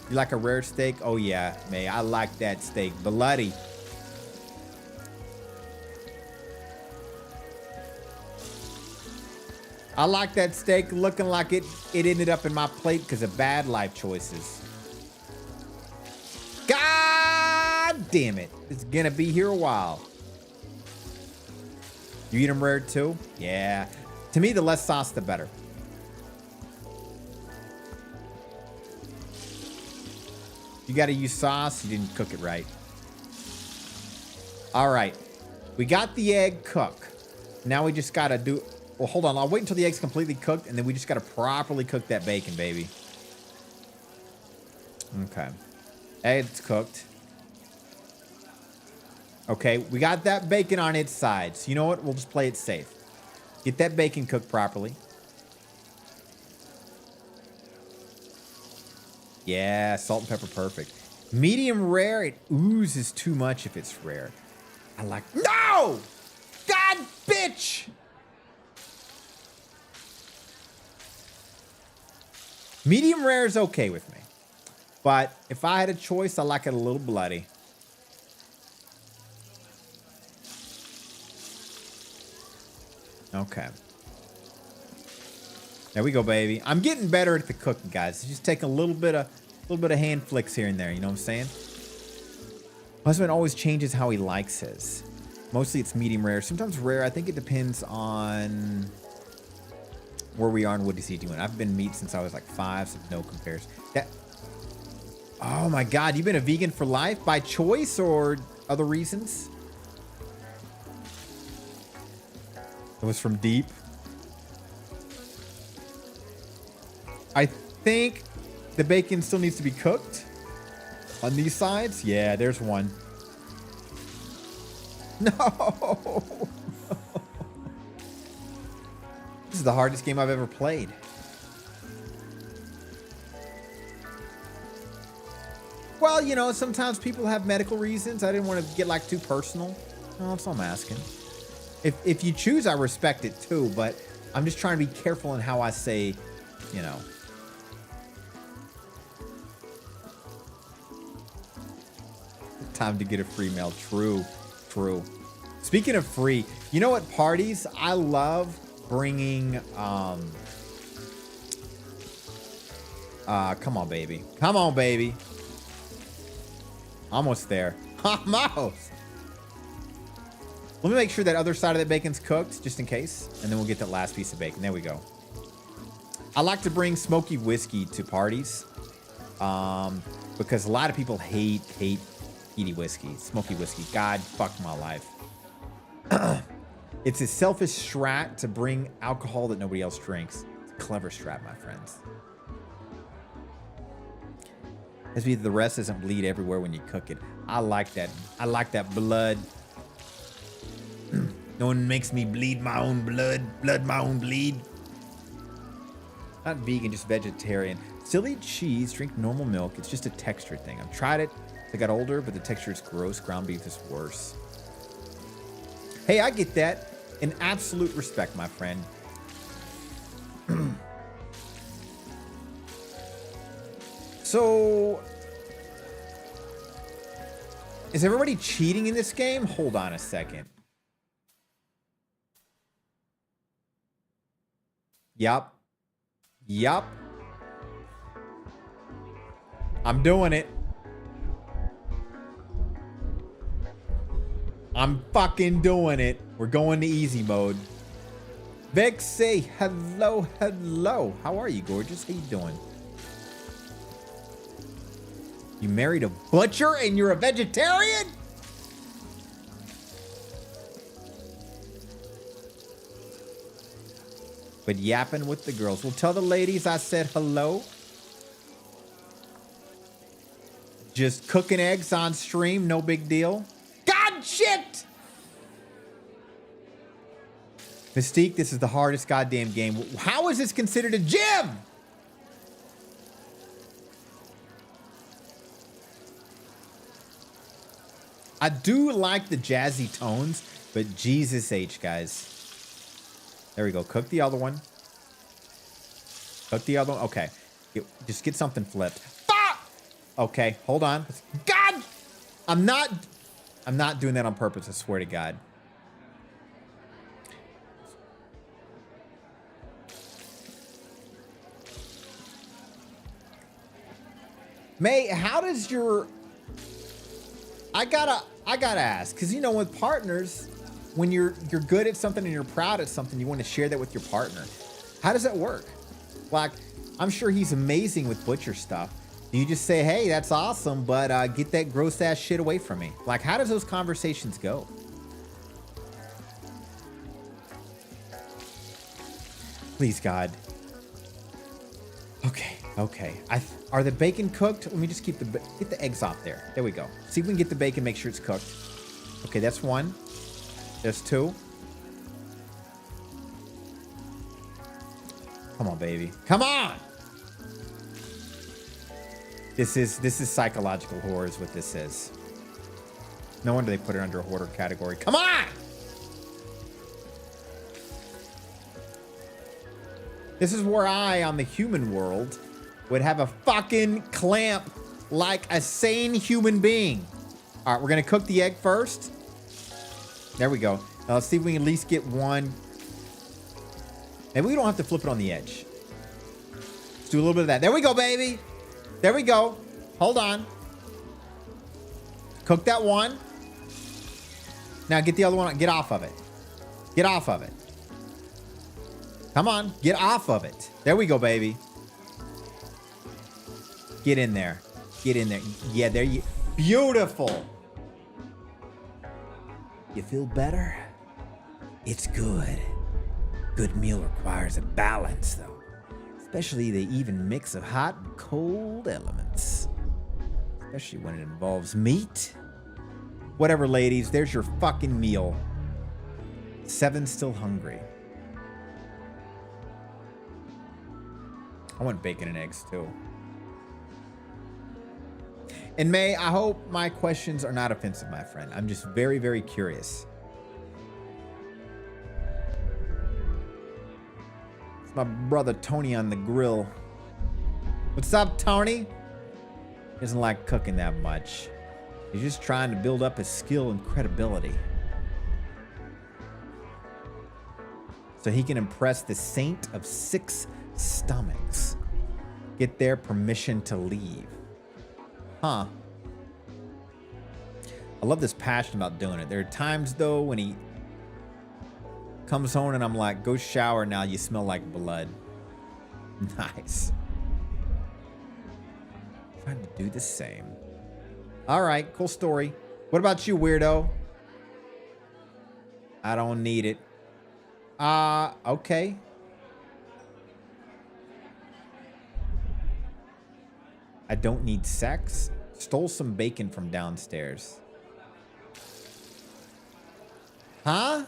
You like a rare steak? Oh yeah, May. I like that steak. Bloody. I like that steak looking like it ended up in my plate because of bad life choices. God damn it. It's gonna be here a while. You eat them rare too? Yeah. To me, the less sauce, the better. You got to use sauce. You didn't cook it right. All right. We got the egg cook. Now we just got to do... Well, hold on. I'll wait until the egg's completely cooked, and then we just got to properly cook that bacon, baby. Okay. Egg's cooked. Okay. We got that bacon on its side. So you know what? We'll just play it safe. Get that bacon cooked properly. Yeah, salt and pepper, perfect. Medium rare, it oozes too much if it's rare. I like, no! God, bitch! Medium rare is okay with me. But if I had a choice, I like it a little bloody. Okay. There we go, baby. I'm getting better at the cooking, guys. Just take a little bit of hand flicks here and there. You know what I'm saying? My husband always changes how he likes his. Mostly it's medium rare. Sometimes rare. I think it depends on where we are and what is he doing. I've been meat since I was like 5, so no compares. That. Oh my God, you've been a vegan for life by choice or other reasons? It was from deep. I think the bacon still needs to be cooked on these sides. Yeah, there's one. No. This is the hardest game I've ever played. Well, you know, sometimes people have medical reasons. I didn't want to get like too personal. No, that's all I'm asking. If you choose, I respect it too, but I'm just trying to be careful in how I say, you know. Time to get a free meal. True. True. Speaking of free, you know what parties? I love bringing, come on, baby. Come on, baby. Almost there. Almost. Let me make sure that other side of the bacon's cooked, just in case. And then we'll get that last piece of bacon. There we go. I like to bring smoky whiskey to parties. Because a lot of people hate eating whiskey. Smoky whiskey. God, fuck my life. It's a selfish strat to bring alcohol that nobody else drinks. It's a clever strat, my friends. As be the rest doesn't bleed everywhere when you cook it. I like that. I like that blood. No one makes me bleed my own blood. Blood my own bleed. Not vegan, just vegetarian. Still eat cheese, drink normal milk. It's just a texture thing. I've tried it as I got older, but the texture is gross. Ground beef is worse. Hey, I get that. In absolute respect, my friend. So, is everybody cheating in this game? Hold on a second. Yup. Yup. I'm doing it. I'm fucking doing it. We're going to easy mode. Vex, say hello, hello. How are you, gorgeous? How you doing? You married a butcher and you're a vegetarian? But yapping with the girls. Well, tell the ladies I said hello. Just cooking eggs on stream, no big deal. God shit! Mystique, this is the hardest goddamn game. How is this considered a gym? I do like the jazzy tones, but Jesus H, guys. There we go. Cook the other one. Cook the other one. Okay. Just get something flipped. Ah! Okay, hold on. God! I'm not doing that on purpose, I swear to God. May, how does your... I gotta ask, because you know, with partners, when you're good at something and you're proud at something, you want to share that with your partner. How does that work? Like, I'm sure he's amazing with butcher stuff. Do you just say, hey, that's awesome, but get that gross ass shit away from me? Like, how does those conversations go? Please, God. Okay. Are the bacon cooked? Let me just get the eggs off there. There we go. See if we can get the bacon, make sure it's cooked. Okay, that's one. There's two. Come on, baby. Come on! This is psychological horror is what this is. No wonder they put it under a hoarder category. Come on! This is where I, on the human world, would have a fucking clamp like a sane human being. All right, we're going to cook the egg first. There we go. Now let's see if we can at least get one. Maybe we don't have to flip it on the edge. Let's do a little bit of that. There we go, baby. There we go. Hold on. Cook that one. Now get the other one. Get off of it. Get off of it. Come on. Get off of it. There we go, baby. Get in there. Get in there. Yeah, there you... Beautiful. You feel better? It's good. Good meal requires a balance, though. Especially the even mix of hot and cold elements. Especially when it involves meat. Whatever, ladies. There's your fucking meal. 7 still hungry. I want bacon and eggs, too. And May, I hope my questions are not offensive, my friend. I'm just very, very curious. It's my brother Tony on the grill. What's up, Tony? He doesn't like cooking that much. He's just trying to build up his skill and credibility, so he can impress the saint of 6 stomachs. Get their permission to leave. Huh. I love this passion about doing it. There are times, though, when he comes home and I'm like, go shower now, you smell like blood. Nice. Trying to do the same. All right, cool story. What about you, weirdo? I don't need it. Okay. I don't need sex. Stole some bacon from downstairs. Huh?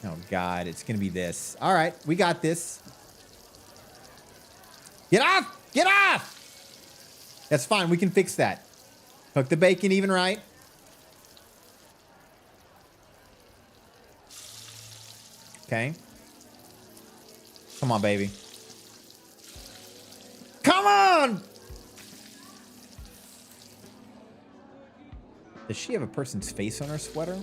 Oh, God. It's going to be this. All right. We got this. Get off! Get off! That's fine. We can fix that. Cook the bacon even right. Okay. Come on, baby. Come on! Does she have a person's face on her sweater?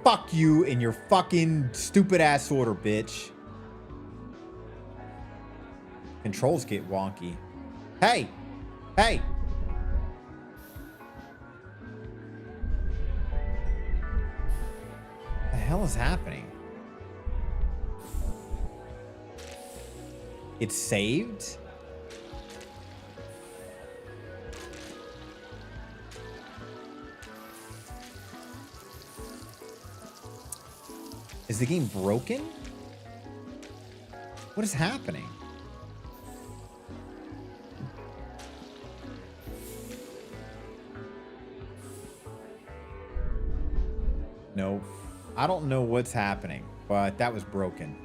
Fuck you and your fucking stupid ass order, bitch. Controls get wonky. Hey! Hey! What the hell is happening? It's saved? Is the game broken? What is happening? No, I don't know what's happening, but that was broken.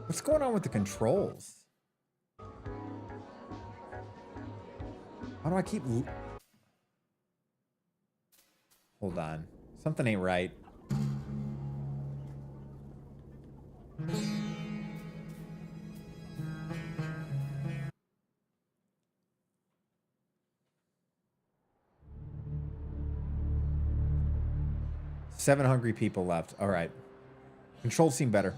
What's going on with the controls? How do I keep... Hold on. Something ain't right. Seven hungry people left. All right. Controls seem better.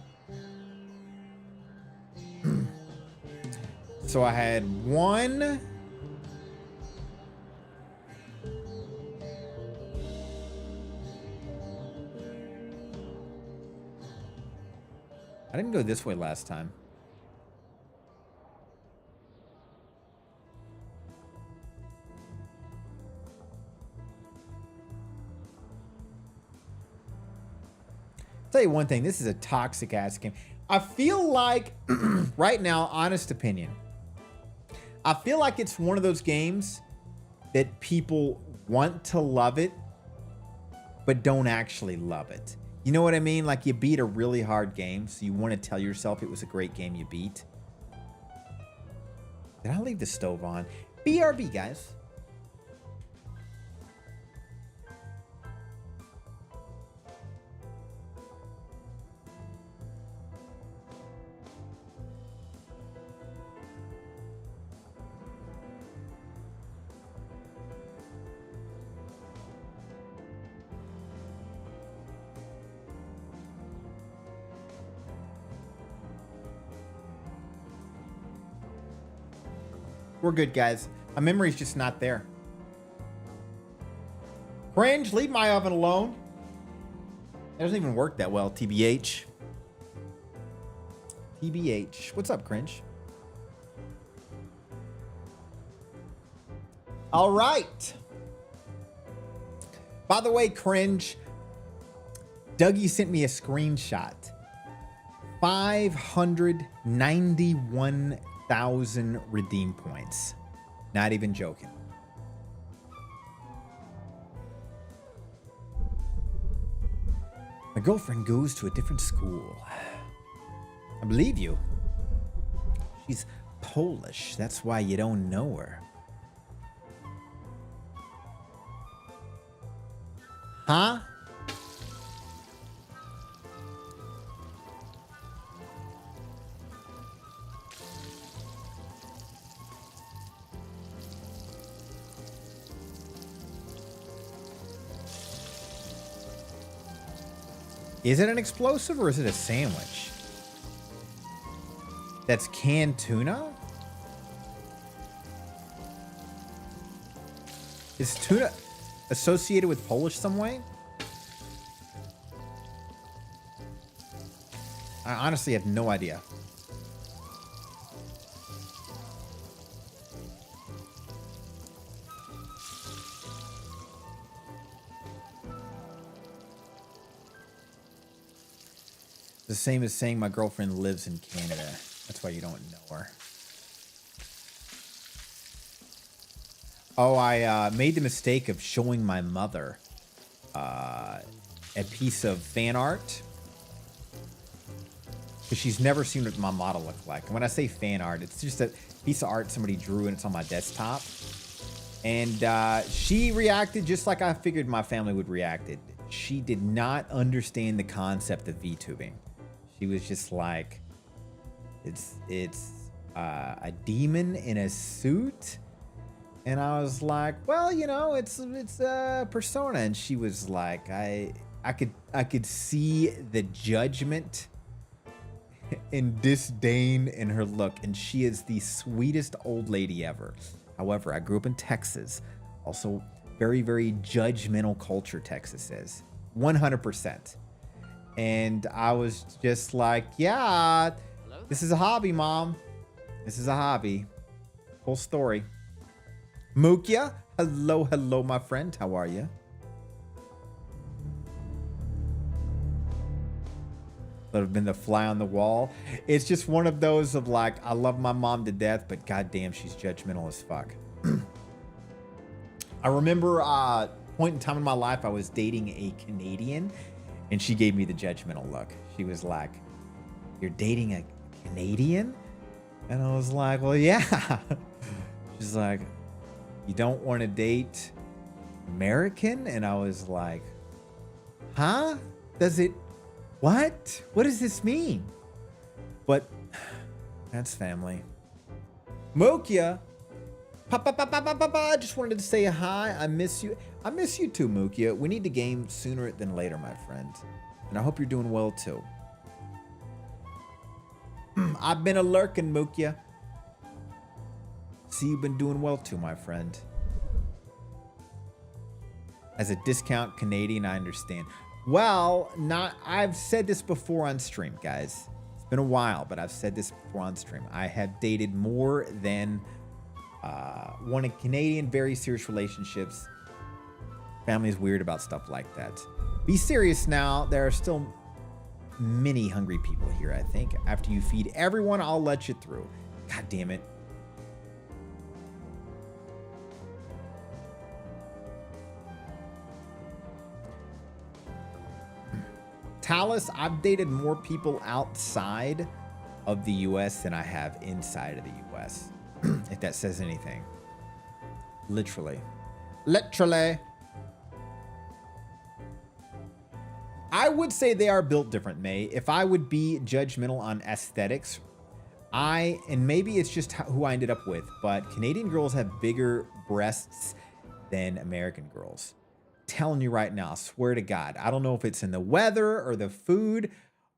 So I had one... I didn't go this way last time. Tell you one thing, this is a toxic ass game. I feel like right now, honest opinion, I feel like it's one of those games that people want to love it, but don't actually love it. You know what I mean? Like you beat a really hard game, so you want to tell yourself it was a great game you beat. Did I leave the stove on? BRB, guys. We're good, guys. My memory's just not there. Cringe, leave my oven alone. It doesn't even work that well, TBH. TBH. What's up, Cringe? All right. By the way, Cringe, Dougie sent me a screenshot. 591,000 redeem points. Not even joking. My girlfriend goes to a different school. I believe you. She's Polish. That's why you don't know her. Huh? Is it an explosive or is it a sandwich? That's canned tuna? Is tuna associated with Polish some way? I honestly have no idea. The same as saying my girlfriend lives in Canada. That's why you don't know her. Oh, I made the mistake of showing my mother a piece of fan art. Because she's never seen what my model looked like. And when I say fan art, it's just a piece of art somebody drew and it's on my desktop. And she reacted just like I figured my family would react. She did not understand the concept of VTubing. She was just like, it's a demon in a suit. And I was like, well, you know, it's a persona. And she was like, I could see the judgment and disdain in her look. And she is the sweetest old lady ever. However, I grew up in Texas. Also, very, very judgmental culture, Texas is. 100%. And I was just like, yeah, this is a hobby, Mom. This is a hobby. Full story. Mukia, hello, hello, my friend. How are you? That have been the fly on the wall. It's just one of those of like, I love my mom to death, but goddamn, she's judgmental as fuck. I remember a point in time in my life, I was dating a Canadian, and she gave me the judgmental look. She was like, "You're dating a Canadian?" And I was like, "Well, yeah." She's like, "You don't want to date American?" And I was like, "Huh? Does it? What? What does this mean?" But that's family. Mokia, I just wanted to say hi. I miss you. I miss you too, Mukia. We need to game sooner than later, my friend. And I hope you're doing well too. I've been a lurking, Mukia. See, you've been doing well too, my friend. As a discount Canadian, I understand. Well, I've said this before on stream, guys. It's been a while, but I've said this before on stream. I have dated more than one in Canadian, very serious relationships. Family is weird about stuff like that. Be serious now. There are still many hungry people here, I think. After you feed everyone, I'll let you through. God damn it. Talus, I've dated more people outside of the US than I have inside of the US. If that says anything. Literally. Literally. I would say they are built different, May. If I would be judgmental on aesthetics, and maybe it's just who I ended up with, but Canadian girls have bigger breasts than American girls. Telling you right now, I swear to God. I don't know if it's in the weather or the food,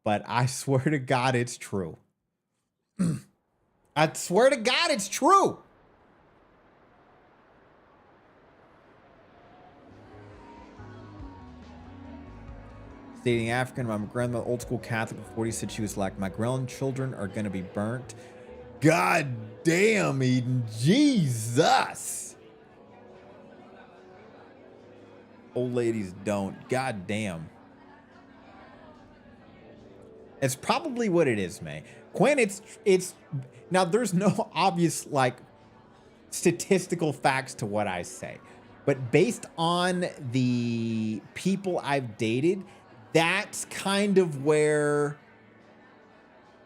but I swear to God it's true. I swear to God it's true. Dating African, my grandmother, old school Catholic, 40, said she was like, my grandchildren are going to be burnt. God damn, Eden. Jesus. Old ladies don't. God damn. It's probably what it is, May. Quinn, it's now there's no obvious like statistical facts to what I say, but based on the people I've dated, that's kind of where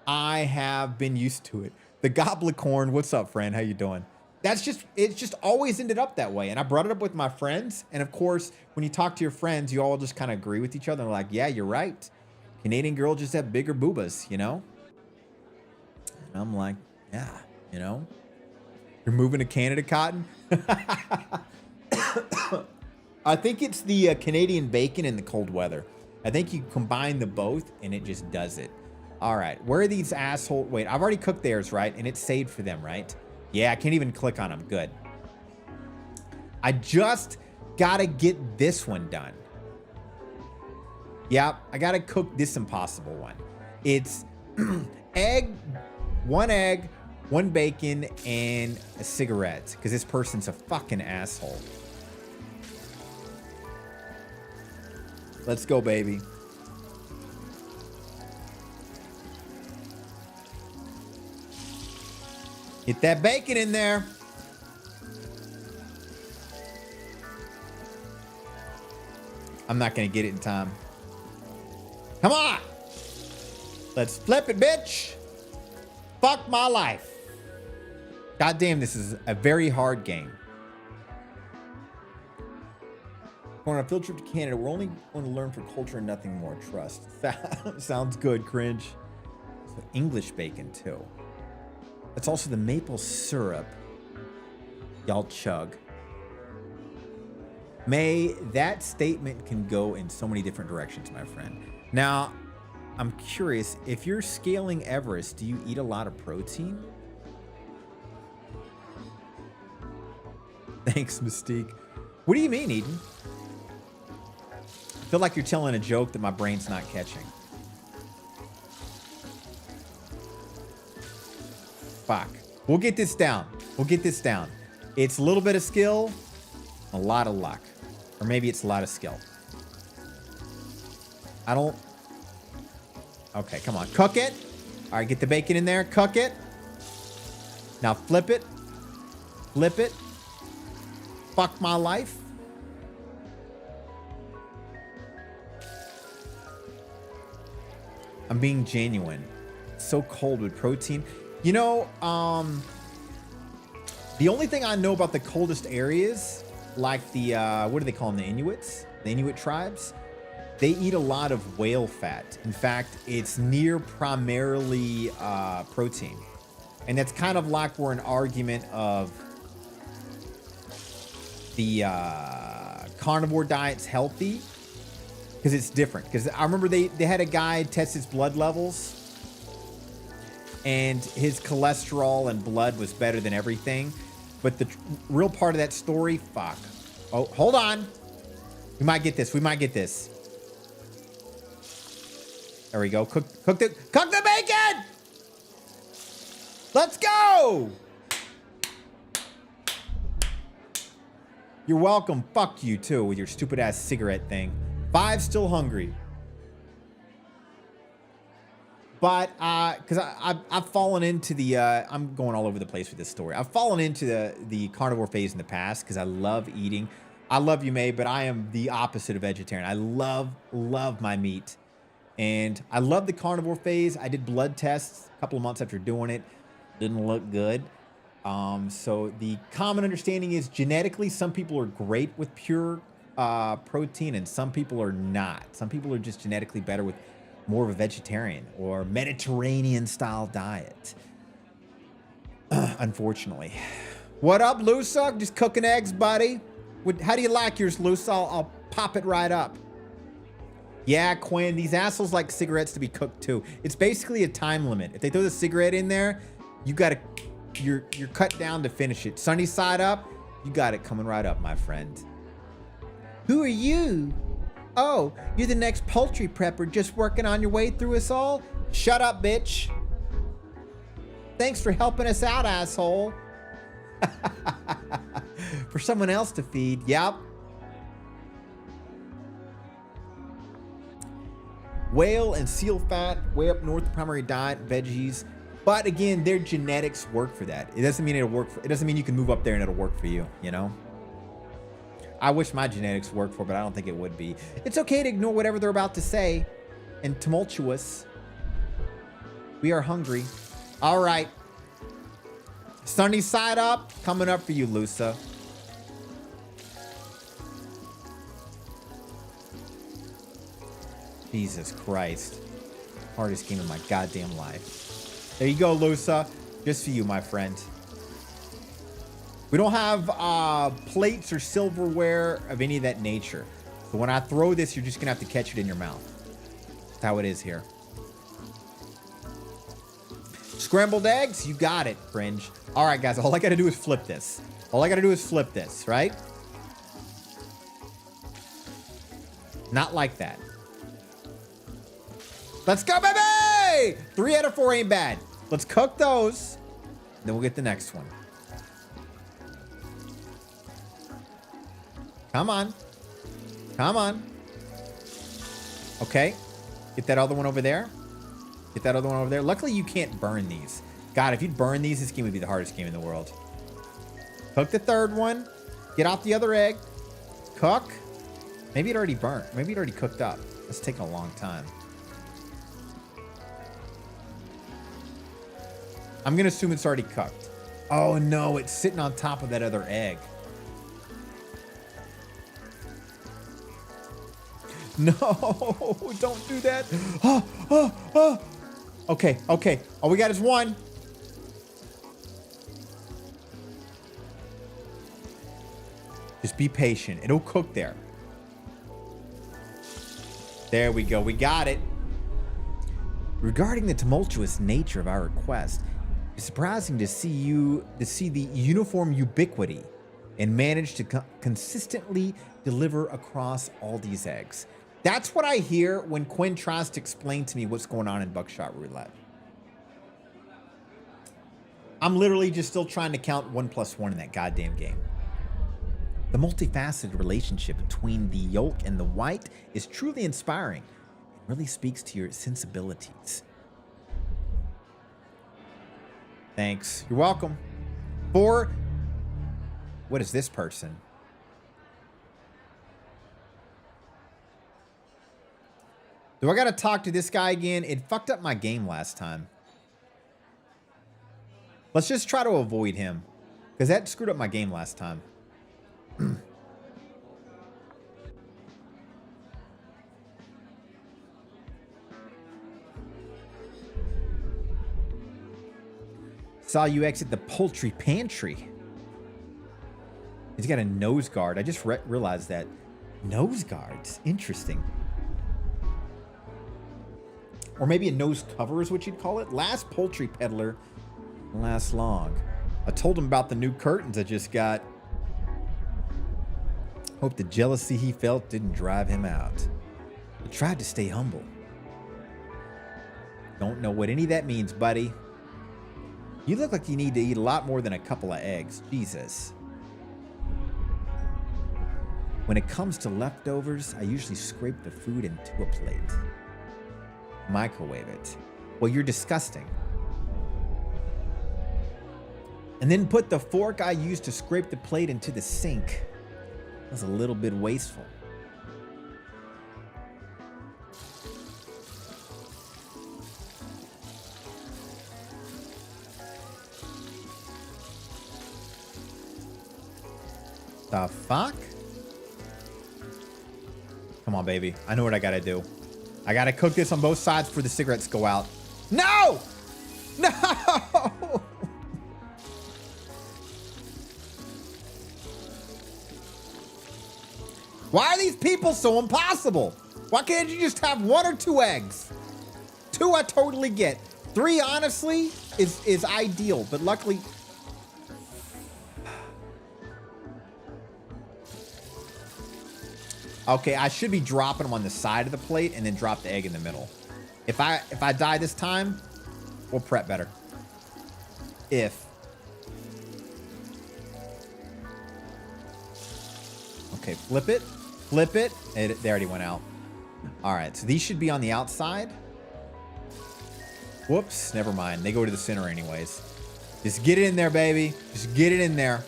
I have been used to it. The Goblicorn, what's up, friend? How you doing? It's just always ended up that way. And I brought it up with my friends. And of course, when you talk to your friends, you all just kind of agree with each other. They're like, yeah, you're right. Canadian girls just have bigger boobas, you know? And I'm like, yeah, you know? You're moving to Canada, Cotton? I think it's the Canadian bacon and the cold weather. I think you combine the both and it just does it. All right, where are these assholes? Wait, I've already cooked theirs, right? And it's saved for them, right? Yeah, I can't even click on them. Good. I just gotta get this one done. Yeah, I gotta cook this impossible one. It's one egg, one bacon, and a cigarette. Because this person's a fucking asshole. Let's go, baby. Get that bacon in there. I'm not going to get it in time. Come on. Let's flip it, bitch. Fuck my life. God damn, this is a very hard game. On a field trip to Canada, we're only going to learn for culture and nothing more. Trust. Sounds good, cringe. So English bacon, too. It's also the maple syrup. Y'all chug. May, that statement can go in so many different directions, my friend. Now, I'm curious, if you're scaling Everest, do you eat a lot of protein? Thanks, Mystique. What do you mean, Eden? I feel like you're telling a joke that my brain's not catching. Fuck. We'll get this down. We'll get this down. It's a little bit of skill, a lot of luck. Or maybe it's a lot of skill. I don't... Okay, come on. Cook it. All right, get the bacon in there. Cook it. Now flip it. Flip it. Fuck my life. I'm being genuine. It's so cold with protein. You know, the only thing I know about the coldest areas, like the, what do they call them? The Inuits? The Inuit tribes? They eat a lot of whale fat. In fact, it's near primarily protein. And that's kind of like we're an argument of the carnivore diet's healthy. Because it's different. Because I remember they had a guy test his blood levels. And his cholesterol and blood was better than everything. But the real part of that story, fuck. Oh, hold on. We might get this. We might get this. There we go. Cook the bacon! Let's go! You're welcome. Fuck you, too, with your stupid-ass cigarette thing. 5 still hungry. But, because I've fallen into the, I'm going all over the place with this story. I've fallen into the carnivore phase in the past because I love eating. I love you, May, but I am the opposite of vegetarian. I love my meat. And I love the carnivore phase. I did blood tests a couple of months after doing it. Didn't look good. So the common understanding is genetically, some people are great with pure protein and some people are not. Some people are just genetically better with more of a vegetarian or Mediterranean style diet. Unfortunately. What up, Lusa? Just cooking eggs, buddy. How do you like yours, Lusa? I'll pop it right up. Yeah, Quinn, these assholes like cigarettes to be cooked too. It's basically a time limit. If they throw the cigarette in there, you gotta, you're cut down to finish it. Sunny side up, you got it coming right up, my friend. Who are you? Oh, you're the next poultry prepper just working on your way through us all? Shut up, bitch. Thanks for helping us out, asshole. For someone else to feed, yep. Whale and seal fat, way up north, primary diet, veggies. But again, their genetics work for that. It doesn't mean it'll work for, it doesn't mean you can move up there and it'll work for you, you know? I wish my genetics worked for, but I don't think it would be. It's okay to ignore whatever they're about to say. And tumultuous. We are hungry. All right. Sunny side up, coming up for you, Lusa. Jesus Christ. Hardest game of my goddamn life. There you go, Lusa. Just for you, my friend. We don't have plates or silverware of any of that nature. So when I throw this, you're just going to have to catch it in your mouth. That's how it is here. Scrambled eggs? You got it, Fringe. All right, guys. All I got to do is flip this. All I got to do is flip this, right? Not like that. Let's go, baby! 3 out of 4 ain't bad. Let's cook those. Then we'll get the next one. Come on. Come on. Okay. Get that other one over there. Get that other one over there. Luckily, you can't burn these. God, if you'd burn these, this game would be the hardest game in the world. Cook the third one. Get off the other egg. Cook. Maybe it already burnt. Maybe it already cooked up. It's taking a long time. I'm going to assume it's already cooked. Oh, no. It's sitting on top of that other egg. No, don't do that. Okay, okay. All we got is one. Just be patient. It'll cook there. There we go. We got it. Regarding the tumultuous nature of our request, it's surprising to see the uniform ubiquity and manage to consistently deliver across all these eggs. That's what I hear when Quinn tries to explain to me what's going on in Buckshot Roulette. I'm literally just still trying to count 1 + 1 in that goddamn game. The multifaceted relationship between the yolk and the white is truly inspiring. It really speaks to your sensibilities. Thanks. You're welcome. For what is this person? Do I gotta talk to this guy again? It fucked up my game last time. Let's just try to avoid him, because that screwed up my game last time. Saw you exit the poultry pantry. He's got a nose guard. I just realized that. Nose guards. Interesting. Or maybe a nose cover is what you'd call it. Last poultry peddler lasts long. I told him about the new curtains I just got. Hope the jealousy he felt didn't drive him out. He tried to stay humble. Don't know what any of that means, buddy. You look like you need to eat a lot more than a couple of eggs. Jesus. When it comes to leftovers, I usually scrape the food into a plate. Microwave it. Well, you're disgusting. And then put the fork I used to scrape the plate into the sink. That's a little bit wasteful. The fuck? Come on, baby. I know what I gotta do. I gotta cook this on both sides before the cigarettes go out. No! No! Why are these people so impossible? Why can't you just have 1 or 2 eggs? 2 I totally get. 3, honestly, is ideal, but luckily... Okay, I should be dropping them on the side of the plate and then drop the egg in the middle. If I die this time, we'll prep better. If. Okay, flip it. Flip it. They already went out. All right, so these should be on the outside. Whoops, never mind. They go to the center anyways. Just get it in there, baby. Just get it in there.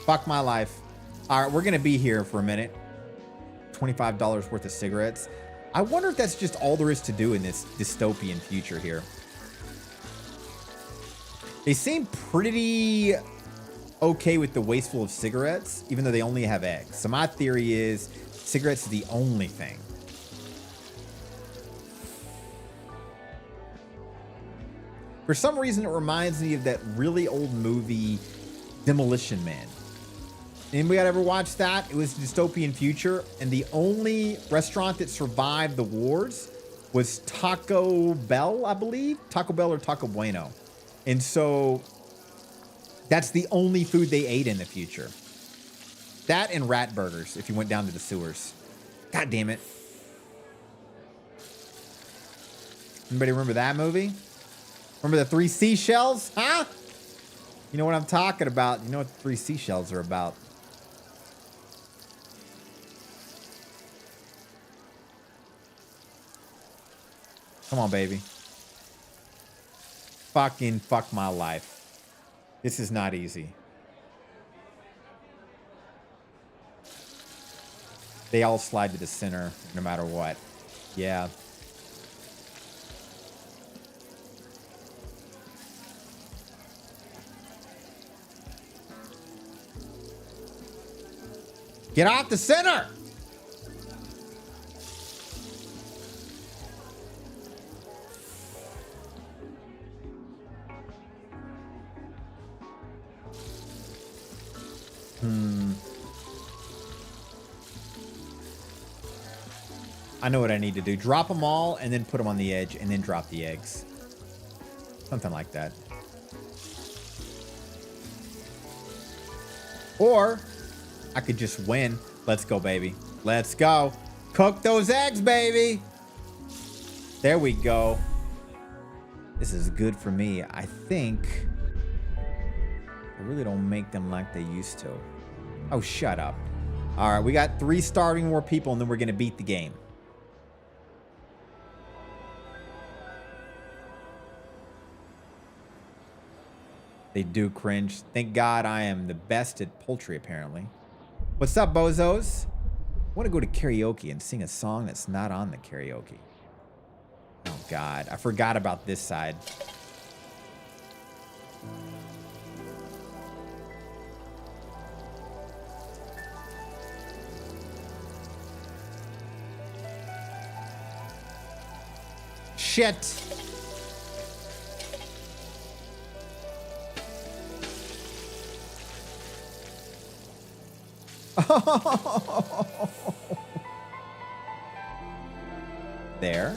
Fuck my life. All right, we're going to be here for a minute. $25 worth of cigarettes. I wonder if that's just all there is to do in this dystopian future here. They seem pretty okay with the wasteful of cigarettes, even though they only have eggs. So my theory is cigarettes is the only thing. For some reason, it reminds me of that really old movie, Demolition Man. Anybody ever watched that? It was a dystopian future, and the only restaurant that survived the wars was Taco Bell, I believe. Taco Bell or Taco Bueno. And so that's the only food they ate in the future. That and rat burgers, if you went down to the sewers. God damn it. Anybody remember that movie? Remember the 3 seashells? Huh? You know what I'm talking about. You know what the 3 seashells are about. Come on, baby. Fucking fuck my life. This is not easy. They all slide to the center no matter what. Yeah. Get off the center! I know what I need to do. Drop them all and then put them on the edge and then drop the eggs. Something like that. Or I could just win. Let's go, baby. Let's go. Cook those eggs, baby. There we go. This is good for me. I think I really don't make them like they used to. Oh, shut up. All right, we got 3 starving more people, and then we're going to beat the game. They do cringe. Thank God I am the best at poultry, apparently. What's up, bozos? I want to go to karaoke and sing a song that's not on the karaoke. Oh, God. I forgot about this side. Shit. There.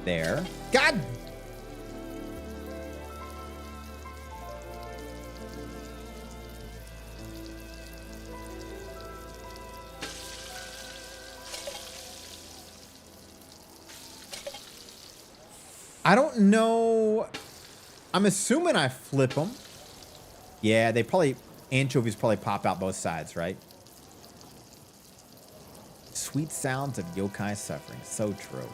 There. God. I don't know. I'm assuming I flip them. Yeah, they probably, anchovies probably pop out both sides, right? Sweet sounds of yokai suffering. So true.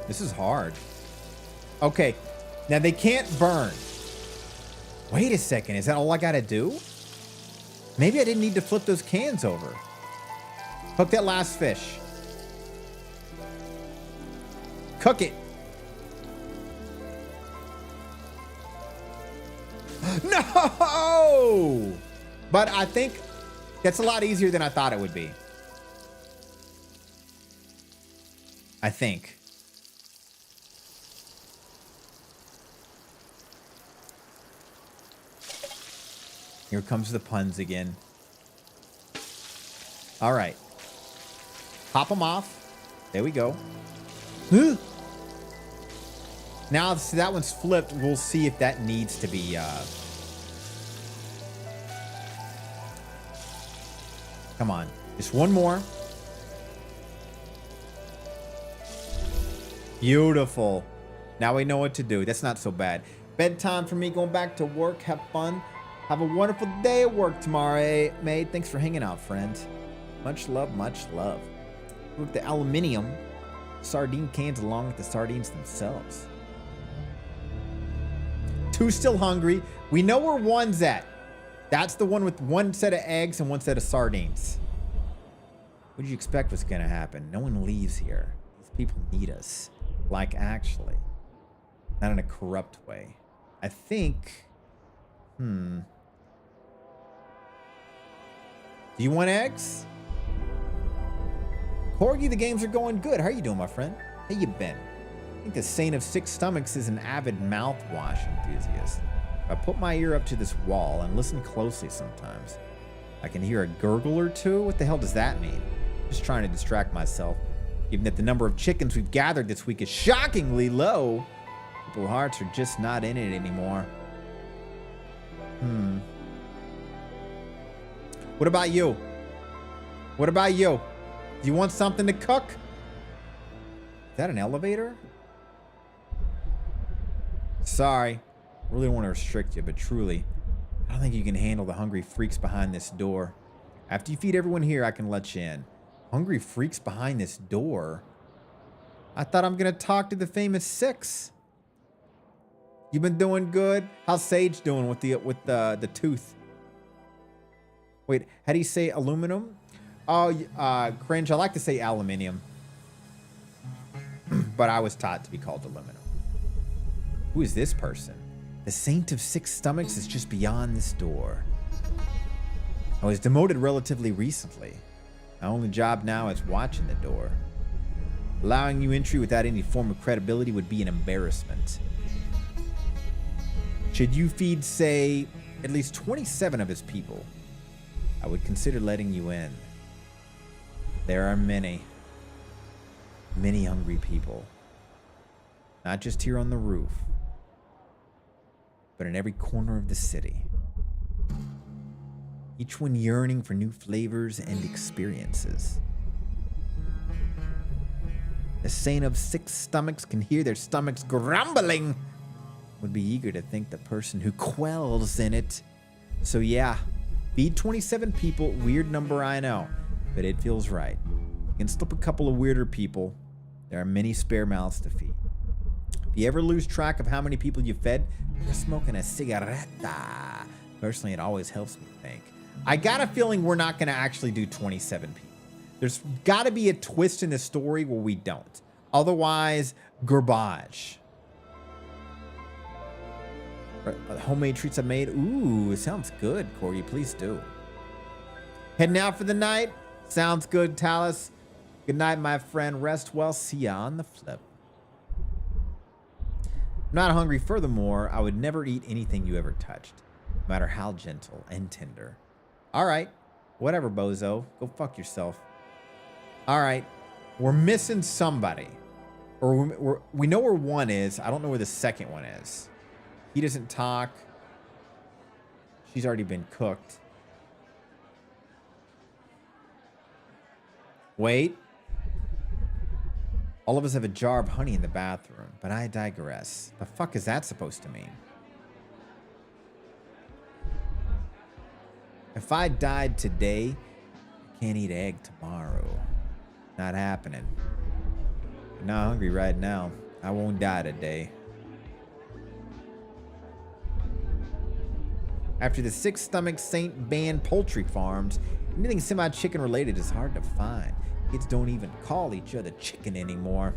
This is hard. Okay, now they can't burn. Wait a second, is that all I gotta do? Maybe I didn't need to flip those cans over. Hook that last fish. Cook it. No! But I think that's a lot easier than I thought it would be. I think. Here comes the puns again. All right. Pop them off. There we go. Now that one's flipped. We'll see if that needs to be... Come on. Just one more. Beautiful. Now we know what to do. That's not so bad. Bedtime for me. Going back to work. Have fun. Have a wonderful day at work tomorrow, eh, mate? Thanks for hanging out, friend. Much love, much love. With the aluminium sardine cans along with the sardines themselves. 2 still hungry. We know where 1's at. That's the one with 1 set of eggs and 1 set of sardines. What did you expect was going to happen? No one leaves here. These people need us. Like, actually. Not in a corrupt way. I think... Do you want eggs? Corgi, the games are going good. How are you doing, my friend? How you been? I think the Saint of 6 Stomachs is an avid mouthwash enthusiast. If I put my ear up to this wall and listen closely sometimes, I can hear a gurgle or two. What the hell does that mean? Just trying to distract myself. Given that the number of chickens we've gathered this week is shockingly low, people's hearts are just not in it anymore. What about you? What about you? Do you want something to cook? Is that an elevator? Sorry. Really don't want to restrict you, but truly, I don't think you can handle the hungry freaks behind this door. After you feed everyone here, I can let you in. Hungry freaks behind this door? I thought I'm going to talk to the famous 6. You been doing good? How's Sage doing with the tooth? Wait, how do you say aluminum? Oh, cringe. I like to say aluminium. But I was taught to be called aluminum. Who is this person? The Saint of 6 Stomachs is just beyond this door. I was demoted relatively recently. My only job now is watching the door. Allowing you entry without any form of credibility would be an embarrassment. Should you feed, say, at least 27 of his people, I would consider letting you in. There are many hungry people. Not just here on the roof, but in every corner of the city. Each one yearning for new flavors and experiences. The Saint of 6 Stomachs can hear their stomachs grumbling. Would be eager to thank the person who quells in it. So yeah, feed 27 people. Weird number, I know, but it feels right. You can slip a couple of weirder people. There are many spare mouths to feed. If you ever lose track of how many people you fed, you're smoking a cigaretta. Personally, it always helps me think. I got a feeling we're not going to actually do 27 people. There's got to be a twist in the story where we don't. Otherwise, garbage. Homemade treats I made. Ooh, it sounds good, Corey. Please do. Heading out for the night? Sounds good, Talus. Good night, my friend. Rest well. See ya on the flip. I'm not hungry. Furthermore, I would never eat anything you ever touched, no matter how gentle and tender. All right. Whatever, bozo. Go fuck yourself. All right. We're missing somebody. Or we know where 1 is. I don't know where the second one is. He doesn't talk. She's already been cooked. Wait. All of us have a jar of honey in the bathroom, but I digress. The fuck is that supposed to mean? If I died today, I can't eat egg tomorrow. Not happening. I'm not hungry right now. I won't die today. After the Six Stomach Saint banned poultry farms, anything semi-chicken related is hard to find. Kids don't even call each other chicken anymore.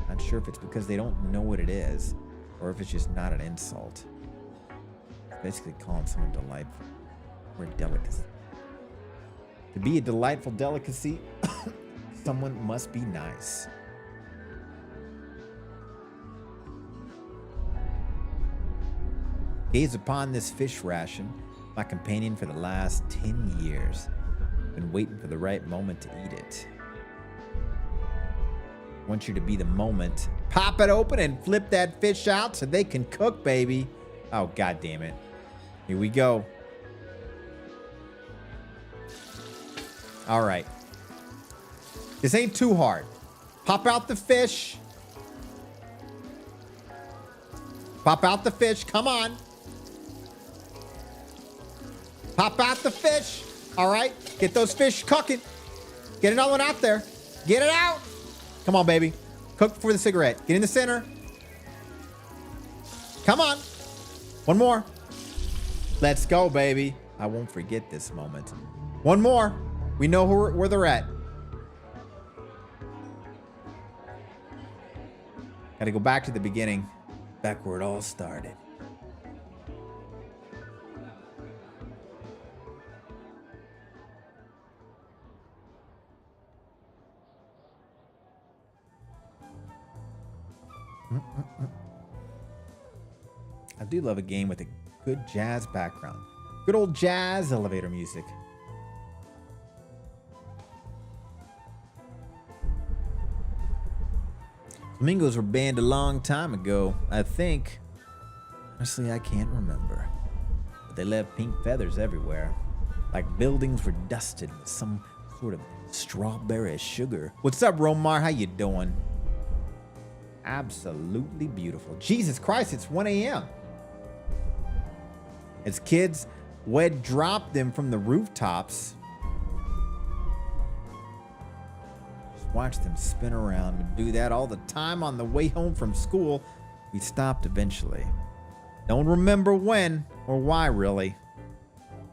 Not sure if it's because they don't know what it is, or if it's just not an insult. It's basically calling someone delightful, or a delicacy. To be a delightful delicacy, someone must be nice. Gaze upon this fish ration, my companion for the last 10 years. Been waiting for the right moment to eat it. I want you to be the moment. Pop it open and flip that fish out so they can cook, baby. Oh, God damn it. Here we go. All right. This ain't too hard. Pop out the fish. Pop out the fish. Come on. Pop out the fish. All right. Get those fish cooking. Get another one out there. Get it out. Come on, baby. Cook for the cigarette. Get in the center. Come on. One more. Let's go, baby. I won't forget this moment. One more. We know where they're at. Gotta go back to the beginning. Back where it all started. I do love a game with a good jazz background. Good old jazz elevator music. Flamingos were banned a long time ago, I think. Honestly, I can't remember. But they left pink feathers everywhere. Like buildings were dusted with some sort of strawberry sugar. What's up, Romar? How you doing? Absolutely beautiful. Jesus Christ, it's 1 a.m. As kids, Wed dropped them from the rooftops. Just watch them spin around. Would do that all the time on the way home from school. We stopped eventually. Don't remember when or why, really.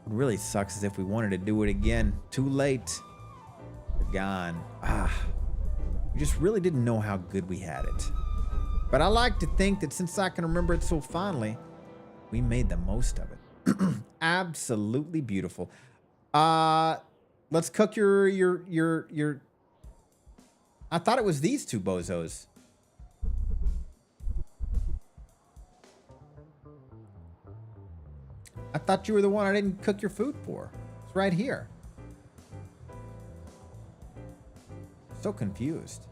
What really sucks is if we wanted to do it again. Too late. We're gone. We just really didn't know how good we had it. But I like to think that since I can remember it so fondly, we made the most of it. Absolutely beautiful. Let's cook your I thought it was these two bozos. I thought you were the one I didn't cook your food for. It's right here. So confused.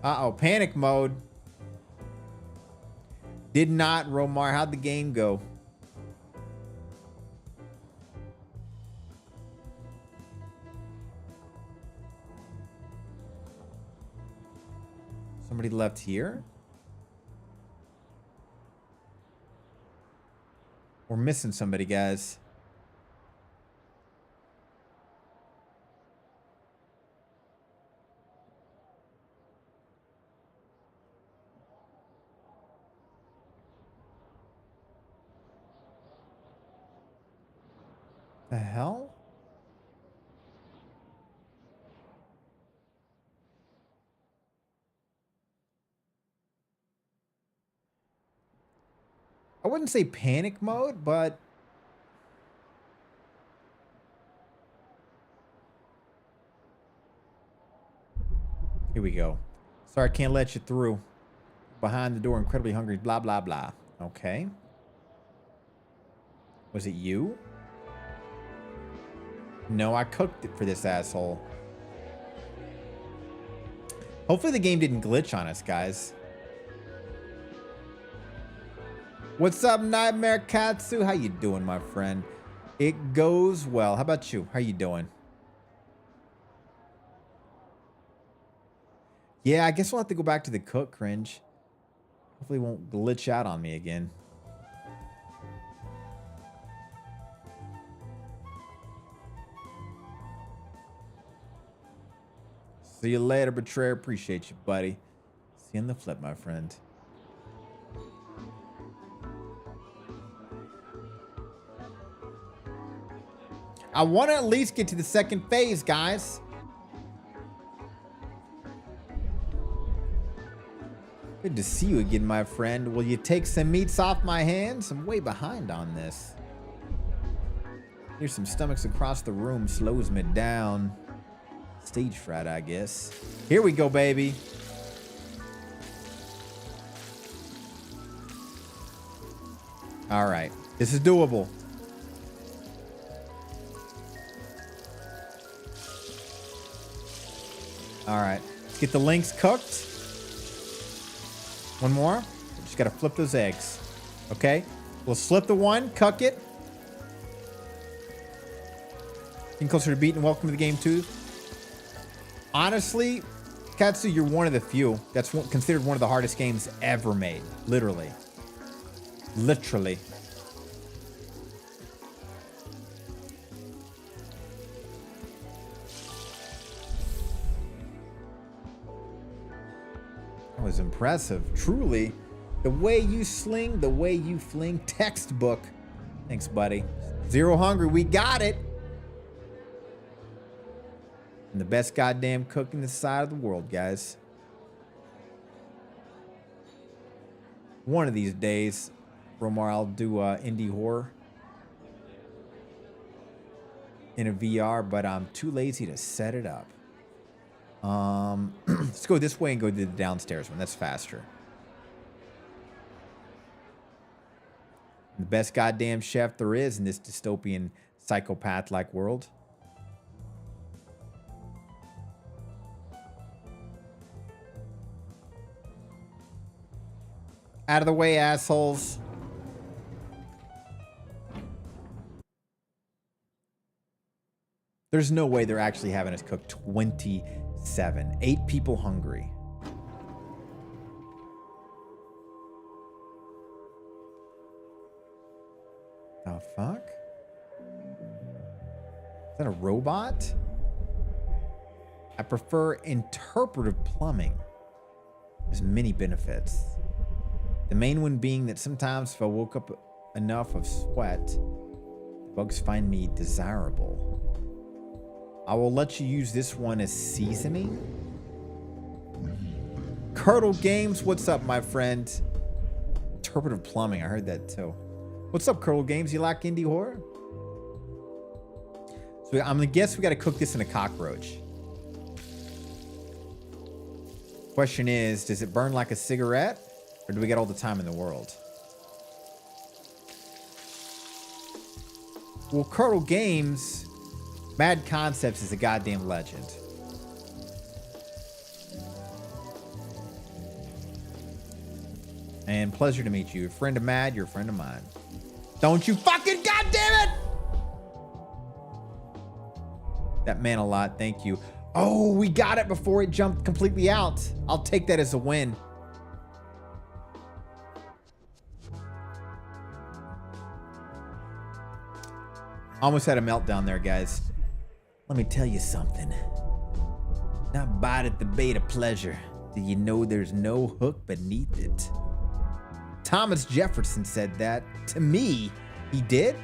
Uh-oh, panic mode. Did not, Romar. How'd the game go? Somebody left here? We're missing somebody, guys. The hell? I wouldn't say panic mode, but here we go. Sorry, I can't let you through. Behind the door, incredibly hungry, blah, blah, blah. Okay. Was it you? No, I cooked it for this asshole. Hopefully the game didn't glitch on us, guys. What's up, Nightmare Katsu? How you doing, my friend? It goes well. How about you? How you doing? Yeah, I guess we'll have to go back to the cook, cringe. Hopefully it won't glitch out on me again. See you later, Betrayer. Appreciate you, buddy. See you in the flip, my friend. I want to at least get to the second phase, guys. Good to see you again, my friend. Will you take some meats off my hands? I'm way behind on this. Here's some stomachs across the room. Slows me down. Stage fright, I guess. Here we go, baby. All right. This is doable. All right. Let's get the links cooked. One more. Just got to flip those eggs. Okay. We'll flip the one, cook it. Getting closer to beating. Welcome to the game, too. Honestly, Katsu, you're one of the few that's considered one of the hardest games ever made. Literally. Literally. That was impressive. Truly. The way you sling, the way you fling. Textbook. Thanks, buddy. Zero hungry. We got it. And the best goddamn cook in this side of the world, guys. One of these days, Romar, I'll do indie horror in a VR, but I'm too lazy to set it up. Let's go this way and go to the downstairs one. That's faster. The best goddamn chef there is in this dystopian psychopath-like world. Out of the way, assholes. There's no way they're actually having us cook 27. 8 people hungry. The fuck? Is that a robot? I prefer interpretive plumbing. There's many benefits. The main one being that sometimes if I woke up enough of sweat, the bugs find me desirable. I will let you use this one as seasoning. Curdle Games, what's up, my friend? Interpretive plumbing, I heard that too. What's up, Curdle Games? You like indie horror? So I'm gonna guess we gotta cook this in a cockroach. Question is, does it burn like a cigarette? Or do we get all the time in the world? Well, Curdle Games, Mad Concepts is a goddamn legend. And pleasure to meet you. A friend of Mad, you're a friend of mine. Don't you fucking goddamn it! That meant a lot, thank you. Oh, we got it before it jumped completely out. I'll take that as a win. Almost had a meltdown there, guys. Let me tell you something. Not bite at the bait of pleasure. Do you know there's no hook beneath it? Thomas Jefferson said that to me. He did?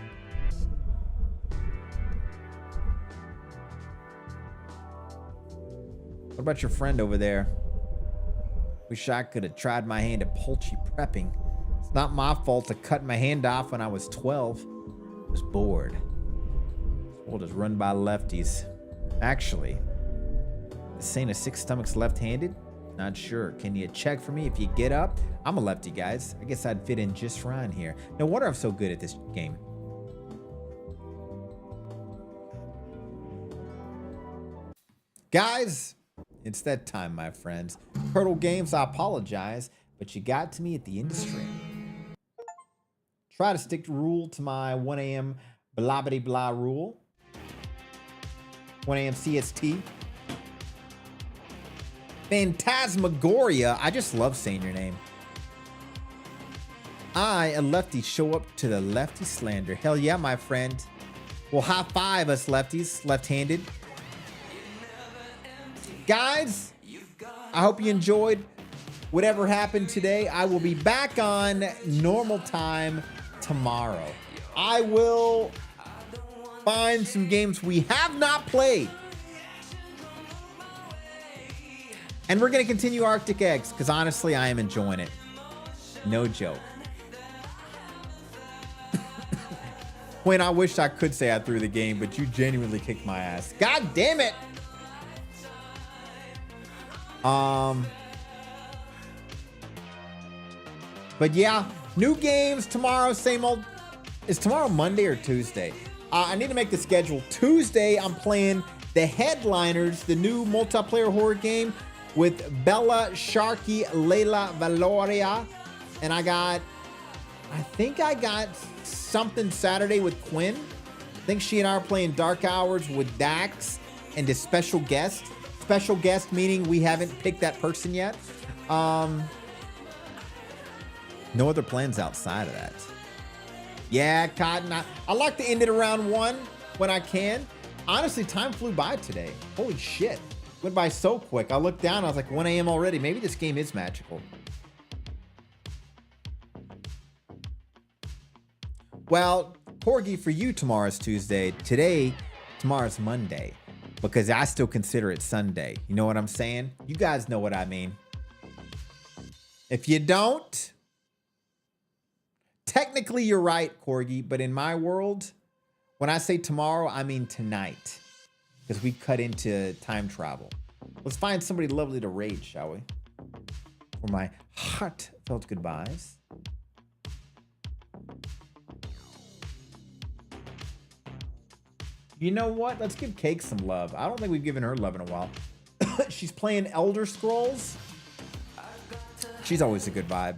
What about your friend over there? Wish I could have tried my hand at poultry prepping. It's not my fault I cut my hand off when I was 12. I was bored. This world is run by lefties. Actually, is saying a sick stomach's left-handed? Not sure. Can you check for me if you get up? I'm a lefty, guys. I guess I'd fit in just fine here. No wonder I'm so good at this game. Guys, it's that time, my friends. Turtle Games, I apologize, but you got to me at the end of stream. Try to stick to rule to my 1 a.m. blah blah blah rule. 1 a.m. CST. Phantasmagoria. I just love saying your name. I, a lefty, show up to the lefty slander. Hell yeah, my friend. Well, high five us lefties, left-handed. Guys, I hope you enjoyed whatever happened today. I will be back on normal time tomorrow. I will find some games we have not played. And we're going to continue Arctic Eggs because honestly, I am enjoying it. No joke. Quinn, I wish I could say I threw the game, but you genuinely kicked my ass. God damn it. But yeah, new games tomorrow, same old. Is tomorrow Monday or Tuesday? I need to make the schedule. Tuesday, I'm playing the Headliners, the new multiplayer horror game with Bella, Sharky, Layla, Valoria. And I think I got something Saturday with Quinn. I think she and I are playing Dark Hours with Dax and a special guest. Special guest meaning we haven't picked that person yet. No other plans outside of that. Yeah, Cotton. I like to end it around 1 when I can. Honestly, time flew by today. Holy shit. Went by so quick. I looked down. I was like, 1 a.m. already. Maybe this game is magical. Well, Corgi, for you, tomorrow's Tuesday. Tomorrow's Monday. Because I still consider it Sunday. You know what I'm saying? You guys know what I mean. If you don't, technically you're right, Corgi. But in my world, when I say tomorrow, I mean tonight. Because we cut into time travel. Let's find somebody lovely to raid, shall we? For my heartfelt goodbyes. You know what? Let's give Cake some love. I don't think we've given her love in a while. She's playing Elder Scrolls. She's always a good vibe.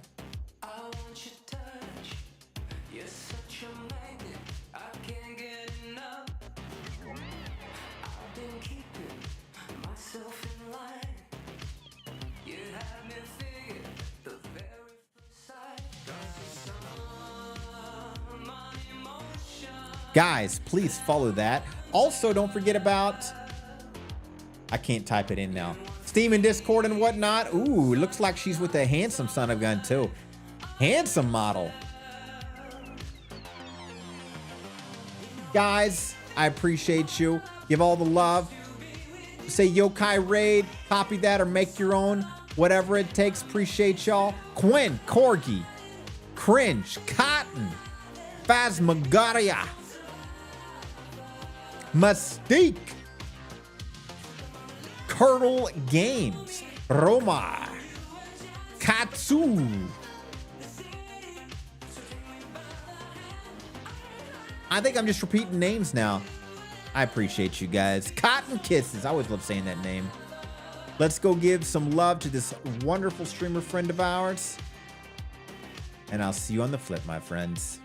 Guys, please follow that. Also, don't forget about... I can't type it in now. Steam and Discord and whatnot. Ooh, looks like she's with a handsome son of a gun, too. Handsome model. Guys, I appreciate you. Give all the love. Say Yokai Raid. Copy that or make your own. Whatever it takes. Appreciate y'all. Quinn, Corgi, Cringe, Cotton, Phasmagoria, Mystique, Curdle Games, Roma, Katsu, I think I'm just repeating names now. I appreciate you guys. Cotton Kisses. I always love saying that name. Let's go give some love to this wonderful streamer friend of ours. And I'll see you on the flip, my friends.